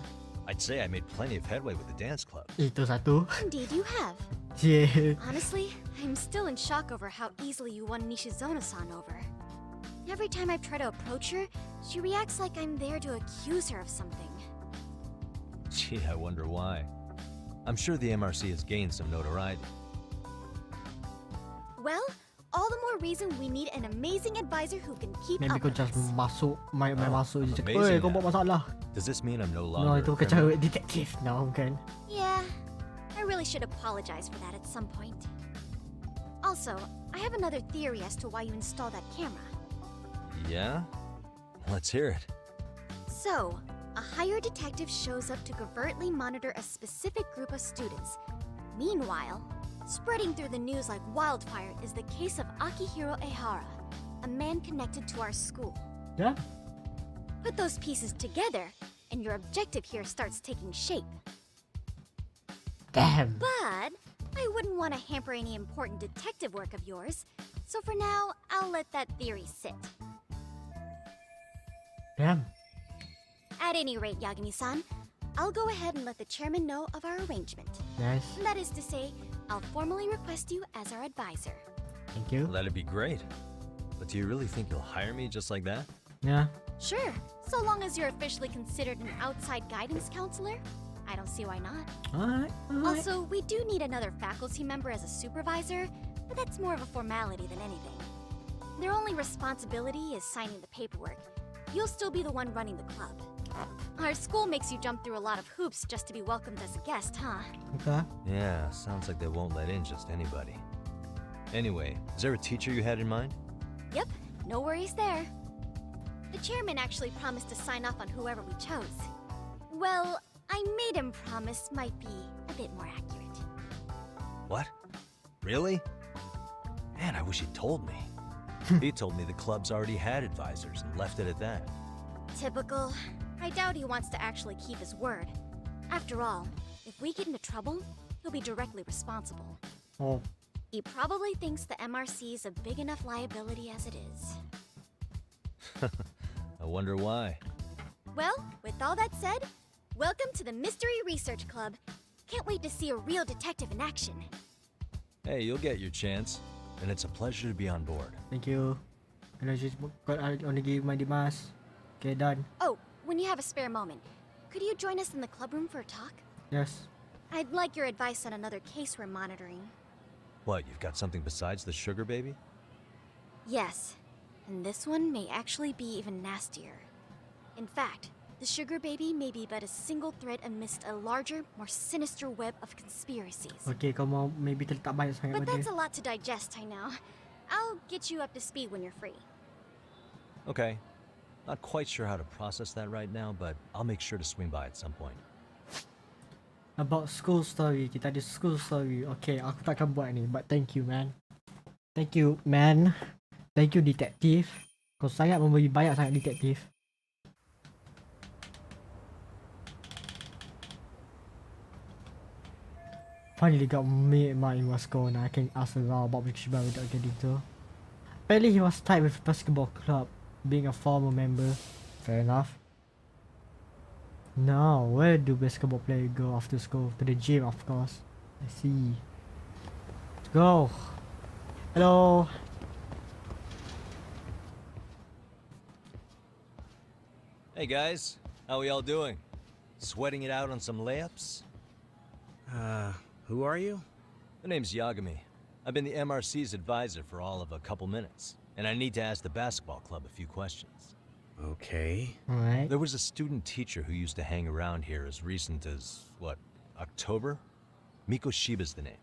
I'd say I made plenty of headway with the dance club. Itu satu. Indeed, you have. Yeah. Honestly, I'm still in shock over how easily you won Nishizona-san over. Every time I try to approach her, she reacts like I'm there to accuse her of something. Gee, I wonder why. I'm sure the MRC has gained some notoriety. Well, all the more reason we need an amazing advisor who can keep Maybe up kau with just us. masuk, main masuk je cakap, amazing "Oi, kau buat masalah." Does this mean I'm no No, longer itu a bukan criminal? cara detektif. No, bukan. Yeah, I really should apologize for that at some point. Also, I have another theory as to why you installed that camera. Yeah? Let's hear it. So, a hired detective shows up to covertly monitor a specific group of students. Meanwhile, spreading through the news like wildfire is the case of Akihiro Ehara, a man connected to our school. Yeah. Put those pieces together, and your objective here starts taking shape. Damn. But I wouldn't want to hamper any important detective work of yours, so for now, I'll let that theory sit. Damn. At any rate, Yagami-san, I'll go ahead and let the chairman know of our arrangement. Nice. That is to say, I'll formally request you as our advisor. Thank you. That'd be great. But do you really think you'll hire me just like that? Yeah. Sure, so long as you're officially considered an outside guidance counselor. I don't see why not. Alright. Also, we do need another faculty member as a supervisor, but that's more of a formality than anything. Their only responsibility is signing the paperwork. You'll still be the one running the club. Our school makes you jump through a lot of hoops just to be welcomed as a guest, huh? Okay. Yeah, sounds like they won't let in just anybody. Anyway, is there a teacher you had in mind? Yep, no worries there. The chairman actually promised to sign off on whoever we chose. Well, I made him promise might be a bit more accurate. What? Really? Man, I wish he'd told me. He told me the club's already had advisors and left it at that. Typical. I doubt he wants to actually keep his word. After all, if we get into trouble, he'll be directly responsible. Oh. He probably thinks the MRC is a big enough liability as it is. I wonder why. Well, with all that said, welcome to the Mystery Research Club. Can't wait to see a real detective in action. Hey, you'll get your chance. And it's a pleasure to be on board. Thank you. Onigi Dimas. Okay, done. Oh, when you have a spare moment, could you join us in the clubroom for a talk? Yes. I'd like your advice on another case we're monitoring. What, you've got something besides the sugar baby? Yes, and this one may actually be even nastier. In fact, the sugar baby may be but a single thread amidst a larger, more sinister web of conspiracies. Okay, kau mau maybe terletak banyak sangat But pada that's dia. a lot to digest, I know. I'll get you up to speed when you're free. Okay. Not quite sure how to process that right now, but I'll make sure to swing by at some point. About school story. Kita ada school story. Okay, aku takkan buat ni. But thank you, man. Thank you, man. Thank you, detective. Kau sangat memberi banyak sangat detektif. Finally got me and Martin was going. I can ask around about Mikishima without getting to. Apparently he was tied with basketball club, being a former member. Fair enough. Now, where do basketball players go after school? To the gym, of course. I see. Let's go. Hello. Hey guys, how we all doing? Sweating it out on some layups? Who are you? The name's Yagami. I've been the MRC's advisor for all of a couple minutes, and I need to ask the basketball club a few questions. Okay. Alright. There was a student teacher who used to hang around here as recent as, what, October? Mikoshiba's the name.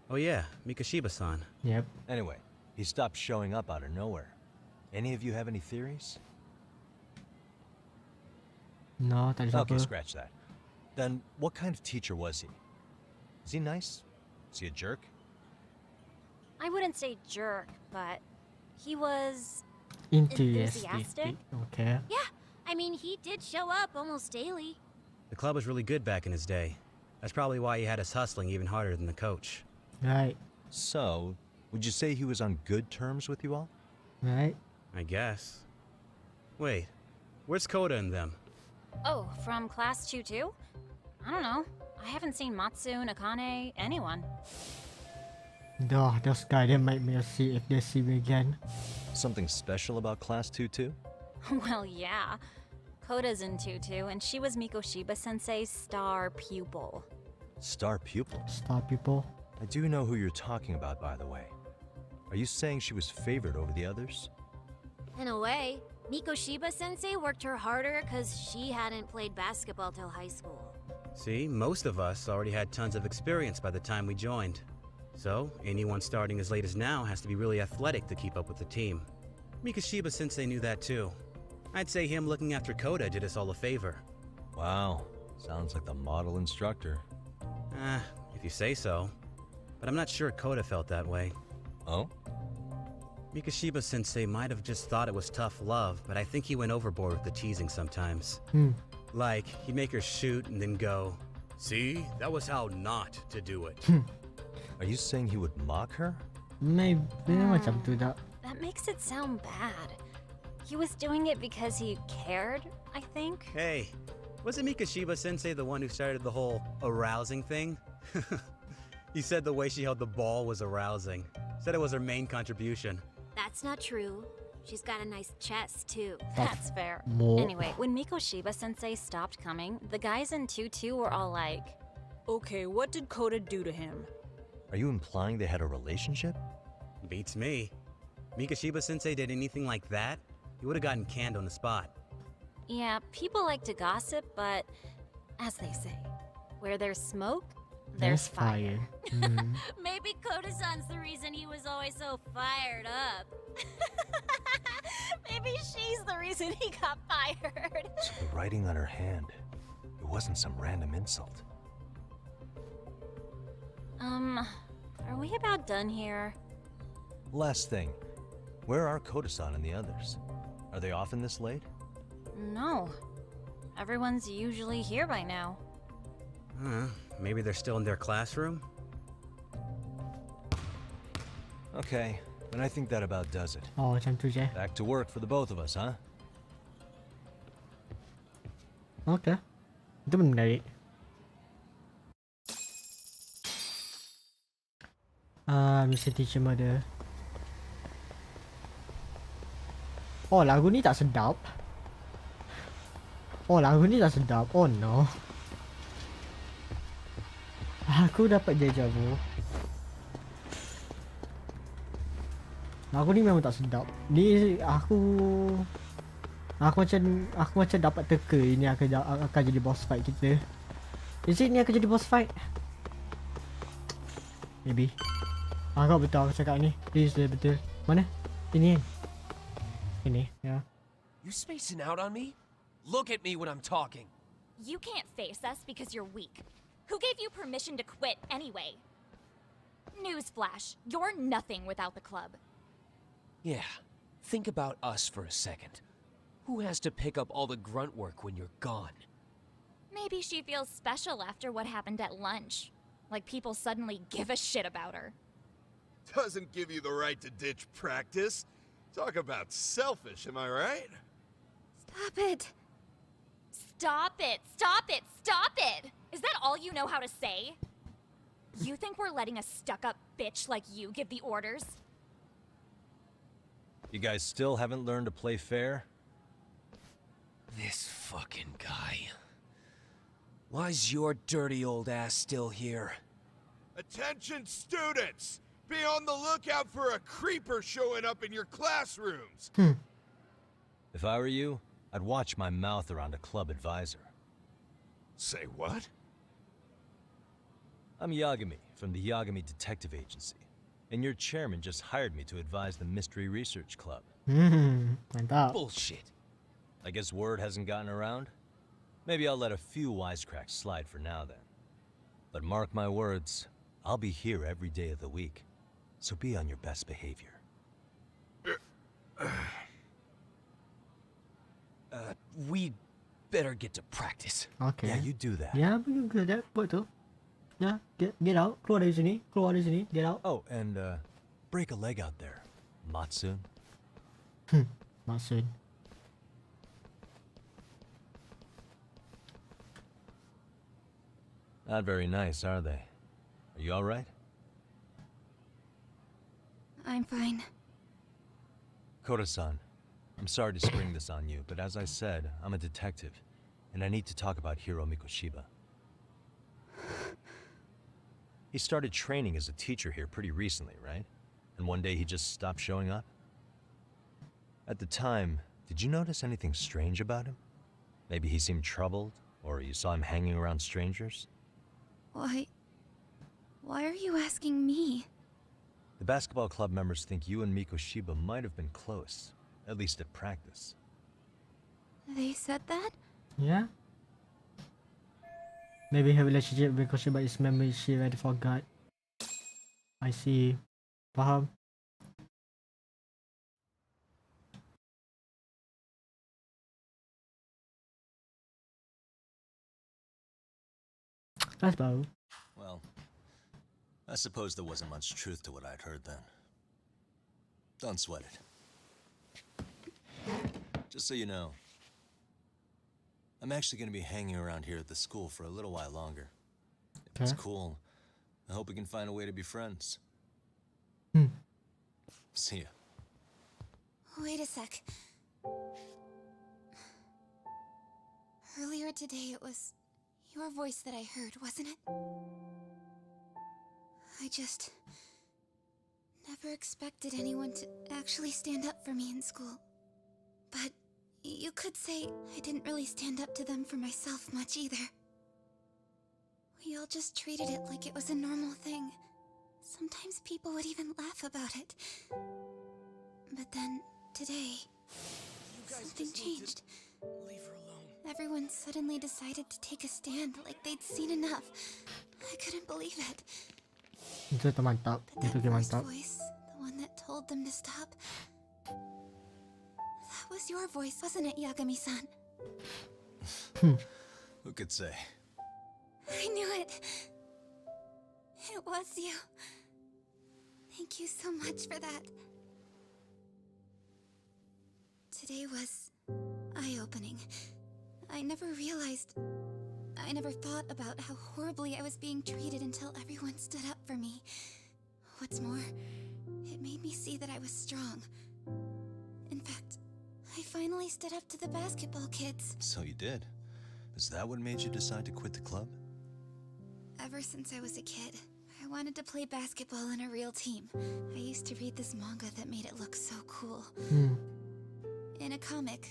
Oh yeah, Mikoshiba-san. Yep. Anyway, he stopped showing up out of nowhere. Any of you have any theories? No, tak ada Okay, siapa. scratch that. Then, what kind of teacher was he? Is he nice? Is he a jerk? I wouldn't say jerk, but he was Enthusiastic. Okay. Yeah, I mean, he did show up almost daily. The club was really good back in his day. That's probably why he had us hustling even harder than the coach. Right. So, would you say he was on good terms with you all? Right. I guess. Wait, where's Koda and them? Oh, from class 2 too? I don't know. I haven't seen Matsu, Nakane, anyone. Duh, those guys, they make me see if they see me again. Something special about Class 2 too? Well, yeah. Koda's in 2 and she was Mikoshiba Sensei's star pupil. Star pupil? Star pupil? I do know who you're talking about, by the way. Are you saying she was favored over the others? In a way, Mikoshiba Sensei worked her harder because she hadn't played basketball till high school. See, most of us already had tons of experience by the time we joined. So, anyone starting as late as now has to be really athletic to keep up with the team. Mikoshiba Sensei knew that too. I'd say him looking after Koda did us all a favor. Wow, sounds like the model instructor. If you say so. But I'm not sure Koda felt that way. Oh? Mikoshiba Sensei might have just thought it was tough love, but I think he went overboard with the teasing sometimes. Like, he'd make her shoot and then go, "See, that was how not to do it." Are you saying he would mock her? Maybe macam tu dah. That makes it sound bad. He was doing it because he cared, I think. Hey, wasn't Mikoshiba Sensei the one who started the whole arousing thing? He said the way she held the ball was arousing. Said it was her main contribution. That's not true. She's got a nice chest, too. That's fair. Anyway, when Mikoshiba Sensei stopped coming, the guys in 2 were all like, "Okay, what did Koda do to him?" Are you implying they had a relationship? Beats me. Mikoshiba Sensei did anything like that, he would have gotten canned on the spot. yeah, people like to gossip, but as they say, where there's smoke, there's fire. Maybe Koda-san's the reason he was always so fired up. Maybe she's the reason he got fired. So the writing on her hand, it wasn't some random insult. Are we about done here? Last thing, where are Koda-san and the others? Are they often this late? No. Everyone's usually here by now. Maybe they're still in their classroom? Okay, then I think that about does it. Oh, macam tu je. Back to work for the both of us, huh? Okay. Itu pun menarik. Mr. Teacher Mother. Oh, lagu ni tak sedap. Oh, lagu ni tak sedap. Oh no. Aku dapat deja vu. Lagu ni memang tak sedap. Ni aku macam dapat teka ini akan jadi boss fight kita. Is it ni akan jadi boss fight? Maybe. Kau betul aku cakap ni. Please betul. Mana? Ini kan? Ini, ya. You spacing out on me? Look at me when I'm talking. You can't face us because you're weak. Who gave you permission to quit anyway? Newsflash, you're nothing without the club. Yeah, think about us for a second. Who has to pick up all the grunt work when you're gone? Maybe she feels special after what happened at lunch. Like people suddenly give a shit about her. Doesn't give you the right to ditch practice. Talk about selfish, am I right? Stop it. Stop it! Stop it! Stop it! Is that all you know how to say? You think we're letting a stuck-up bitch like you give the orders? You guys still haven't learned to play fair? This fucking guy. Why's your dirty old ass still here? Attention, students! Be on the lookout for a creeper showing up in your classrooms! If I were you, I'd watch my mouth around a club advisor. Say what? I'm Yagami from the Yagami Detective Agency, and your chairman just hired me to advise the Mystery Research Club. Mantap. Bullshit. I guess word hasn't gotten around? Maybe I'll let a few wisecracks slide for now then. But mark my words, I'll be here every day of the week, so be on your best behavior. We better get to practice. Okay. Yeah, you do that. Ya, betul dah. Buat tu. Ya, get out. Keluar dari sini. Keluar dari sini. Get out. Oh, and break a leg out there, Matsun. Maksud. Not very nice, are they? Are you all right? I'm fine. Koda-san, I'm sorry to spring this on you, but as I said, I'm a detective, and I need to talk about Hiro Mikoshiba. He started training as a teacher here pretty recently, right? And one day he just stopped showing up? At the time, did you notice anything strange about him? Maybe he seemed troubled, or you saw him hanging around strangers? Why are you asking me? The basketball club members think you and Mikoshiba might have been close, at least at practice. They said that? Yeah. Maybe her relationship with Koshiba is memory she already forgot. I see. Faham? That's about. Well, I suppose there wasn't much truth to what I'd heard then. Don't sweat it. Just so you know, I'm actually going to be hanging around here at the school for a little while longer. If it's cool, I hope we can find a way to be friends. See ya. Wait a sec. Earlier today it was your voice that I heard, wasn't it? I just never expected anyone to actually stand up for me in school. But you could say I didn't really stand up to them for myself much either. We all just treated it like it was a normal thing. Sometimes people would even laugh about it. But then, today, something changed. Leave her alone. Everyone suddenly decided to take a stand like they'd seen enough. I couldn't believe it. Itu mantap. But Itu that first mantap. voice, the one that told them to stop, that was your voice, wasn't it, Yagami-san? Who could say? I knew it. It was you. Thank you so much for that. Today was eye-opening. I never thought about how horribly I was being treated until everyone stood up for me. What's more, it made me see that I was strong. In fact, I finally stood up to the basketball kids. So you did. Is that what made you decide to quit the club? Ever since I was a kid, I wanted to play basketball in a real team. I used to read this manga that made it look so cool. In a comic,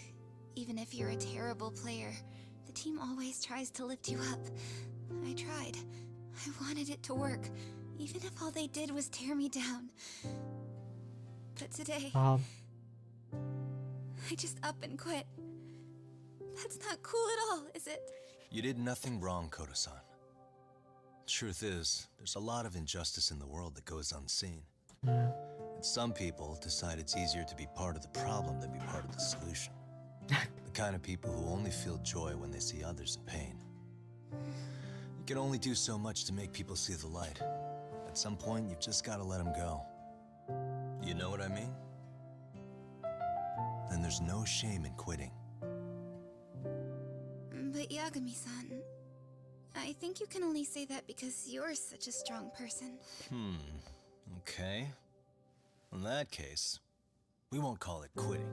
even if you're a terrible player, the team always tries to lift you up. I tried. I wanted it to work, even if all they did was tear me down. But today, I just up and quit. That's not cool at all, is it? You did nothing wrong, Koda-san. Truth is, there's a lot of injustice in the world that goes unseen. And some people decide it's easier to be part of the problem than be part of the solution. The kind of people who only feel joy when they see others in pain. You can only do so much to make people see the light. At some point, you've just got to let them go. You know what I mean? Then there's no shame in quitting. But Yagami-san, I think you can only say that because you're such a strong person. Okay. In that case, we won't call it quitting.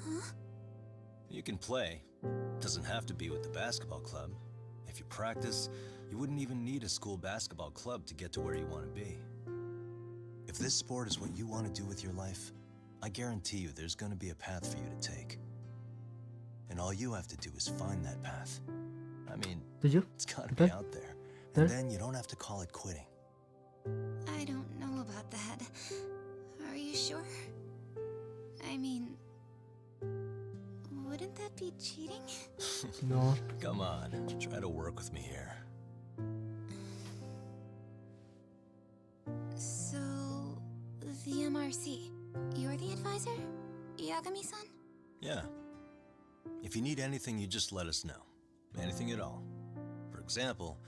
Huh? You can play. Doesn't have to be with the basketball club. If you practice, you wouldn't even need a school basketball club to get to where you want to be. If this sport is what you want to do with your life, I guarantee you there's going to be a path for you to take. And all you have to do is find that path. I mean, it's got to be out there. And then you don't have to call it quitting. I don't know about that. Are you sure? I mean, wouldn't that be cheating? No. Come on, try to work with me here. Marcy, you're the advisor? Yagami-san? Yeah. If you need anything, you just let us know. Anything at all. For example,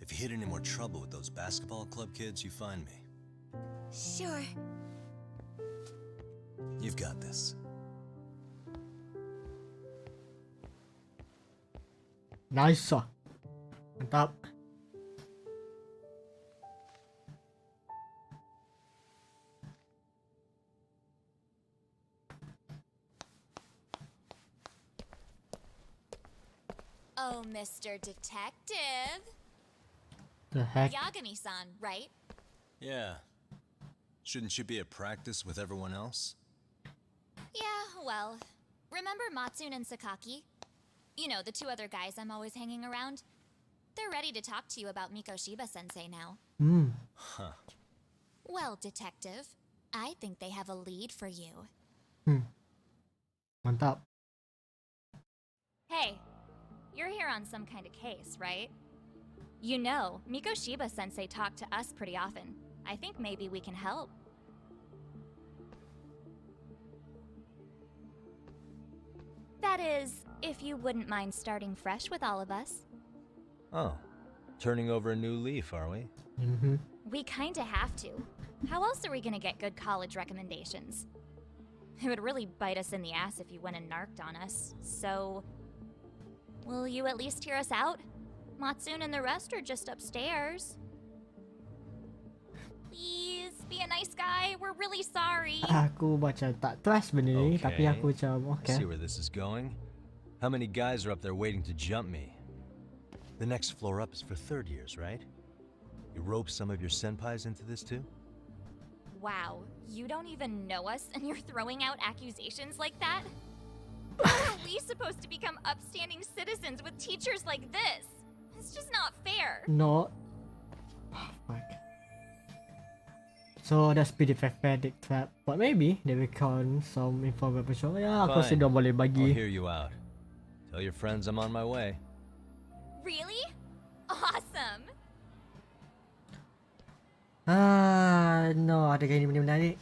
if you hit any more trouble with those basketball club kids, you find me. Sure. You've got this. Nice. Mantap. Oh, Mr. Detective. The heck? Yagami-san, right? Yeah. Shouldn't you be at practice with everyone else? Yeah, well, remember Matsune and Sakaki? You know, the two other guys I'm always hanging around? They're ready to talk to you about Mikoshiba-sensei now. Huh. Well, Detective, I think they have a lead for you. Mantap. Hey, you're here on some kind of case, right? You know, Mikoshiba-sensei talked to us pretty often. I think maybe we can help. That is, if you wouldn't mind starting fresh with all of us. Oh, turning over a new leaf, are we? Mm-hmm. We kinda have to. How else are we gonna get good college recommendations? It would really bite us in the ass if you went and narked on us, so... Will you at least hear us out? Matsune and the rest are just upstairs. Please, be a nice guy. We're really sorry. Aku macam tak trust benda ni, tapi aku macam I okay. see where this is going. How many guys are up there waiting to jump me? The next floor up is for third years, right? You rope some of your senpais into this too? Wow, you don't even know us and you're throwing out accusations like that? How are we supposed to become upstanding citizens with teachers like this? It's just not fair. No. Oh, fuck. So that's pretty pathetic trap. But maybe they will con some info about the show. Ya, aku rasa Fine. dia boleh I'll bagi. hear you out. Tell your friends I'm on my way. Really? Awesome. No, adakah ini benda menarik?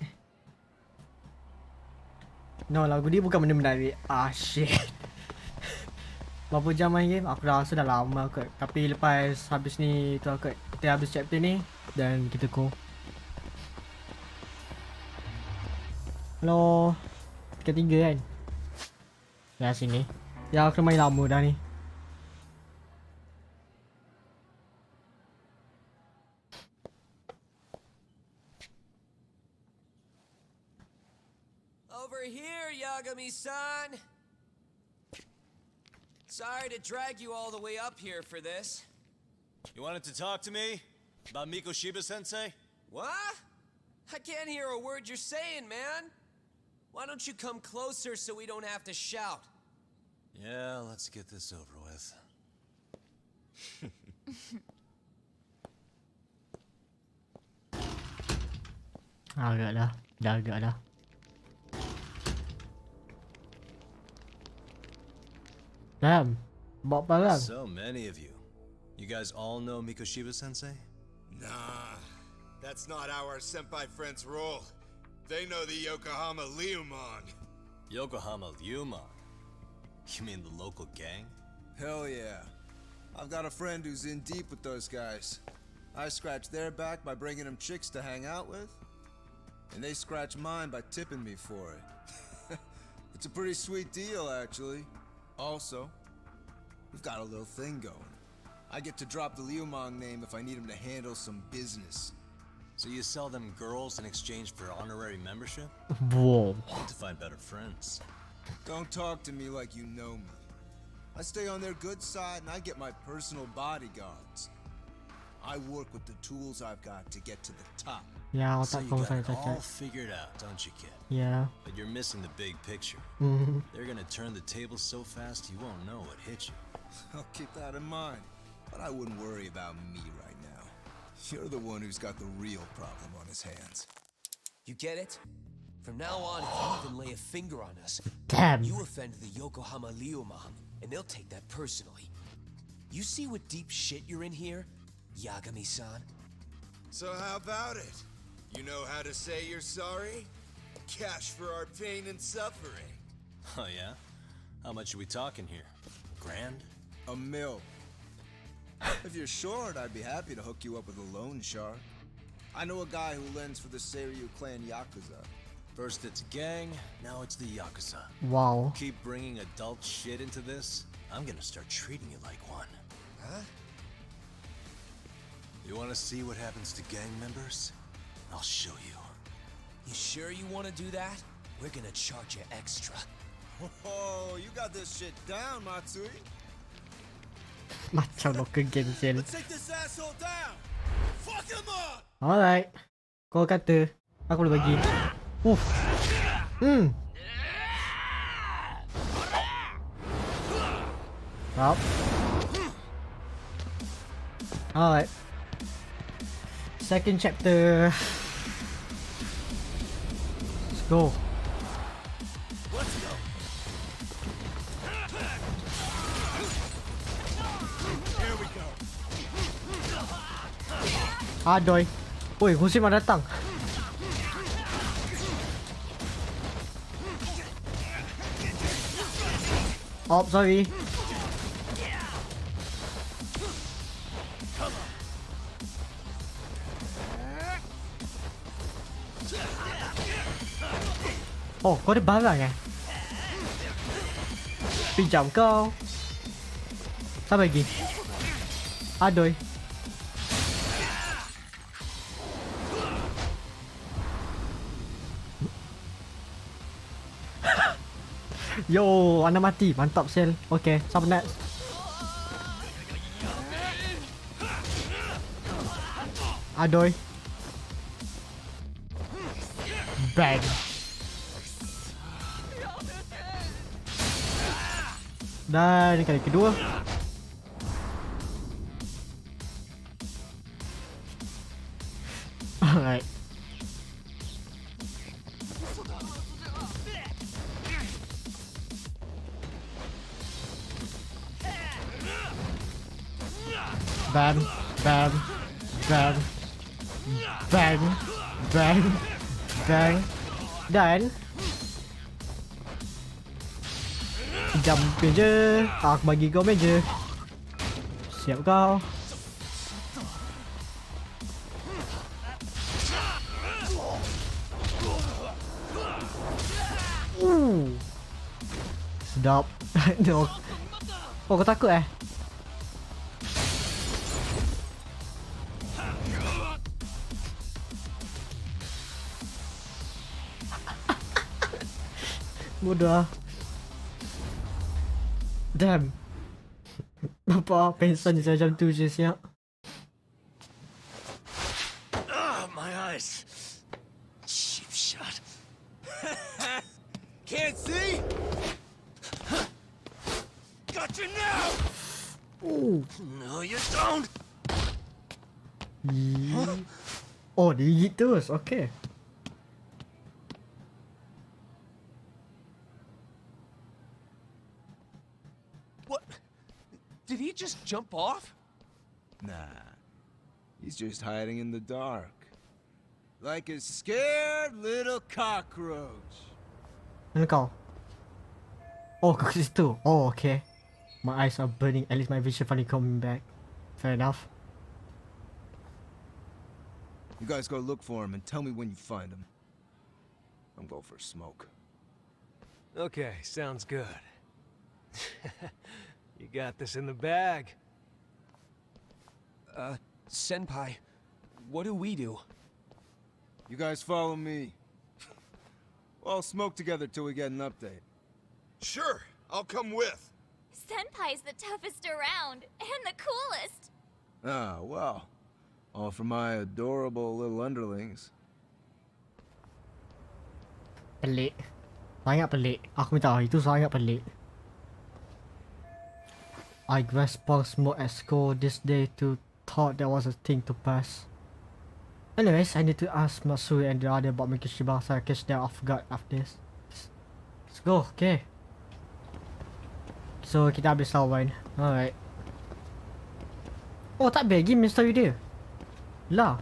No, lagu dia bukan benda menarik. Shit. Berapa jam main game? Aku rasa dah lama kot. Tapi lepas habis ni, tu kot. Kita habis chapter ni dan kita go. Hello. Ketiga kan? Ya, sini. Ya, aku main lama dah ni. Over here, Yagami-san! Sorry to drag you all the way up here for this. You wanted to talk to me? About Mikoshiba-sensei? What? I can't hear a word you're saying, man. Why don't you come closer so we don't have to shout? Yeah, let's get this over with. Agak dah. Dah agak dah. Damn. Bawa parang. So many of you. You guys all know Mikoshiba-sensei? Nah, that's not how our senpai friends roll. They know the Yokohama Liumon. Yokohama Liumon? You mean the local gang? Hell yeah. I've got a friend who's in deep with those guys. I scratch their back by bringing them chicks to hang out with, and they scratch mine by tipping me for it. It's a pretty sweet deal, actually. Also, we've got a little thing going. I get to drop the Liumong name if I need him to handle some business. So you sell them girls in exchange for honorary membership? Whoa. Need to find better friends. Don't talk to me like you know me. I stay on their good side and I get my personal bodyguards. I work with the tools I've got to get to the top. Ya, So otak you kau got saya it all cacat. figured out, don't you, kid? Yeah. But you're missing the big picture. Mhm. They're gonna turn the tables so fast you won't know what hit you. I'll keep that in mind. But I wouldn't worry about me right now. You're the one who's got the real problem on his hands. You get it? From now on, if you even lay a finger on us, Damn. you offend the Yokohama Liumon, and they'll take that personally. You see what deep shit you're in here, Yagami-san? So how about it? You know how to say you're sorry? Cash for our pain and suffering. Oh yeah? How much are we talking here? Grand? A mil. If you're short, I'd be happy to hook you up with a loan shark. I know a guy who lends for the Seiryu clan Yakuza. First it's gang, now it's the Yakuza. Wow. Keep bringing adult shit into this, I'm gonna start treating you like one. Huh? You wanna see what happens to gang members? I'll show you. You sure you want to do that? We're gonna charge you extra. Oh, you got this shit down, Matsui. Macam local gang sel. Let's take this asshole down. Fuck him up. Alright. Kau kata aku boleh bagi. Up. Alright. Second chapter. Let's go. Let's go. Here we go. Adoy. Oi, musim dah datang. Oh, sorry. Oh, kau ada barang eh? Pinjam kau. Sama lagi. Adoy. Yo, anda mati. Mantap sel. Okay, siapa next? Adoy. Bang. Dan kali kedua. Alright. Bam, bam, bam, bang, bang, bang. Dan jam meja, aku bagi kau meja. Siap kau. Sedap. No. Oh, kau takut eh? Bodoh. Damn. Apa pensan je macam tu je siap. My eyes. Cheap shot. Can't see? Got you now! Oh. No, you don't! Oh, digigit terus. Okay. What? Did he just jump off? Nah. He's just hiding in the dark. Like a scared little cockroach. Mana kau? Oh, kau kat situ. Oh, okay. My eyes are burning. At least my vision finally coming back. Fair enough. You guys go look for him and tell me when you find him. I'm going for a smoke. Okay, sounds good. You got this in the bag. Senpai, what do we do? You guys follow me. We'll all smoke together till we get an update. Sure, I'll come with. Senpai's the toughest around, and the coolest. Ah, well. All for my adorable little underlings. Pelik. Sangat pelik. Aku minta itu sangat pelik. I grasped Paul smoke at school this day to thought there was a thing to pass. Anyways, I need to ask Matsui and the other about Mikishiba so I catch them off guard after this. Let's go, okay. So, kita habis lawan. Alright. Oh, tak bagi mystery dia. Lah.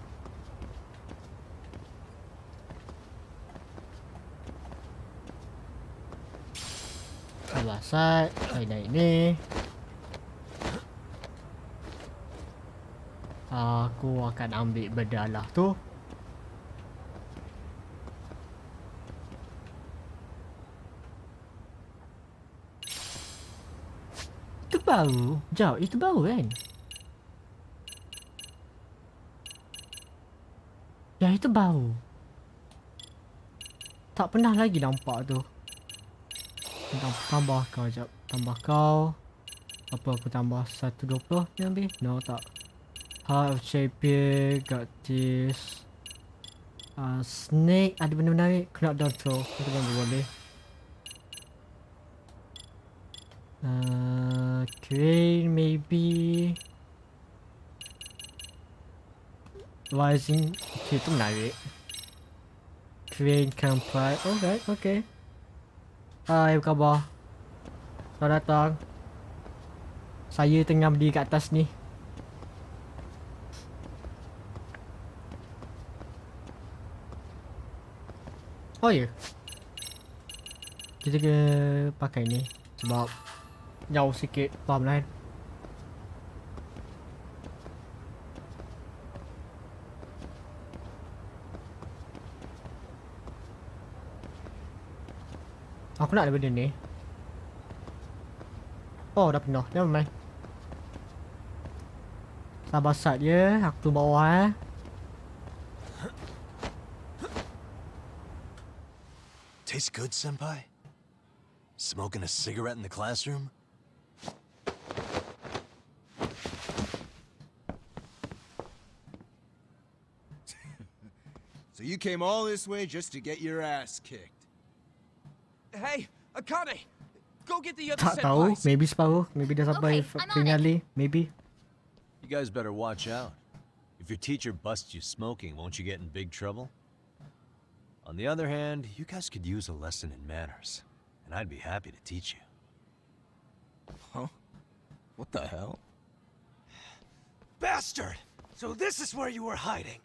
Sat. Saya naik ni. Aku akan ambil bedalah tu. Itu baru. Jauh, itu baru kan? Ya, itu baru. Tak pernah lagi nampak tu. Tambah kau jap. Tambah kau. Apa aku tambah 120 ni ambil? No, tak. Heart of Champion. Got this. Snake. Ada benda menarik. Knockdown throw. Itu pun boleh. Crane maybe. Rising. Okay, itu menarik. Crane Campride. Alright, okay. Hai, apa khabar? Selamat datang. Saya tengah berdiri kat atas ni. Oh ya. Kita kena pakai ni. Sebab jauh sikit. Faham lah kan? Aku nak ada benda ni. Oh, dah penuh. Never mind. Sabar sat je. Aku tu bawah Tastes good, Senpai? Smoking a cigarette in the classroom? So you came all this way just to get your ass kicked. Hey, Akane! Go get the other Tak tahu. senpais. Maybe separuh. Maybe dah sampai finale. Maybe. You guys better watch out. If your teacher busts you smoking, won't you get in big trouble? On the other hand, you guys could use a lesson in manners, and I'd be happy to teach you. Huh? What the hell? Bastard! So this is where you were hiding.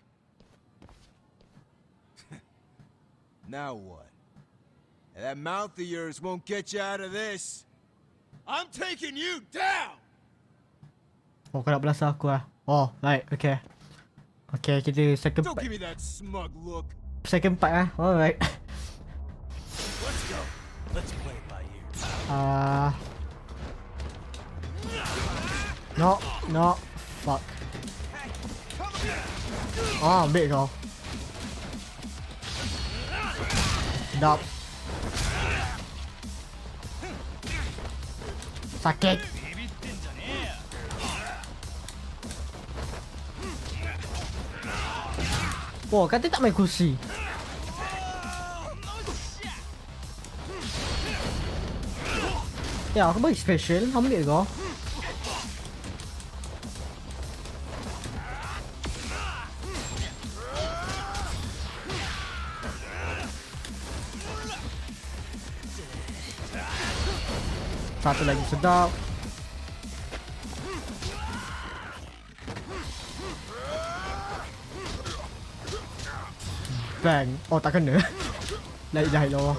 Now what? That mouth of yours won't get you out of this. I'm taking you down! Oh, kau nak belasah aku lah. Oh, right. Okay. Okay, kita second Don't part. give me that smug look. Second part lah. Alright. Let's go. Let's play it by ear. No. No. Fuck. Oh, ambil kau. Sedap. Sakit. Oh, kata tak main kursi. Ya, aku bagi special. Ambil kau. Satu lagi sedap. Bang. Oh, tak kena. Naik jahit bawah.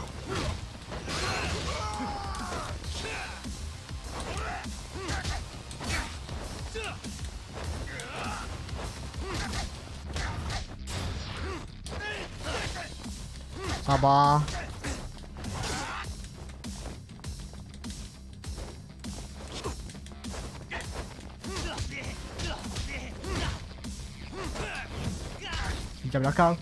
Sabar. Bincang belakang.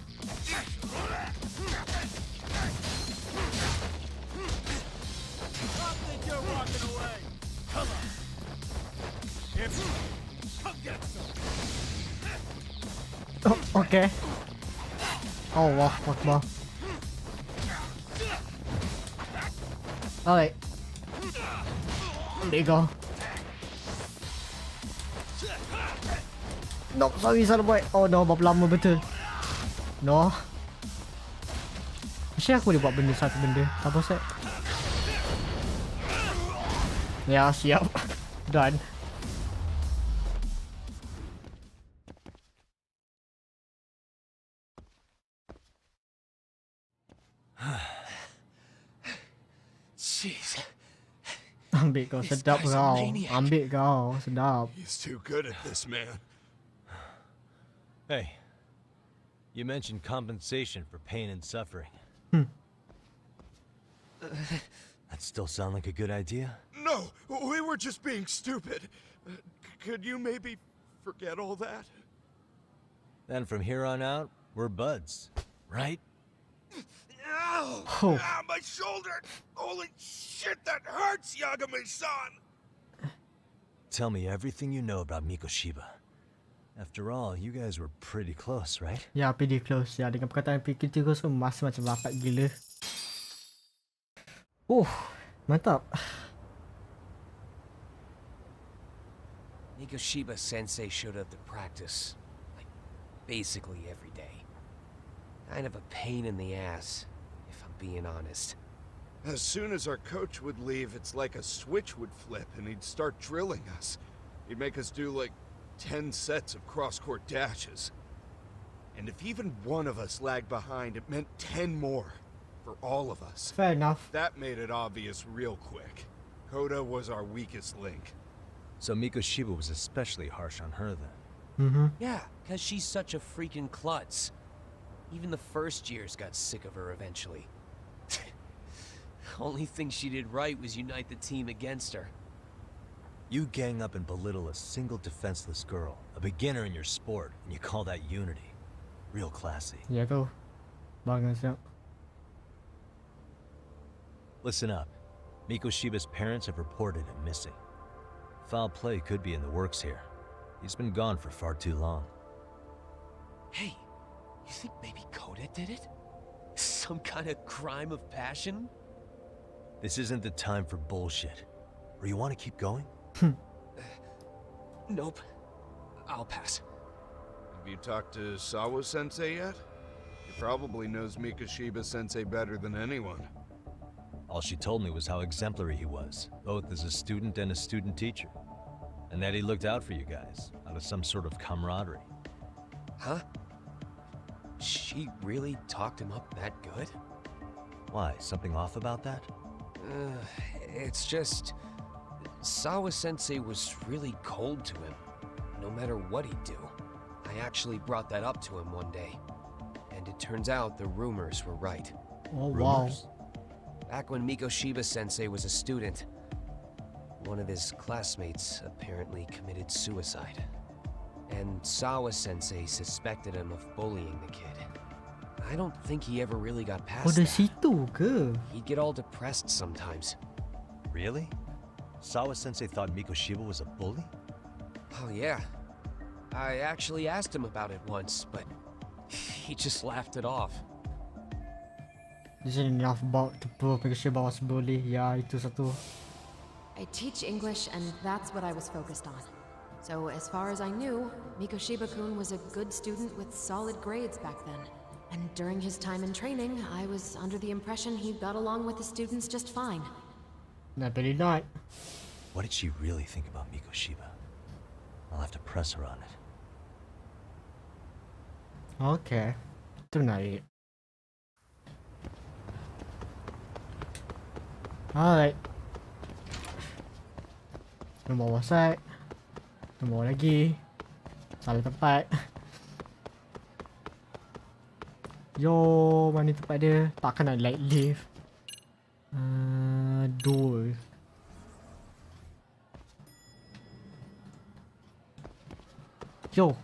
Oh, okay. Oh, wah, Akbar. Alright. Ambil kau. No, sorry boy. Oh no, berapa lama betul. No. Mesti aku boleh buat benda satu benda. Apa set? Ya, siap. Done. Jeez. Ambil kau, This sedap guy's a kau. maniac. Ambil kau, sedap. He's too good at this, man. Hey, you mentioned compensation for pain and suffering. That still sound like a good idea? No, we were just being stupid. Could you maybe forget all that? Then from here on out, we're buds, right? Ow! Oh. Ah, my shoulder! Holy shit, that hurts, Yagami-san! Tell me everything you know about Mikoshiba. After all, you guys were pretty close, right? Ya, pretty close. Ya, dengan perkataan kita tu masih macam rapat gila. Mantap. Mikoshiba Sensei showed up to practice, like, basically every day. Kind of a pain in the ass, if I'm being honest. As soon as our coach would leave, it's like a switch would flip and he'd start drilling us. He'd make us do like 10 sets of cross-court dashes. And if even one of us lagged behind, it meant 10 more for all of us. Fair enough. That made it obvious real quick. Koda was our weakest link. So Mikoshiba was especially harsh on her then. Yeah, because she's such a freaking klutz. Even the first years got sick of her eventually. Only thing she did right was unite the team against her. You gang up and belittle a single defenseless girl, a beginner in your sport, and you call that unity. Real classy. Ya tu. Bagus ya. Listen up. Mikoshiba's parents have reported him missing. Foul play could be in the works here. He's been gone for far too long. Hey, you think maybe Koda did it? Some kind of crime of passion? This isn't the time for bullshit. Or you want to keep going? Nope. I'll pass. Have you talked to Sawa-sensei yet? He probably knows Mikoshiba-sensei better than anyone. All she told me was how exemplary he was, both as a student and a student teacher. And that he looked out for you guys, out of some sort of camaraderie. Huh? She really talked him up that good? Why, something off about that? It's just... Sawa-sensei was really cold to him, no matter what he'd do. I actually brought that up to him one day. And it turns out the rumors were right. Oh, wow. Back when Mikoshiba-sensei was a student, one of his classmates apparently committed suicide. And Sawa-sensei suspected him of bullying the kid. I don't think he ever really got past dari that. situ ke? He'd get all depressed sometimes. Really? Sawa-sensei thought Mikoshiba was a bully? Oh yeah. I actually asked him about it once, but he just laughed it off. This is enough about to prove Mikoshiba was bully. Ya, itu satu. I teach English, and that's what I was focused on. So as far as I knew, Mikoshiba-kun was a good student with solid grades back then. And during his time in training, I was under the impression he got along with the students just fine. Nah, really not. What did she really think about Mikoshiba? I'll have to press her on it. Okay. Itu menarik. Alright. Nombor WhatsApp. Nombor lagi. Salah tempat. Yo, mana tempat dia? Takkan nak light lift. Door. Yo.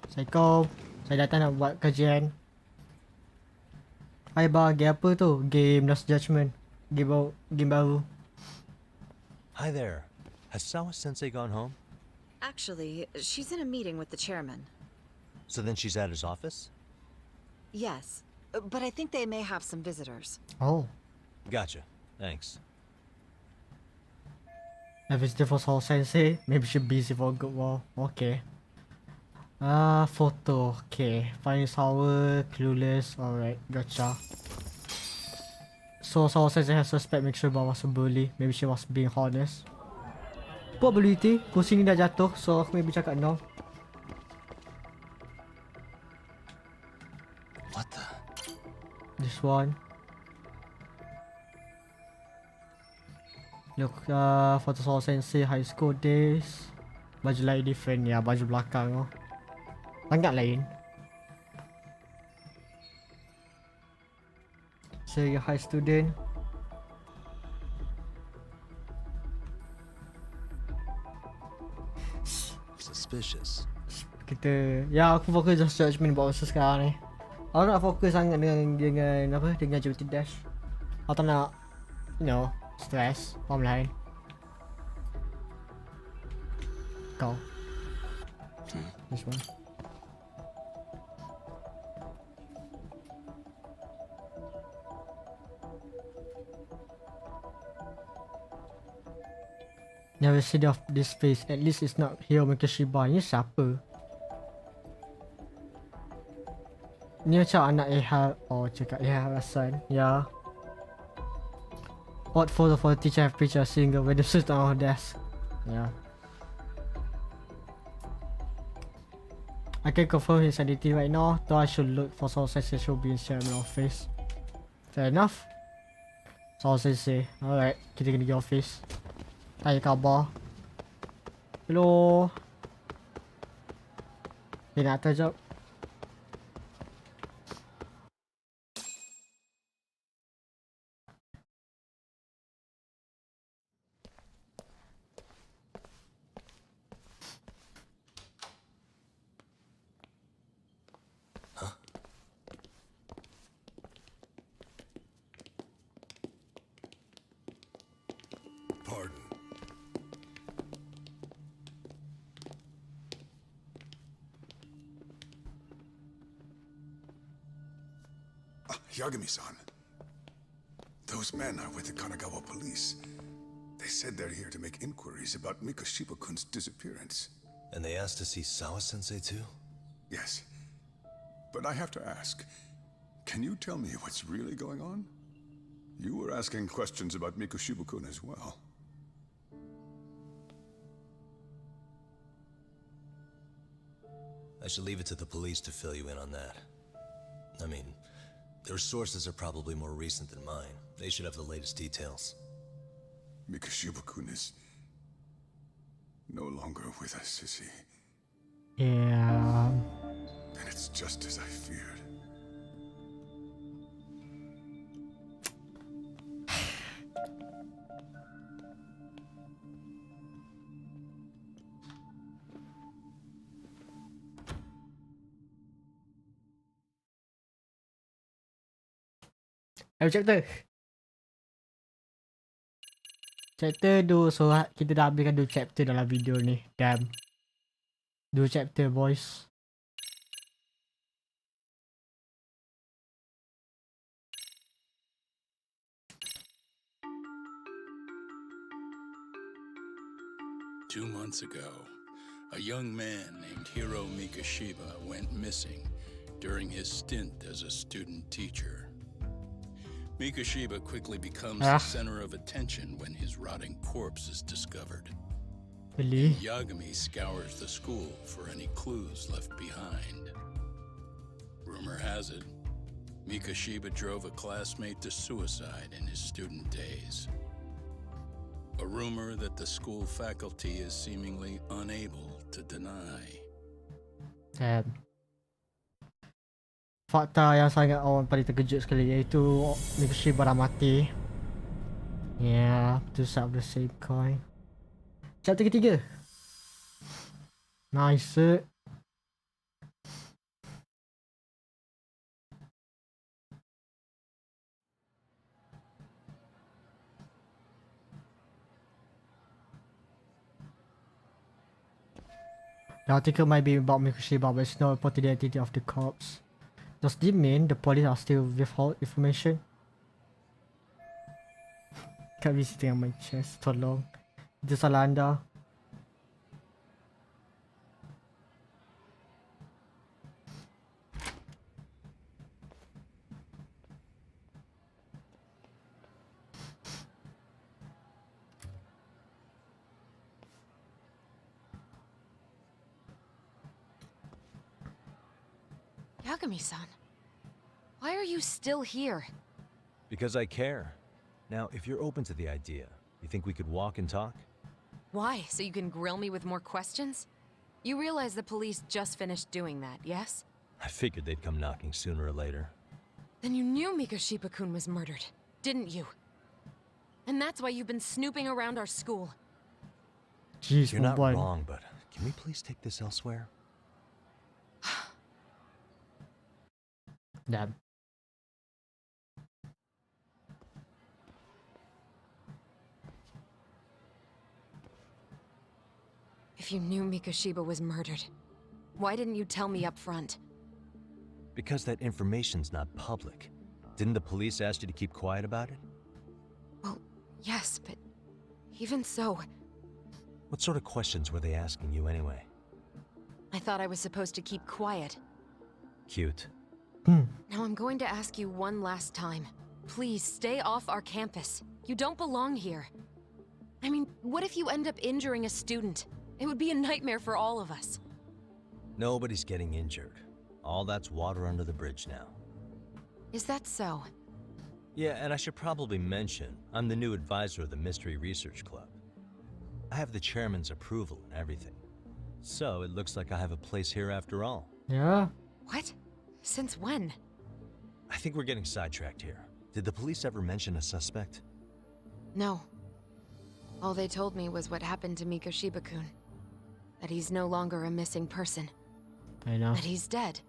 Assalamualaikum. Saya datang nak buat kajian. Hai bang, game apa tu? Game Lost Judgment. Game baru. Hi there. Has Sawa-sensei gone home? Actually, she's in a meeting with the chairman. So then she's at his office? Yes, but I think they may have some visitors. Oh. Gotcha. Thanks. A visitor for Sawa Sensei. Maybe she's busy for a good while. Okay. Photo. Okay. Finding Sawa, clueless. Alright, gotcha. So Sawa Sensei has suspect Mikoshiba was a bully. Maybe she was being honest. Probability. Kursi ni dah jatuh. So aku maybe cakap no. What the? This one. Look, photo Saw Sensei high school days. Baju lain different ya, baju belakang tu. Sangat lain. So you're high student. Suspicious. Kita, ya aku fokus just judgement buat masa sekarang ni. Aku nak fokus sangat dengan apa, dengan Jupiter Dash. Aku tak nak, you know, stress, orang lain. Kau. This one. Never seen of this face. At least it's not Hiro Mikashiba. Ni siapa? Ni macam anak Harap. Oh, cakap Harap Hasan. Ya. What photo for the teacher have picture a single with the suit on our desk. Yeah. I can confirm his identity right now, though I should look for Saw Sensei should be in Chairman office. Fair enough. Saw Sensei. Alright, kita kena pergi office. Tanya khabar. Hello. Okay, nak atas jap. Pardon. Yagami-san. Those men are with the Kanagawa police. They said they're here to make inquiries about Mikashiba-kun's disappearance. And they asked to see Sawa-sensei too? Yes. But I have to ask, can you tell me what's really going on? You were asking questions about Mikashiba-kun as well. I should leave it to the police to fill you in on that. I mean, their sources are probably more recent than mine. They should have the latest details. Mikashiba-kun is no longer with us, is he? Yeah. And it's just as I feared. Chapter. Chapter 2. So kita dah habiskan 2 chapter dalam video ni. Damn. 2 chapter boys. Two months ago, a young man named Hiro Mikashiba went missing during his stint as a student teacher. Mikashiba quickly becomes the center of attention when his rotting corpse is discovered. Really? Yagami scours the school for any clues left behind. Rumor has it, Mikashiba drove a classmate to suicide in his student days. A rumor that the school faculty is seemingly unable to deny. Damn. Fakta yang sangat orang paling terkejut sekali iaitu Mikashiba dah mati. Yeah, two sides of the same coin. Chapter ketiga. Nice. The article might be about Mikashiba, but it's not about the identity of the corpse. Does this mean the police are still withhold information? Can't be sitting on my chest for long. Itu salah anda. Yagami-san, why are you still here? Because I care. Now, if you're open to the idea, You think we could walk and talk? Why? So you can grill me with more questions? You realize the police just finished doing that, yes? I figured they'd come knocking sooner or later. Then you knew Mikoshiba-kun was murdered, didn't you? And that's why you've been snooping around our school. Jeez, You're not wrong, but can we please take this elsewhere? Damn. If you knew Mikoshiba was murdered, why didn't you tell me up front? Because that information's not public. Didn't the police ask you to keep quiet about it? Well, yes, but even so, What sort of questions were they asking you anyway? I thought I was supposed to keep quiet. Cute. Now I'm going to ask you one last time. Please stay off our campus. You don't belong here. I mean, what if you end up injuring a student? It would be a nightmare for all of us. Nobody's getting injured. All that's water under the bridge now. Is that so? Yeah, and I should probably mention, I'm the new advisor of the Mystery Research Club. I have the chairman's approval and everything. So it looks like I have a place here after all. Yeah. What? Since when? I think we're getting sidetracked here. Did the police ever mention a suspect? No. All they told me was what happened to Mikoshiba-kun. That he's no longer a missing person. I know. That he's dead.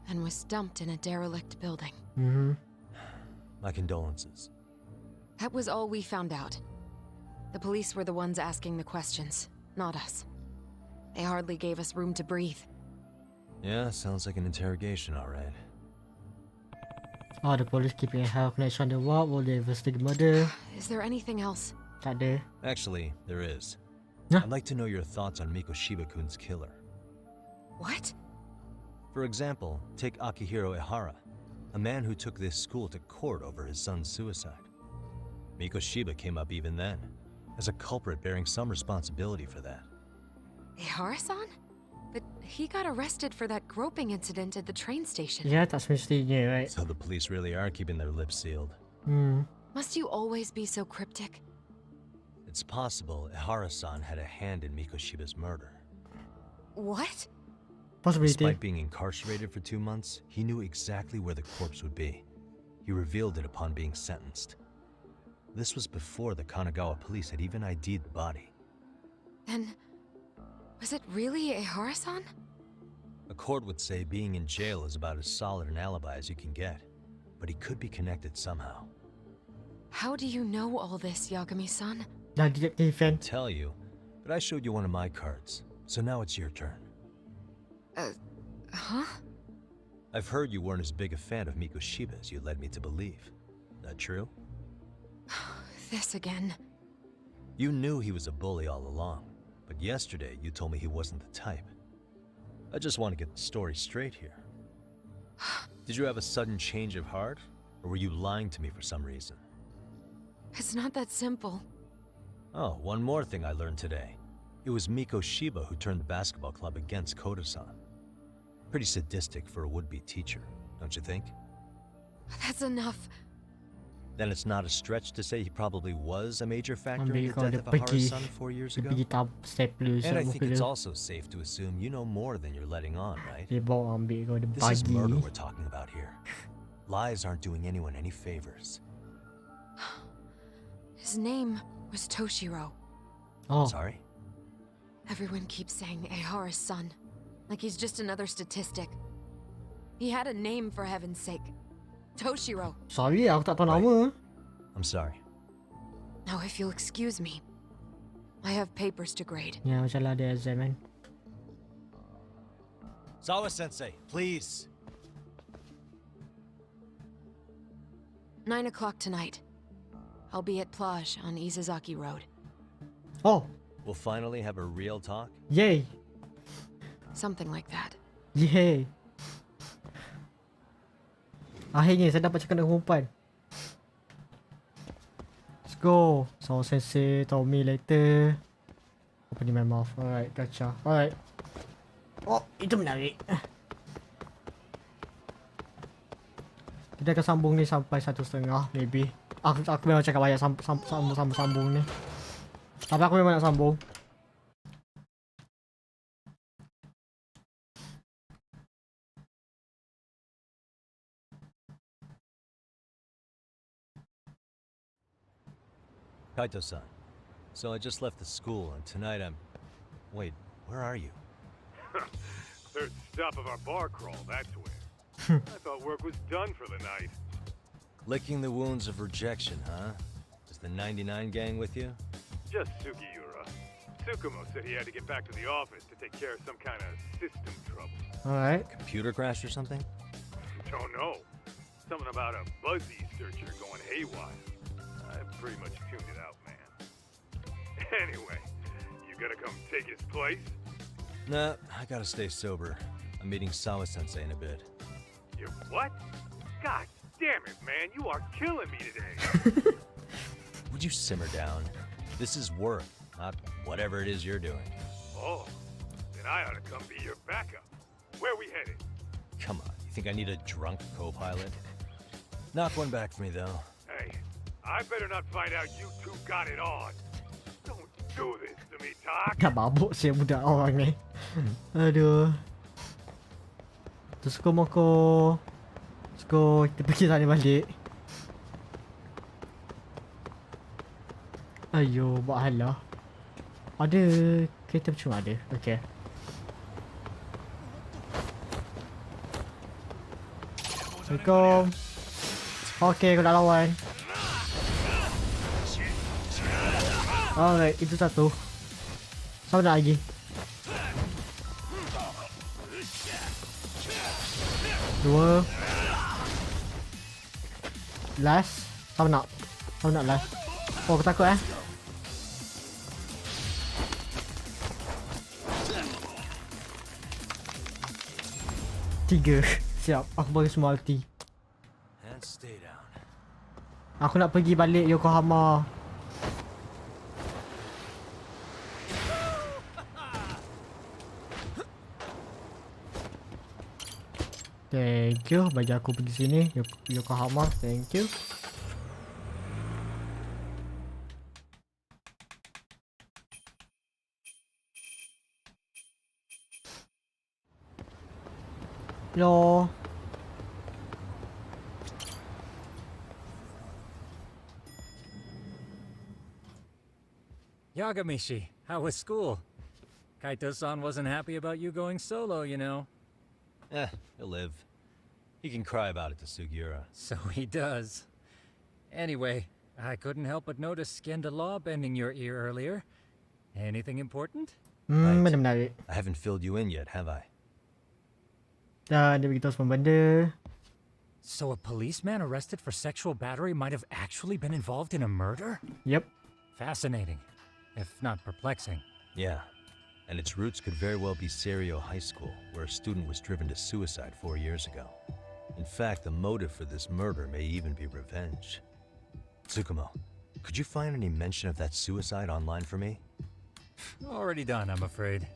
And was dumped in a derelict building. Mm-hmm. My condolences. That was all we found out. The police were the ones asking the questions, not us. They hardly gave us room to breathe. Yeah, sounds like an interrogation, all right. Oh, the police keeping a high connection on the wall while they investigate murder. Is there anything else? Tak ada. Actually, there is. Huh? I'd like to know your thoughts on Mikoshiba-kun's killer. What? For example, take Akihiro Ihara, a man who took this school to court over his son's suicide. Mikoshiba came up even then, as a culprit bearing some responsibility for that. Ihara-san? But he got arrested for that groping incident at the train station. Yeah, tak semestinya, right? So the police really are keeping their lips sealed. Must you always be so cryptic? It's possible Ihara-san had a hand in Mikoshiba's murder. What? Possibility. Despite being incarcerated for 2 months, he knew exactly where the corpse would be. He revealed it upon being sentenced. This was before the Kanagawa police had even ID'd the body. Then, was it really Ihara-san? A court would say being in jail is about as solid an alibi as you can get, but he could be connected somehow. How do you know all this, Yagami-san? Dah detective fan. I'll tell you, but I showed you one of my cards, so now it's your turn. Huh? I've heard you weren't as big a fan of Mikoshiba as you led me to believe. That true? This again. You knew he was a bully all along, but yesterday you told me he wasn't the type. I just want to get the story straight here. Did you have a sudden change of heart, or were you lying to me for some reason? It's not that simple. Oh, one more thing I learned today. It was Mikoshiba who turned the basketball club against Koda-san. Pretty sadistic for a would-be teacher, don't you think? That's enough. Then it's not a stretch to say he probably was a major factor in Ambil the kau death dia of pergi. Ihara's son 4 years ago. Dia pergi tab stapler And I sama think muka it's dia. also safe to assume you know more than you're letting on, right? Dia bawa ambil kau dia This is murder bagi. we're talking about here. Lies aren't doing anyone any favors. His name was Toshiro. Oh. Sorry? Everyone keeps saying Ihara's son, like he's just another statistic. He had a name, for heaven's sake. Toshiro. Sorry, aku tak tahu nama. I'm sorry. Now, if you'll excuse me, I have papers to grade. Ya, macam lah ada exam kan. Sawa-sensei, please. 9 o'clock tonight. I'll be at Plage on Izazaki Road. Oh. We'll finally have a real talk? Yay. Something like that. Yay. Akhirnya saya dapat cakap dengan perempuan. Let's go. So sensei, Tommy later. Opening my mouth. Alright, gotcha. Alright. Oh, itu menarik. Kita akan sambung ni sampai 1:30 maybe. aku memang cakap banyak sambung ni. Tapi aku memang nak sambung. Kaito-san. So I just left the school, and tonight I'm... Wait, where are you? Third stop of our bar crawl, that's where. I thought work was done for the night. Licking the wounds of rejection, huh? Is the 99 gang with you? Just Sugiura. Tsukumo said he had to get back to the office to take care of some kind of system trouble. Alright. Computer crash or something? Don't know. Something about a Buzzy searcher going haywire. I pretty much tuned it out, man. Anyway, you gonna come take his place? Nah, I gotta stay sober. I'm meeting Sawa-sensei in a bit. You what? God damn it, man, you are killing me today. Would you simmer down? This is work, not whatever it is you're doing. Oh, then I ought to come be your backup. Where we headed? Come on, you think I need a drunk co-pilot? Knock one back for me, though. Hey, I better not find out you two got it on. Don't do this to me, Tak. Dah mabuk saya budak orang ni. Aduh. Terus ko. Kita pergi sana balik. Ayo, buat halah. Ada kereta percuma ada. Okey. Assalamualaikum. Okey, aku nak lawan. Alright, itu satu. Sama nak lagi. Dua. Last. Sama nak last. Oh, aku takut Tiga. Siap, aku bagi semua ulti. And stay down. Aku nak pergi balik Yokohama. Thank you, bagi aku pergi sini Yokohama, thank you. Hello. Yagamishi, how was school? Kaito-san wasn't happy about you going solo, you know. He'll live. He can cry about it to Sugiura. So he does. Anyway, I couldn't help but notice Skenda Law bending your ear earlier. Anything important? Menarik. I haven't filled you in yet, have I? Dah, dia beritahu semua benda. So a policeman arrested for sexual battery might have actually been involved in a murder? Yep. Fascinating, if not perplexing. Yeah. And its roots could very well be Serio High School, where a student was driven to suicide 4 years ago. In fact, the motive for this murder may even be revenge. Tsukumo, could you find any mention of that suicide online for me? Already done, I'm afraid.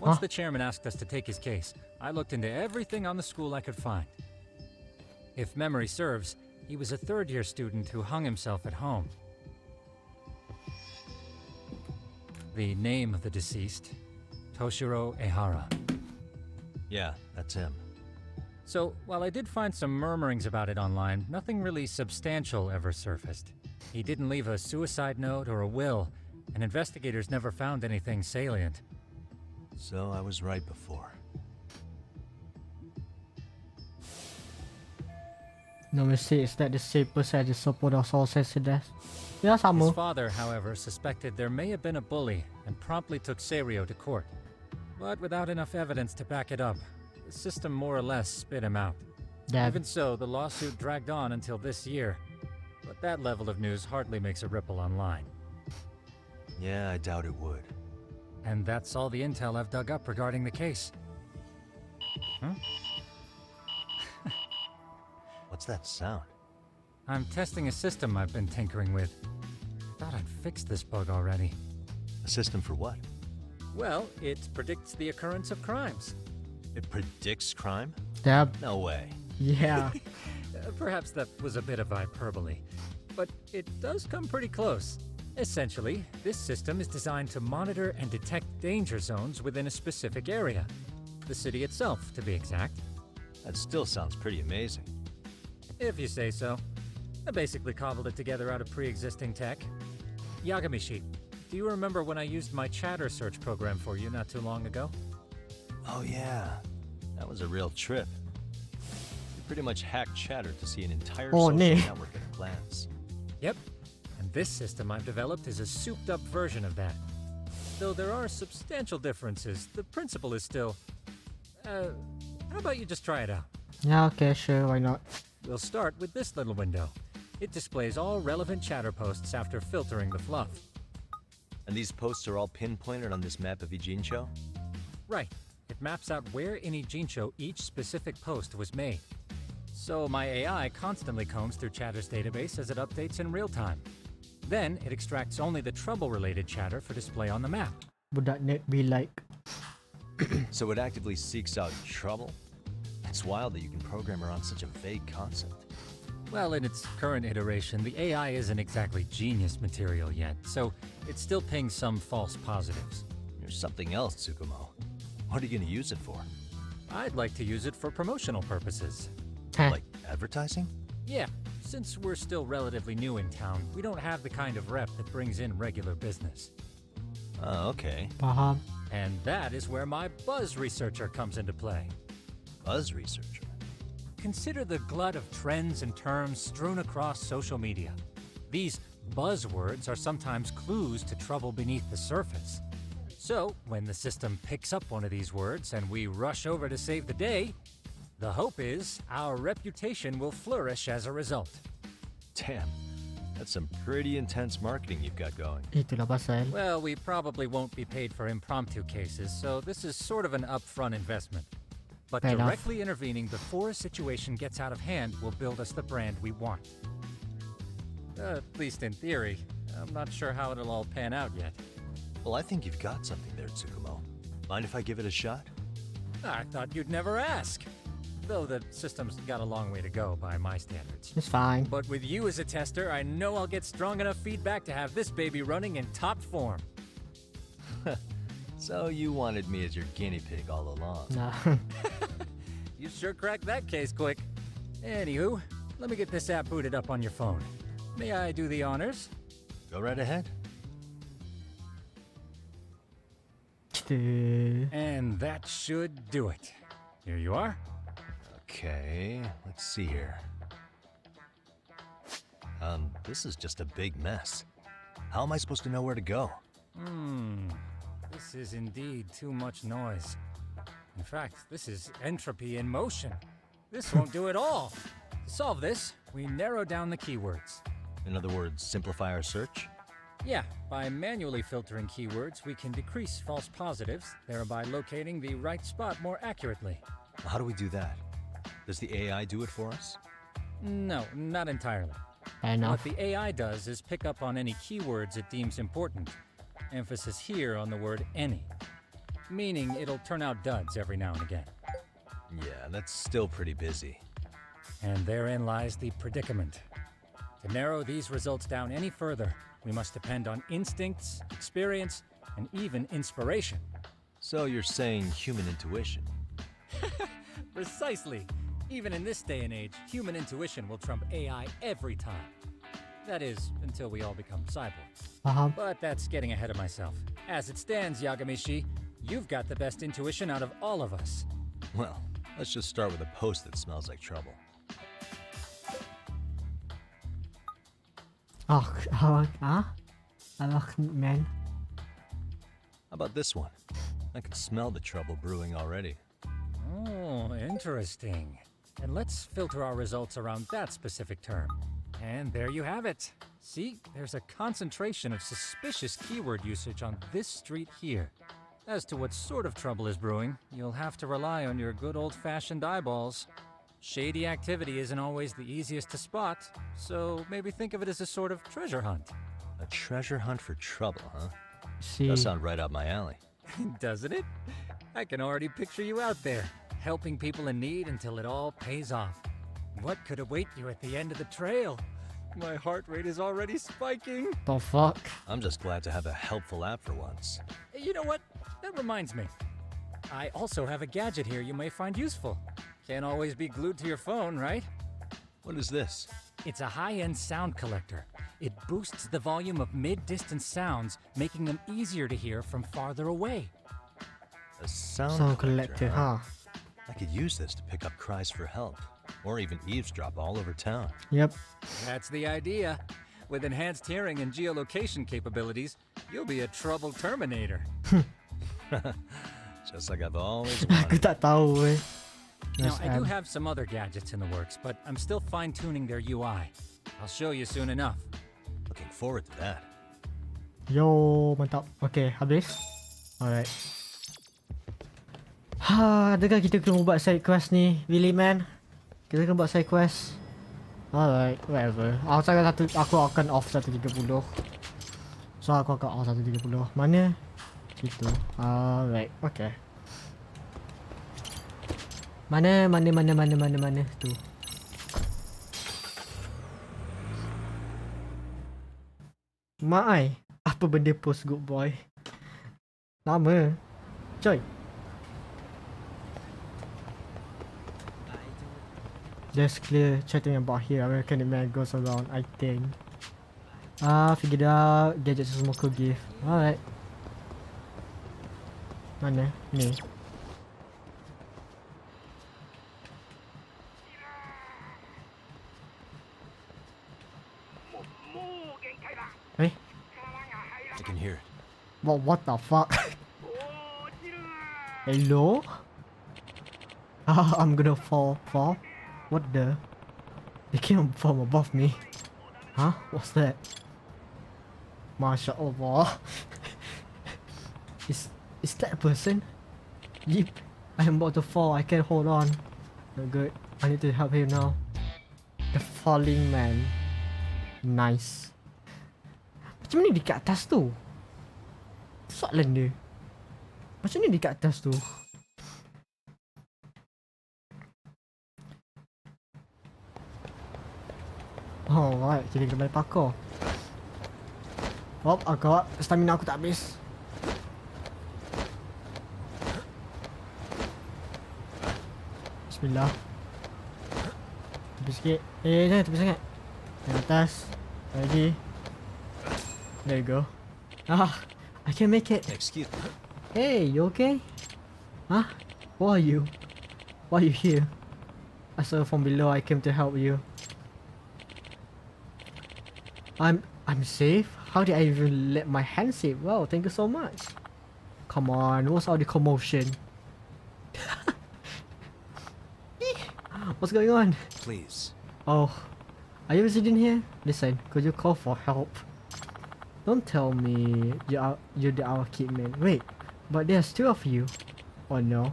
Once the chairman asked us to take his case, I looked into everything on the school I could find. If memory serves, he was a third-year student who hung himself at home. The name of the deceased, Toshiro Ehara. Yeah, that's him. So, while I did find some murmurings about it online, nothing really substantial ever surfaced. He didn't leave a suicide note or a will, and investigators never found anything salient. So I was right before. No mistake, is that the same person as the support of sources in death? Yeah, sama. His father, however, suspected there may have been a bully and promptly took Serio to court. But without enough evidence to back it up, the system more or less spit him out. Dad. Even so, the lawsuit dragged on until this year. But that level of news hardly makes a ripple online. Yeah, I doubt it would. And that's all the intel I've dug up regarding the case. Huh? What's that sound? I'm testing a system I've been tinkering with. Thought I'd fixed this bug already. A system for what? Well, it predicts the occurrence of crimes. It predicts crime? Dab. No way. Yeah. Perhaps that was a bit of hyperbole. but it does come pretty close. Essentially, this system is designed to monitor and detect danger zones within a specific area. The city itself, to be exact. That still sounds pretty amazing. If you say so. I basically cobbled it together out of pre-existing tech. Yagamishi, do you remember when I used my chatter search program for you not too long ago? Oh yeah, that was a real trip. You pretty much hacked Chatter to see an entire social network at a glance. Yep, and this system I've developed is a souped-up version of that. Though there are substantial differences, the principle is still... how about you just try it out? Yeah, okay, sure, why not? We'll start with this little window. It displays all relevant chatter posts after filtering the fluff. And these posts are all pinpointed on this map of Ijincho? Right. It maps out where in Ijincho each specific post was made. So my AI constantly combs through Chatter's database as it updates in real time. Then it extracts only the trouble-related chatter for display on the map. Would that net be like? So it actively seeks out trouble? It's wild that you can program around such a vague concept. Well, in its current iteration, the AI isn't exactly genius material yet, so it still pings some false positives. There's something else, Tsukumo. What are you going to use it for? I'd like to use it for promotional purposes. Like advertising? Yeah, since we're still relatively new in town, we don't have the kind of rep that brings in regular business. Oh, okay. And that is where my buzz researcher comes into play. Buzz researcher? Consider the glut of trends and terms strewn across social media. These buzzwords are sometimes clues to trouble beneath the surface. So, when the system picks up one of these words and we rush over to save the day, the hope is our reputation will flourish as a result. Damn, that's some pretty intense marketing you've got going. Itulah pasal. Well, we probably won't be paid for impromptu cases, so this is sort of an upfront investment. But Fair enough. directly intervening before a situation gets out of hand will build us the brand we want. At least in theory. I'm not sure how it'll all pan out yet. Well, I think you've got something there, Tsukumo. Mind if I give it a shot? I thought you'd never ask. Though the system's got a long way to go by my standards. It's fine. But with you as a tester, I know I'll get strong enough feedback to have this baby running in top form. So you wanted me as your guinea pig all along. Nah. You sure cracked that case quick. Anywho, let me get this app booted up on your phone. May I do the honors? Go right ahead. And that should do it. Here you are. Okay, let's see here. This is just a big mess. How am I supposed to know where to go? This is indeed too much noise. In fact, this is entropy in motion. This won't do it all. To solve this, we narrow down the keywords. In other words, simplify our search? Yeah, by manually filtering keywords, we can decrease false positives, thereby locating the right spot more accurately. How do we do that? Does the AI do it for us? No, not entirely. Fair enough. What the AI does is pick up on any keywords it deems important. Emphasis here on the word any. Meaning it'll turn out duds every now and again. Yeah, that's still pretty busy. And therein lies the predicament. To narrow these results down any further, we must depend on instincts, experience, and even inspiration. So you're saying human intuition? Precisely. Even in this day and age, human intuition will trump AI every time. That is, until we all become cyborgs. But that's getting ahead of myself. As it stands, Yagamishi, you've got the best intuition out of all of us. Well, let's just start with a post that smells like trouble. Man. How about this one? I can smell the trouble brewing already. Oh, interesting. And let's filter our results around that specific term. And there you have it. See, there's a concentration of suspicious keyword usage on this street here. As to what sort of trouble is brewing, you'll have to rely on your good old-fashioned eyeballs. Shady activity isn't always the easiest to spot, so maybe think of it as a sort of treasure hunt. A treasure hunt for trouble, huh? See. Does sound right up my alley. Doesn't it? I can already picture you out there, helping people in need until it all pays off. What could await you at the end of the trail? My heart rate is already spiking. The fuck? I'm just glad to have a helpful app for once. You know what? That reminds me. I also have a gadget here you may find useful. Can't always be glued to your phone, right? What is this? It's a high-end sound collector. It boosts the volume of mid-distance sounds, making them easier to hear from farther away. A sound, Sound collector, huh? I could use this to pick up cries for help, or even eavesdrop all over town. Yep. That's the idea. With enhanced hearing and geolocation capabilities, you'll be a trouble terminator. Just like I've always Aku wanted. tak tahu eh. Now, Nice I do ad. have some other gadgets in the works, but I'm still fine-tuning their UI. I'll show you soon enough. Looking forward to that. Yo, mantap. Okay, habis? Alright. Adakah kita kena buat side quest ni? Really, man? Kita kena buat side quest? Alright, whatever. Aku akan off 1.30. So, aku akan off 1.30. Mana? Situ. Alright, okay. Mana? Tu. Mak ai, apa benda post good boy? Lama. Coy. Just clear chatting about here. I reckon the man goes around, I think. Figured out. Gadget semua cool gift. Alright. Mana? Ni. Eh? I can hear it. What the fuck? Hello? I'm gonna fall. What the? They came from above me. Huh? What's that? MashaAllah. Is that a person? Yep. I am about to fall. I can't hold on. No good. I need to help him now. The falling man. Nice. Macam ni dekat atas tu? Soalan dia. Macam ni dekat atas tu? Alright, kita kena balik parkour. Hop, agak stamina aku tak habis. Bismillah. Tepi sikit. Jangan tepi sangat. Yang atas. Lagi. There you go. I can make it. Excuse me. Hey, you okay? Huh? Who are you? Why are you here? I saw you from below. I came to help you. I'm safe? How did I even let my hand save? Wow, thank you so much. Come on, what's all the commotion? What's going on? Please. Oh, are you resident here? Listen, could you call for help? Don't tell me you're the our kid man. Wait, but there's two of you. Oh no,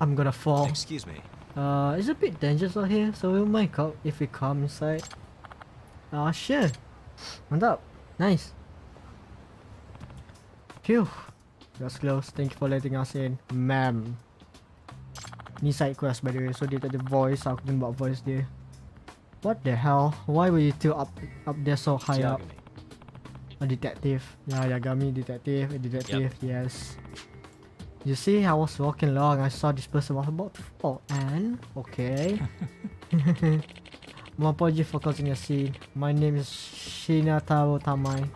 I'm gonna fall. Excuse me. It's a bit dangerous out here, so we might go if we come inside. Sure. Mantap. Nice. Phew. That's close. Thank you for letting us in, ma'am. Ni side quest by the way, so dia tak ada voice. Aku kena buat voice dia. What the hell? Why were you two up there so high up? A detective. Yeah, Yagami, detective. A detective, yes. You see, I was walking along, I saw this person was about to fall, and okay. My apologies for causing a scene. My name is Shinataro Tamai.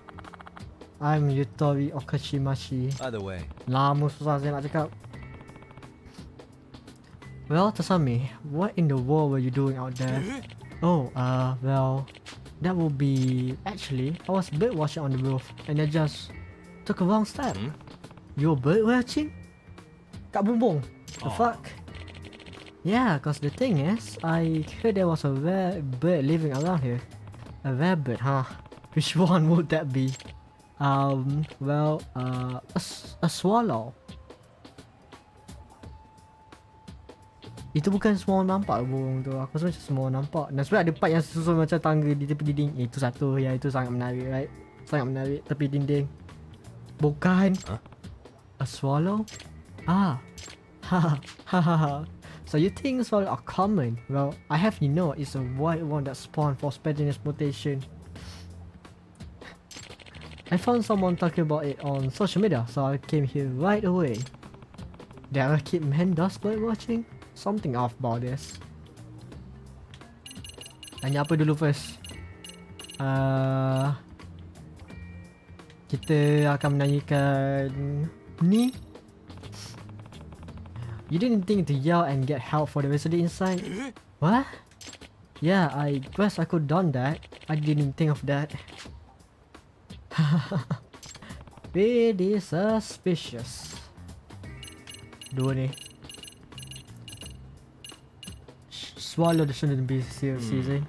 I'm Yutori Okashimashi. By the way. Lama susah saya nak cakap. Well, Tasami, what in the world were you doing out there? Oh, well, that would be... Actually, I was bird watching on the roof, and I just took a wrong step. You were bird watching? Kat bumbung. The fuck? Yeah, cause the thing is, I heard there was a rare bird living around here. A rare bird, huh? Which one would that be? Well, a swallow. Itu bukan semua orang nampak burung tu. Aku rasa macam semua orang nampak. Dan sebenarnya ada part yang susun macam tangga di tepi dinding. Itu satu. Ya, itu sangat menarik, right? Sangat menarik. Tepi dinding. Bukan. Huh? A swallow? Ha ha ha ha. So you think swallow are common? Well, I have you know it's a white one that spawned for spontaneous mutation. I found someone talking about it on social media, so I came here right away. There a kid man does bird watching? Something off about this. Tanya apa dulu first? Kita akan menanyakan ni. You didn't think to yell and get help for the resident inside? What? Yeah, I guess I could done that. I didn't think of that. Pretty suspicious. Dua ni. Swallow shouldn't be season.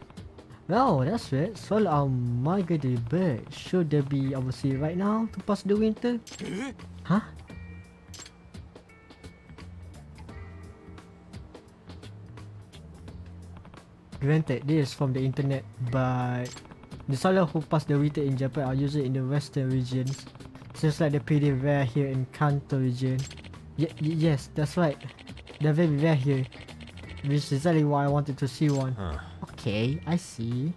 No, that's it. Swallow are migratory birds. Should they be overseas right now to pass the winter? Huh? Granted, this is from the internet, but the swallow who pass the winter in Japan are usually in the western regions. Seems like they're pretty rare here in Kanto region. Yes, that's right. They're very rare here, which is exactly why I wanted to see one. Okay, I see.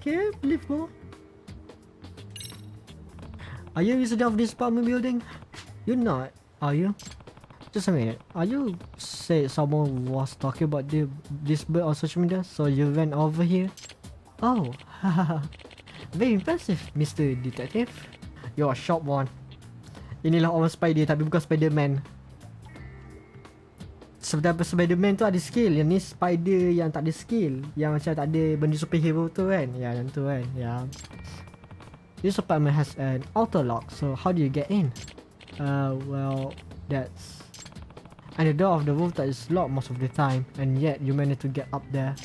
Okay, believe more. Are you a resident of this apartment building? You're not, are you? Just a minute. Are you said someone was talking about this bird on social media, so you ran over here? Oh, very impressive, Mr. Detective. You're a sharp one. Inilah orang Spider tapi bukan Spider-Man. Sebenarnya Spider-Man tu ada skill. Yang ni Spider yang tak ada skill. Yang macam tak ada benda superhero tu kan. Ya, yang tu kan. Ya. This apartment has an auto lock, so how do you get in? Well, that's... And the door of the rooftop is locked most of the time, and yet you managed to get up there.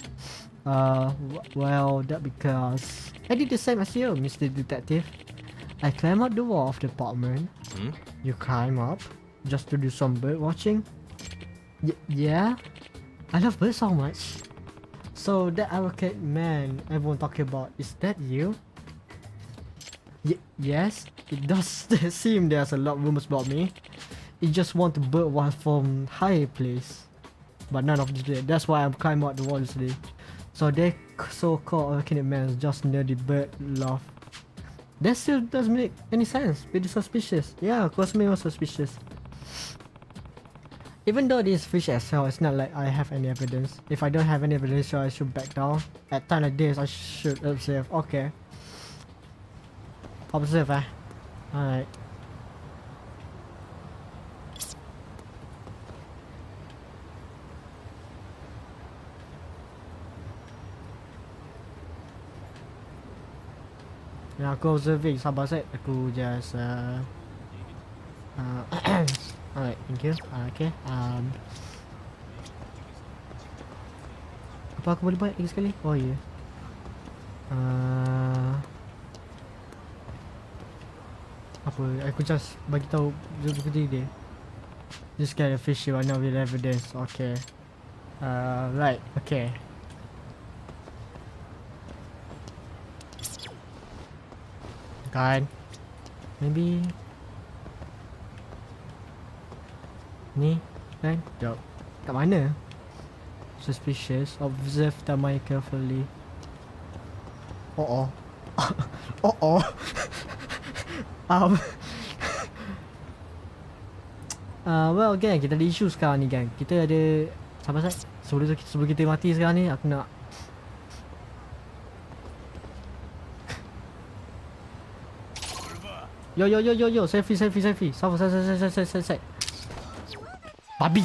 Well, that because I did the same as you, Mr. Detective. I climbed up the wall of the apartment. You climb up just to do some bird watching. Yeah, I love birds so much. So that arcade man everyone talking about, is that you? Yes, it does seem there's a lot of rumors about me. It just want to bird watch from higher place, but none of this. That's why I'm climbing out the wall today. So they so-called arcade man is just nerdy bird love. That still doesn't make any sense. Pretty suspicious. Yeah, Cosme was suspicious. Even though this fish as hell, it's not like I have any evidence. If I don't have any evidence, so I should back down. At time like this, I should observe. Okay. Observe, Alright. Yang aku observing, sabar set. Aku just alright, thank you. Okay. Apa aku boleh buat lagi sekali? Oh ya. Apa? Aku just bagi tahu buku dia. Just get a fish right now with evidence. Okay. Right. Okay. Kan? Maybe. Ni kan? Jom. Kat mana? Suspicious. Observe the mind carefully. Oh. Well gang, kita ada isu sekarang ni gang. Kita ada sabar sat. Sebelum kita mati sekarang ni, aku nak Yo, selfie. Sabar, set. Babi.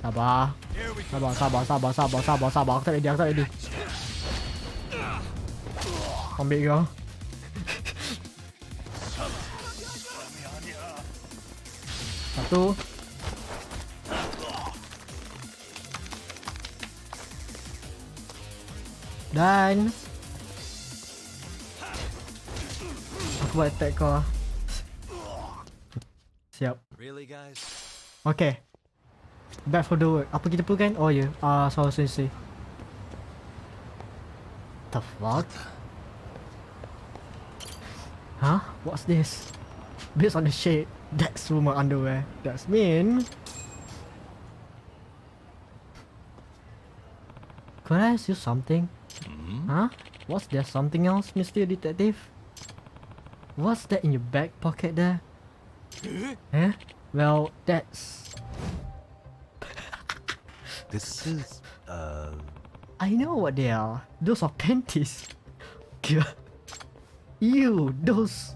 Sabar. Aku tak ready. Ambil kau. Satu. Dan aku buat attack kau. Siap. Really guys? Okay. Back for the work. Apa kita perlu kan? Oh ya, Sawa Sensei. The fuck? Huh? What's this? Based on the shade, that's rumor underwear. That's mean. Could I ask you something? Huh? Was there something else, Mr. Detective? What's that in your back pocket there? Huh? Well, that's... This is, I know what they are. Those are panties. God. Ew, those...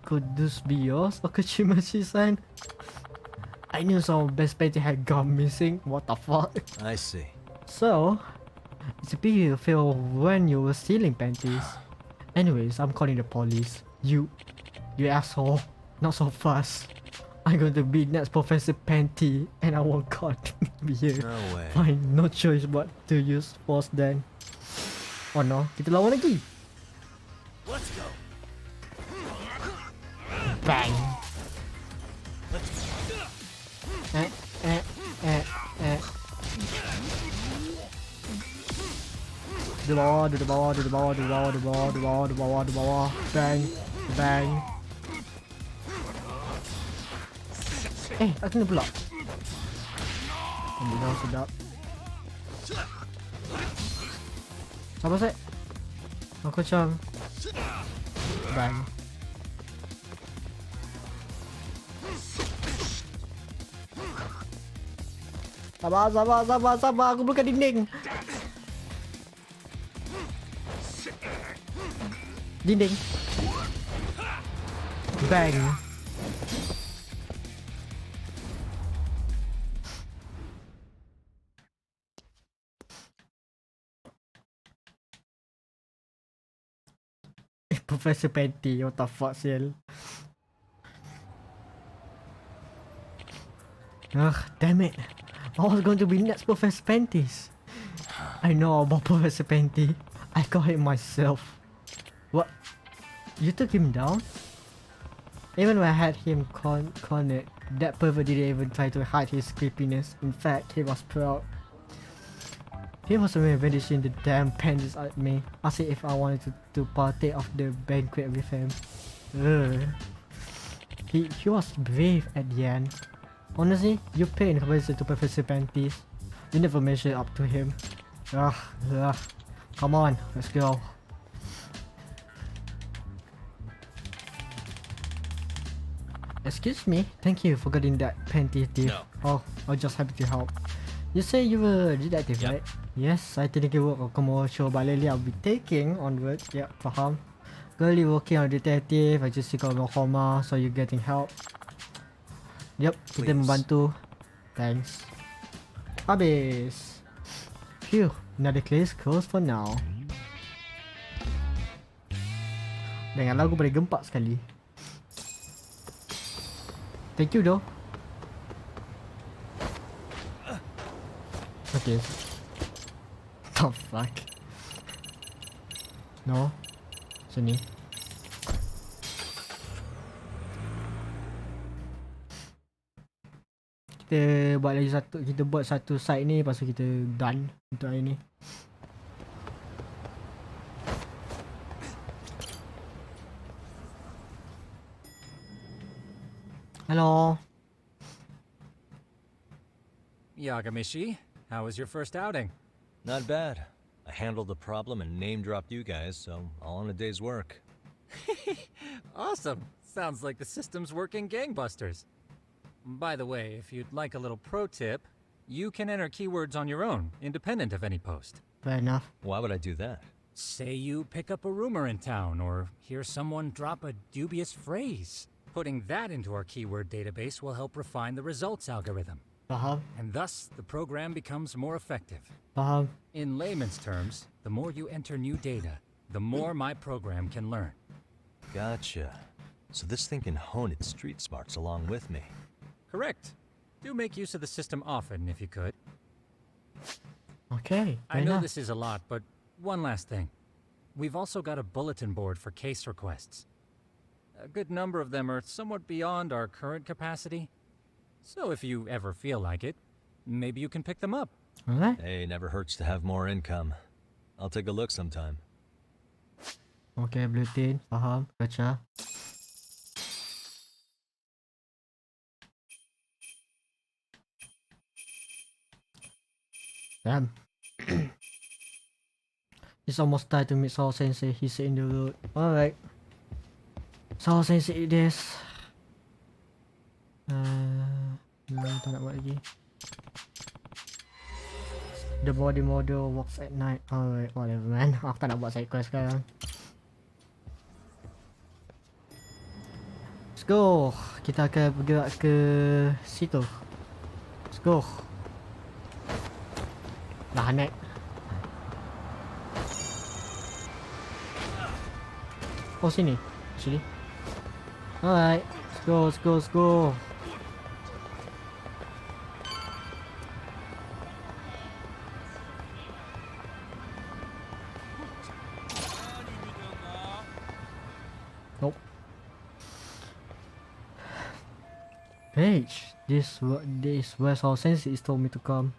Could this be yours, Okachimachi-san? I knew some best panty had gone missing. What the fuck? I see. So, it's a pity you feel when you were stealing panties. Anyways, I'm calling the police. You asshole. Not so fast. I'm going to be next Professor Panty and I won't caught here. No way. Fine, no choice but to use force then. Oh no, kita lawan lagi. Let's go. Bang. Di bawah, di bawah, di bawah, di bawah, di bawah, di bawah, di bawah, di bawah. Bang, bang. Tak kena pula. Ambil dah sedap. Sabar sek. Aku macam bang. Sabar. Aku buka dinding. Dinding. Bang. Professor Panty, what the fuck, Sil? Ugh, damn it. I was going to be next Professor Panties. I know about Professor Panty. I got him myself. What? You took him down? Even when I had him cornered, that pervert didn't even try to hide his creepiness. In fact, he was proud. He was even vanishing the damn panties at me, asking if I wanted to partake of the banquet with him. Ugh. He was brave at the end. Honestly, you pay in comparison to Professor Panties. You never measured up to him. Ugh. Come on, let's go. Excuse me, thank you for getting that panty thief. No. Oh, I was just happy to help. You say you were a detective, right? Yes, I technically work on commercial, but lately I'll be taking onward. Yep, faham. Currently working on detective, I just got a coma, so you're getting help. Yep, kita membantu. Thanks. Habis. Phew, another case closed for now. Dengan lagu boleh gempak sekali. Thank you though. Okay. The fuck? No. Sini. Kita buat lagi satu. Kita buat satu side ni, lepas tu kita done untuk hari ni. Hello. Yagamishi, how was your first outing? Not bad. I handled the problem and name-dropped you guys, so all in a day's work. Awesome. Sounds like the system's working gangbusters. By the way, if you'd like a little pro tip, you can enter keywords on your own, independent of any post. Fair enough. Why would I do that? Say you pick up a rumor in town, or hear someone drop a dubious phrase. Putting that into our keyword database will help refine the results algorithm. And thus, the program becomes more effective. In layman's terms, the more you enter new data, the more my program can learn. Gotcha. So this thing can hone its street smarts along with me. Correct. Do make use of the system often, if you could. Okay. I know this is a lot, but one last thing. We've also got a bulletin board for case requests. A good number of them are somewhat beyond our current capacity. So if you ever feel like it, maybe you can pick them up. Alright. Hey, never hurts to have more income. I'll take a look sometime. Okay, bulletin. Faham. Baca. Damn. It's almost time to meet Saw Sensei. He said in the road. Alright. Saw Sensei it is. No, tak nak buat lagi. The body model walks at night. Alright, whatever man. Aku tak nak buat side quest sekarang. Let's go. Kita akan bergerak ke situ. Let's go. Dah naik. Oh sini. Sini. Alright. Let's go, let's go, let's go. Nope. Page. This where our sensei is told me to come.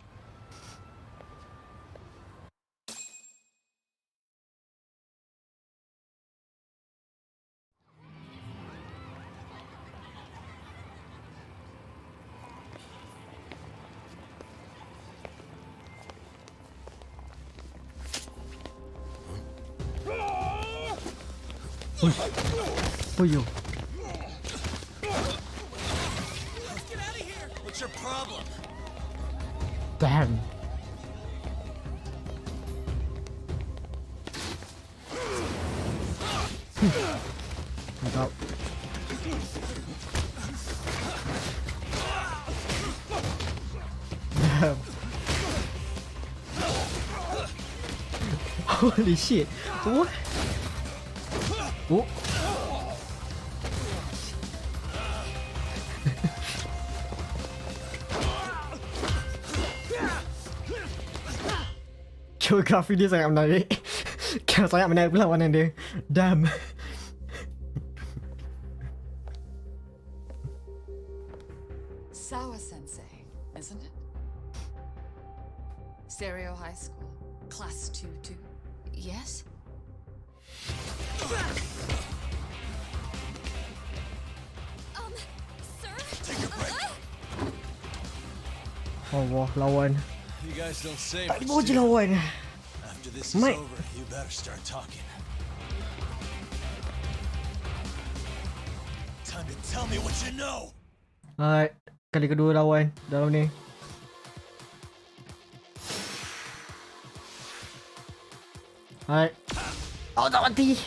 Oh yo. What's your problem? Damn. Mantap. Damn. Holy shit. What? Oh. Geografi dia sangat menarik. Sangat menarik pula warna dia. Damn. Sawa Sensei, isn't it? Stereo High School, Class 2-2. Yes? Sir? Take a break. Allah, lawan. You guys don't say Tak much. boleh do you? lawan. After this is Mate. over, you better start talking. Time to tell me what you know. Alright, kali kedua lawan dalam ni. Alright. Oh, tak mati.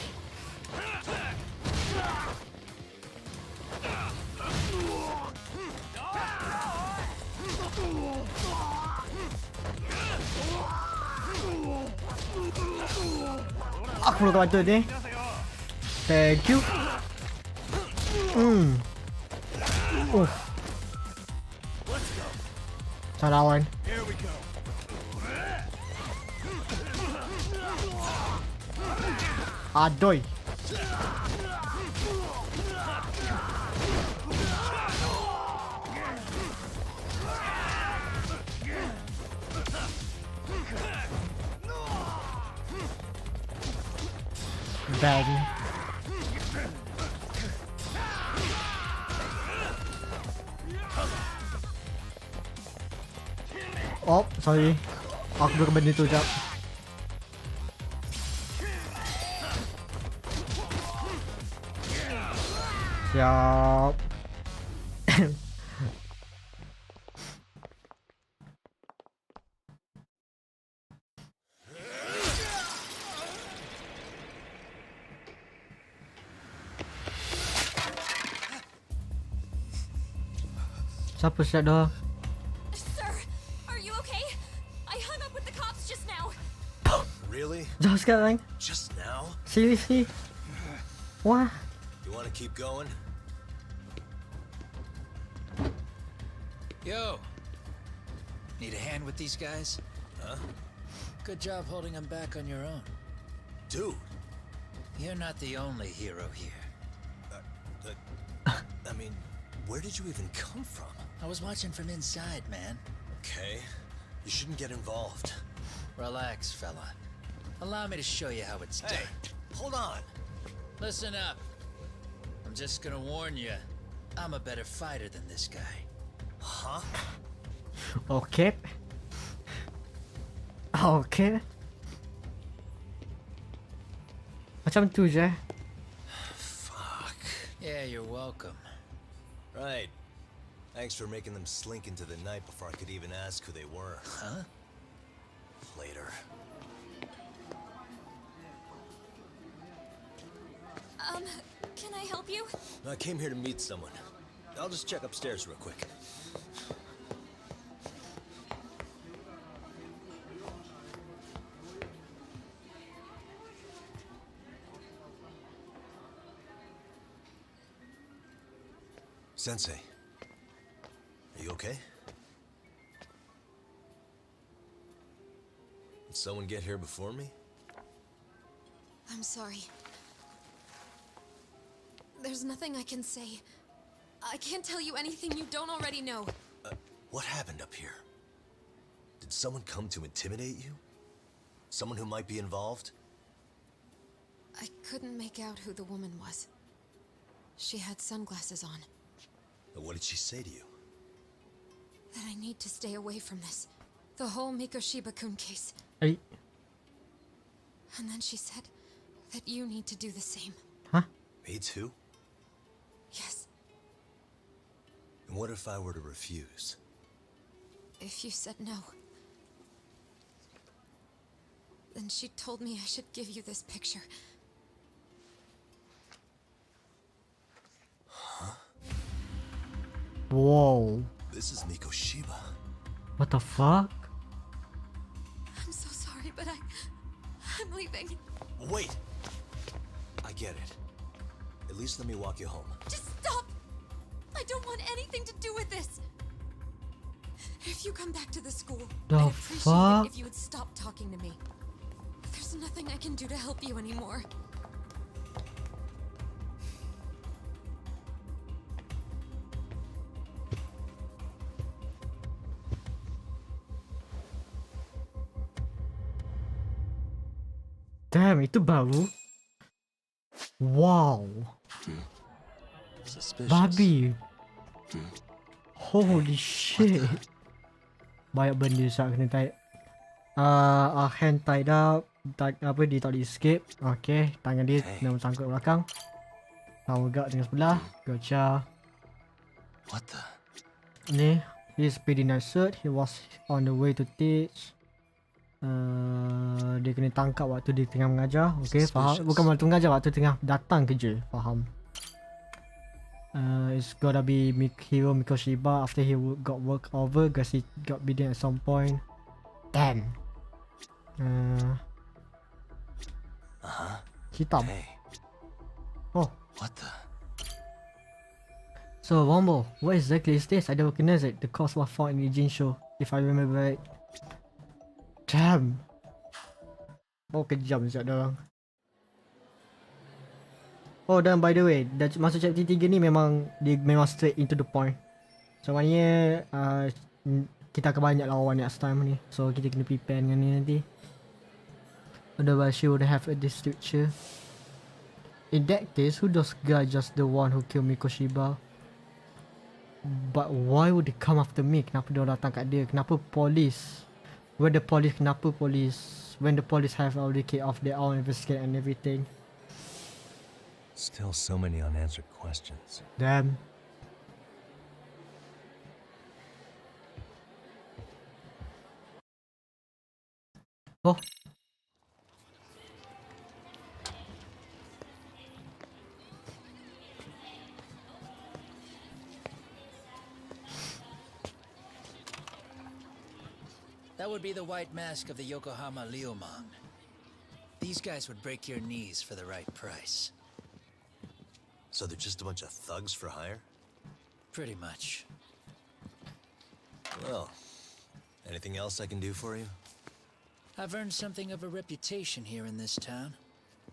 Aku perlu bantu ni. Thank you. Tak lawan. Here we go. Adoy. Bang. Oh, sorry. Aku dulu benda tu jap. Siap. Siapa siap dah? Sir, are you okay? I hung up with the cops just now. Really? Jauh sekarang? Just now? Seriously? Wah. You want to keep going? Yo! Need a hand with these guys? Huh? Good job holding them back on your own. Dude. You're not the only hero here. I mean, where did you even come from? I was watching from inside, man. Okay. You shouldn't get involved. Relax, fella. Allow me to show you how it's done. Hey, hold on. Listen up. I'm just gonna warn you. I'm a better fighter than this guy. Huh? Okay. Okay. Macam tu je. Fuck. Yeah, you're welcome. Right. Thanks for making them slink into the night before I could even ask who they were. Huh? Later. Can I help you? I came here to meet someone. I'll just check upstairs real quick. Sensei, are you okay? Did someone get here before me? I'm sorry. There's nothing I can say. I can't tell you anything you don't already know. What happened up here? Did someone come to intimidate you? Someone who might be involved? I couldn't make out who the woman was. She had sunglasses on. What did she say to you? That I need to stay away from this. The whole Mikoshiba-kun case. Hey. And then she said that you need to do the same. Huh? Me too? Yes. And what if I were to refuse? If you said no. Then she told me I should give you this picture. Whoa. This is Mikoshiba. What the fuck? I'm so sorry, but I'm leaving. Wait! I get it. At least let me walk you home. Just stop! I don't want anything to do with this. If you come back to the school, The I'd appreciate fuck? it if you would stop talking to me. There's nothing I can do to help you anymore. Damn, itu baru. Wow. Suspicious. Babi. Holy shit. Banyak benda saat kena tie. Hand tied up. Apa dia tak boleh escape. Okay, tangan dia kena sangkut belakang. Power guard tengah sebelah. Gotcha. What the? Ni, he's pretty nice cert. He was on the way to teach. Dia kena tangkap waktu dia tengah mengajar. Okay, faham. Bukan waktu mengajar, waktu tengah datang kerja. Faham. It's gotta be Hiro Mikoshiba after he got work over because he got beaten at some point. Damn. Hitam. Hey. Oh. What the? So, Wombo, what exactly is this? I don't recognize it. The course was found in the Jin show, if I remember right. Damn. Oh, kejam sekejap dorang. Oh, dan by the way, masuk chapter 3 ni memang dia memang straight into the point. So, maknanya kita akan banyak lawan next time ni. So, kita kena prepare dengan ni nanti. Otherwise, she would have a distraction. In that case, who those guys just the one who killed Mikoshiba? But why would they come after me? Kenapa dia datang kat dia? Kenapa police? Where the police? Kenapa police? When the police have already kicked off their own investigate and everything. Still so many unanswered questions. Damn. Oh. That would be the white mask of the Yokohama Liumang. These guys would break your knees for the right price. So they're just a bunch of thugs for hire? Pretty much. Well, anything else I can do for you? I've earned something of a reputation here in this town.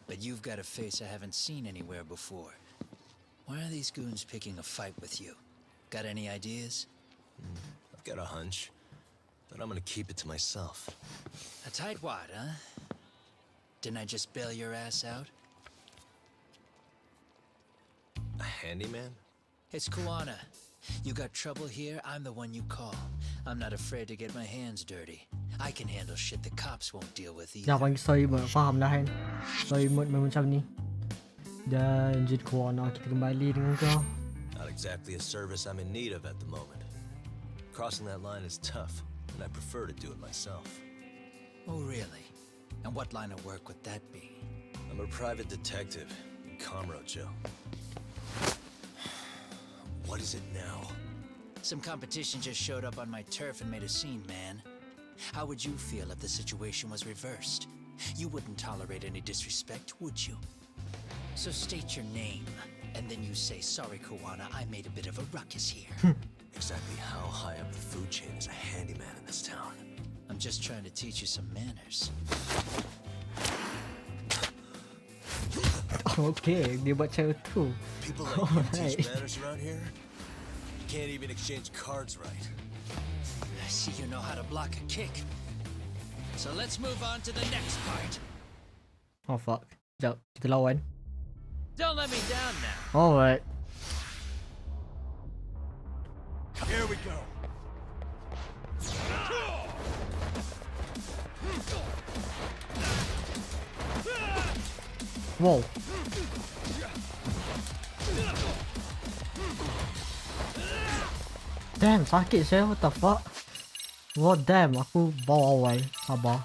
But you've got a face I haven't seen anywhere before. Why are these goons picking a fight with you? Got any ideas? I've got a hunch, but I'm gonna keep it to myself. A tightwad, huh? Didn't I just bail your ass out? handyman? It's Kuwana. You got trouble here, I'm the one you call. I'm not afraid to get my hands dirty. I can handle shit the cops won't deal with either. Jangan panggil story mode, faham lah kan. Story mode memang macam ni. Dan Jin Kuwana, kita kembali dengan kau. Not exactly a service I'm in need of at the moment. Crossing that line is tough, and I prefer to do it myself. Oh, really? And what line of work would that be? I'm a private detective in Kamurocho. What is it now? Some competition just showed up on my turf and made a scene, man. How would you feel if the situation was reversed? You wouldn't tolerate any disrespect, would you? So state your name, and then you say, sorry, Kuwana, I made a bit of a ruckus here. Exactly how high up the food chain is a handyman in this town? I'm just trying to teach you some manners. Okay, dia buat cara tu. People like you teach manners around here? You can't even exchange cards right. I see you know how to block a kick. So let's move on to the next part. Oh fuck. Sekejap, kita lawan. Don't let me down now. Alright. Here we go. Wow. Damn, sakit saya. What the fuck? What damn, aku bawa awal. Sabar.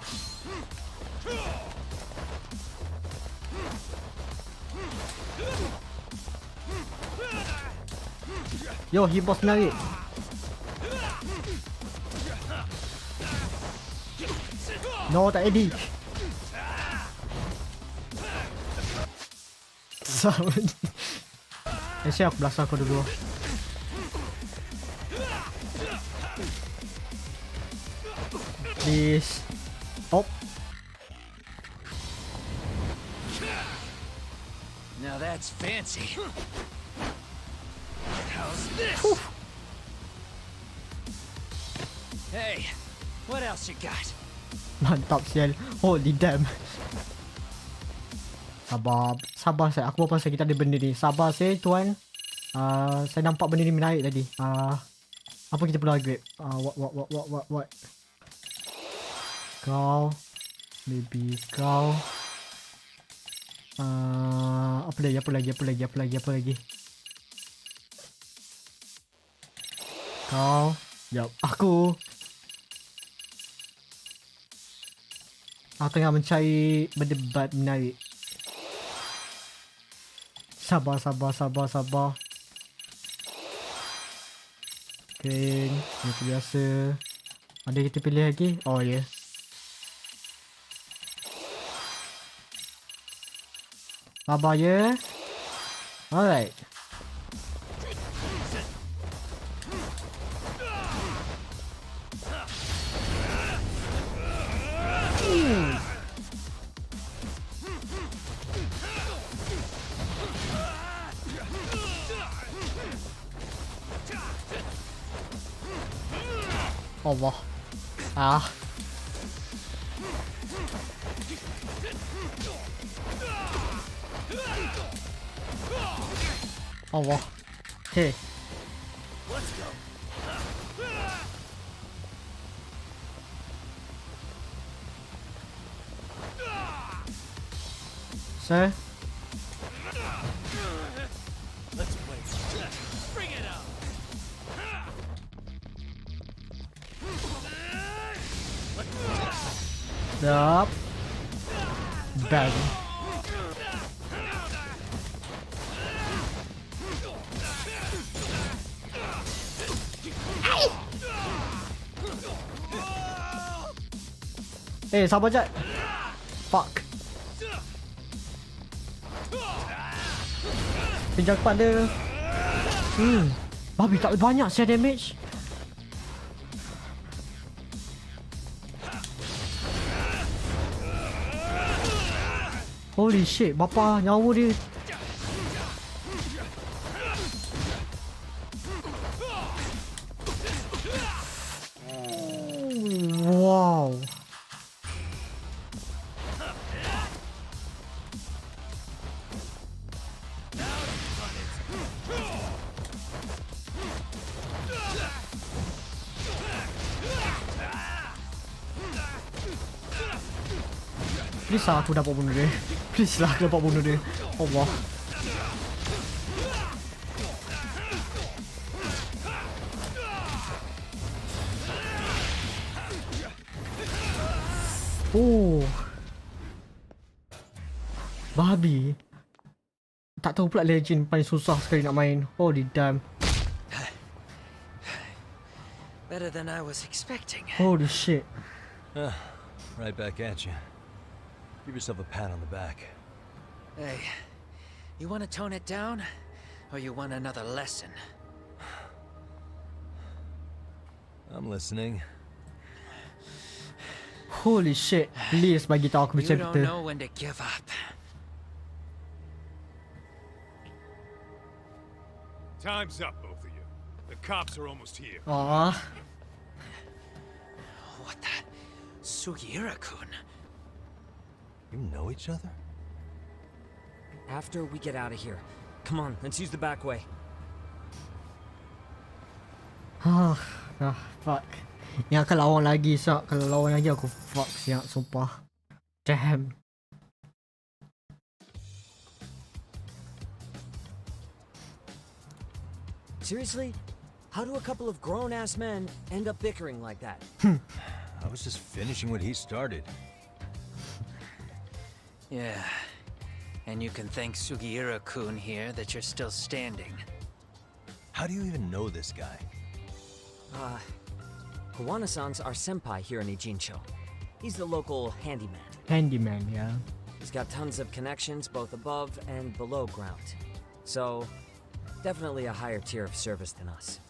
Yo, he boss menarik. No, tak edit. Actually aku belasah kau dulu. Please. Oh. Now that's fancy. How's this? Hey, what else you got? Mantap sial. Holy damn. Sabar saya. Aku bawa pasal kita ada benda ni. Sabar saya tuan. Saya nampak benda ni menarik tadi. Apa kita perlu upgrade? What? Kau. Maybe kau. Apa lagi? Kau. Jap. Aku tengah mencari benda menarik. Sabar. Okay, macam biasa. Ada kita pilih lagi? Oh ya. Yeah. Sabar ya. Alright. Allah. Allah. Okay. Let's go. Sir? Let's wait. Bring it up. Yup. Bang. Sabar jap. Fuck. Pinjam cepat dia. Babi tak banyak saya damage. Holy shit, bapa nyawa dia. Wow. Please lah aku dapat bunuh dia. Please lah aku dapat bunuh dia. Allah. Oh. Babi. Tak tahu pula legend paling susah sekali nak main. Holy damn. Better than I was expecting. Holy shit. Right back at you. Give yourself a pat on the back. Hey, you want to tone it down? Or you want another lesson? I'm listening. Holy shit. Please bagi tahu aku You macam don't know when to give up. Time's up, both of you. The cops are almost here. Ah. What the? Sugiura-kun. You know each other? After we get out of here. Come on, let's use the back way. Fuck. Yang akan lawan lagi, Syak. Kalau lawan lagi aku fuck, Syak. Sumpah. Damn. Seriously? How do a couple of grown-ass men end up bickering like that? I was just finishing what he started. Yeah. And you can thank Sugiura-kun here that you're still standing. How do you even know this guy? Kawana-san's our senpai here in Ijincho. He's the local handyman. Handyman, yeah. He's got tons of connections both above and below ground. So, definitely a higher tier of service than us.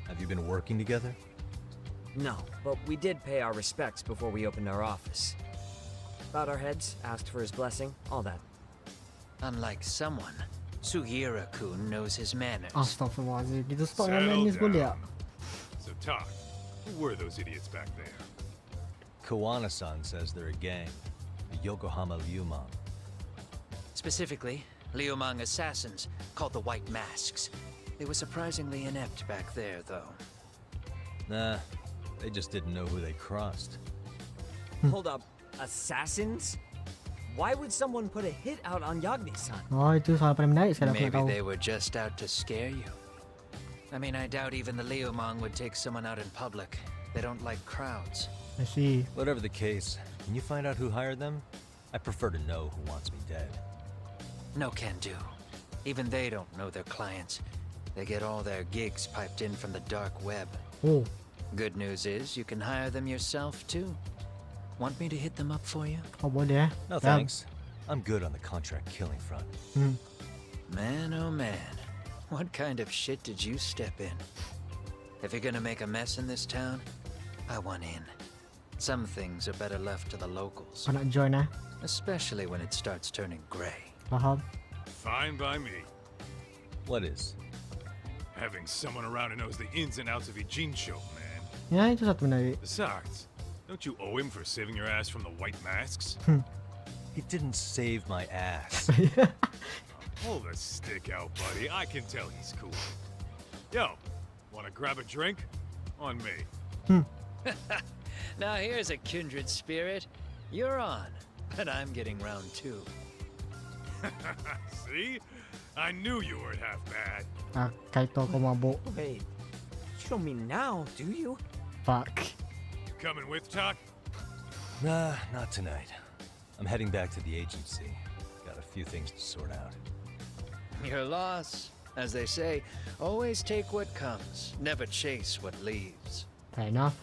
Have you been working together? No, but we did pay our respects before we opened our office. Bowed our heads, asked for his blessing, all that. Unlike someone, Sugiura-kun knows his manners. Astaghfirullahaladzim. Kita stop dengan Settle manis boleh tak? down. So, talk. Who were those idiots back there? Kawana-san says they're a gang. The Yokohama Ryumang. Specifically, Liumang assassins, called the White Masks. They were surprisingly inept back there, though. Nah, they just didn't know who they crossed. Hold up, assassins? Why would someone put a hit out on Yagami-san? Oh, itu soal paling menarik sekali aku nak Maybe tahu. they were just out to scare you. I mean, I doubt even the Liumang would take someone out in public. They don't like crowds. I see. Whatever the case, can you find out who hired them? I prefer to know who wants me dead. No can do. Even they don't know their clients. They get all their gigs piped in from the dark web. Oh. Good news is you can hire them yourself too. Want me to hit them up for you? Oh, boleh eh? No thanks. I'm good on the contract killing front. Man, oh man. What kind of shit did you step in? If you're gonna make a mess in this town, I want in. Some things are better left to the locals. Kau nak join eh? Especially when it starts turning gray. Faham? Fine by me. What is? Having someone around who knows the ins and outs of Ijincho, man. Ya, itu satu menarik. Besides, don't you owe him for saving your ass from the White Masks? He didn't save my ass. Pull the stick out, buddy. I can tell he's cool. Yo, wanna grab a drink? On me. Now here's a kindred spirit. You're on, but I'm getting round two. See? I knew you weren't half bad. Kaito kau mabuk. Wait, you don't mean now, do you? Fuck. You coming with, Talk? Nah, not tonight. I'm heading back to the agency. Got a few things to sort out. Your loss. As they say, always take what comes, never chase what leaves. Fair enough.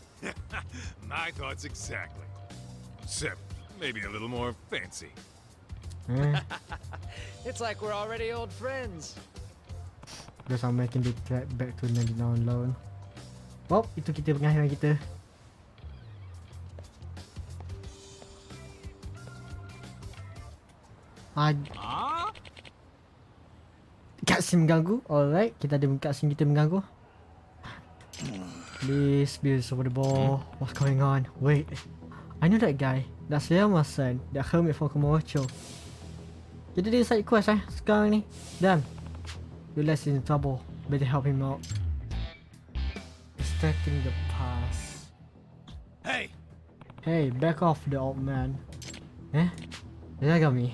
My thoughts exactly. Except maybe a little more fancy. It's like we're already old friends. Dah sampai making the track back to 99 loan. Well, itu kita pengakhiran kita. Cutscene mengganggu. Alright, kita ada cutscene kita mengganggu. Please, over the ball. What's going on? Wait, I know that guy. That's Selamat, that hermit from Komocho. Kita ada side quest sekarang ni. Damn. Your less in trouble. Better help him out. Extracting the past. Hey! Hey, back off the old man. Eh? That got me.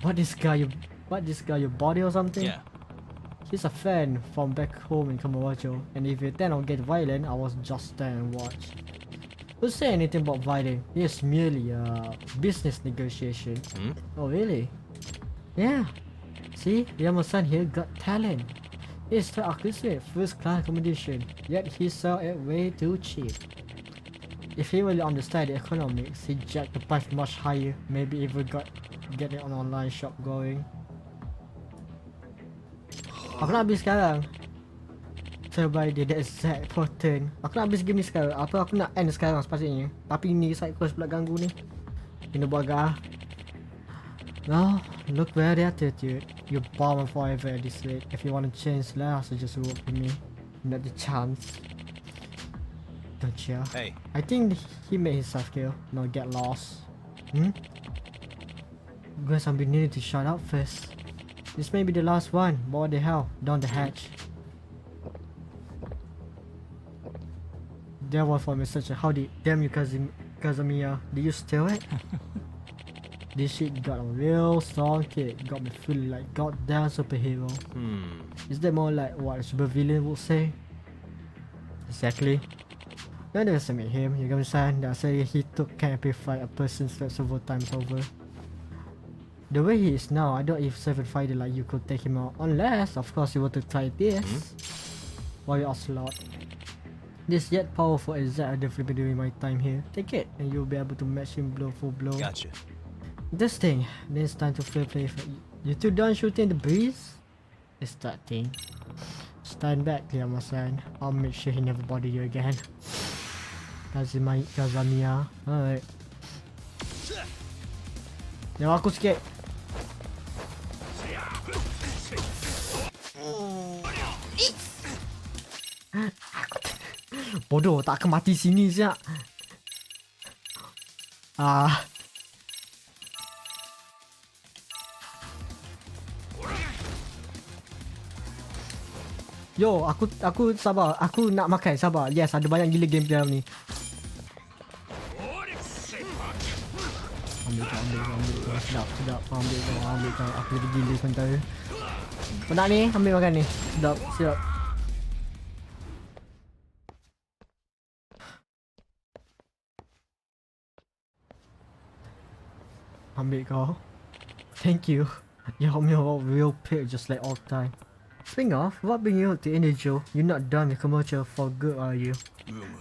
What this guy your body or something? Yeah. He's a fan from back home in Kamawacho, and if you tend to get violent, I was just stand and watch. Who say anything about violent? It's merely a business negotiation. Oh really? Yeah. See, Yama-san here got talent. He's the accurate first class accommodation, yet he sell it way too cheap. If he really understand the economics, he jack the price much higher, maybe even get an online shop going. Aku nak habis sekarang. Terbaik dia the exact pattern. Aku nak habis game ni sekarang. Aku nak end sekarang sepatutnya. Tapi ni side quest pula ganggu ni. Kena buat agak. No, look where the attitude. You bomb forever at this rate. If you want to change lah, so just work with me. Not the chance. Don't you? Hey. I think he made himself kill, not get lost. Guess I'm beginning to shut up first. This may be the last one, but what the hell? Down the hatch. That was for me such a howdy. Damn you, Kazamiya. Did you steal it? This shit got a real strong kick. Got me feeling like goddamn superhero. Is that more like what a supervillain would say? Exactly. When I met him, you understand that say he can amplify a person's threat several times over. The way he is now, I don't even seven fighter like you could take him out. Unless, of course, you want to try this. While you Ocelot. This yet powerful exact I definitely been doing my time here. Take it, and you'll be able to match him blow for blow. Gotcha. This thing, then it's time to fair play for you. You two done shooting the breeze? It's that thing. Stand back, Yama-san. I'll make sure he never bother you again. Kazamiya. Alright. Jangan aku sikit. Bodoh, tak akan mati sini siap. Yo, aku sabar. Aku nak makan, sabar. Yes, ada banyak gila game dalam ni. Ambil. Sedap. Ambil kau. Aku jadi gila sementara. Kau nak ni? Ambil makan ni. Sedap. Ambil kau. Thank you. You helped me out real pig just like all time. Speaking of, what bring you to Indigo? You're not done with commercial for good, are you?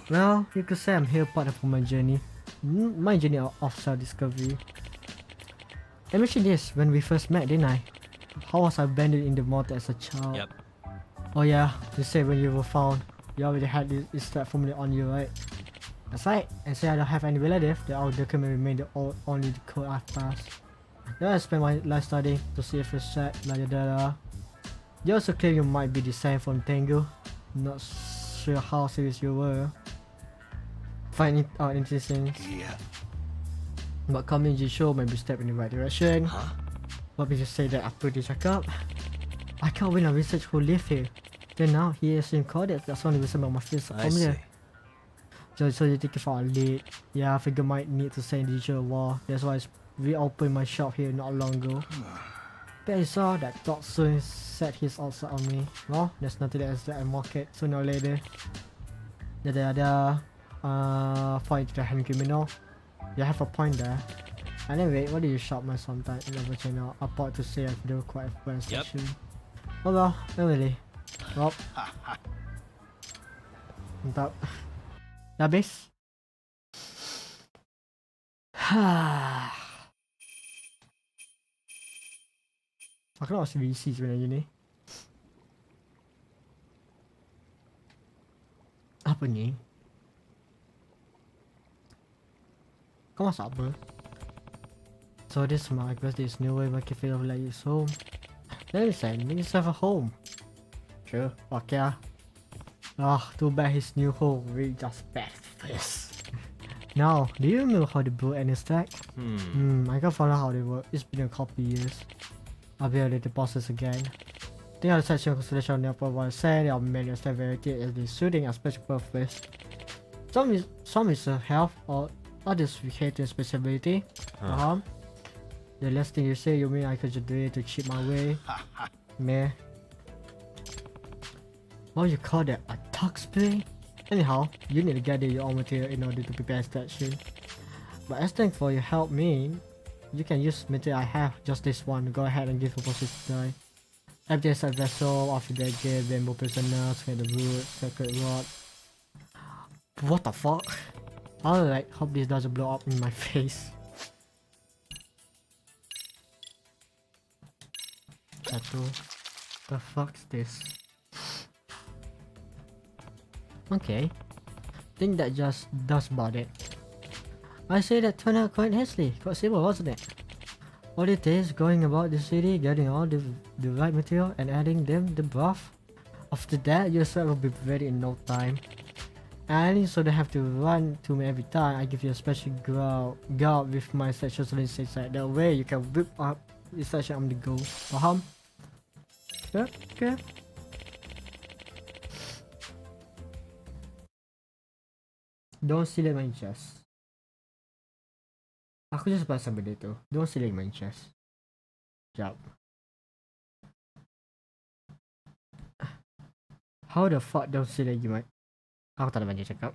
Well, you could say I'm here part of my journey. My journey of self-discovery. I mentioned this when we first met, didn't I? How was I abandoned in the mountain as a child? Yep. Oh yeah, you said when you were found, you already had this threat formula on you, right? That's right, and say I don't have any relative, that our document remain the only code I've passed. Then I spent my life studying to see if it's set, la. You also claim you might be descended from Tengu. Not sure how serious you were. Find it out interesting. Yeah. But coming to show maybe step in the right direction. Huh? What would you say that after this checkup? I can't win a research who live here. Then now he is in Codex, that's only reason my face I familiar. see. So you take it for a lead. Yeah, I figure might need to send digital war. That's why I reopened my shop here not long ago. But I saw that Dog soon set his also on me. Well, there's nothing else that I market sooner or later. Fight the hand criminal. You have a point there. Anyway, what do you shop my sometime in the channel? I bought to say I do quite a friend section. Oh well, not really. Well. Mantap. Dah habis? Aku nak masih VC sebenarnya ni. Apa ni? Kau masak apa? So this my guess this new way make you feel like it's home. Then listen, make yourself a home. Sure, okay ah. Too bad his new home really just bad this. Now, do you know how to build any stack? I can't find out how they work. It's been a couple years. I'll be able to process again. Think I'll set your constellation on the upper one side, I'll manage the variety as the shooting a special purpose. Some is health or Others with hating speciality. The last thing you say, you mean I could just do it to cheat my way? Meh. What you call that? A tux play? Anyhow, you need to gather your own material in order to prepare station. But as thanks for your help me, you can use material I have, just this one. Go ahead and give a positive die. Empty a side vessel, after that give bamboo prisoner, spread the wood, sacred rod. What the fuck? I like hope this doesn't blow up in my face. Satu. The fuck's this? Okay. Think that just does about it. I say that turned out quite hastily, quite simple, wasn't it? All it is going about the city, getting all the right material and adding them the buff. After that, your set will be ready in no time. And so they have to run to me every time. I give you a special guard with my sections inside. That way you can whip up the section on the go. Faham? Okay, okay. Don't steal my chest. Aku just pasang benda tu. Don't steal my chest. Sekejap. How the fuck don't steal lagi, Mat? Aku tak ada banyak cakap.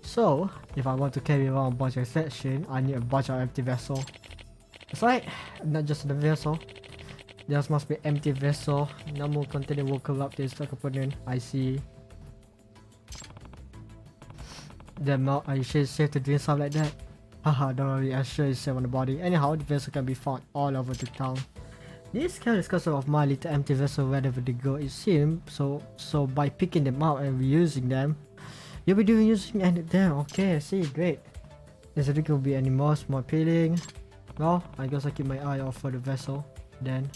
So, if I want to carry around a bunch of section, I need a bunch of empty vessel. That's right, not just the vessel. There must be empty vessel. No more container will corrupt this component. I see. Damn, are you sure it's safe to drink stuff like that? Haha, don't worry, I'm sure it's safe on the body. Anyhow, the vessel can be found all over the town. This careless custom of my little empty vessel wherever they go, it seems. So by picking them out and reusing them, you'll be doing using them. Okay, I see, great. Is the drink will be any more appealing? Well, I guess I keep my eye out for the vessel. Then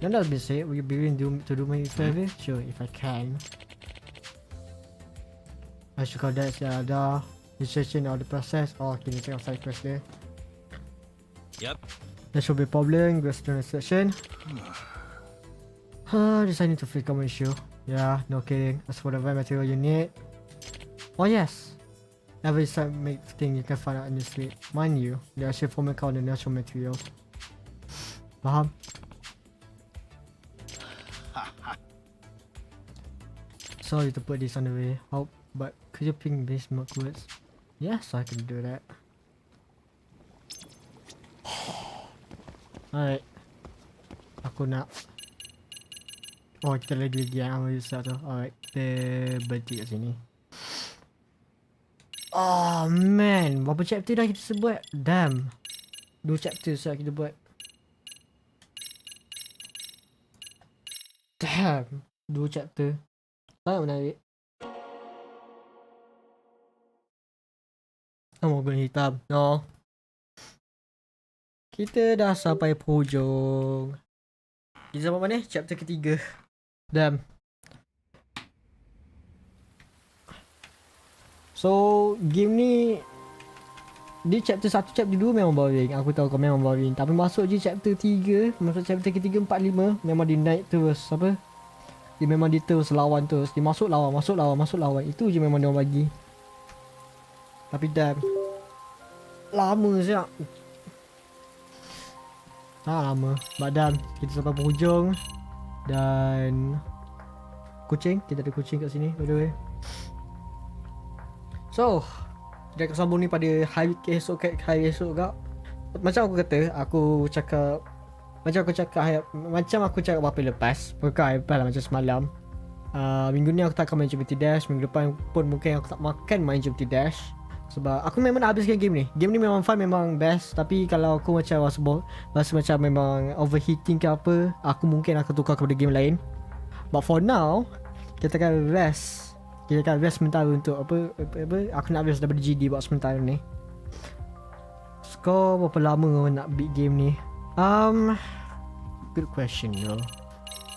that being said, will you be willing to do me a favor? Sure, if I can. I should call that the registration of the process. Oh, can you check outside first there? Yep. There should be a problem. Go to the section. Deciding to fix common issue. Yeah, no kidding. As for the right material you need. Oh yes. Every make thing you can find out in the street. Mind you, there are shift from account the natural materials. Paham? Sorry to put this on the way. Hope, but could you ping these words? Yes, I can do that. Alright. Aku nak. Oh, kita lagi yang ambil satu. Alright, kita berhenti kat sini. Oh man, berapa chapter dah kita buat? Damn. 2 chapter sahaja kita buat. Damn. 2 chapter. Sangat menarik. Oh, guna hitam. No. Kita dah sampai hujung. Kita sampai mana? Chapter ketiga. Damn. So, game ni di chapter 1, chapter 2 memang boring. Aku tahu kau memang boring. Tapi masuk je chapter 3, masuk chapter ketiga, 4, 5 memang dia naik terus. Apa? Dia memang dia terus lawan terus. Dia masuk lawan. Itu je memang dia orang bagi. Tapi damn. Lama siap. Lama. But damn, kita sampai penghujung. Dan kucing, kita ada kucing kat sini by the way. So, kita akan sambung ni pada hari esok kak. Macam aku kata, aku cakap apa lepas. Bukan hari lepas lah, macam semalam. Minggu ni aku tak akan main Jupiter Dash. Minggu depan pun mungkin aku tak makan main Jupiter Dash. Sebab aku memang nak habiskan game ni. Game ni memang fun, memang best. Tapi kalau aku macam rasa macam memang overheating ke apa, aku mungkin akan tukar kepada game lain. But for now, kita akan rest. Kita akan rest sementara untuk apa aku nak rest daripada GD buat sementara ni. Skor berapa lama nak beat game ni? Good question yo.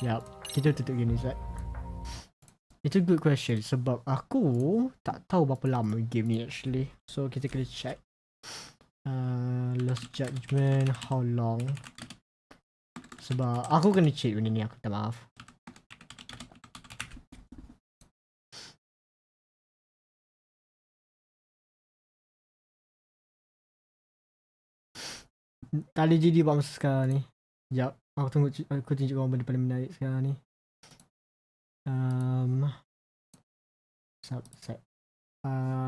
Yup, kita tutup game ni Zat. It's a good question sebab aku tak tahu berapa lama game ni actually. So kita kena check. Lost judgment, how long? Sebab aku kena check benda ni, aku tak maaf. Tak ada GD buat masa sekarang ni. Sekejap. Aku tunjuk korang benda paling menarik sekarang ni.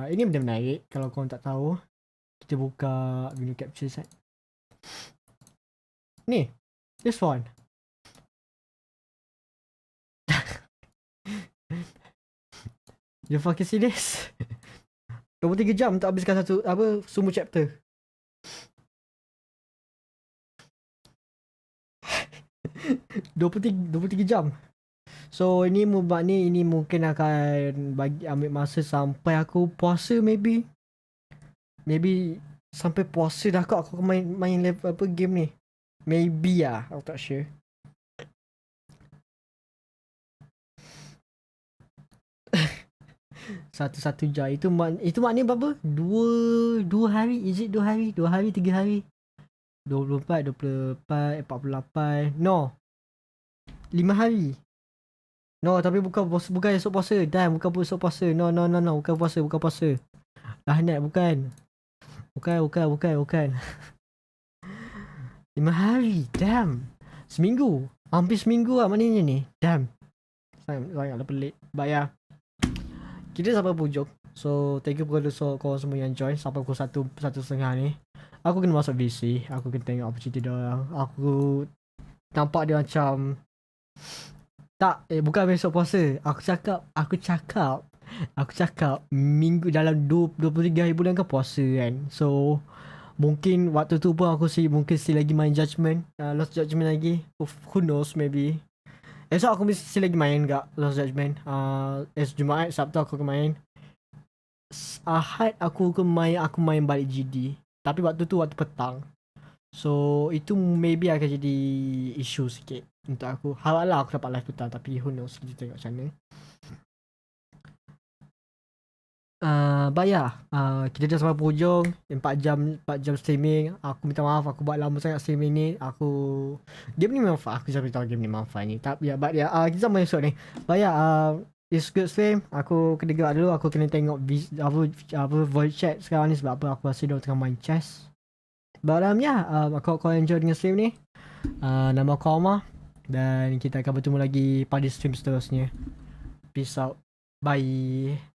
Ini benda menarik. Kalau korang tak tahu, kita buka video capture set. Ni. This one. You fucking see this? 23 jam untuk habiskan semua chapter. Dua puluh tiga jam. So ini mungkin akan ambil masa sampai aku puasa maybe. Maybe sampai puasa dah aku main level game ni. Maybe aku tak sure. Satu jam itu maknanya berapa? Dua hari, is it 2 hari? 2 hari, 3 hari? 24, 48. No. 5 hari. No, tapi bukan esok puasa. Bukan esok puasa. No. Bukan puasa. Lahnat, bukan. Bukan. 5 hari. Damn. Seminggu. Hampir seminggu lah maknanya ni. Damn. Sangatlah pelik. But yeah. Kita sampai pujung. So, thank you kepada korang semua yang join sampai pukul 1:30 ni. Aku kena masuk VC. Aku kena tengok apa cerita dia orang. Aku nampak dia macam bukan besok puasa. Aku cakap minggu dalam 23 hari bulan kan puasa kan. So, mungkin waktu tu pun aku mungkin lagi main Judgment. Lost Judgment lagi. Who knows, maybe. Esok aku mesti lagi main kat Lost Judgment. Jumaat, Sabtu aku akan main. Ahad aku main balik GD. Tapi waktu tu waktu petang. So itu maybe akan jadi isu sikit untuk aku. Haraplah aku dapat live petang. Tapi who knows, kita tengok macam mana. But yeah, kita dah sampai hujung. 4 jam streaming. Aku minta maaf aku buat lama sangat streaming ni. Game ni memang fun. Aku sampai tahu game ni memang fun ni. Tapi ya, but yeah, kita sama esok ni. But yeah, it's good stream. Aku kena gerak dulu. Aku kena tengok voice chat sekarang ni. Sebab apa, aku rasa dia tengah main chess. But yeah, aku enjoy dengan stream ni. Nama aku Omar. Dan kita akan bertemu lagi pada stream seterusnya. Peace out. Bye.